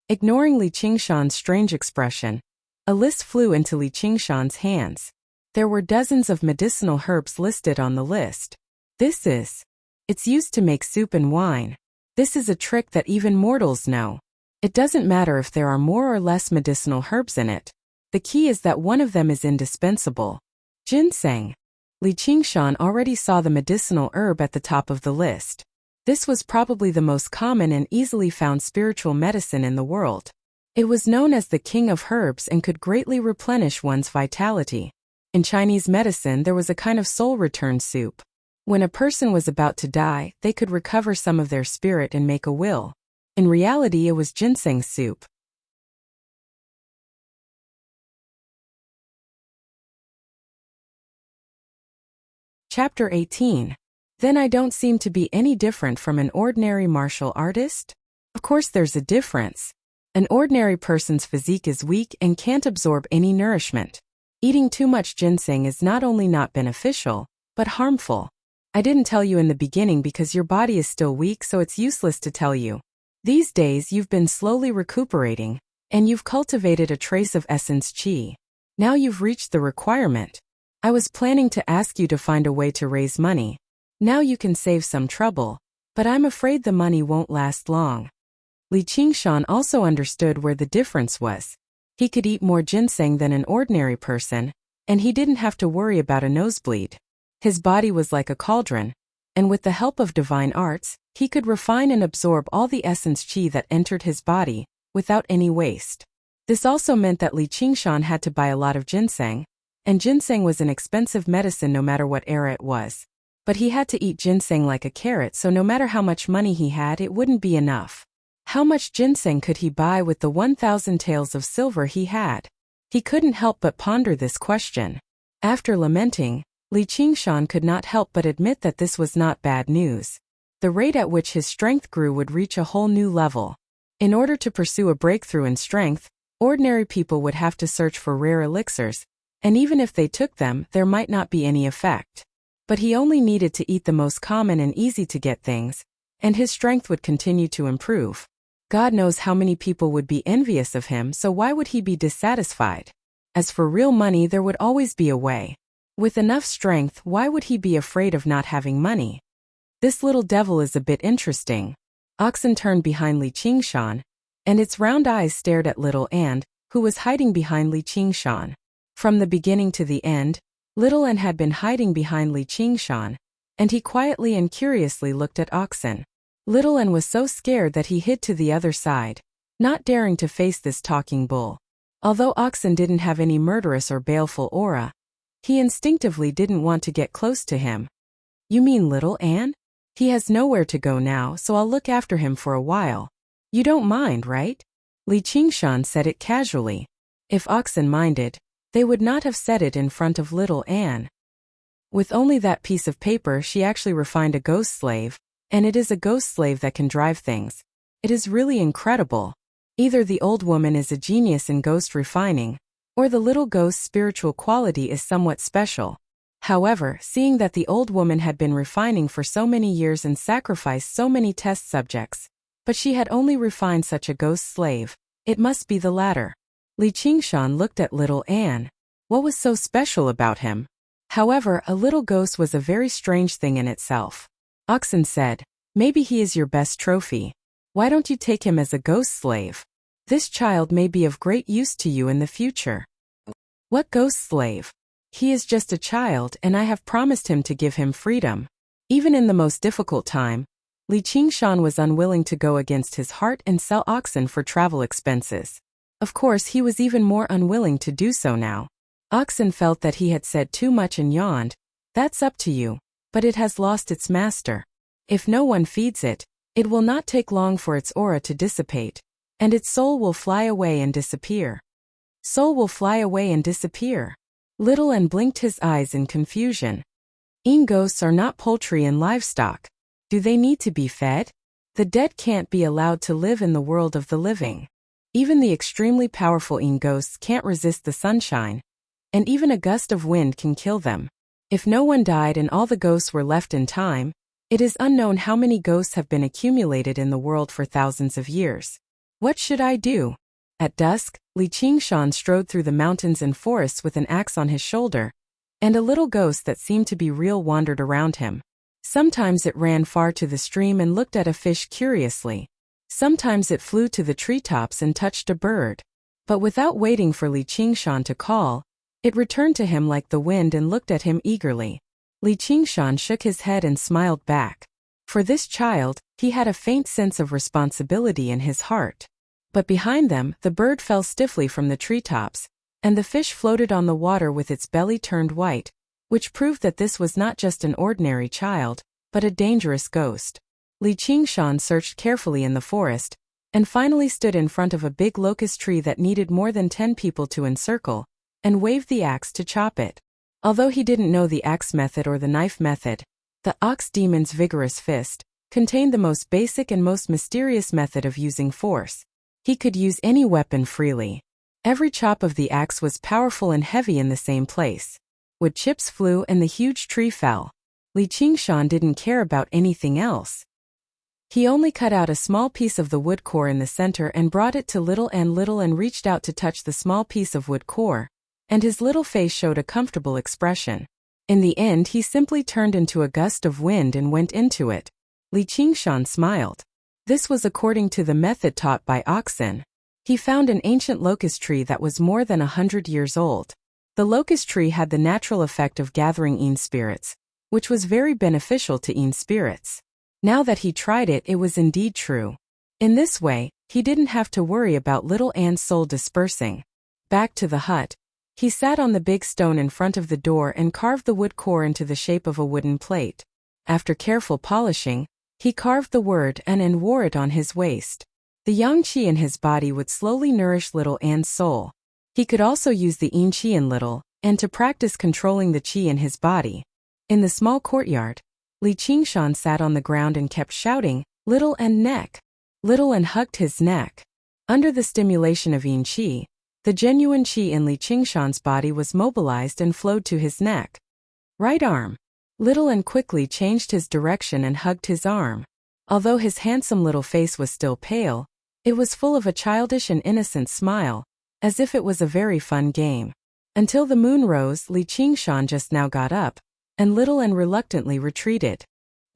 Ignoring Li Qingshan's strange expression, a list flew into Li Qingshan's hands. There were dozens of medicinal herbs listed on the list. It's used to make soup and wine. This is a trick that even mortals know. It doesn't matter if there are more or less medicinal herbs in it. The key is that one of them is indispensable. Ginseng. Li Qingshan already saw the medicinal herb at the top of the list. This was probably the most common and easily found spiritual medicine in the world. It was known as the king of herbs and could greatly replenish one's vitality. In Chinese medicine, there was a kind of soul return soup. When a person was about to die, they could recover some of their spirit and make a will. In reality, it was ginseng soup. Chapter 18. Then I don't seem to be any different from an ordinary martial artist? Of course there's a difference. An ordinary person's physique is weak and can't absorb any nourishment. Eating too much ginseng is not only not beneficial, but harmful. I didn't tell you in the beginning because your body is still weak, so it's useless to tell you. These days you've been slowly recuperating, and you've cultivated a trace of essence qi. Now you've reached the requirement. I was planning to ask you to find a way to raise money. Now you can save some trouble, but I'm afraid the money won't last long. Li Qingshan also understood where the difference was. He could eat more ginseng than an ordinary person, and he didn't have to worry about a nosebleed. His body was like a cauldron, and with the help of divine arts, he could refine and absorb all the essence qi that entered his body, without any waste. This also meant that Li Qingshan had to buy a lot of ginseng, and ginseng was an expensive medicine no matter what era it was. But he had to eat ginseng like a carrot, so no matter how much money he had, it wouldn't be enough. How much ginseng could he buy with the 1,000 taels of silver he had? He couldn't help but ponder this question. After lamenting, Li Qingshan could not help but admit that this was not bad news. The rate at which his strength grew would reach a whole new level. In order to pursue a breakthrough in strength, ordinary people would have to search for rare elixirs, and even if they took them, there might not be any effect. But he only needed to eat the most common and easy-to-get things, and his strength would continue to improve. God knows how many people would be envious of him, so why would he be dissatisfied? As for real money, there would always be a way. With enough strength, why would he be afraid of not having money? This little devil is a bit interesting. Oxen turned behind Li Qingshan, and its round eyes stared at little Anne, who was hiding behind Li Qingshan. From the beginning to the end, little Anne had been hiding behind Li Qingshan, and he quietly and curiously looked at Oxen. Little Anne was so scared that he hid to the other side, not daring to face this talking bull. Although Oxen didn't have any murderous or baleful aura, he instinctively didn't want to get close to him. You mean little Anne? He has nowhere to go now, so I'll look after him for a while. You don't mind, right? Li Qingshan said it casually. If Oxen minded, they would not have said it in front of little Anne. With only that piece of paper, she actually refined a ghost slave, and it is a ghost slave that can drive things. It is really incredible. Either the old woman is a genius in ghost refining, or the little ghost's spiritual quality is somewhat special. However, seeing that the old woman had been refining for so many years and sacrificed so many test subjects, but she had only refined such a ghost slave, it must be the latter. Li Qingshan looked at little Anne. What was so special about him? However, a little ghost was a very strange thing in itself. Oxen said, maybe he is your best trophy. Why don't you take him as a ghost slave? This child may be of great use to you in the future. What ghost slave? He is just a child, and I have promised him to give him freedom. Even in the most difficult time, Li Qingshan was unwilling to go against his heart and sell Oxen for travel expenses. Of course, he was even more unwilling to do so now. Oxen felt that he had said too much and yawned. That's up to you, but it has lost its master. If no one feeds it, it will not take long for its aura to dissipate, and its soul will fly away and disappear. Soul will fly away and disappear. Little Anne blinked his eyes in confusion. Ghosts are not poultry and livestock. Do they need to be fed? The dead can't be allowed to live in the world of the living. Even the extremely powerful ghosts can't resist the sunshine, and even a gust of wind can kill them. If no one died and all the ghosts were left in time, it is unknown how many ghosts have been accumulated in the world for thousands of years. What should I do? At dusk, Li Qingshan strode through the mountains and forests with an axe on his shoulder, and a little ghost that seemed to be real wandered around him. Sometimes it ran far to the stream and looked at a fish curiously. Sometimes it flew to the treetops and touched a bird. But without waiting for Li Qingshan to call, it returned to him like the wind and looked at him eagerly. Li Qingshan shook his head and smiled back. For this child, he had a faint sense of responsibility in his heart. But behind them, the bird fell stiffly from the treetops, and the fish floated on the water with its belly turned white, which proved that this was not just an ordinary child, but a dangerous ghost. Li Qingshan searched carefully in the forest, and finally stood in front of a big locust tree that needed more than 10 people to encircle, and waved the axe to chop it. Although he didn't know the axe method or the knife method, the ox demon's vigorous fist contained the most basic and most mysterious method of using force. He could use any weapon freely. Every chop of the axe was powerful and heavy in the same place. Wood chips flew and the huge tree fell. Li Qingshan didn't care about anything else. He only cut out a small piece of the wood core in the center and brought it to Little and reached out to touch the small piece of wood core, and his little face showed a comfortable expression. In the end, he simply turned into a gust of wind and went into it. Li Qingshan smiled. This was according to the method taught by oxen. He found an ancient locust tree that was more than 100 years old. The locust tree had the natural effect of gathering Yin spirits, which was very beneficial to Yin spirits. Now that he tried it, it was indeed true. In this way, he didn't have to worry about little Anne's soul dispersing. Back to the hut, he sat on the big stone in front of the door and carved the wood core into the shape of a wooden plate. After careful polishing, he carved the word An and wore it on his waist. The yang qi in his body would slowly nourish little Anne's soul. He could also use the yin qi in little Anne to practice controlling the qi in his body. In the small courtyard, Li Qingshan sat on the ground and kept shouting, "Little Anne neck!" Little Anne hugged his neck. Under the stimulation of yin qi, the genuine qi in Li Qingshan's body was mobilized and flowed to his neck. Right arm. Little Anne quickly changed his direction and hugged his arm. Although his handsome little face was still pale, it was full of a childish and innocent smile, as if it was a very fun game. Until the moon rose, Li Qingshan just now got up, and Little Anne reluctantly retreated.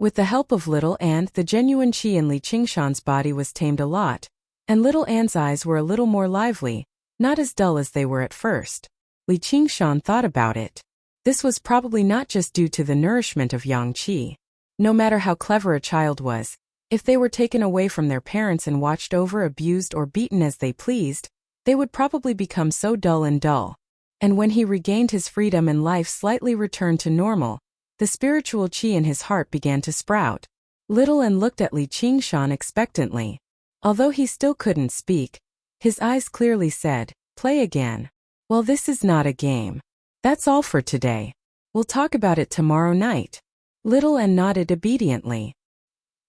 With the help of Little Anne, the genuine qi in Li Qingshan's body was tamed a lot, and Little Anne's eyes were a little more lively, not as dull as they were at first. Li Qingshan thought about it. This was probably not just due to the nourishment of yang qi. No matter how clever a child was, if they were taken away from their parents and watched over, abused, or beaten as they pleased, they would probably become so dull. And when he regained his freedom and life slightly returned to normal, the spiritual qi in his heart began to sprout. Little Anne looked at Li Qingshan expectantly. Although he still couldn't speak, his eyes clearly said, "Play again." "Well, this is not a game. That's all for today. We'll talk about it tomorrow night." Little Anne nodded obediently.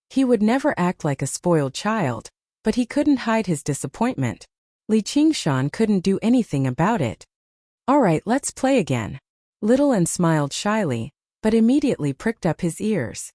He would never act like a spoiled child, but he couldn't hide his disappointment. Li Qingshan couldn't do anything about it. "All right, let's play again." Little Anne smiled shyly, but immediately pricked up his ears.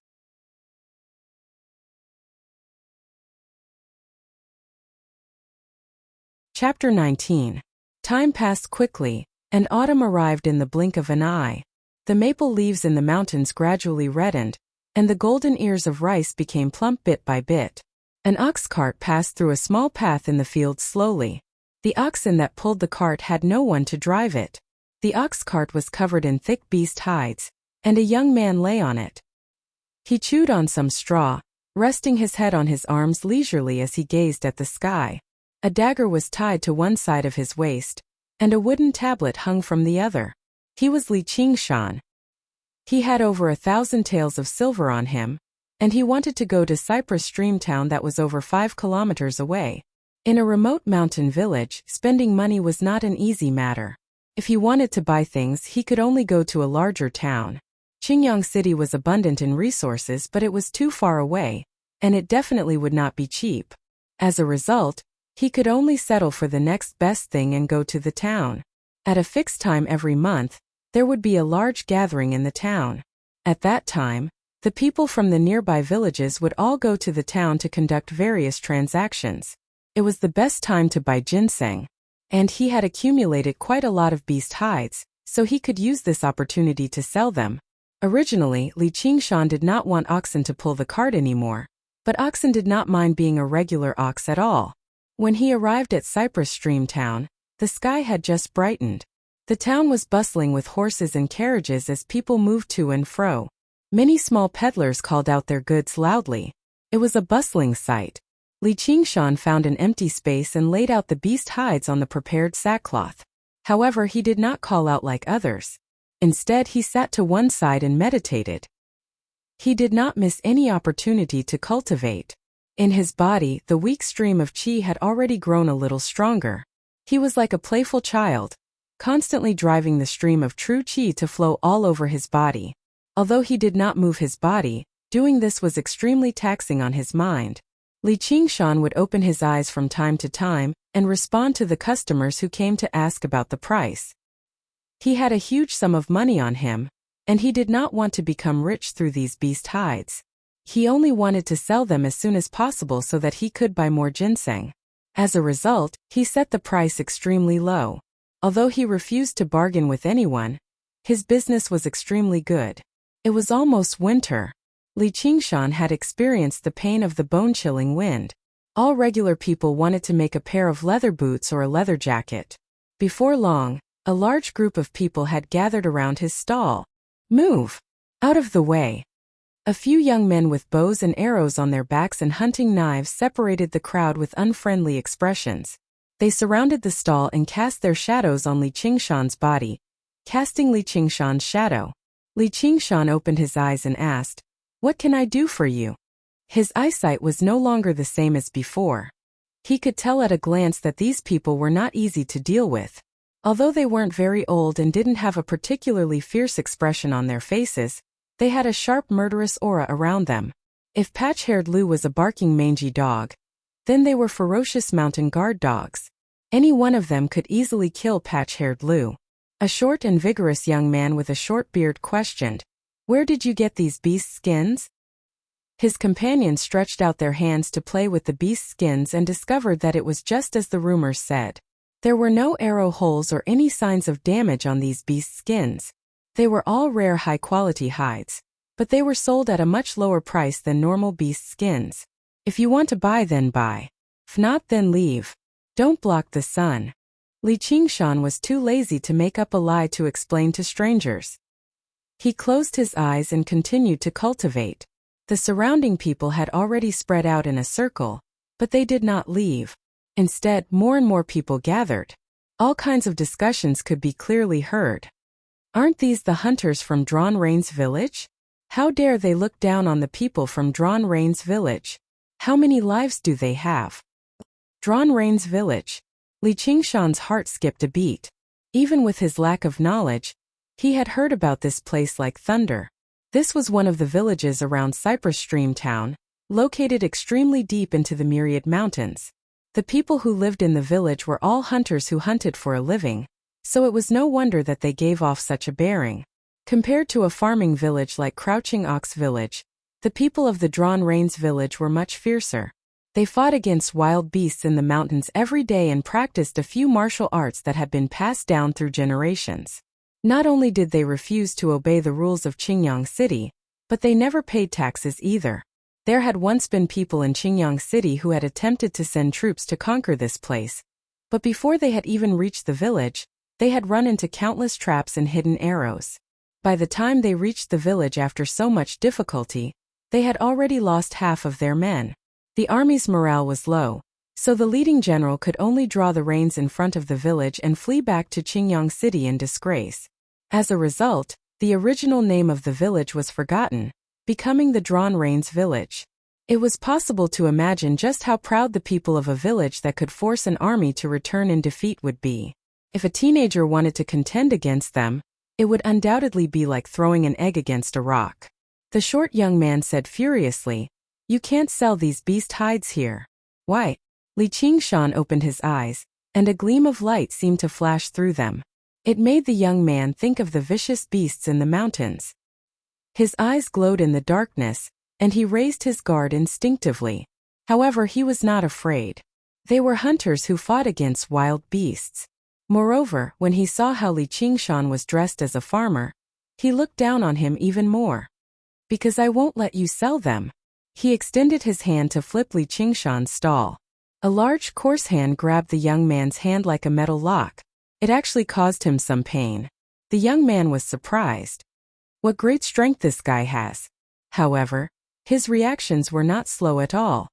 Chapter 19. Time passed quickly, and autumn arrived in the blink of an eye. The maple leaves in the mountains gradually reddened, and the golden ears of rice became plump bit by bit. An ox cart passed through a small path in the fields slowly. The oxen that pulled the cart had no one to drive it. The ox cart was covered in thick beast hides, and a young man lay on it. He chewed on some straw, resting his head on his arms leisurely as he gazed at the sky. A dagger was tied to one side of his waist, and a wooden tablet hung from the other. He was Li Qingshan. He had over 1,000 taels of silver on him, and he wanted to go to Cypress Stream town that was over 5 kilometers away. In a remote mountain village, spending money was not an easy matter. If he wanted to buy things, he could only go to a larger town. Qingyang City was abundant in resources, but it was too far away, and it definitely would not be cheap. As a result, he could only settle for the next best thing and go to the town. At a fixed time every month, there would be a large gathering in the town. At that time, the people from the nearby villages would all go to the town to conduct various transactions. It was the best time to buy ginseng, and he had accumulated quite a lot of beast hides, so he could use this opportunity to sell them. Originally, Li Qingshan did not want oxen to pull the cart anymore, but oxen did not mind being a regular ox at all. When he arrived at Cypress Stream town, the sky had just brightened. The town was bustling with horses and carriages as people moved to and fro. Many small peddlers called out their goods loudly. It was a bustling sight. Li Qingshan found an empty space and laid out the beast hides on the prepared sackcloth. However, he did not call out like others. Instead, he sat to one side and meditated. He did not miss any opportunity to cultivate. In his body, the weak stream of qi had already grown a little stronger. He was like a playful child. constantly driving the stream of true qi to flow all over his body. Although he did not move his body, doing this was extremely taxing on his mind. Li Qingshan would open his eyes from time to time and respond to the customers who came to ask about the price. He had a huge sum of money on him, and he did not want to become rich through these beast hides. He only wanted to sell them as soon as possible so that he could buy more ginseng. As a result, he set the price extremely low. Although he refused to bargain with anyone, his business was extremely good. It was almost winter. Li Qingshan had experienced the pain of the bone-chilling wind. All regular people wanted to make a pair of leather boots or a leather jacket. Before long, a large group of people had gathered around his stall. "Move! Out of the way!" A few young men with bows and arrows on their backs and hunting knives separated the crowd with unfriendly expressions. They surrounded the stall and cast their shadows on Li Qingshan's body, casting Li Qingshan's shadow. Li Qingshan opened his eyes and asked, "What can I do for you?" His eyesight was no longer the same as before. He could tell at a glance that these people were not easy to deal with. Although they weren't very old and didn't have a particularly fierce expression on their faces, they had a sharp murderous aura around them. If patch-haired Lu was a barking mangy dog, then they were ferocious mountain guard dogs. Any one of them could easily kill patch-haired Lu. A short and vigorous young man with a short beard questioned, "Where did you get these beast skins?" His companions stretched out their hands to play with the beast skins and discovered that it was just as the rumors said. There were no arrow holes or any signs of damage on these beast skins. They were all rare high-quality hides, but they were sold at a much lower price than normal beast skins. If you want to buy, then buy. If not, then leave. Don't block the sun. Li Qingshan was too lazy to make up a lie to explain to strangers. He closed his eyes and continued to cultivate. The surrounding people had already spread out in a circle, but they did not leave. Instead, more and more people gathered. All kinds of discussions could be clearly heard. "Aren't these the hunters from Drawn Rain's village? How dare they look down on the people from Drawn Rain's village? How many lives do they have?" Drawn Rain's village. Li Qingshan's heart skipped a beat. Even with his lack of knowledge, he had heard about this place like thunder. This was one of the villages around Cypress Stream Town, located extremely deep into the myriad mountains. The people who lived in the village were all hunters who hunted for a living, so it was no wonder that they gave off such a bearing. Compared to a farming village like Crouching Ox Village, the people of the Drawn Rains village were much fiercer. They fought against wild beasts in the mountains every day and practiced a few martial arts that had been passed down through generations. Not only did they refuse to obey the rules of Qingyang City, but they never paid taxes either. There had once been people in Qingyang City who had attempted to send troops to conquer this place, but before they had even reached the village, they had run into countless traps and hidden arrows. By the time they reached the village after so much difficulty, they had already lost half of their men. The army's morale was low, so the leading general could only draw the reins in front of the village and flee back to Qingyang City in disgrace. As a result, the original name of the village was forgotten, becoming the Drawn Rains village. It was possible to imagine just how proud the people of a village that could force an army to return in defeat would be. If a teenager wanted to contend against them, it would undoubtedly be like throwing an egg against a rock. The short young man said furiously, "You can't sell these beast hides here." "Why?" Li Qingshan opened his eyes, and a gleam of light seemed to flash through them. It made the young man think of the vicious beasts in the mountains. His eyes glowed in the darkness, and he raised his guard instinctively. However, he was not afraid. They were hunters who fought against wild beasts. Moreover, when he saw how Li Qingshan was dressed as a farmer, he looked down on him even more. "Because I won't let you sell them." He extended his hand to flip Li Qingshan's stall. A large, coarse hand grabbed the young man's hand like a metal lock. It actually caused him some pain. The young man was surprised. What great strength this guy has. However, his reactions were not slow at all.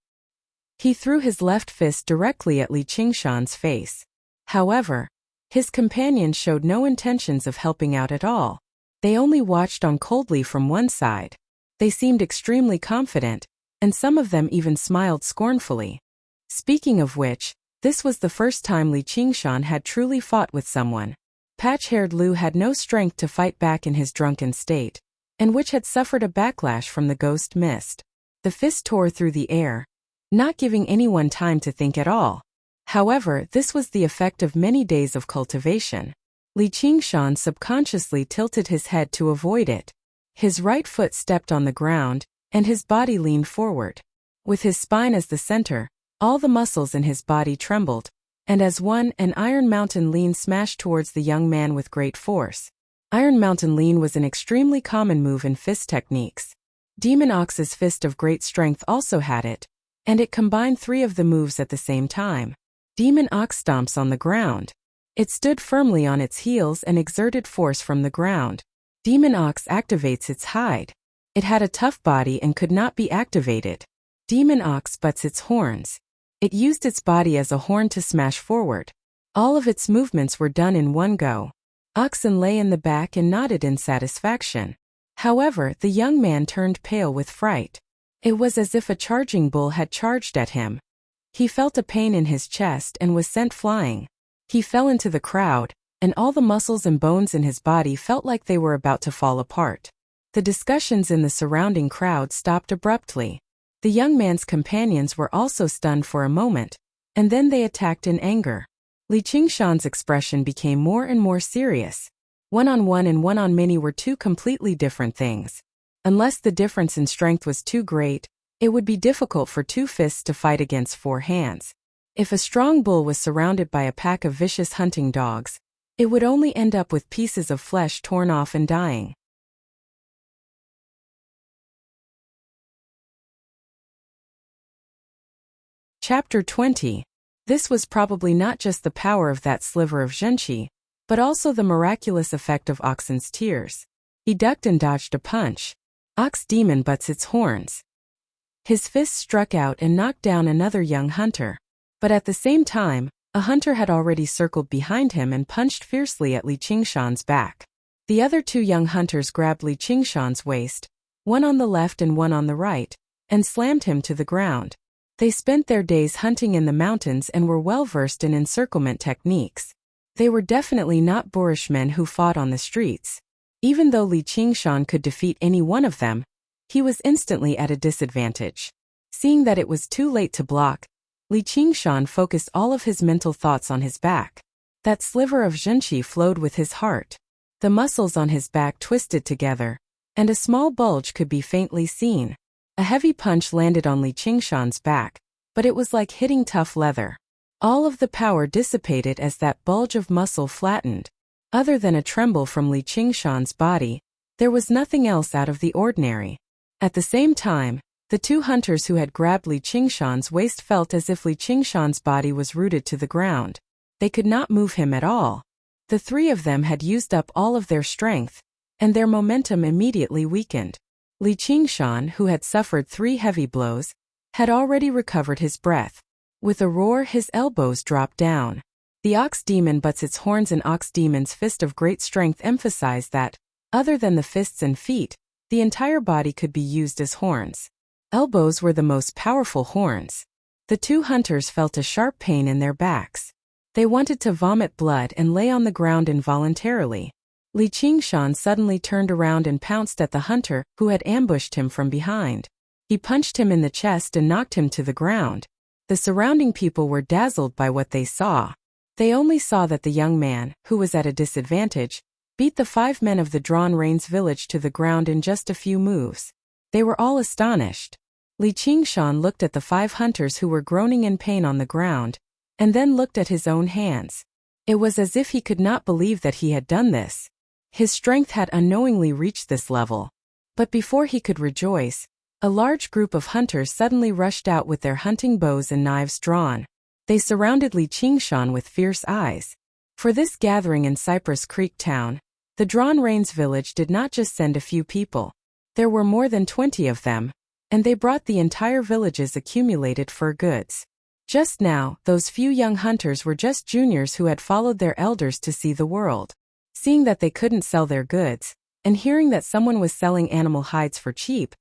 He threw his left fist directly at Li Qingshan's face. However, his companions showed no intentions of helping out at all. They only watched on coldly from one side. They seemed extremely confident, and some of them even smiled scornfully. Speaking of which, this was the first time Li Qingshan had truly fought with someone. Patch-haired Lu had no strength to fight back in his drunken state, and which had suffered a backlash from the ghost mist. The fist tore through the air, not giving anyone time to think at all. However, this was the effect of many days of cultivation. Li Qingshan subconsciously tilted his head to avoid it. His right foot stepped on the ground, and his body leaned forward. With his spine as the center, all the muscles in his body trembled, and as one, an Iron Mountain Lean smashed towards the young man with great force. Iron Mountain Lean was an extremely common move in fist techniques. Demon Ox's fist of great strength also had it, and it combined 3 of the moves at the same time. Demon Ox stomps on the ground. It stood firmly on its heels and exerted force from the ground. Demon Ox activates its hide. It had a tough body and could not be activated. Demon Ox butts its horns. It used its body as a horn to smash forward. All of its movements were done in one go. Oxen lay in the back and nodded in satisfaction. However, the young man turned pale with fright. It was as if a charging bull had charged at him. He felt a pain in his chest and was sent flying. He fell into the crowd, and all the muscles and bones in his body felt like they were about to fall apart. The discussions in the surrounding crowd stopped abruptly. The young man's companions were also stunned for a moment, and then they attacked in anger. Li Qingshan's expression became more and more serious. One-on-one and one-on-many were 2 completely different things. Unless the difference in strength was too great, it would be difficult for 2 fists to fight against 4 hands. If a strong bull was surrounded by a pack of vicious hunting dogs, it would only end up with pieces of flesh torn off and dying. Chapter 20. This was probably not just the power of that sliver of zhenqi, but also the miraculous effect of Oxen's tears. He ducked and dodged a punch. Ox demon butts its horns. His fist struck out and knocked down another young hunter. But at the same time, a hunter had already circled behind him and punched fiercely at Li Qingshan's back. The other 2 young hunters grabbed Li Qingshan's waist, one on the left and one on the right, and slammed him to the ground. They spent their days hunting in the mountains and were well versed in encirclement techniques. They were definitely not boorish men who fought on the streets. Even though Li Qingshan could defeat any one of them, he was instantly at a disadvantage. Seeing that it was too late to block, Li Qingshan focused all of his mental thoughts on his back. That sliver of zhenqi flowed with his heart. The muscles on his back twisted together, and a small bulge could be faintly seen. A heavy punch landed on Li Qingshan's back, but it was like hitting tough leather. All of the power dissipated as that bulge of muscle flattened. Other than a tremble from Li Qingshan's body, there was nothing else out of the ordinary. At the same time, the 2 hunters who had grabbed Li Qingshan's waist felt as if Li Qingshan's body was rooted to the ground. They could not move him at all. The 3 of them had used up all of their strength, and their momentum immediately weakened. Li Qingshan, who had suffered 3 heavy blows, had already recovered his breath. With a roar, his elbows dropped down. The ox demon butts its horns, and ox demon's fist of great strength emphasized that, other than the fists and feet, the entire body could be used as horns. Elbows were the most powerful horns. The 2 hunters felt a sharp pain in their backs. They wanted to vomit blood and lay on the ground involuntarily. Li Qingshan suddenly turned around and pounced at the hunter who had ambushed him from behind. He punched him in the chest and knocked him to the ground. The surrounding people were dazzled by what they saw. They only saw that the young man, who was at a disadvantage, beat the 5 men of the Drawn Reins village to the ground in just a few moves. They were all astonished. Li Qingshan looked at the 5 hunters who were groaning in pain on the ground, and then looked at his own hands. It was as if he could not believe that he had done this. His strength had unknowingly reached this level. But before he could rejoice, a large group of hunters suddenly rushed out with their hunting bows and knives drawn. They surrounded Li Qingshan with fierce eyes. For this gathering in Cypress Creek Town, the Drawn Reins village did not just send a few people. There were more than 20 of them, and they brought the entire village's accumulated fur goods. Just now, those few young hunters were just juniors who had followed their elders to see the world. Seeing that they couldn't sell their goods, and hearing that someone was selling animal hides for cheap,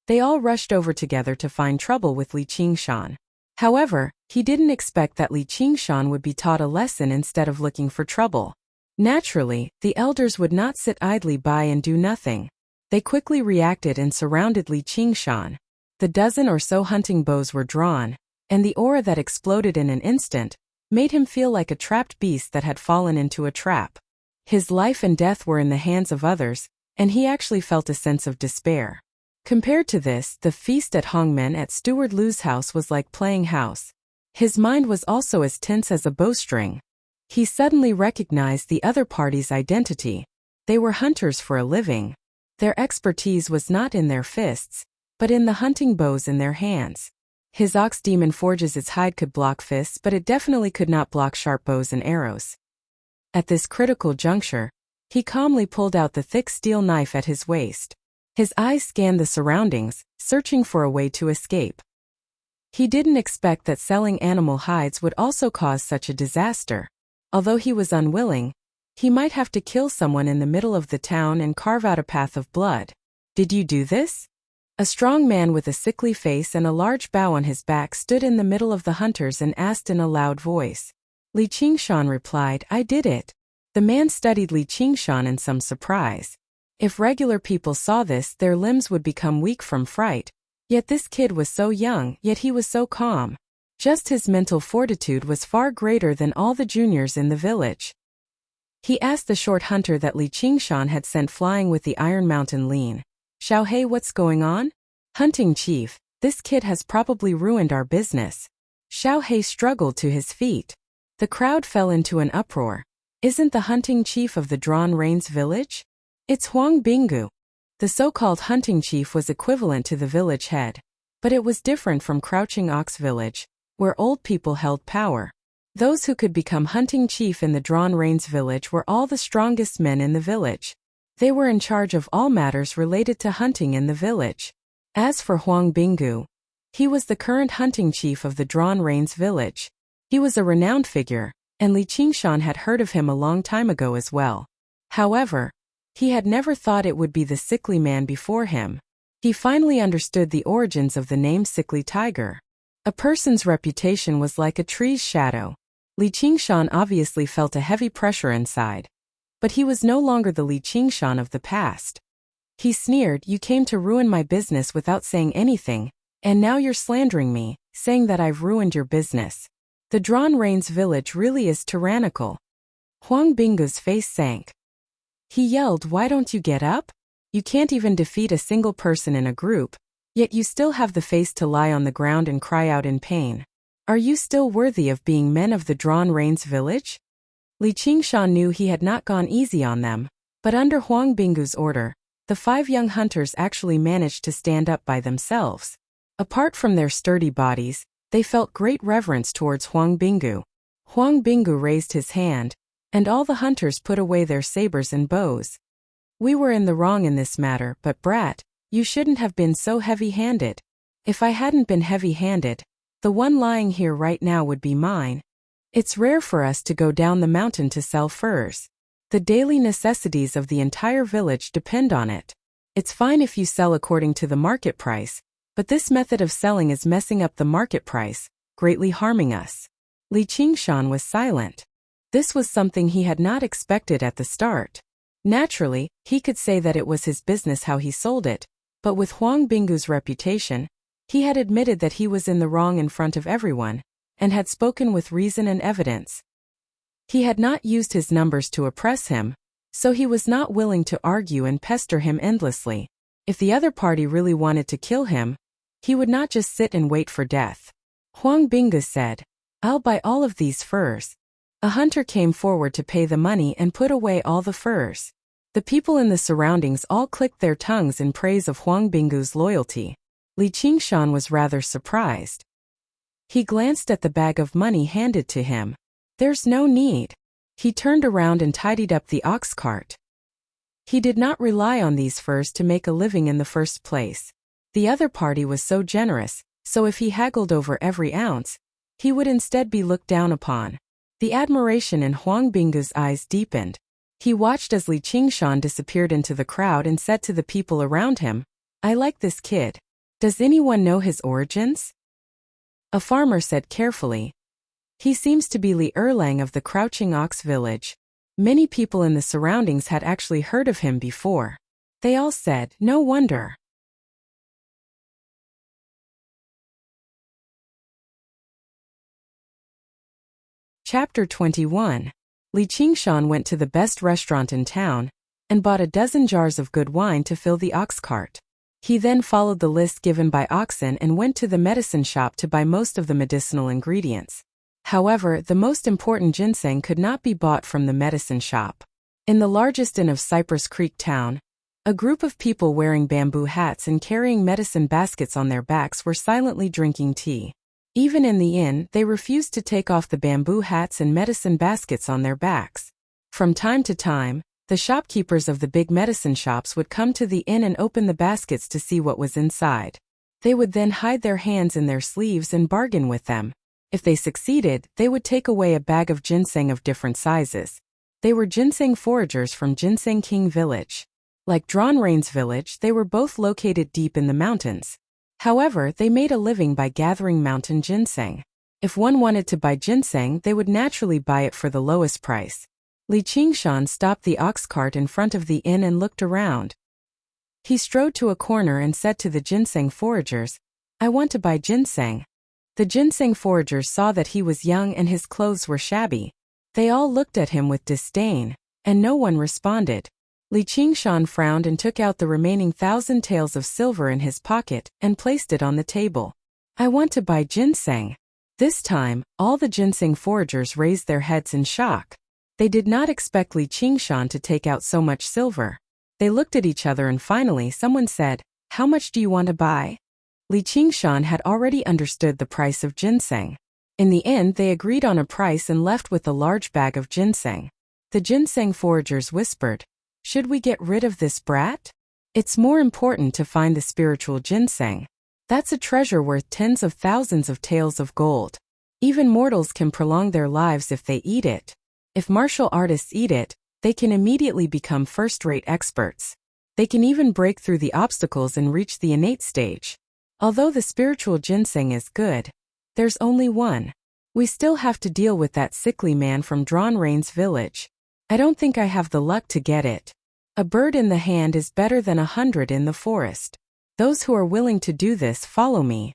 they all rushed over together to find trouble with Li Qingshan. However, he didn't expect that Li Qingshan would be taught a lesson instead of looking for trouble. Naturally, the elders would not sit idly by and do nothing. They quickly reacted and surrounded Li Qingshan. The dozen or so hunting bows were drawn, and the aura that exploded in an instant made him feel like a trapped beast that had fallen into a trap. His life and death were in the hands of others, and he actually felt a sense of despair. Compared to this, the feast at Hongmen at Steward Lu's house was like playing house. His mind was also as tense as a bowstring. He suddenly recognized the other party's identity. They were hunters for a living. Their expertise was not in their fists, but in the hunting bows in their hands. His ox demon forges its hide could block fists, but it definitely could not block sharp bows and arrows. At this critical juncture, he calmly pulled out the thick steel knife at his waist. His eyes scanned the surroundings, searching for a way to escape. He didn't expect that selling animal hides would also cause such a disaster. Although he was unwilling, he might have to kill someone in the middle of the town and carve out a path of blood. "Did you do this?" A strong man with a sickly face and a large bow on his back stood in the middle of the hunters and asked in a loud voice. Li Qingshan replied, "I did it." The man studied Li Qingshan in some surprise. If regular people saw this, their limbs would become weak from fright. Yet this kid was so young, yet he was so calm. Just his mental fortitude was far greater than all the juniors in the village. He asked the short hunter that Li Qingshan had sent flying with the Iron Mountain lean. "Xiaohei, what's going on?" "Hunting chief, this kid has probably ruined our business." Xiaohei struggled to his feet. The crowd fell into an uproar. "Isn't the hunting chief of the Drawn Reins village?" "It's Huang Binggu." The so-called hunting chief was equivalent to the village head. But it was different from Crouching Ox Village, where old people held power. Those who could become hunting chief in the Drawn Reins village were all the strongest men in the village. They were in charge of all matters related to hunting in the village. As for Huang Binggu, he was the current hunting chief of the Drawn Reins village. He was a renowned figure, and Li Qingshan had heard of him a long time ago as well. However, he had never thought it would be the sickly man before him. He finally understood the origins of the name Sickly Tiger. A person's reputation was like a tree's shadow. Li Qingshan obviously felt a heavy pressure inside. But he was no longer the Li Qingshan of the past. He sneered, "You came to ruin my business without saying anything, and now you're slandering me, saying that I've ruined your business. The Drawn Reins village really is tyrannical." Huang Binggu's face sank. He yelled, "Why don't you get up? You can't even defeat a single person in a group, yet you still have the face to lie on the ground and cry out in pain. Are you still worthy of being men of the Drawn Reins village?" Li Qingshan knew he had not gone easy on them, but under Huang Binggu's order, the 5 young hunters actually managed to stand up by themselves. Apart from their sturdy bodies, they felt great reverence towards Huang Binggu. Huang Binggu raised his hand, and all the hunters put away their sabers and bows. "We were in the wrong in this matter, but brat, you shouldn't have been so heavy-handed. If I hadn't been heavy-handed, the one lying here right now would be mine. It's rare for us to go down the mountain to sell furs. The daily necessities of the entire village depend on it. It's fine if you sell according to the market price, but this method of selling is messing up the market price, greatly harming us." Li Qingshan was silent. This was something he had not expected at the start. Naturally, he could say that it was his business how he sold it, but with Huang Binggu's reputation, he had admitted that he was in the wrong in front of everyone, and had spoken with reason and evidence. He had not used his numbers to oppress him, so he was not willing to argue and pester him endlessly. If the other party really wanted to kill him, he would not just sit and wait for death. Huang Binggu said, "I'll buy all of these furs." A hunter came forward to pay the money and put away all the furs. The people in the surroundings all clicked their tongues in praise of Huang Binggu's loyalty. Li Qingshan was rather surprised. He glanced at the bag of money handed to him. "There's no need." He turned around and tidied up the ox cart. He did not rely on these furs to make a living in the first place. The other party was so generous, so if he haggled over every ounce, he would instead be looked down upon. The admiration in Huang Binggu's eyes deepened. He watched as Li Qingshan disappeared into the crowd and said to the people around him, "I like this kid. Does anyone know his origins?" A farmer said carefully, "He seems to be Li Erlang of the Crouching Ox village." Many people in the surroundings had actually heard of him before. They all said, "No wonder." Chapter 21. Li Qingshan went to the best restaurant in town and bought a dozen jars of good wine to fill the ox cart. He then followed the list given by Oxen and went to the medicine shop to buy most of the medicinal ingredients. However, the most important ginseng could not be bought from the medicine shop. In the largest inn of Cypress Creek town, a group of people wearing bamboo hats and carrying medicine baskets on their backs were silently drinking tea. Even in the inn, they refused to take off the bamboo hats and medicine baskets on their backs. From time to time, the shopkeepers of the big medicine shops would come to the inn and open the baskets to see what was inside. They would then hide their hands in their sleeves and bargain with them. If they succeeded, they would take away a bag of ginseng of different sizes. They were ginseng foragers from Ginseng King Village. Like Drawn Rain's village, they were both located deep in the mountains. However, they made a living by gathering mountain ginseng. If one wanted to buy ginseng, they would naturally buy it for the lowest price. Li Qingshan stopped the ox cart in front of the inn and looked around. He strode to a corner and said to the ginseng foragers, "I want to buy ginseng." The ginseng foragers saw that he was young and his clothes were shabby. They all looked at him with disdain, and no one responded. Li Qingshan frowned and took out the remaining 1,000 taels of silver in his pocket and placed it on the table. "I want to buy ginseng." This time, all the ginseng foragers raised their heads in shock. They did not expect Li Qingshan to take out so much silver. They looked at each other and finally someone said, "How much do you want to buy?" Li Qingshan had already understood the price of ginseng. In the end, they agreed on a price and left with a large bag of ginseng. The ginseng foragers whispered, "Should we get rid of this brat? It's more important to find the spiritual ginseng. That's a treasure worth tens of thousands of taels of gold. Even mortals can prolong their lives if they eat it. If martial artists eat it, they can immediately become first-rate experts. They can even break through the obstacles and reach the innate stage. Although the spiritual ginseng is good, there's only one. We still have to deal with that sickly man from Drawn Rain's village. I don't think I have the luck to get it. A bird in the hand is better than 100 in the forest. Those who are willing to do this, follow me."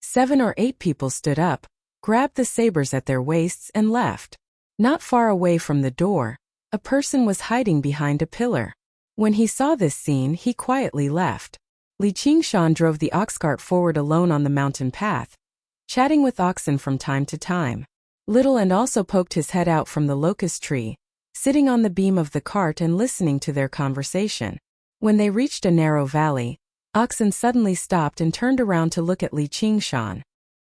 7 or 8 people stood up, grabbed the sabers at their waists and left. Not far away from the door, a person was hiding behind a pillar. When he saw this scene, he quietly left. Li Qingshan drove the ox cart forward alone on the mountain path, chatting with oxen from time to time. Little and also poked his head out from the locust tree, sitting on the beam of the cart and listening to their conversation. When they reached a narrow valley, Oxen suddenly stopped and turned around to look at Li Qingshan.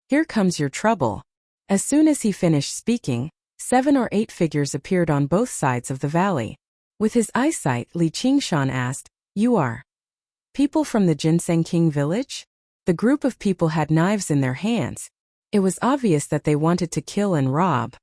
"Here comes your trouble." As soon as he finished speaking, 7 or 8 figures appeared on both sides of the valley. With his eyesight, Li Qingshan asked, "You are people from the Ginseng King village?" The group of people had knives in their hands. It was obvious that they wanted to kill and rob.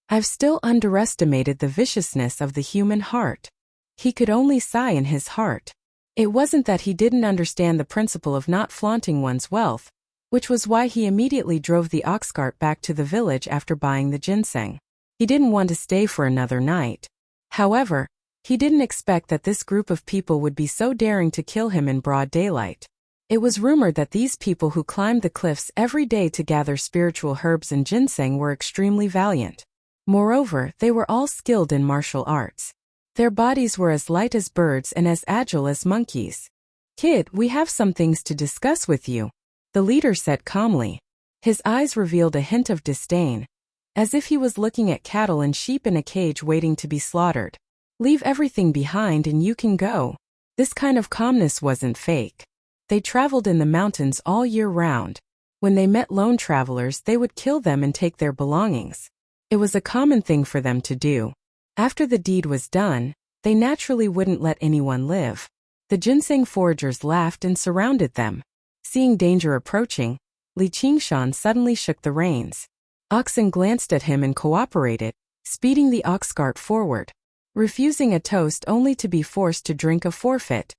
"I've still underestimated the viciousness of the human heart." He could only sigh in his heart. It wasn't that he didn't understand the principle of not flaunting one's wealth, which was why he immediately drove the ox cart back to the village after buying the ginseng. He didn't want to stay for another night. However, he didn't expect that this group of people would be so daring to kill him in broad daylight. It was rumored that these people who climbed the cliffs every day to gather spiritual herbs and ginseng were extremely valiant. Moreover, they were all skilled in martial arts. Their bodies were as light as birds and as agile as monkeys. "Kid, we have some things to discuss with you," the leader said calmly. His eyes revealed a hint of disdain, as if he was looking at cattle and sheep in a cage waiting to be slaughtered. "Leave everything behind and you can go." This kind of calmness wasn't fake. They traveled in the mountains all year round. When they met lone travelers, they would kill them and take their belongings. It was a common thing for them to do. After the deed was done, they naturally wouldn't let anyone live. The ginseng foragers laughed and surrounded them. Seeing danger approaching, Li Qingshan suddenly shook the reins. Oxen glanced at him and cooperated, speeding the ox cart forward, refusing a toast only to be forced to drink a forfeit.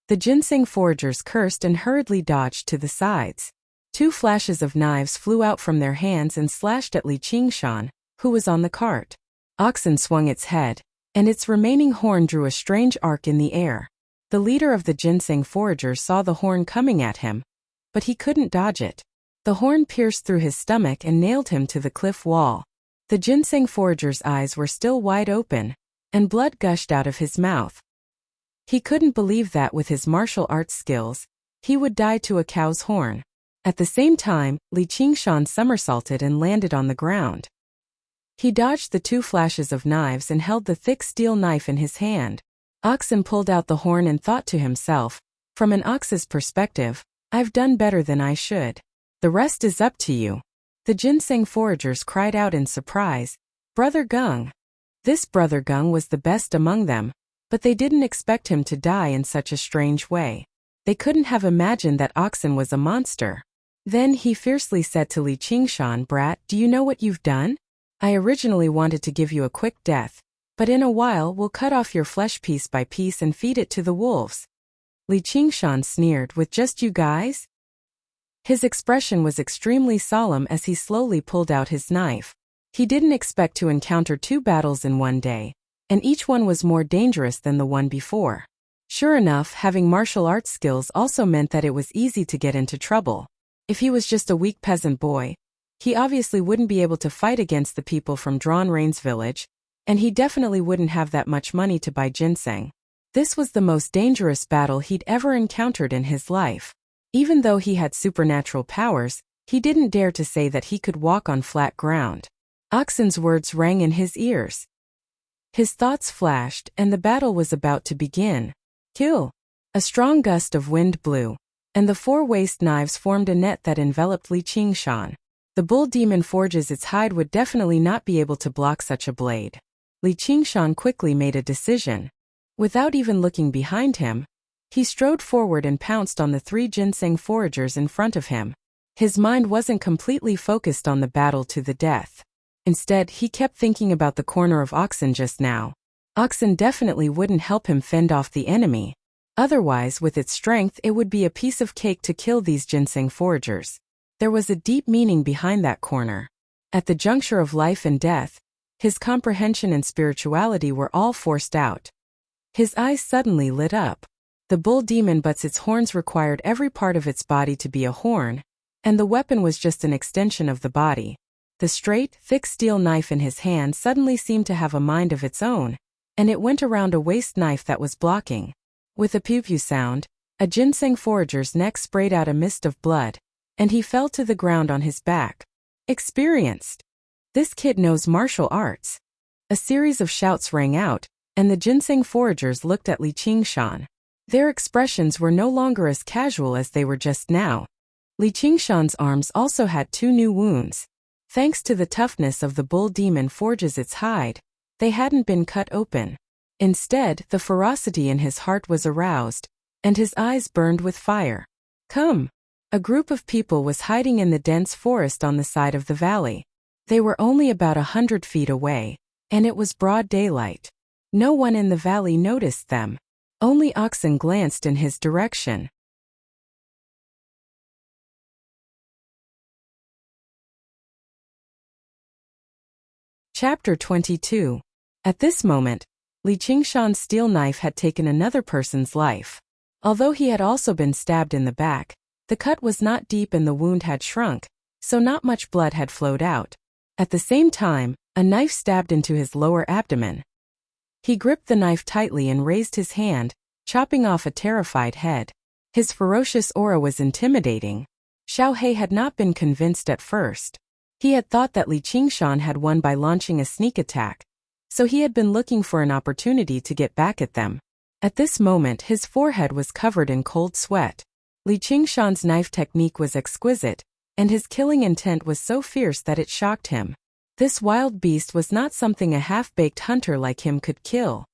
The ginseng foragers cursed and hurriedly dodged to the sides. 2 flashes of knives flew out from their hands and slashed at Li Qingshan, who was on the cart. Oxen swung its head, and its remaining horn drew a strange arc in the air. The leader of the ginseng foragers saw the horn coming at him, but he couldn't dodge it. The horn pierced through his stomach and nailed him to the cliff wall. The ginseng forager's eyes were still wide open, and blood gushed out of his mouth. He couldn't believe that with his martial arts skills, he would die to a cow's horn. At the same time, Li Qingshan somersaulted and landed on the ground. He dodged the two flashes of knives and held the thick steel knife in his hand. Oxen pulled out the horn and thought to himself, from an ox's perspective, I've done better than I should. The rest is up to you. The ginseng foragers cried out in surprise, Brother Gung. This Brother Gung was the best among them, but they didn't expect him to die in such a strange way. They couldn't have imagined that Oxen was a monster. Then he fiercely said to Li Qingshan, Brat, do you know what you've done? I originally wanted to give you a quick death, but in a while we'll cut off your flesh piece by piece and feed it to the wolves. Li Qingshan sneered, with just you guys? His expression was extremely solemn as he slowly pulled out his knife. He didn't expect to encounter two battles in one day, and each one was more dangerous than the one before. Sure enough, having martial arts skills also meant that it was easy to get into trouble. If he was just a weak peasant boy, he obviously wouldn't be able to fight against the people from Drawn Rain's village, and he definitely wouldn't have that much money to buy ginseng. This was the most dangerous battle he'd ever encountered in his life. Even though he had supernatural powers, he didn't dare to say that he could walk on flat ground. Oxen's words rang in his ears. His thoughts flashed, and the battle was about to begin. Kill! A strong gust of wind blew, and the four waist knives formed a net that enveloped Li Qingshan. The bull demon forges its hide would definitely not be able to block such a blade. Li Qingshan quickly made a decision. Without even looking behind him, he strode forward and pounced on the three ginseng foragers in front of him. His mind wasn't completely focused on the battle to the death. Instead, he kept thinking about the corner of Oxen just now. Oxen definitely wouldn't help him fend off the enemy. Otherwise, with its strength, it would be a piece of cake to kill these ginseng foragers. There was a deep meaning behind that corner. At the juncture of life and death, his comprehension and spirituality were all forced out. His eyes suddenly lit up. The bull demon but's its horns required every part of its body to be a horn, and the weapon was just an extension of the body. The straight, thick steel knife in his hand suddenly seemed to have a mind of its own, and it went around a waist knife that was blocking. With a pew-pew sound, a ginseng forager's neck sprayed out a mist of blood, and he fell to the ground on his back. Experienced! This kid knows martial arts. A series of shouts rang out, and the ginseng foragers looked at Li Qingshan. Their expressions were no longer as casual as they were just now. Li Qingshan's arms also had two new wounds. Thanks to the toughness of the bull demon forges its hide, they hadn't been cut open. Instead, the ferocity in his heart was aroused, and his eyes burned with fire. Come! A group of people was hiding in the dense forest on the side of the valley. They were only about 100 feet away, and it was broad daylight. No one in the valley noticed them. Only Oxen glanced in his direction. Chapter 22. At this moment, Li Qingshan's steel knife had taken another person's life. Although he had also been stabbed in the back, the cut was not deep and the wound had shrunk, so not much blood had flowed out. At the same time, a knife stabbed into his lower abdomen. He gripped the knife tightly and raised his hand, chopping off a terrified head. His ferocious aura was intimidating. Xiao He had not been convinced at first. He had thought that Li Qingshan had won by launching a sneak attack, so he had been looking for an opportunity to get back at them. At this moment, his forehead was covered in cold sweat. Li Qingshan's knife technique was exquisite, and his killing intent was so fierce that it shocked him. This wild beast was not something a half-baked hunter like him could kill.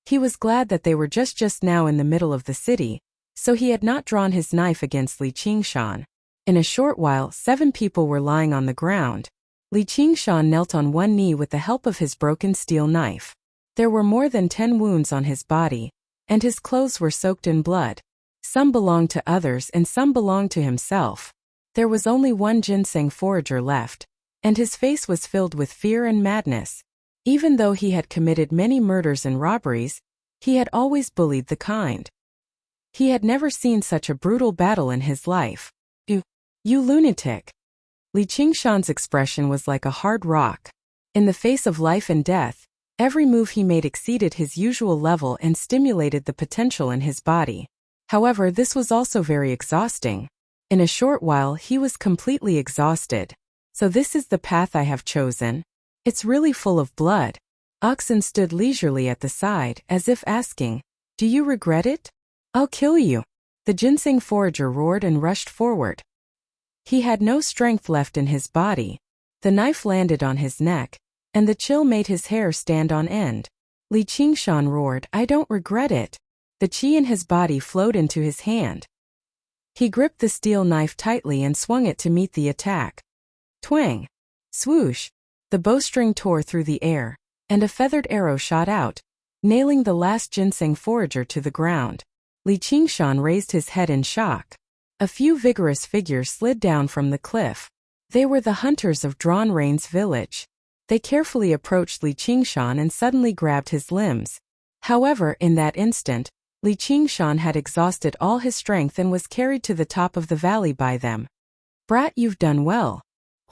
He was glad that they were just now in the middle of the city, so he had not drawn his knife against Li Qingshan. In a short while, 7 people were lying on the ground. Li Qingshan knelt on one knee with the help of his broken steel knife. There were more than 10 wounds on his body, and his clothes were soaked in blood. Some belonged to others and some belonged to himself. There was only one ginseng forager left, and his face was filled with fear and madness. Even though he had committed many murders and robberies, he had always bullied the kind. He had never seen such a brutal battle in his life. You lunatic. Li Qingshan's expression was like a hard rock. In the face of life and death, every move he made exceeded his usual level and stimulated the potential in his body. However, this was also very exhausting. In a short while he was completely exhausted. So this is the path I have chosen? It's really full of blood. Oxen stood leisurely at the side, as if asking, "Do you regret it? I'll kill you." The ginseng forager roared and rushed forward. He had no strength left in his body. The knife landed on his neck, and the chill made his hair stand on end. Li Qingshan roared, "I don't regret it." The qi in his body flowed into his hand. He gripped the steel knife tightly and swung it to meet the attack. Twang! Swoosh! The bowstring tore through the air, and a feathered arrow shot out, nailing the last ginseng forager to the ground. Li Qingshan raised his head in shock. A few vigorous figures slid down from the cliff. They were the hunters of Drawn Rain's village. They carefully approached Li Qingshan and suddenly grabbed his limbs. However, in that instant, Li Qingshan had exhausted all his strength and was carried to the top of the valley by them. "Brat, you've done well."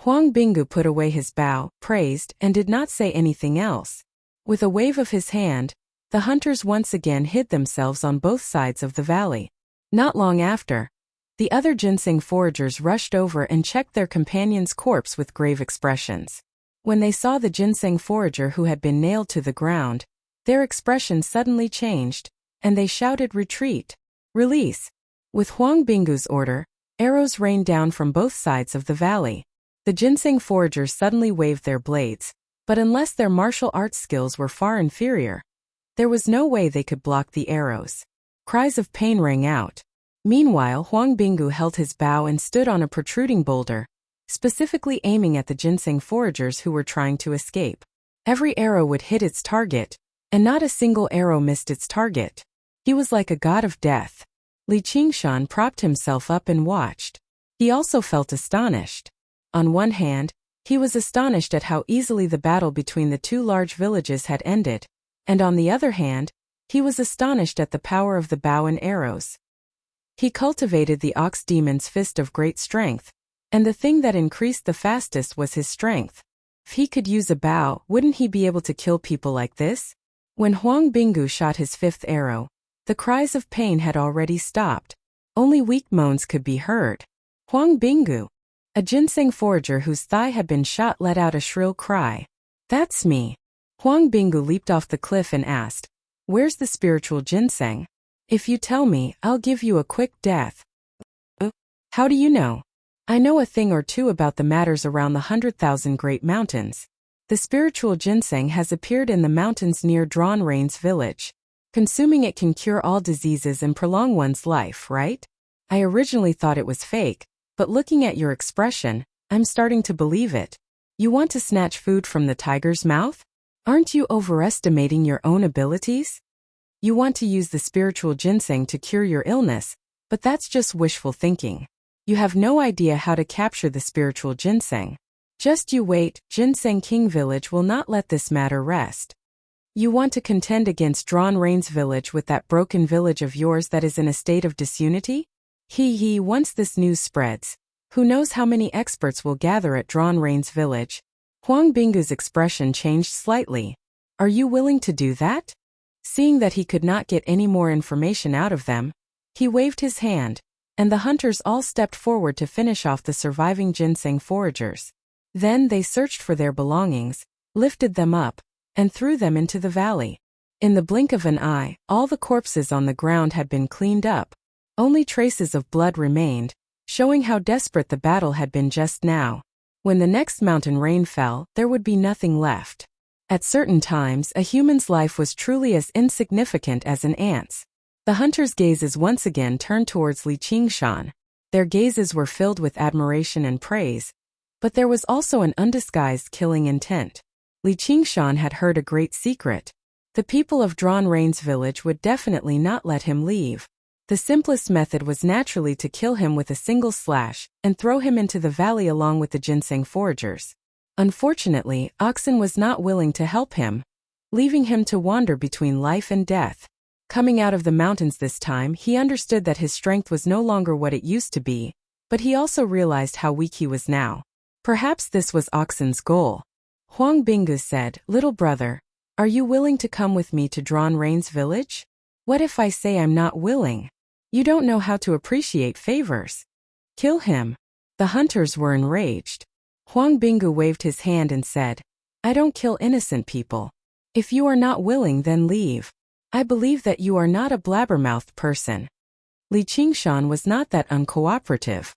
Huang Binggu put away his bow, praised, and did not say anything else. With a wave of his hand, the hunters once again hid themselves on both sides of the valley. Not long after, the other ginseng foragers rushed over and checked their companion's corpse with grave expressions. When they saw the ginseng forager who had been nailed to the ground, their expressions suddenly changed, and they shouted, "Retreat! Release!" With Huang Binggu's order, arrows rained down from both sides of the valley. The ginseng foragers suddenly waved their blades, but unless their martial arts skills were far inferior, there was no way they could block the arrows. Cries of pain rang out. Meanwhile, Huang Binggu held his bow and stood on a protruding boulder, specifically aiming at the ginseng foragers who were trying to escape. Every arrow would hit its target, and not a single arrow missed its target. He was like a god of death. Li Qingshan propped himself up and watched. He also felt astonished. On one hand, he was astonished at how easily the battle between the two large villages had ended, and on the other hand, he was astonished at the power of the bow and arrows. He cultivated the ox demon's fist of great strength, and the thing that increased the fastest was his strength. If he could use a bow, wouldn't he be able to kill people like this? When Huang Binggu shot his fifth arrow, the cries of pain had already stopped. Only weak moans could be heard. Huang Binggu! A ginseng forager whose thigh had been shot let out a shrill cry. "That's me." Huang Binggu leaped off the cliff and asked, "Where's the spiritual ginseng? If you tell me, I'll give you a quick death." "How do you know?" "I know a thing or two about the matters around the 100,000 Great Mountains. The spiritual ginseng has appeared in the mountains near Drawn Rain's village. Consuming it can cure all diseases and prolong one's life, right? I originally thought it was fake, but looking at your expression, I'm starting to believe it. You want to snatch food from the tiger's mouth? Aren't you overestimating your own abilities? You want to use the spiritual ginseng to cure your illness, but that's just wishful thinking. You have no idea how to capture the spiritual ginseng. Just you wait, Ginseng King Village will not let this matter rest. You want to contend against Drawn Rain's village with that broken village of yours that is in a state of disunity? Once this news spreads, who knows how many experts will gather at Drawn Rain's village. Huang Binggu's expression changed slightly. Are you willing to do that? Seeing that he could not get any more information out of them, he waved his hand, and the hunters all stepped forward to finish off the surviving ginseng foragers. Then they searched for their belongings, lifted them up, and threw them into the valley. In the blink of an eye, all the corpses on the ground had been cleaned up. Only traces of blood remained, showing how desperate the battle had been just now. When the next mountain rain fell, there would be nothing left. At certain times, a human's life was truly as insignificant as an ant's. The hunters' gazes once again turned towards Li Qingshan. Their gazes were filled with admiration and praise, but there was also an undisguised killing intent. Li Qingshan had heard a great secret. The people of Drawn Rain's village would definitely not let him leave. The simplest method was naturally to kill him with a single slash and throw him into the valley along with the ginseng foragers. Unfortunately, Oxen was not willing to help him, leaving him to wander between life and death. Coming out of the mountains this time, he understood that his strength was no longer what it used to be, but he also realized how weak he was now. Perhaps this was Oxen's goal. Huang Binggu said, "Little brother, are you willing to come with me to Drawn Rain's village? What if I say I'm not willing? You don't know how to appreciate favors. Kill him." The hunters were enraged. Huang Binggu waved his hand and said, "I don't kill innocent people. If you are not willing, then leave. I believe that you are not a blabbermouthed person." Li Qingshan was not that uncooperative.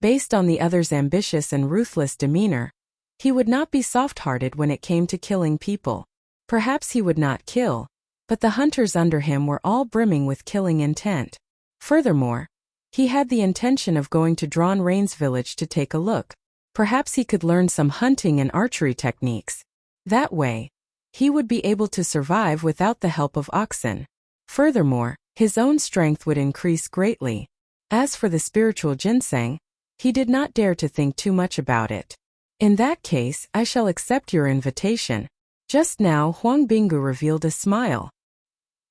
Based on the other's ambitious and ruthless demeanor, he would not be soft-hearted when it came to killing people. Perhaps he would not kill, but the hunters under him were all brimming with killing intent. Furthermore, he had the intention of going to Drawn Rain's village to take a look. Perhaps he could learn some hunting and archery techniques. That way, he would be able to survive without the help of Oxen. Furthermore, his own strength would increase greatly. As for the spiritual ginseng, he did not dare to think too much about it. "In that case, I shall accept your invitation." Just now, Huang Binggu revealed a smile.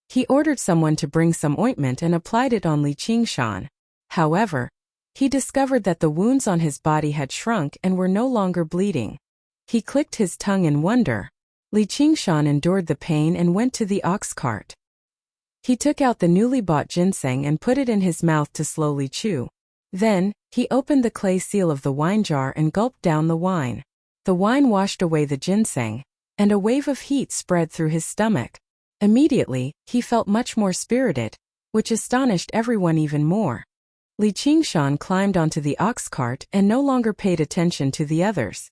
He ordered someone to bring some ointment and applied it on Li Qingshan. However, he discovered that the wounds on his body had shrunk and were no longer bleeding. He clicked his tongue in wonder. Li Qingshan endured the pain and went to the ox cart. He took out the newly bought ginseng and put it in his mouth to slowly chew. Then, he opened the clay seal of the wine jar and gulped down the wine. The wine washed away the ginseng, and a wave of heat spread through his stomach. Immediately, he felt much more spirited, which astonished everyone even more. Li Qingshan climbed onto the ox cart and no longer paid attention to the others.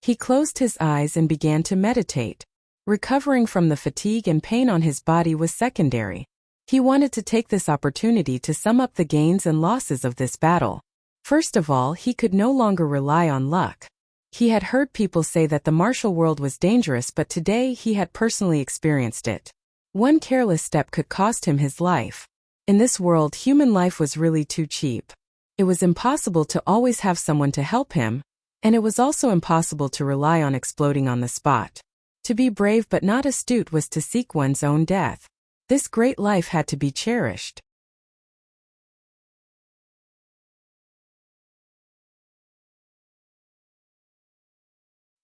He closed his eyes and began to meditate. Recovering from the fatigue and pain on his body was secondary. He wanted to take this opportunity to sum up the gains and losses of this battle. First of all, he could no longer rely on luck. He had heard people say that the martial world was dangerous, but today he had personally experienced it. One careless step could cost him his life. In this world, human life was really too cheap. It was impossible to always have someone to help him, and it was also impossible to rely on exploding on the spot. To be brave but not astute was to seek one's own death. This great life had to be cherished.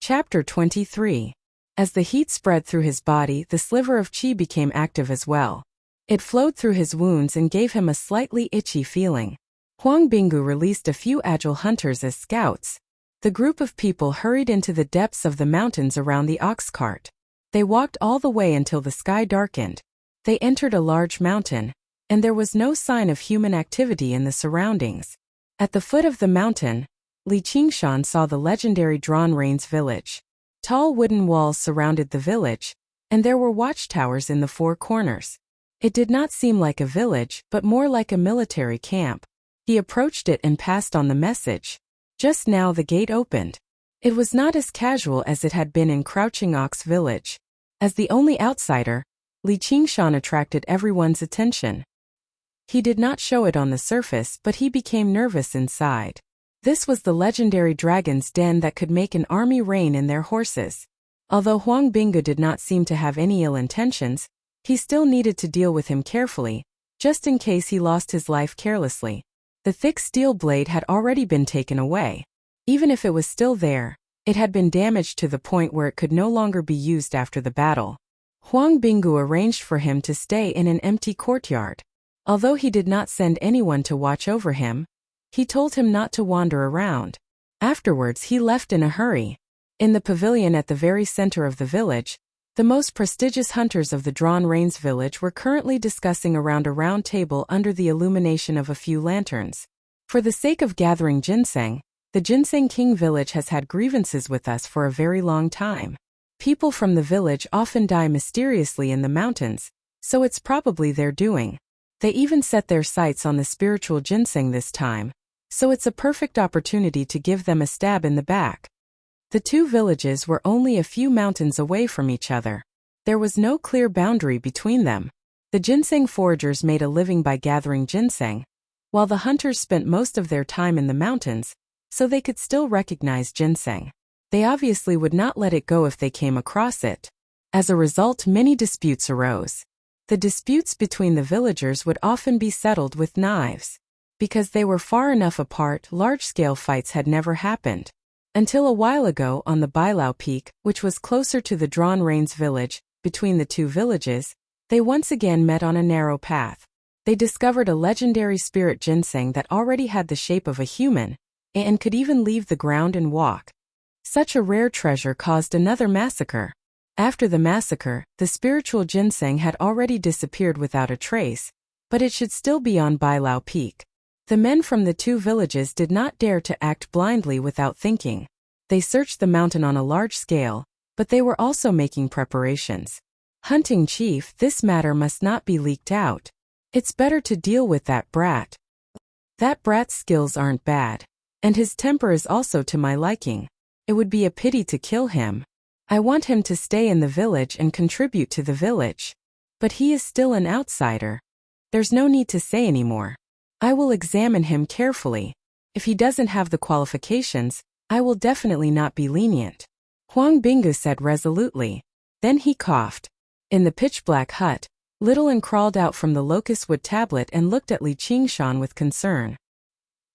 Chapter 23. As the heat spread through his body, the sliver of qi became active as well. It flowed through his wounds and gave him a slightly itchy feeling. Huang Binggu released a few agile hunters as scouts. The group of people hurried into the depths of the mountains around the ox cart. They walked all the way until the sky darkened. They entered a large mountain, and there was no sign of human activity in the surroundings. At the foot of the mountain, Li Qingshan saw the legendary Drawn Rain's village. Tall wooden walls surrounded the village, and there were watchtowers in the four corners. It did not seem like a village, but more like a military camp. He approached it and passed on the message. Just now the gate opened. It was not as casual as it had been in Crouching Ox Village. As the only outsider, Li Qingshan attracted everyone's attention. He did not show it on the surface, but he became nervous inside. This was the legendary dragon's den that could make an army rein in their horses. Although Huang Binggu did not seem to have any ill intentions, he still needed to deal with him carefully, just in case he lost his life carelessly. The thick steel blade had already been taken away. Even if it was still there, it had been damaged to the point where it could no longer be used after the battle. Huang Binggu arranged for him to stay in an empty courtyard. Although he did not send anyone to watch over him, he told him not to wander around. Afterwards, he left in a hurry. In the pavilion at the very center of the village, the most prestigious hunters of the Drawn Rain's village were currently discussing around a round table under the illumination of a few lanterns. For the sake of gathering ginseng, the Ginseng King village has had grievances with us for a very long time. People from the village often die mysteriously in the mountains, so it's probably their doing. They even set their sights on the spiritual ginseng this time, so it's a perfect opportunity to give them a stab in the back. The two villages were only a few mountains away from each other. There was no clear boundary between them. The ginseng foragers made a living by gathering ginseng, while the hunters spent most of their time in the mountains, so they could still recognize ginseng. They obviously would not let it go if they came across it. As a result, many disputes arose. The disputes between the villagers would often be settled with knives. Because they were far enough apart, large-scale fights had never happened. Until a while ago on the Bailao Peak, which was closer to the Drawn Rains village, between the two villages, they once again met on a narrow path. They discovered a legendary spirit ginseng that already had the shape of a human, and could even leave the ground and walk. Such a rare treasure caused another massacre. After the massacre, the spiritual ginseng had already disappeared without a trace, but it should still be on Bailao Peak. The men from the two villages did not dare to act blindly without thinking. They searched the mountain on a large scale, but they were also making preparations. Hunting chief, this matter must not be leaked out. It's better to deal with that brat. That brat's skills aren't bad, and his temper is also to my liking. It would be a pity to kill him. I want him to stay in the village and contribute to the village. But he is still an outsider. There's no need to say anymore. I will examine him carefully. If he doesn't have the qualifications, I will definitely not be lenient. Huang Bingu said resolutely. Then he coughed. In the pitch-black hut, Little An crawled out from the locust wood tablet and looked at Li Qingshan with concern.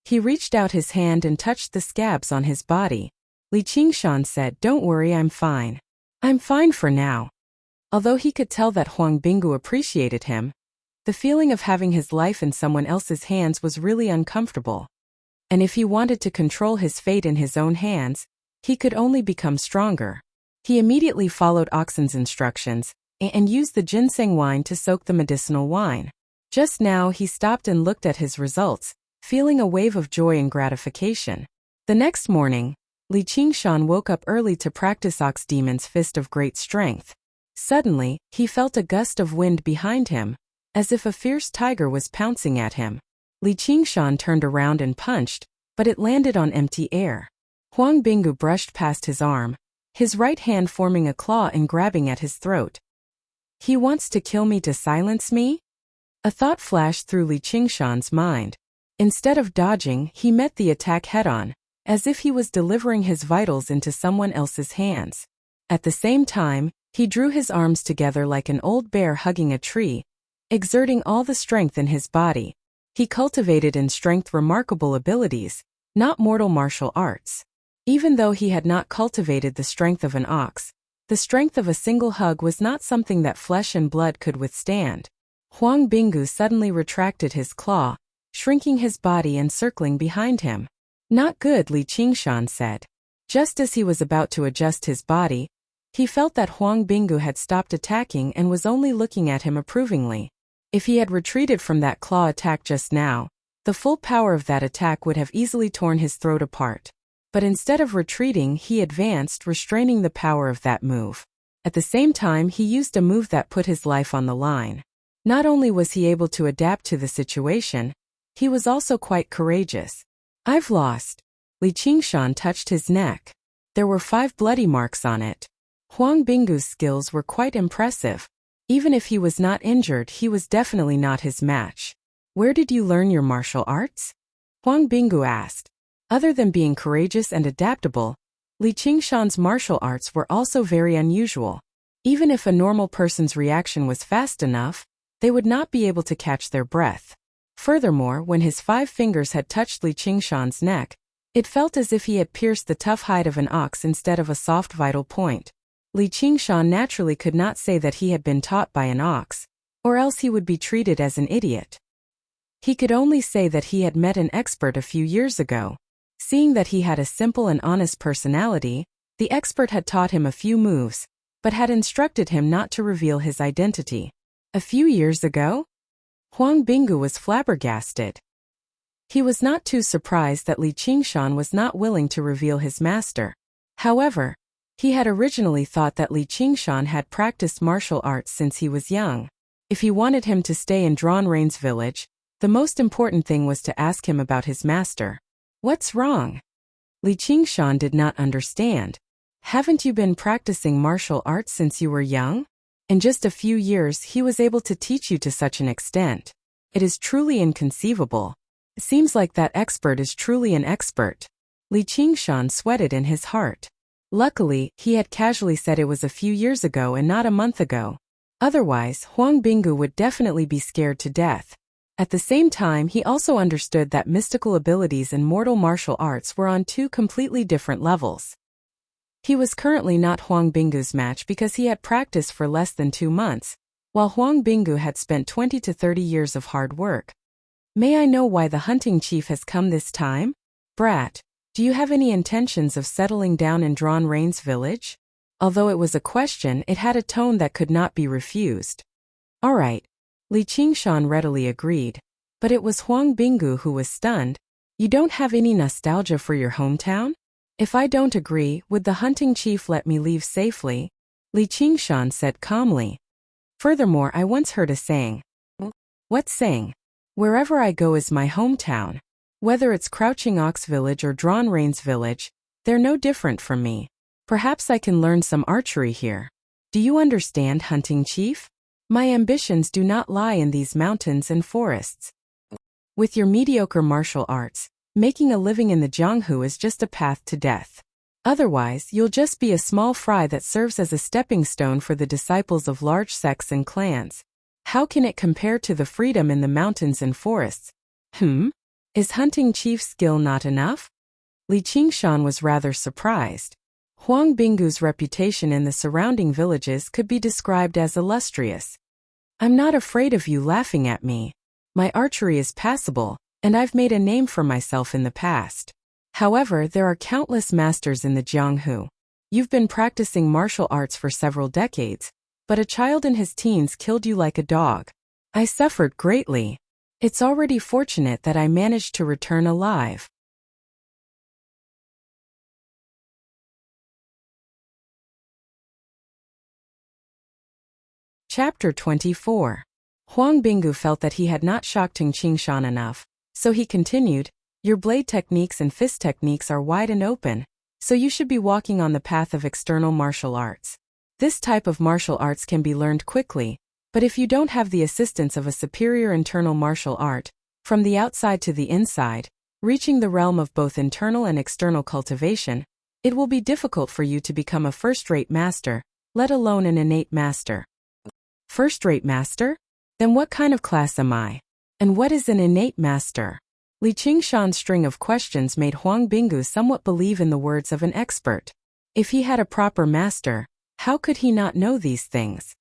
He reached out his hand and touched the scabs on his body. Li Qingshan said, "Don't worry, I'm fine. I'm fine for now." Although he could tell that Huang Bingu appreciated him, the feeling of having his life in someone else's hands was really uncomfortable. And if he wanted to control his fate in his own hands, he could only become stronger. He immediately followed Oxen's instructions and used the ginseng wine to soak the medicinal wine. Just now he stopped and looked at his results, feeling a wave of joy and gratification. The next morning, Li Qingshan woke up early to practice Ox Demon's Fist of Great Strength. Suddenly, he felt a gust of wind behind him, as if a fierce tiger was pouncing at him. Li Qingshan turned around and punched, but it landed on empty air. Huang Bingu brushed past his arm, his right hand forming a claw and grabbing at his throat. He wants to kill me to silence me? A thought flashed through Li Qingshan's mind. Instead of dodging, he met the attack head-on, as if he was delivering his vitals into someone else's hands. At the same time, he drew his arms together like an old bear hugging a tree, exerting all the strength in his body. He cultivated in strength remarkable abilities, not mortal martial arts. Even though he had not cultivated the strength of an ox, the strength of a single hug was not something that flesh and blood could withstand. Huang Bingu suddenly retracted his claw, shrinking his body and circling behind him. "Not good," Li Qingshan said. Just as he was about to adjust his body, he felt that Huang Bingu had stopped attacking and was only looking at him approvingly. If he had retreated from that claw attack just now, the full power of that attack would have easily torn his throat apart. But instead of retreating, he advanced, restraining the power of that move. At the same time, he used a move that put his life on the line. Not only was he able to adapt to the situation, he was also quite courageous. "I've lost." Li Qingshan touched his neck. There were 5 bloody marks on it. Huang Bingu's skills were quite impressive. Even if he was not injured, he was definitely not his match. "Where did you learn your martial arts?" Huang Bingu asked. Other than being courageous and adaptable, Li Qingshan's martial arts were also very unusual. Even if a normal person's reaction was fast enough, they would not be able to catch their breath. Furthermore, when his 5 fingers had touched Li Qingshan's neck, it felt as if he had pierced the tough hide of an ox instead of a soft vital point. Li Qingshan naturally could not say that he had been taught by an ox, or else he would be treated as an idiot. He could only say that he had met an expert a few years ago. Seeing that he had a simple and honest personality, the expert had taught him a few moves, but had instructed him not to reveal his identity. A few years ago? Huang Bingu was flabbergasted. He was not too surprised that Li Qingshan was not willing to reveal his master. However, he had originally thought that Li Qingshan had practiced martial arts since he was young. If he wanted him to stay in Drawn Rains village, the most important thing was to ask him about his master. "What's wrong?" Li Qingshan did not understand. "Haven't you been practicing martial arts since you were young? In just a few years he was able to teach you to such an extent. It is truly inconceivable. It seems like that expert is truly an expert." Li Qingshan sweated in his heart. Luckily, he had casually said it was a few years ago and not a month ago. Otherwise, Huang Binggu would definitely be scared to death. At the same time, he also understood that mystical abilities and mortal martial arts were on two completely different levels. He was currently not Huang Binggu's match because he had practiced for less than 2 months, while Huang Binggu had spent 20 to 30 years of hard work. May I know why the hunting chief has come this time? Brat, do you have any intentions of settling down in Drawn Rain's village? Although it was a question, it had a tone that could not be refused. All right. Li Qingshan readily agreed. But it was Huang Binggu who was stunned. You don't have any nostalgia for your hometown? If I don't agree, would the hunting chief let me leave safely? Li Qingshan said calmly. Furthermore, I once heard a saying. What saying? Wherever I go is my hometown. Whether it's Crouching Ox Village or Drawn Rain's village, they're no different from me. Perhaps I can learn some archery here. Do you understand, hunting chief? My ambitions do not lie in these mountains and forests. With your mediocre martial arts, making a living in the Jianghu is just a path to death. Otherwise, you'll just be a small fry that serves as a stepping stone for the disciples of large sects and clans. How can it compare to the freedom in the mountains and forests? Is hunting chief's skill not enough? Li Qingshan was rather surprised. Huang Binggu's reputation in the surrounding villages could be described as illustrious. I'm not afraid of you laughing at me. My archery is passable, and I've made a name for myself in the past. However, there are countless masters in the Jianghu. You've been practicing martial arts for several decades, but a child in his teens killed you like a dog. I suffered greatly. It's already fortunate that I managed to return alive. Chapter 24. Huang Binggu felt that he had not shocked Qingshan enough, so he continued, Your blade techniques and fist techniques are wide and open, so you should be walking on the path of external martial arts. This type of martial arts can be learned quickly, but if you don't have the assistance of a superior internal martial art, from the outside to the inside, reaching the realm of both internal and external cultivation, it will be difficult for you to become a first-rate master, let alone an innate master. First-rate master? Then what kind of class am I? And what is an innate master? Li Qingshan's string of questions made Huang Binggu somewhat believe in the words of an expert. If he had a proper master, how could he not know these things?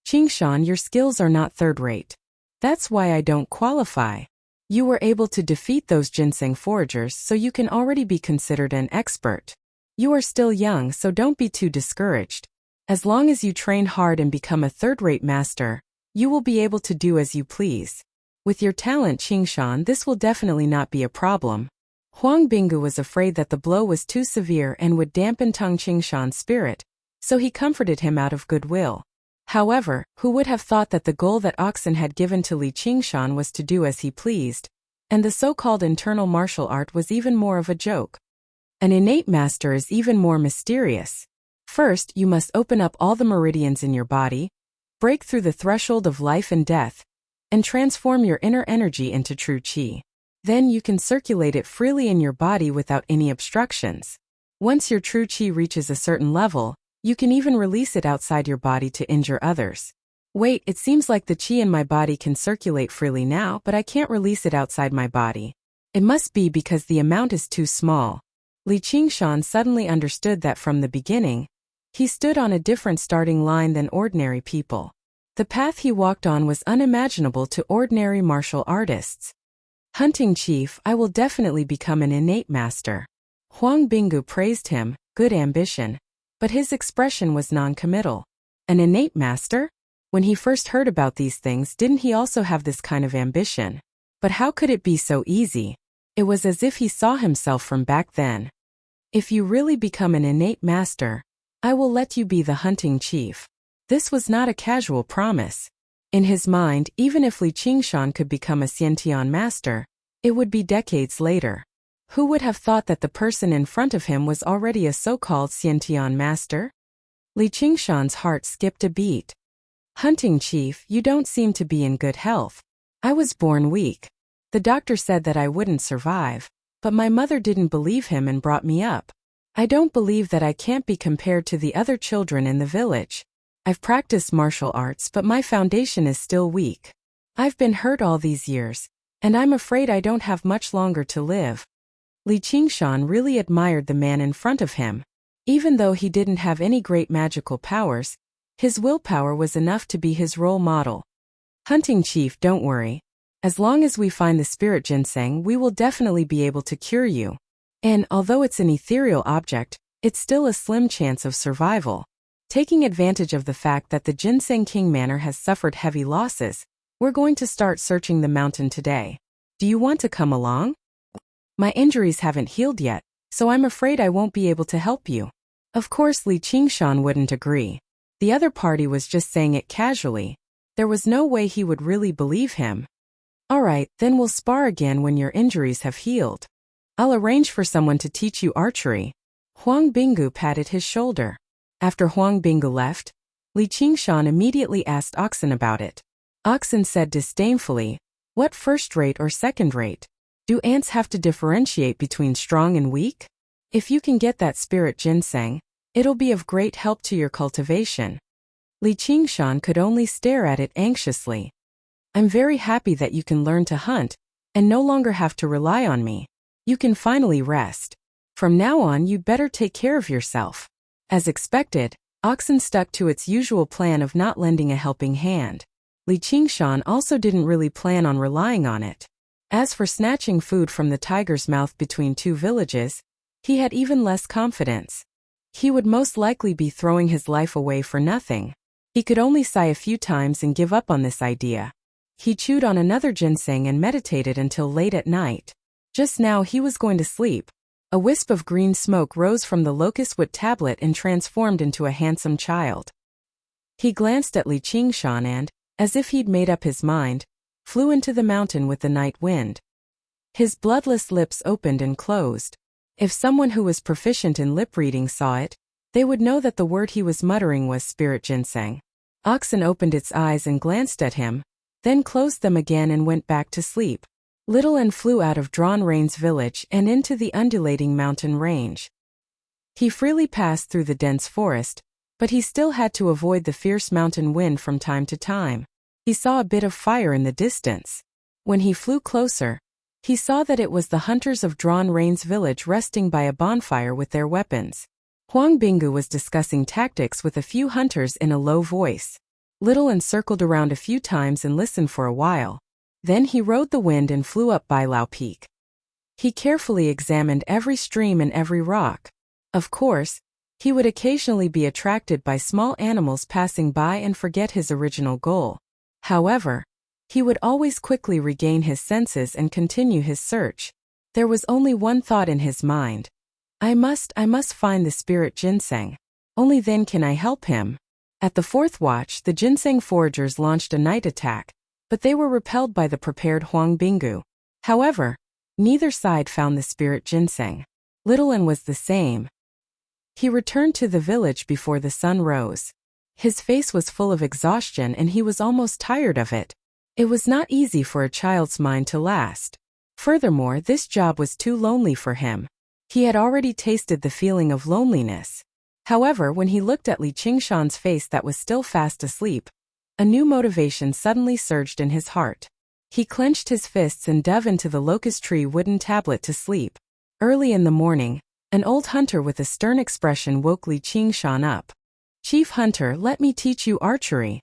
Qingshan, your skills are not third-rate. That's why I don't qualify. You were able to defeat those ginseng foragers, so you can already be considered an expert. You are still young, so don't be too discouraged. As long as you train hard and become a third-rate master, you will be able to do as you please. With your talent, Qingshan, this will definitely not be a problem. Huang Binggu was afraid that the blow was too severe and would dampen Qingshan's spirit, so he comforted him out of goodwill. However, who would have thought that the goal that Oxen had given to Li Qingshan was to do as he pleased, and the so-called internal martial art was even more of a joke. An innate master is even more mysterious. First, you must open up all the meridians in your body, break through the threshold of life and death, and transform your inner energy into true qi. Then you can circulate it freely in your body without any obstructions. Once your true qi reaches a certain level, you can even release it outside your body to injure others. Wait, it seems like the qi in my body can circulate freely now, but I can't release it outside my body. It must be because the amount is too small. Li Qingshan suddenly understood that from the beginning, he stood on a different starting line than ordinary people. The path he walked on was unimaginable to ordinary martial artists. Hunting chief, I will definitely become an innate master. Huang Binggu praised him, good ambition. But his expression was non-committal. An innate master? When he first heard about these things, didn't he also have this kind of ambition? But how could it be so easy? It was as if he saw himself from back then. If you really become an innate master, I will let you be the hunting chief. This was not a casual promise. In his mind, even if Li Qingshan could become a Xiantian master, it would be decades later. Who would have thought that the person in front of him was already a so-called Xiantian master? Li Qingshan's heart skipped a beat. Hunting chief, you don't seem to be in good health. I was born weak. The doctor said that I wouldn't survive, but my mother didn't believe him and brought me up. I don't believe that I can't be compared to the other children in the village. I've practiced martial arts, but my foundation is still weak. I've been hurt all these years, and I'm afraid I don't have much longer to live. Li Qingshan really admired the man in front of him. Even though he didn't have any great magical powers, his willpower was enough to be his role model. Hunting chief, don't worry. As long as we find the spirit ginseng, we will definitely be able to cure you. And although it's an ethereal object, it's still a slim chance of survival. Taking advantage of the fact that the Ginseng King Manor has suffered heavy losses, we're going to start searching the mountain today. Do you want to come along? My injuries haven't healed yet, so I'm afraid I won't be able to help you. Of course, Li Qingshan wouldn't agree. The other party was just saying it casually. There was no way he would really believe him. Alright, then we'll spar again when your injuries have healed. I'll arrange for someone to teach you archery. Huang Binggu patted his shoulder. After Huang Binggu left, Li Qingshan immediately asked Oxen about it. Oxen said disdainfully, "What first rate or second rate? Do ants have to differentiate between strong and weak? If you can get that spirit ginseng, it'll be of great help to your cultivation." Li Qingshan could only stare at it anxiously. "I'm very happy that you can learn to hunt, and no longer have to rely on me. You can finally rest. From now on, you'd better take care of yourself." As expected, Oxen stuck to its usual plan of not lending a helping hand. Li Qingshan also didn't really plan on relying on it. As for snatching food from the tiger's mouth between two villages, he had even less confidence. He would most likely be throwing his life away for nothing. He could only sigh a few times and give up on this idea. He chewed on another ginseng and meditated until late at night. Just now he was going to sleep. A wisp of green smoke rose from the locust wood tablet and transformed into a handsome child. He glanced at Li Qingshan and, as if he'd made up his mind, flew into the mountain with the night wind. His bloodless lips opened and closed. If someone who was proficient in lip reading saw it, they would know that the word he was muttering was spirit ginseng. Oxen opened its eyes and glanced at him, then closed them again and went back to sleep. Little N flew out of Drawn Rain's village and into the undulating mountain range. He freely passed through the dense forest, but he still had to avoid the fierce mountain wind from time to time. He saw a bit of fire in the distance. When he flew closer, he saw that it was the hunters of Drawn Rain's village resting by a bonfire with their weapons. Huang Binggu was discussing tactics with a few hunters in a low voice. Little N circled around a few times and listened for a while. Then he rode the wind and flew up Bailao Peak. He carefully examined every stream and every rock. Of course, he would occasionally be attracted by small animals passing by and forget his original goal. However, he would always quickly regain his senses and continue his search. There was only one thought in his mind. I must find the spirit ginseng. Only then can I help him." At the fourth watch, the ginseng foragers launched a night attack, but they were repelled by the prepared Huang Binggu. However, neither side found the spirit ginseng. Little N was the same. He returned to the village before the sun rose. His face was full of exhaustion and he was almost tired of it. It was not easy for a child's mind to last. Furthermore, this job was too lonely for him. He had already tasted the feeling of loneliness. However, when he looked at Li Qingshan's face that was still fast asleep, a new motivation suddenly surged in his heart. He clenched his fists and dove into the locust tree wooden tablet to sleep. Early in the morning, an old hunter with a stern expression woke Li Qingshan up. "Chief Hunter, let me teach you archery."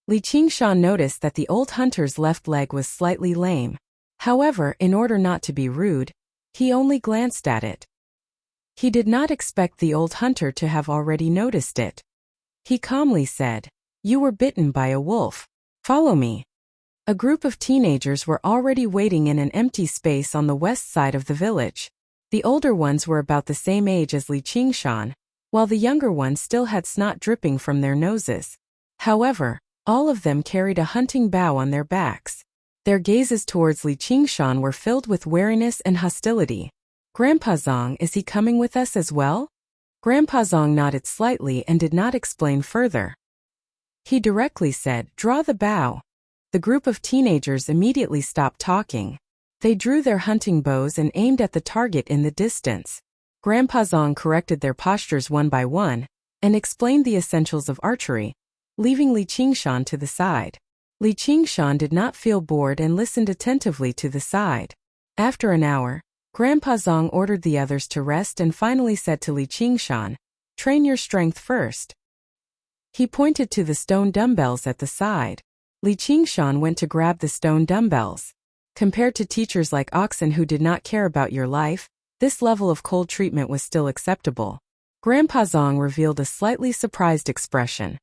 Li Qingshan noticed that the old hunter's left leg was slightly lame. However, in order not to be rude, he only glanced at it. He did not expect the old hunter to have already noticed it. He calmly said, "You were bitten by a wolf. Follow me." A group of teenagers were already waiting in an empty space on the west side of the village. The older ones were about the same age as Li Qingshan, while the younger ones still had snot dripping from their noses. However, all of them carried a hunting bow on their backs. Their gazes towards Li Qingshan were filled with wariness and hostility. "Grandpa Zong, is he coming with us as well?" Grandpa Zong nodded slightly and did not explain further. He directly said, "Draw the bow." The group of teenagers immediately stopped talking. They drew their hunting bows and aimed at the target in the distance. Grandpa Zong corrected their postures one by one, and explained the essentials of archery, leaving Li Qingshan to the side. Li Qingshan did not feel bored and listened attentively to the side. After an hour, Grandpa Zong ordered the others to rest and finally said to Li Qingshan, "Train your strength first." He pointed to the stone dumbbells at the side. Li Qingshan went to grab the stone dumbbells. Compared to teachers like Oxen who did not care about your life, this level of cold treatment was still acceptable. Grandpa Zong revealed a slightly surprised expression.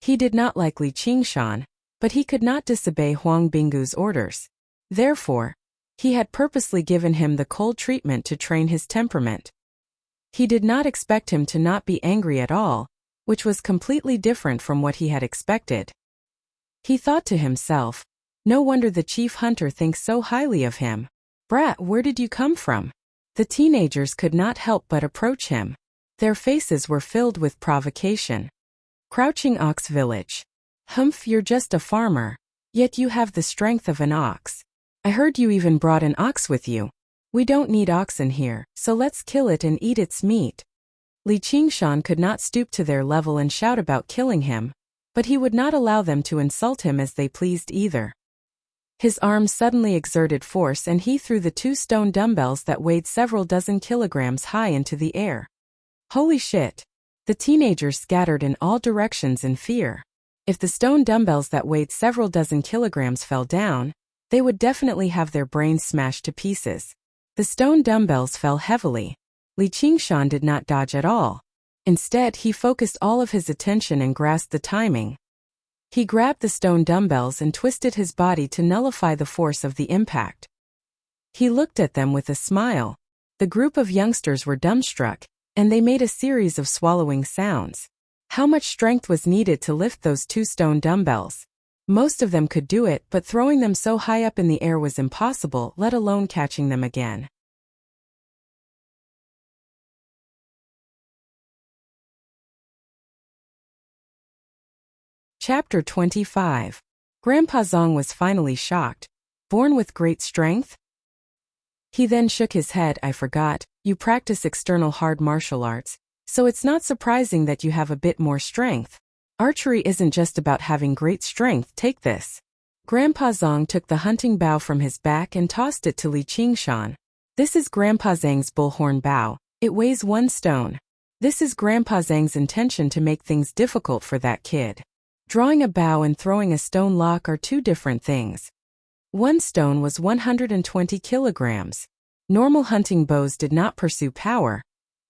He did not like Li Qingshan, but he could not disobey Huang Binggu's orders. Therefore, he had purposely given him the cold treatment to train his temperament. He did not expect him to not be angry at all, which was completely different from what he had expected. He thought to himself, no wonder the chief hunter thinks so highly of him. "Brat, where did you come from?" The teenagers could not help but approach him. Their faces were filled with provocation. Crouching Ox Village. "Humph, you're just a farmer. Yet you have the strength of an ox. I heard you even brought an ox with you. We don't need oxen here, so let's kill it and eat its meat." Li Qingshan could not stoop to their level and shout about killing him, but he would not allow them to insult him as they pleased either. His arms suddenly exerted force and he threw the 2 stone dumbbells that weighed several dozen kilograms high into the air. Holy shit! The teenagers scattered in all directions in fear. If the stone dumbbells that weighed several dozen kilograms fell down, they would definitely have their brains smashed to pieces. The stone dumbbells fell heavily. Li Qingshan did not dodge at all. Instead, he focused all of his attention and grasped the timing. He grabbed the stone dumbbells and twisted his body to nullify the force of the impact. He looked at them with a smile. The group of youngsters were dumbstruck, and they made a series of swallowing sounds. How much strength was needed to lift those 2 stone dumbbells? Most of them could do it, but throwing them so high up in the air was impossible, let alone catching them again. Chapter 25. Grandpa Zong was finally shocked. Born with great strength? He then shook his head. "I forgot, you practice external hard martial arts, so it's not surprising that you have a bit more strength. Archery isn't just about having great strength, take this." Grandpa Zong took the hunting bow from his back and tossed it to Li Qingshan. "This is Grandpa Zhang's bullhorn bow. It weighs 1 stone. This is Grandpa Zhang's intention to make things difficult for that kid." Drawing a bow and throwing a stone lock are 2 different things. 1 stone was 120 kilograms. Normal hunting bows did not pursue power,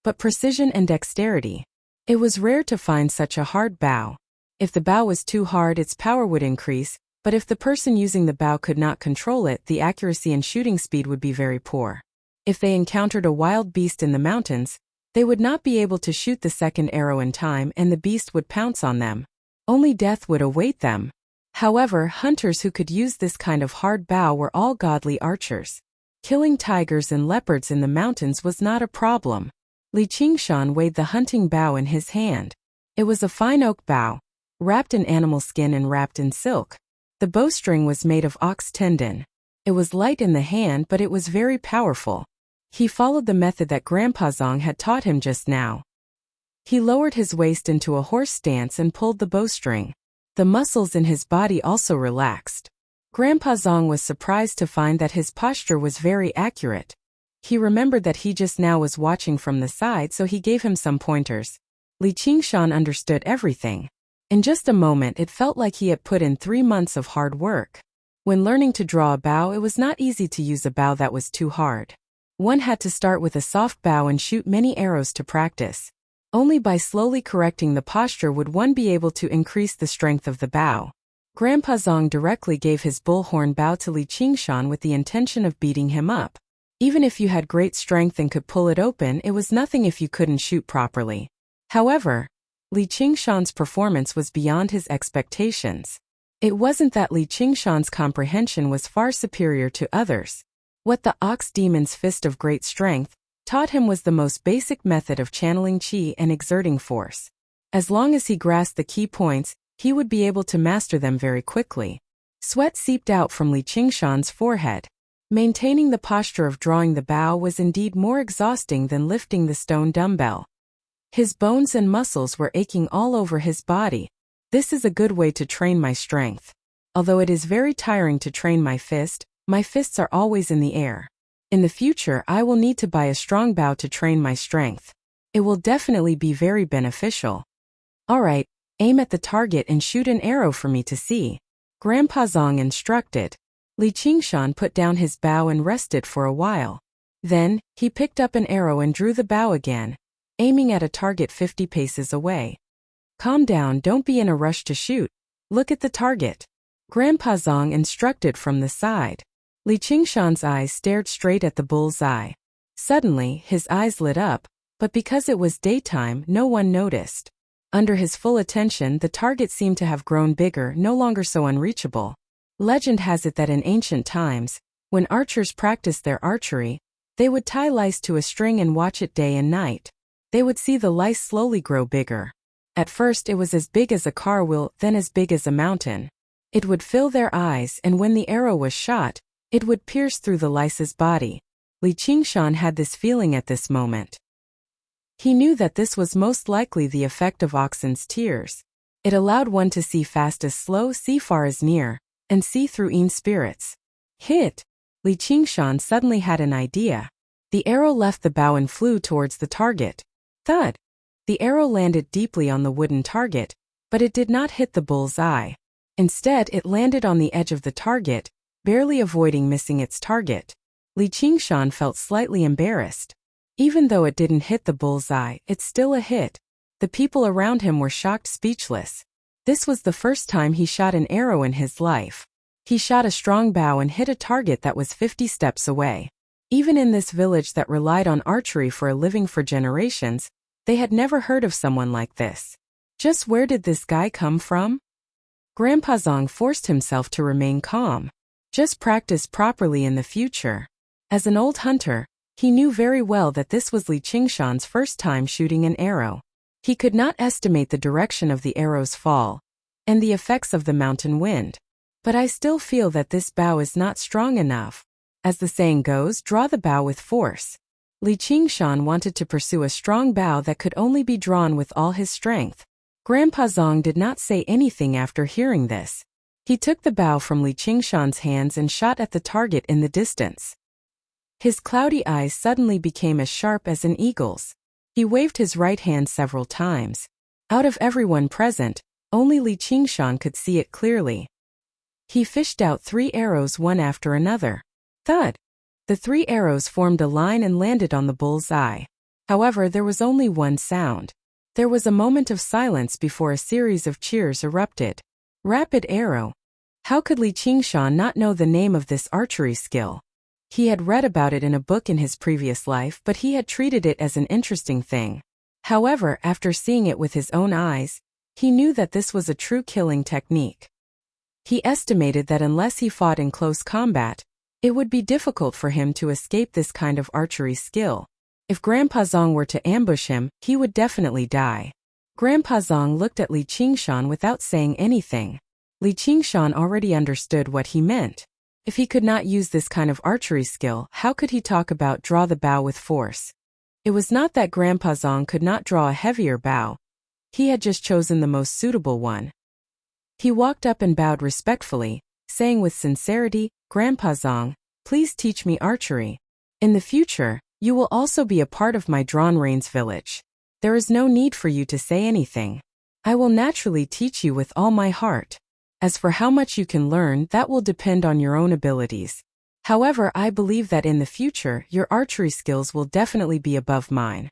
but precision and dexterity. It was rare to find such a hard bow. If the bow was too hard, its power would increase, but if the person using the bow could not control it, the accuracy and shooting speed would be very poor. If they encountered a wild beast in the mountains, they would not be able to shoot the second arrow in time and the beast would pounce on them. Only death would await them. However, hunters who could use this kind of hard bow were all godly archers. Killing tigers and leopards in the mountains was not a problem. Li Qingshan weighed the hunting bow in his hand. It was a fine oak bow, wrapped in animal skin and wrapped in silk. The bowstring was made of ox tendon. It was light in the hand, but it was very powerful. He followed the method that Grandpa Zong had taught him just now. He lowered his waist into a horse stance and pulled the bowstring. The muscles in his body also relaxed. Grandpa Zong was surprised to find that his posture was very accurate. He remembered that he just now was watching from the side, so he gave him some pointers. Li Qingshan understood everything. In just a moment, it felt like he had put in 3 months of hard work. When learning to draw a bow, it was not easy to use a bow that was too hard. One had to start with a soft bow and shoot many arrows to practice. Only by slowly correcting the posture would one be able to increase the strength of the bow. Grandpa Zong directly gave his bullhorn bow to Li Qingshan with the intention of beating him up. Even if you had great strength and could pull it open, it was nothing if you couldn't shoot properly. However, Li Qingshan's performance was beyond his expectations. It wasn't that Li Qingshan's comprehension was far superior to others. What the ox demon's fist of great strength taught him was the most basic method of channeling qi and exerting force. As long as he grasped the key points, he would be able to master them very quickly. Sweat seeped out from Li Qingshan's forehead. Maintaining the posture of drawing the bow was indeed more exhausting than lifting the stone dumbbell. His bones and muscles were aching all over his body. This is a good way to train my strength. Although it is very tiring to train my fists are always in the air. In the future, I will need to buy a strong bow to train my strength. It will definitely be very beneficial. Alright, aim at the target and shoot an arrow for me to see. Grandpa Zong instructed. Li Qingshan put down his bow and rested for a while. Then, he picked up an arrow and drew the bow again, aiming at a target 50 paces away. Calm down, don't be in a rush to shoot. Look at the target. Grandpa Zong instructed from the side. Li Qingshan's eyes stared straight at the bull's eye. Suddenly, his eyes lit up, but because it was daytime, no one noticed. Under his full attention, the target seemed to have grown bigger, no longer so unreachable. Legend has it that in ancient times, when archers practiced their archery, they would tie lice to a string and watch it day and night. They would see the lice slowly grow bigger. At first it was as big as a car wheel, then as big as a mountain. It would fill their eyes, and when the arrow was shot, it would pierce through the lice's body. Li Qingshan had this feeling at this moment. He knew that this was most likely the effect of oxen's tears. It allowed one to see fast as slow, see far as near, and see through in spirits. Hit! Li Qingshan suddenly had an idea. The arrow left the bow and flew towards the target. Thud! The arrow landed deeply on the wooden target, but it did not hit the bull's eye. Instead, it landed on the edge of the target, barely avoiding missing its target. Li Qingshan felt slightly embarrassed. Even though it didn't hit the bull's eye, it's still a hit. The people around him were shocked, speechless. This was the first time he shot an arrow in his life. He shot a strong bow and hit a target that was 50 steps away. Even in this village that relied on archery for a living for generations, they had never heard of someone like this. Just where did this guy come from? Grandpa Zong forced himself to remain calm. Just practice properly in the future. As an old hunter, he knew very well that this was Li Qingshan's first time shooting an arrow. He could not estimate the direction of the arrow's fall and the effects of the mountain wind. But I still feel that this bow is not strong enough. As the saying goes, draw the bow with force. Li Qingshan wanted to pursue a strong bow that could only be drawn with all his strength. Grandpa Zong did not say anything after hearing this. He took the bow from Li Qingshan's hands and shot at the target in the distance. His cloudy eyes suddenly became as sharp as an eagle's. He waved his right hand several times. Out of everyone present, only Li Qingshan could see it clearly. He fished out 3 arrows one after another. Thud! The 3 arrows formed a line and landed on the bull's eye. However, there was only one sound. There was a moment of silence before a series of cheers erupted. Rapid arrow. How could Li Qingshan not know the name of this archery skill? He had read about it in a book in his previous life, but he had treated it as an interesting thing. However, after seeing it with his own eyes, he knew that this was a true killing technique. He estimated that unless he fought in close combat, it would be difficult for him to escape this kind of archery skill. If Grandpa Zong were to ambush him, he would definitely die. Grandpa Zong looked at Li Qingshan without saying anything. Li Qingshan already understood what he meant. If he could not use this kind of archery skill, how could he talk about draw the bow with force? It was not that Grandpa Zong could not draw a heavier bow. He had just chosen the most suitable one. He walked up and bowed respectfully, saying with sincerity, Grandpa Zong, please teach me archery. In the future, you will also be a part of my drawn reins village. There is no need for you to say anything. I will naturally teach you with all my heart. As for how much you can learn, that will depend on your own abilities. However, I believe that in the future, your archery skills will definitely be above mine.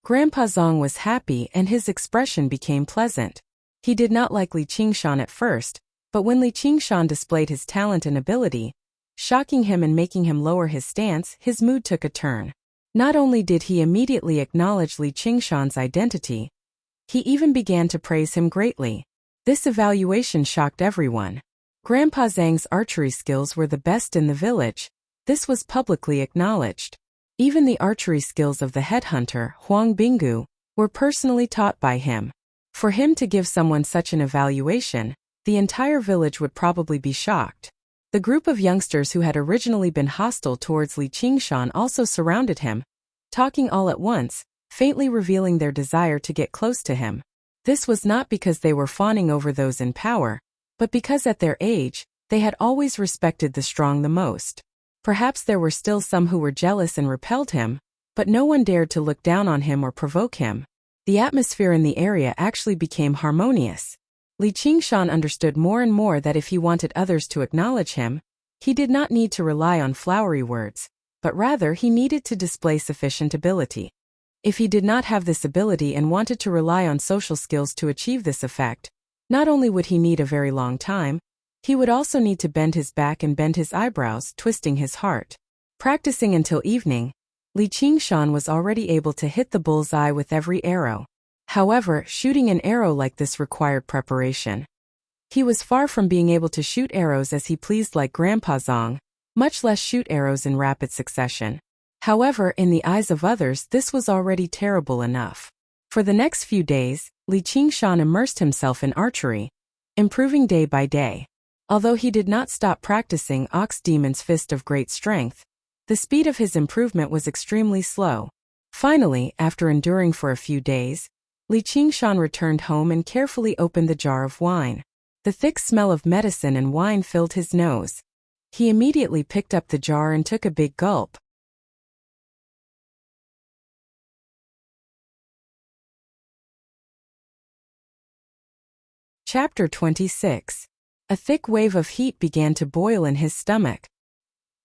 Grandpa Zong was happy and his expression became pleasant. He did not like Li Qingshan at first, but when Li Qingshan displayed his talent and ability, shocking him and making him lower his stance, his mood took a turn. Not only did he immediately acknowledge Li Qingshan's identity, he even began to praise him greatly. This evaluation shocked everyone. Grandpa Zhang's archery skills were the best in the village. This was publicly acknowledged. Even the archery skills of the headhunter, Huang Binggu, were personally taught by him. For him to give someone such an evaluation, the entire village would probably be shocked. The group of youngsters who had originally been hostile towards Li Qingshan also surrounded him, talking all at once, faintly revealing their desire to get close to him. This was not because they were fawning over those in power, but because at their age, they had always respected the strong the most. Perhaps there were still some who were jealous and repelled him, but no one dared to look down on him or provoke him. The atmosphere in the area actually became harmonious. Li Qingshan understood more and more that if he wanted others to acknowledge him, he did not need to rely on flowery words, but rather he needed to display sufficient ability. If he did not have this ability and wanted to rely on social skills to achieve this effect, not only would he need a very long time, he would also need to bend his back and bend his eyebrows, twisting his heart. Practicing until evening, Li Qingshan was already able to hit the bull's eye with every arrow. However, shooting an arrow like this required preparation. He was far from being able to shoot arrows as he pleased like Grandpa Zong, much less shoot arrows in rapid succession. However, in the eyes of others, this was already terrible enough. For the next few days, Li Qingshan immersed himself in archery, improving day by day. Although he did not stop practicing Ox Demon's Fist of Great Strength, the speed of his improvement was extremely slow. Finally, after enduring for a few days, Li Qingshan returned home and carefully opened the jar of wine. The thick smell of medicine and wine filled his nose. He immediately picked up the jar and took a big gulp. Chapter 26. A thick wave of heat began to boil in his stomach.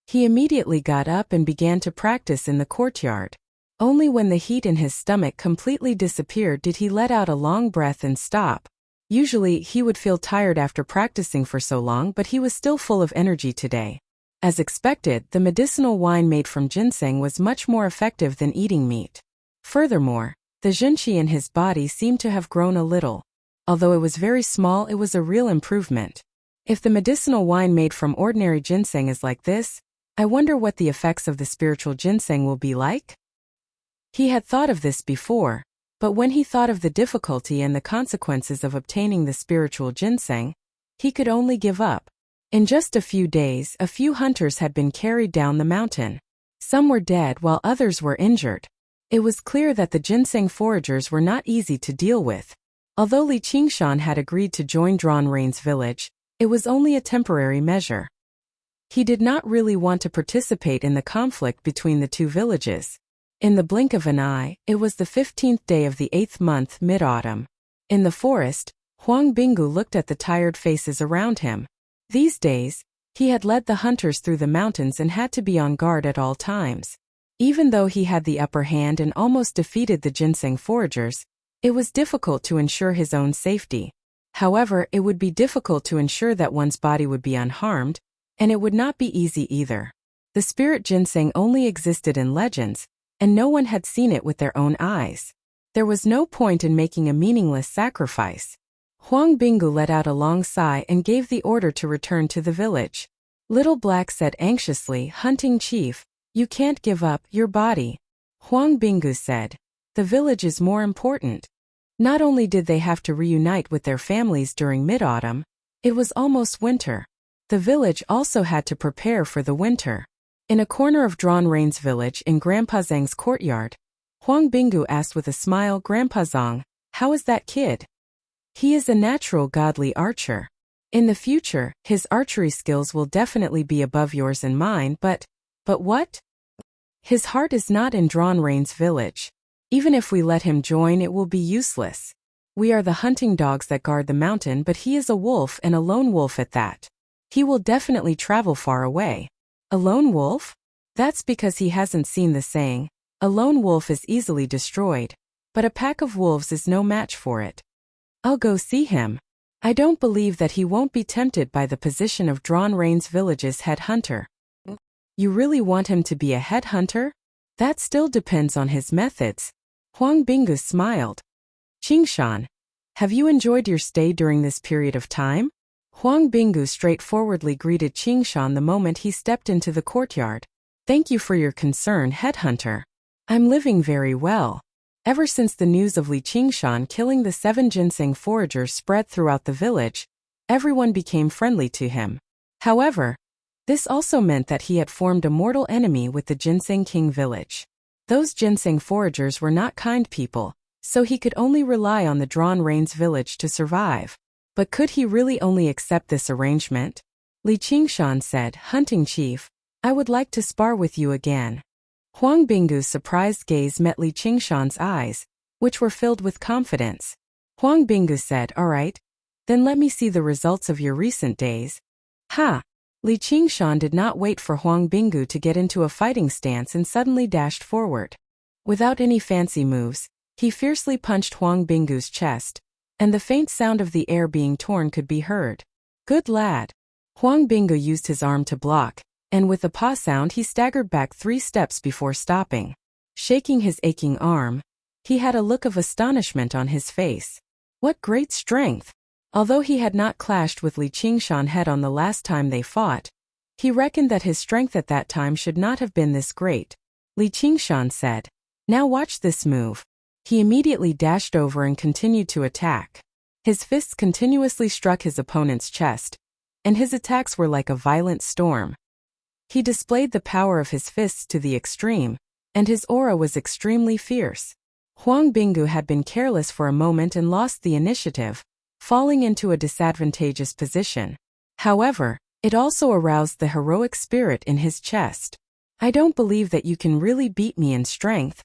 He immediately got up and began to practice in the courtyard. Only when the heat in his stomach completely disappeared did he let out a long breath and stop. Usually, he would feel tired after practicing for so long, but he was still full of energy today. As expected, the medicinal wine made from ginseng was much more effective than eating meat. Furthermore, the zhenqi in his body seemed to have grown a little. Although it was very small, it was a real improvement. If the medicinal wine made from ordinary ginseng is like this, I wonder what the effects of the spiritual ginseng will be like? He had thought of this before, but when he thought of the difficulty and the consequences of obtaining the spiritual ginseng, he could only give up. In just a few days, a few hunters had been carried down the mountain. Some were dead while others were injured. It was clear that the ginseng foragers were not easy to deal with. Although Li Qingshan had agreed to join Drawn Rain's village, it was only a temporary measure. He did not really want to participate in the conflict between the two villages. In the blink of an eye, it was the 15th day of the 8th month, mid-autumn. In the forest, Huang Bingu looked at the tired faces around him. These days, he had led the hunters through the mountains and had to be on guard at all times. Even though he had the upper hand and almost defeated the ginseng foragers, it was difficult to ensure his own safety. However, it would be difficult to ensure that one's body would be unharmed, and it would not be easy either. The spirit ginseng only existed in legends, and no one had seen it with their own eyes. There was no point in making a meaningless sacrifice. Huang Bingu let out a long sigh and gave the order to return to the village. Little Black said anxiously, "Hunting chief, you can't give up your body." Huang Bingu said, "The village is more important." Not only did they have to reunite with their families during mid-autumn, it was almost winter. The village also had to prepare for the winter. In a corner of Drawn Rain's village in Grandpa Zhang's courtyard, Huang Bingu asked with a smile, "Grandpa Zhang, how is that kid?" "He is a natural godly archer. In the future, his archery skills will definitely be above yours and mine, but what? His heart is not in Drawn Rain's village. Even if we let him join, it will be useless. We are the hunting dogs that guard the mountain, but he is a wolf and a lone wolf at that. He will definitely travel far away." "A lone wolf?" "That's because he hasn't seen the saying, 'A lone wolf is easily destroyed, but a pack of wolves is no match for it.' I'll go see him. I don't believe that he won't be tempted by the position of Drawn Rain's village's head hunter." "You really want him to be a head hunter?" "That still depends on his methods." Huang Bingu smiled. "Qingshan, have you enjoyed your stay during this period of time?" Huang Bingu straightforwardly greeted Qingshan the moment he stepped into the courtyard. "Thank you for your concern, headhunter. I'm living very well." Ever since the news of Li Qingshan killing the 7 ginseng foragers spread throughout the village, everyone became friendly to him. However, This also meant that he had formed a mortal enemy with the Ginseng King village. Those ginseng foragers were not kind people, so he could only rely on the Drawn Reins village to survive. But could he really only accept this arrangement? Li Qingshan said, "Hunting chief, I would like to spar with you again." Huang Binggu's surprised gaze met Li Qingshan's eyes, which were filled with confidence. Huang Binggu said, "All right, then let me see the results of your recent days." Ha! Li Qingshan did not wait for Huang Binggu to get into a fighting stance and suddenly dashed forward. Without any fancy moves, he fiercely punched Huang Binggu's chest, and the faint sound of the air being torn could be heard. "Good lad." Huang Binggu used his arm to block, and with a paw sound he staggered back 3 steps before stopping. Shaking his aching arm, he had a look of astonishment on his face. What great strength! Although he had not clashed with Li Qingshan head-on the last time they fought, he reckoned that his strength at that time should not have been this great. Li Qingshan said, "Now watch this move." He immediately dashed over and continued to attack. His fists continuously struck his opponent's chest, and his attacks were like a violent storm. He displayed the power of his fists to the extreme, and his aura was extremely fierce. Huang Binggu had been careless for a moment and lost the initiative, falling into a disadvantageous position. However, it also aroused the heroic spirit in his chest. "I don't believe that you can really beat me in strength."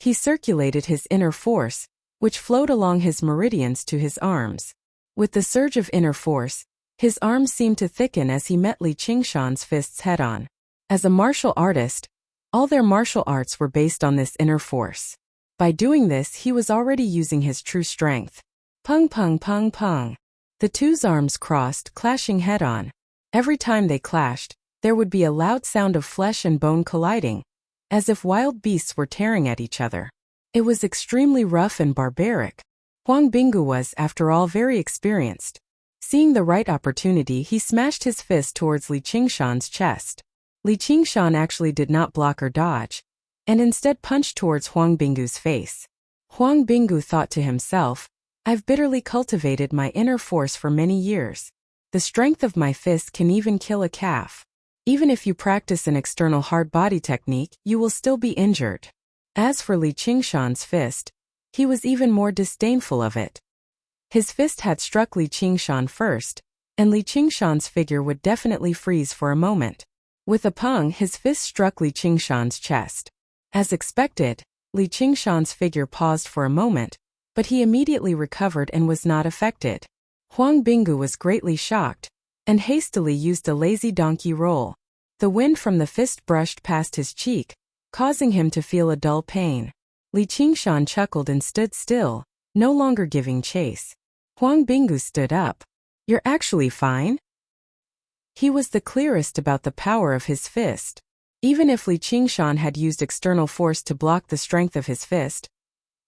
He circulated his inner force, which flowed along his meridians to his arms. With the surge of inner force, his arms seemed to thicken as he met Li Qingshan's fists head-on. As a martial artist, all their martial arts were based on this inner force. By doing this, he was already using his true strength. Pung pung pung pung. The two's arms crossed, clashing head-on. Every time they clashed, there would be a loud sound of flesh and bone colliding, as if wild beasts were tearing at each other. It was extremely rough and barbaric. Huang Binggu was, after all, very experienced. Seeing the right opportunity, he smashed his fist towards Li Qingshan's chest. Li Qingshan actually did not block or dodge, and instead punched towards Huang Binggu's face. Huang Binggu thought to himself, "I've bitterly cultivated my inner force for many years. The strength of my fist can even kill a calf. Even if you practice an external hard body technique, you will still be injured." As for Li Qingshan's fist, he was even more disdainful of it. His fist had struck Li Qingshan first, and Li Qingshan's figure would definitely freeze for a moment. With a pung, his fist struck Li Qingshan's chest. As expected, Li Qingshan's figure paused for a moment, but he immediately recovered and was not affected. Huang Binggu was greatly shocked, and hastily used a lazy donkey roll. The wind from the fist brushed past his cheek, causing him to feel a dull pain. Li Qingshan chuckled and stood still, no longer giving chase. Huang Binggu stood up. "You're actually fine?" He was the clearest about the power of his fist. Even if Li Qingshan had used external force to block the strength of his fist,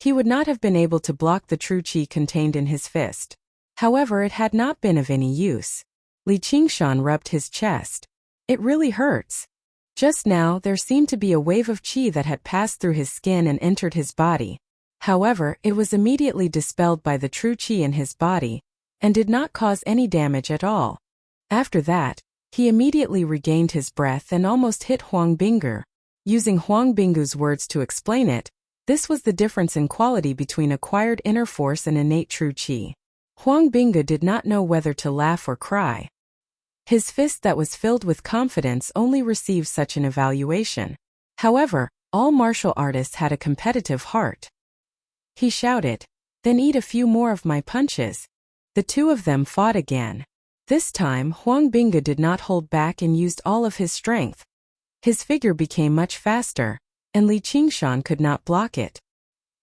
he would not have been able to block the true qi contained in his fist. However, it had not been of any use. Li Qingshan rubbed his chest. "It really hurts." Just now, there seemed to be a wave of qi that had passed through his skin and entered his body. However, it was immediately dispelled by the true qi in his body, and did not cause any damage at all. After that, he immediately regained his breath and almost hit Huang Binggu. Using Huang Binggu's words to explain it, this was the difference in quality between acquired inner force and innate true qi. Huang Binggu did not know whether to laugh or cry. His fist that was filled with confidence only received such an evaluation. However, all martial artists had a competitive heart. He shouted, "Then eat a few more of my punches." The two of them fought again. This time, Huang Binggu did not hold back and used all of his strength. His figure became much faster, and Li Qingshan could not block it.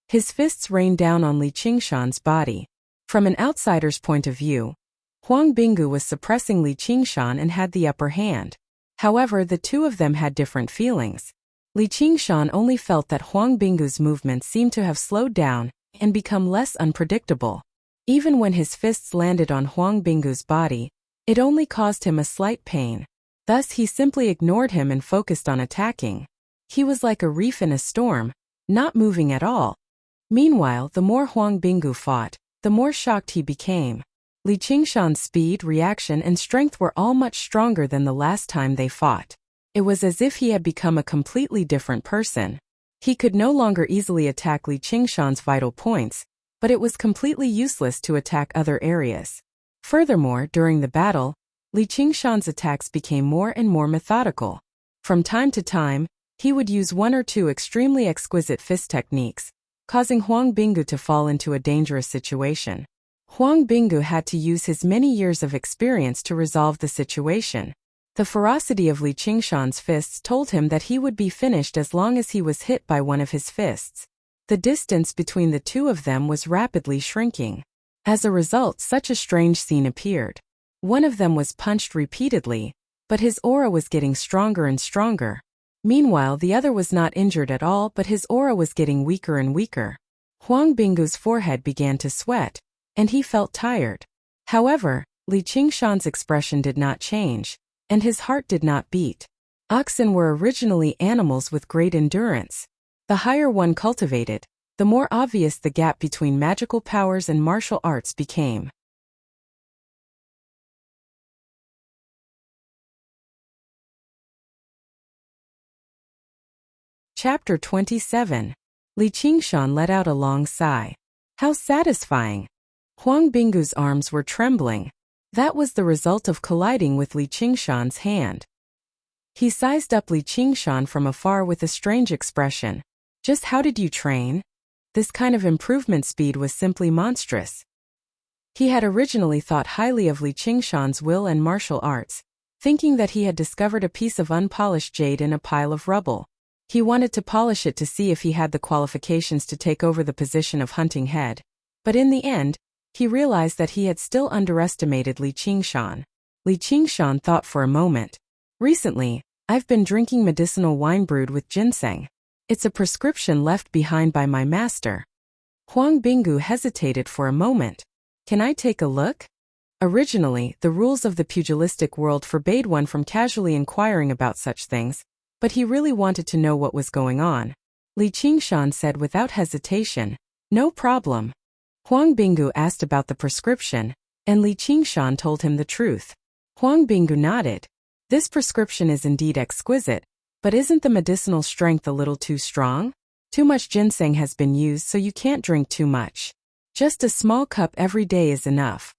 His fists rained down on Li Qingshan's body. From an outsider's point of view, Huang Binggu was suppressing Li Qingshan and had the upper hand. However, the two of them had different feelings. Li Qingshan only felt that Huang Binggu's movements seemed to have slowed down and become less unpredictable. Even when his fists landed on Huang Binggu's body, it only caused him a slight pain. Thus he simply ignored him and focused on attacking. He was like a reef in a storm, not moving at all. Meanwhile, the more Huang Binggu fought, the more shocked he became. Li Qingshan's speed, reaction, and strength were all much stronger than the last time they fought. It was as if he had become a completely different person. He could no longer easily attack Li Qingshan's vital points, but it was completely useless to attack other areas. Furthermore, during the battle, Li Qingshan's attacks became more and more methodical. From time to time, he would use one or two extremely exquisite fist techniques, causing Huang Binggu to fall into a dangerous situation. Huang Binggu had to use his many years of experience to resolve the situation. The ferocity of Li Qingshan's fists told him that he would be finished as long as he was hit by one of his fists. The distance between the two of them was rapidly shrinking. As a result, such a strange scene appeared. One of them was punched repeatedly, but his aura was getting stronger and stronger. Meanwhile, the other was not injured at all, but his aura was getting weaker and weaker. Huang Binggu's forehead began to sweat, and he felt tired. However, Li Qingshan's expression did not change, and his heart did not beat. Oxen were originally animals with great endurance. The higher one cultivated, the more obvious the gap between magical powers and martial arts became. Chapter 27. Li Qingshan let out a long sigh. How satisfying! Huang Binggu's arms were trembling. That was the result of colliding with Li Qingshan's hand. He sized up Li Qingshan from afar with a strange expression. Just how did you train? This kind of improvement speed was simply monstrous. He had originally thought highly of Li Qingshan's will and martial arts, thinking that he had discovered a piece of unpolished jade in a pile of rubble. He wanted to polish it to see if he had the qualifications to take over the position of hunting head. But in the end, he realized that he had still underestimated Li Qingshan. Li Qingshan thought for a moment. Recently, I've been drinking medicinal wine brewed with ginseng. It's a prescription left behind by my master. Huang Binggu hesitated for a moment. Can I take a look? Originally, the rules of the pugilistic world forbade one from casually inquiring about such things, but he really wanted to know what was going on. Li Qingshan said without hesitation, "No problem." Huang Binggu asked about the prescription, and Li Qingshan told him the truth. Huang Binggu nodded. This prescription is indeed exquisite, but isn't the medicinal strength a little too strong? Too much ginseng has been used, so you can't drink too much. Just a small cup every day is enough.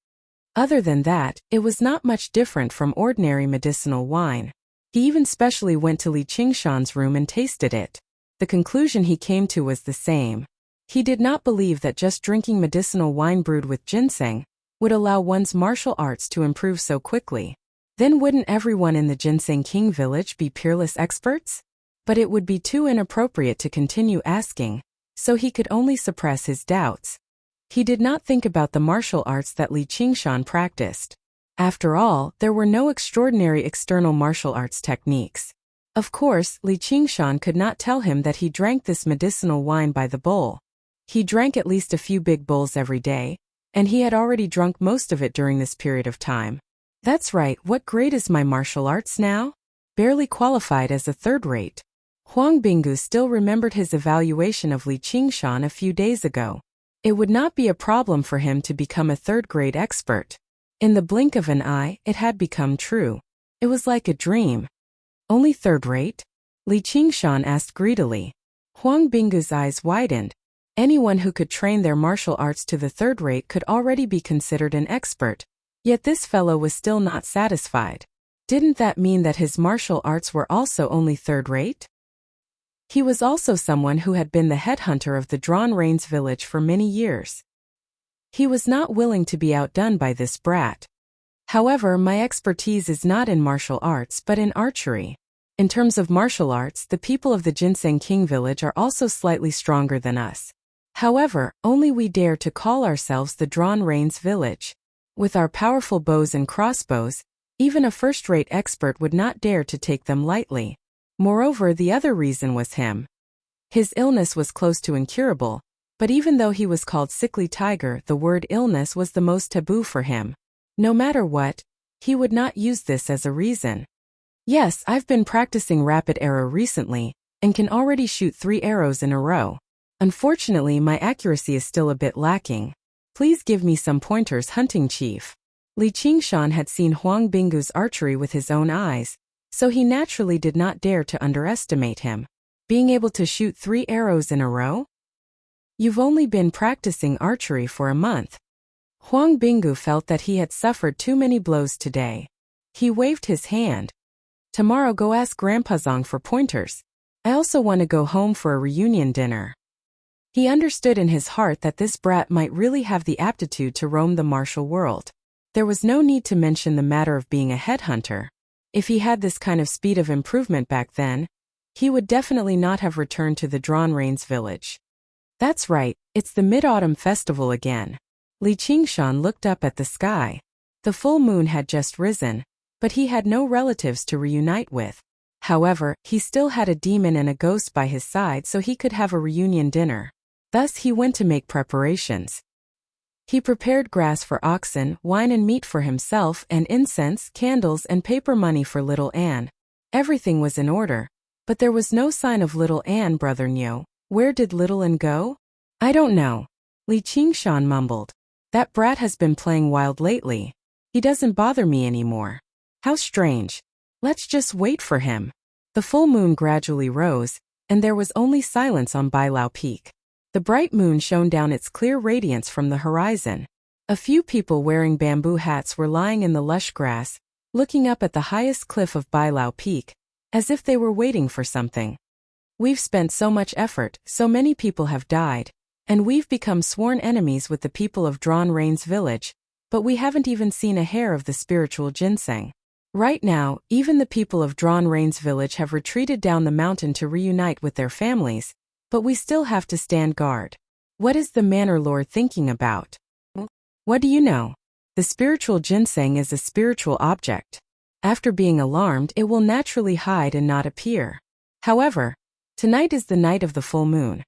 Other than that, it was not much different from ordinary medicinal wine. He even specially went to Li Qingshan's room and tasted it. The conclusion he came to was the same. He did not believe that just drinking medicinal wine brewed with ginseng would allow one's martial arts to improve so quickly. Then wouldn't everyone in the Ginseng King village be peerless experts? But it would be too inappropriate to continue asking, so he could only suppress his doubts. He did not think about the martial arts that Li Qingshan practiced. After all, there were no extraordinary external martial arts techniques. Of course, Li Qingshan could not tell him that he drank this medicinal wine by the bowl. He drank at least a few big bowls every day, and he had already drunk most of it during this period of time. That's right, what grade is my martial arts now? Barely qualified as a third rate. Huang Binggu still remembered his evaluation of Li Qingshan a few days ago. It would not be a problem for him to become a third-grade expert. In the blink of an eye, it had become true. It was like a dream. Only third rate? Li Qingshan asked greedily. Huang Binggu's eyes widened. Anyone who could train their martial arts to the third rate could already be considered an expert. Yet this fellow was still not satisfied. Didn't that mean that his martial arts were also only third rate? He was also someone who had been the headhunter of the Drawn Reins village for many years. He was not willing to be outdone by this brat. However, my expertise is not in martial arts but in archery. In terms of martial arts, the people of the Ginseng King village are also slightly stronger than us. However, only we dare to call ourselves the Drawn Reins village. With our powerful bows and crossbows, even a first-rate expert would not dare to take them lightly. Moreover, the other reason was him. His illness was close to incurable, but even though he was called Sickly Tiger, the word illness was the most taboo for him. No matter what, he would not use this as a reason. Yes, I've been practicing rapid arrow recently, and can already shoot 3 arrows in a row. Unfortunately, my accuracy is still a bit lacking. Please give me some pointers, hunting chief. Li Qingshan had seen Huang Binggu's archery with his own eyes, so he naturally did not dare to underestimate him. Being able to shoot 3 arrows in a row? You've only been practicing archery for a month. Huang Binggu felt that he had suffered too many blows today. He waved his hand. Tomorrow go ask Grandpa Zong for pointers. I also want to go home for a reunion dinner. He understood in his heart that this brat might really have the aptitude to roam the martial world. There was no need to mention the matter of being a headhunter. If he had this kind of speed of improvement back then, he would definitely not have returned to the Drawn Rains village. That's right, it's the Mid-Autumn Festival again. Li Qingshan looked up at the sky. The full moon had just risen, but he had no relatives to reunite with. However, he still had a demon and a ghost by his side, so he could have a reunion dinner. Thus he went to make preparations. He prepared grass for oxen, wine and meat for himself, and incense, candles and paper money for little Anne. Everything was in order, but there was no sign of little Anne, Brother Nyo. Where did little Anne go? I don't know. Li Qingshan mumbled. That brat has been playing wild lately. He doesn't bother me anymore. How strange. Let's just wait for him. The full moon gradually rose, and there was only silence on Bailao Peak. The bright moon shone down its clear radiance from the horizon. A few people wearing bamboo hats were lying in the lush grass, looking up at the highest cliff of Bailao Peak, as if they were waiting for something. We've spent so much effort, so many people have died, and we've become sworn enemies with the people of Drawn Rains village, but we haven't even seen a hair of the spiritual ginseng. Right now, even the people of Drawn Rains village have retreated down the mountain to reunite with their families, but we still have to stand guard. What is the Manor Lord thinking about? What do you know? The spiritual ginseng is a spiritual object. After being alarmed, it will naturally hide and not appear. However, tonight is the night of the full moon,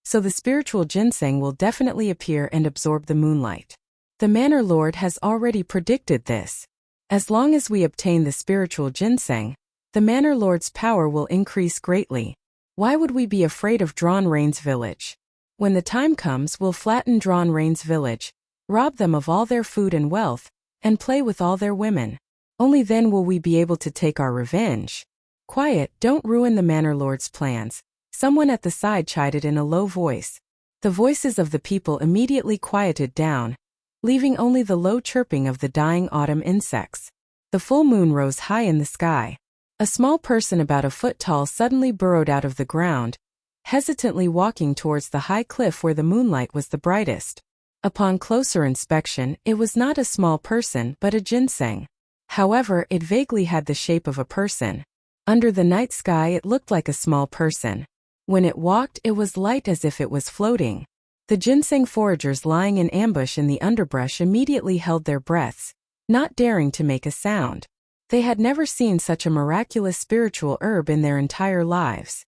so the spiritual ginseng will definitely appear and absorb the moonlight. The Manor Lord has already predicted this. As long as we obtain the spiritual ginseng, the Manor Lord's power will increase greatly. Why would we be afraid of Drawn Rains village? When the time comes, we'll flatten Drawn Rains village, rob them of all their food and wealth, and play with all their women. Only then will we be able to take our revenge. Quiet, don't ruin the Manor Lord's plans, someone at the side chided in a low voice. The voices of the people immediately quieted down, leaving only the low chirping of the dying autumn insects. The full moon rose high in the sky. A small person about a foot tall suddenly burrowed out of the ground, hesitantly walking towards the high cliff where the moonlight was the brightest. Upon closer inspection, it was not a small person but a ginseng. However, it vaguely had the shape of a person. Under the night sky it looked like a small person. When it walked, it was light as if it was floating. The ginseng foragers lying in ambush in the underbrush immediately held their breaths, not daring to make a sound. They had never seen such a miraculous spiritual herb in their entire lives.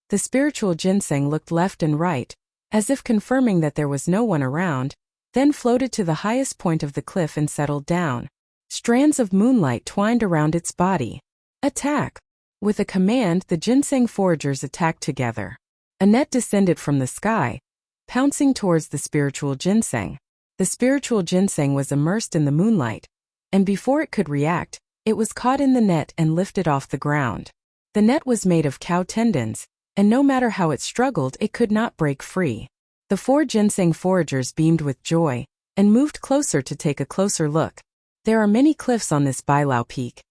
The spiritual ginseng looked left and right, as if confirming that there was no one around, then floated to the highest point of the cliff and settled down. Strands of moonlight twined around its body. Attack! With a command, the ginseng foragers attacked together. A net descended from the sky, pouncing towards the spiritual ginseng. The spiritual ginseng was immersed in the moonlight, and before it could react, it was caught in the net and lifted off the ground. The net was made of cow tendons, and no matter how it struggled, it could not break free. The 4 ginseng foragers beamed with joy, and moved closer to take a closer look. There are many cliffs on this Bailao Peak,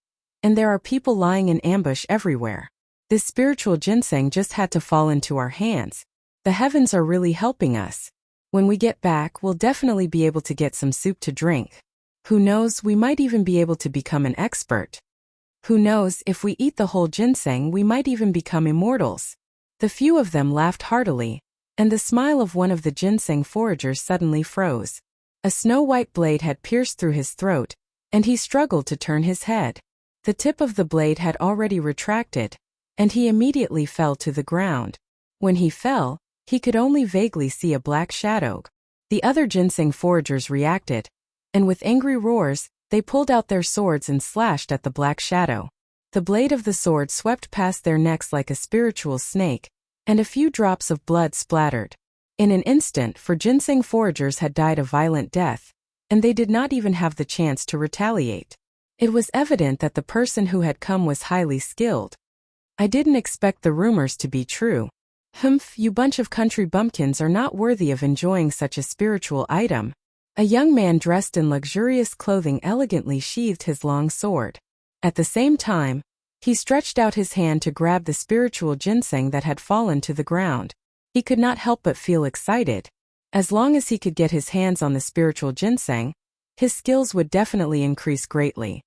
and there are people lying in ambush everywhere. This spiritual ginseng just had to fall into our hands. The heavens are really helping us. When we get back, we'll definitely be able to get some soup to drink. Who knows, we might even be able to become an expert. Who knows, if we eat the whole ginseng, we might even become immortals. The few of them laughed heartily, and the smile of one of the ginseng foragers suddenly froze. A snow-white blade had pierced through his throat, and he struggled to turn his head. The tip of the blade had already retracted, and he immediately fell to the ground. When he fell, he could only vaguely see a black shadow. The other ginseng foragers reacted, and with angry roars, they pulled out their swords and slashed at the black shadow. The blade of the sword swept past their necks like a spiritual snake, and a few drops of blood splattered. In an instant, for ginseng foragers had died a violent death, and they did not even have the chance to retaliate. It was evident that the person who had come was highly skilled. I didn't expect the rumors to be true. Humph, you bunch of country bumpkins are not worthy of enjoying such a spiritual item. A young man dressed in luxurious clothing elegantly sheathed his long sword. At the same time, he stretched out his hand to grab the spiritual ginseng that had fallen to the ground. He could not help but feel excited. As long as he could get his hands on the spiritual ginseng, his skills would definitely increase greatly.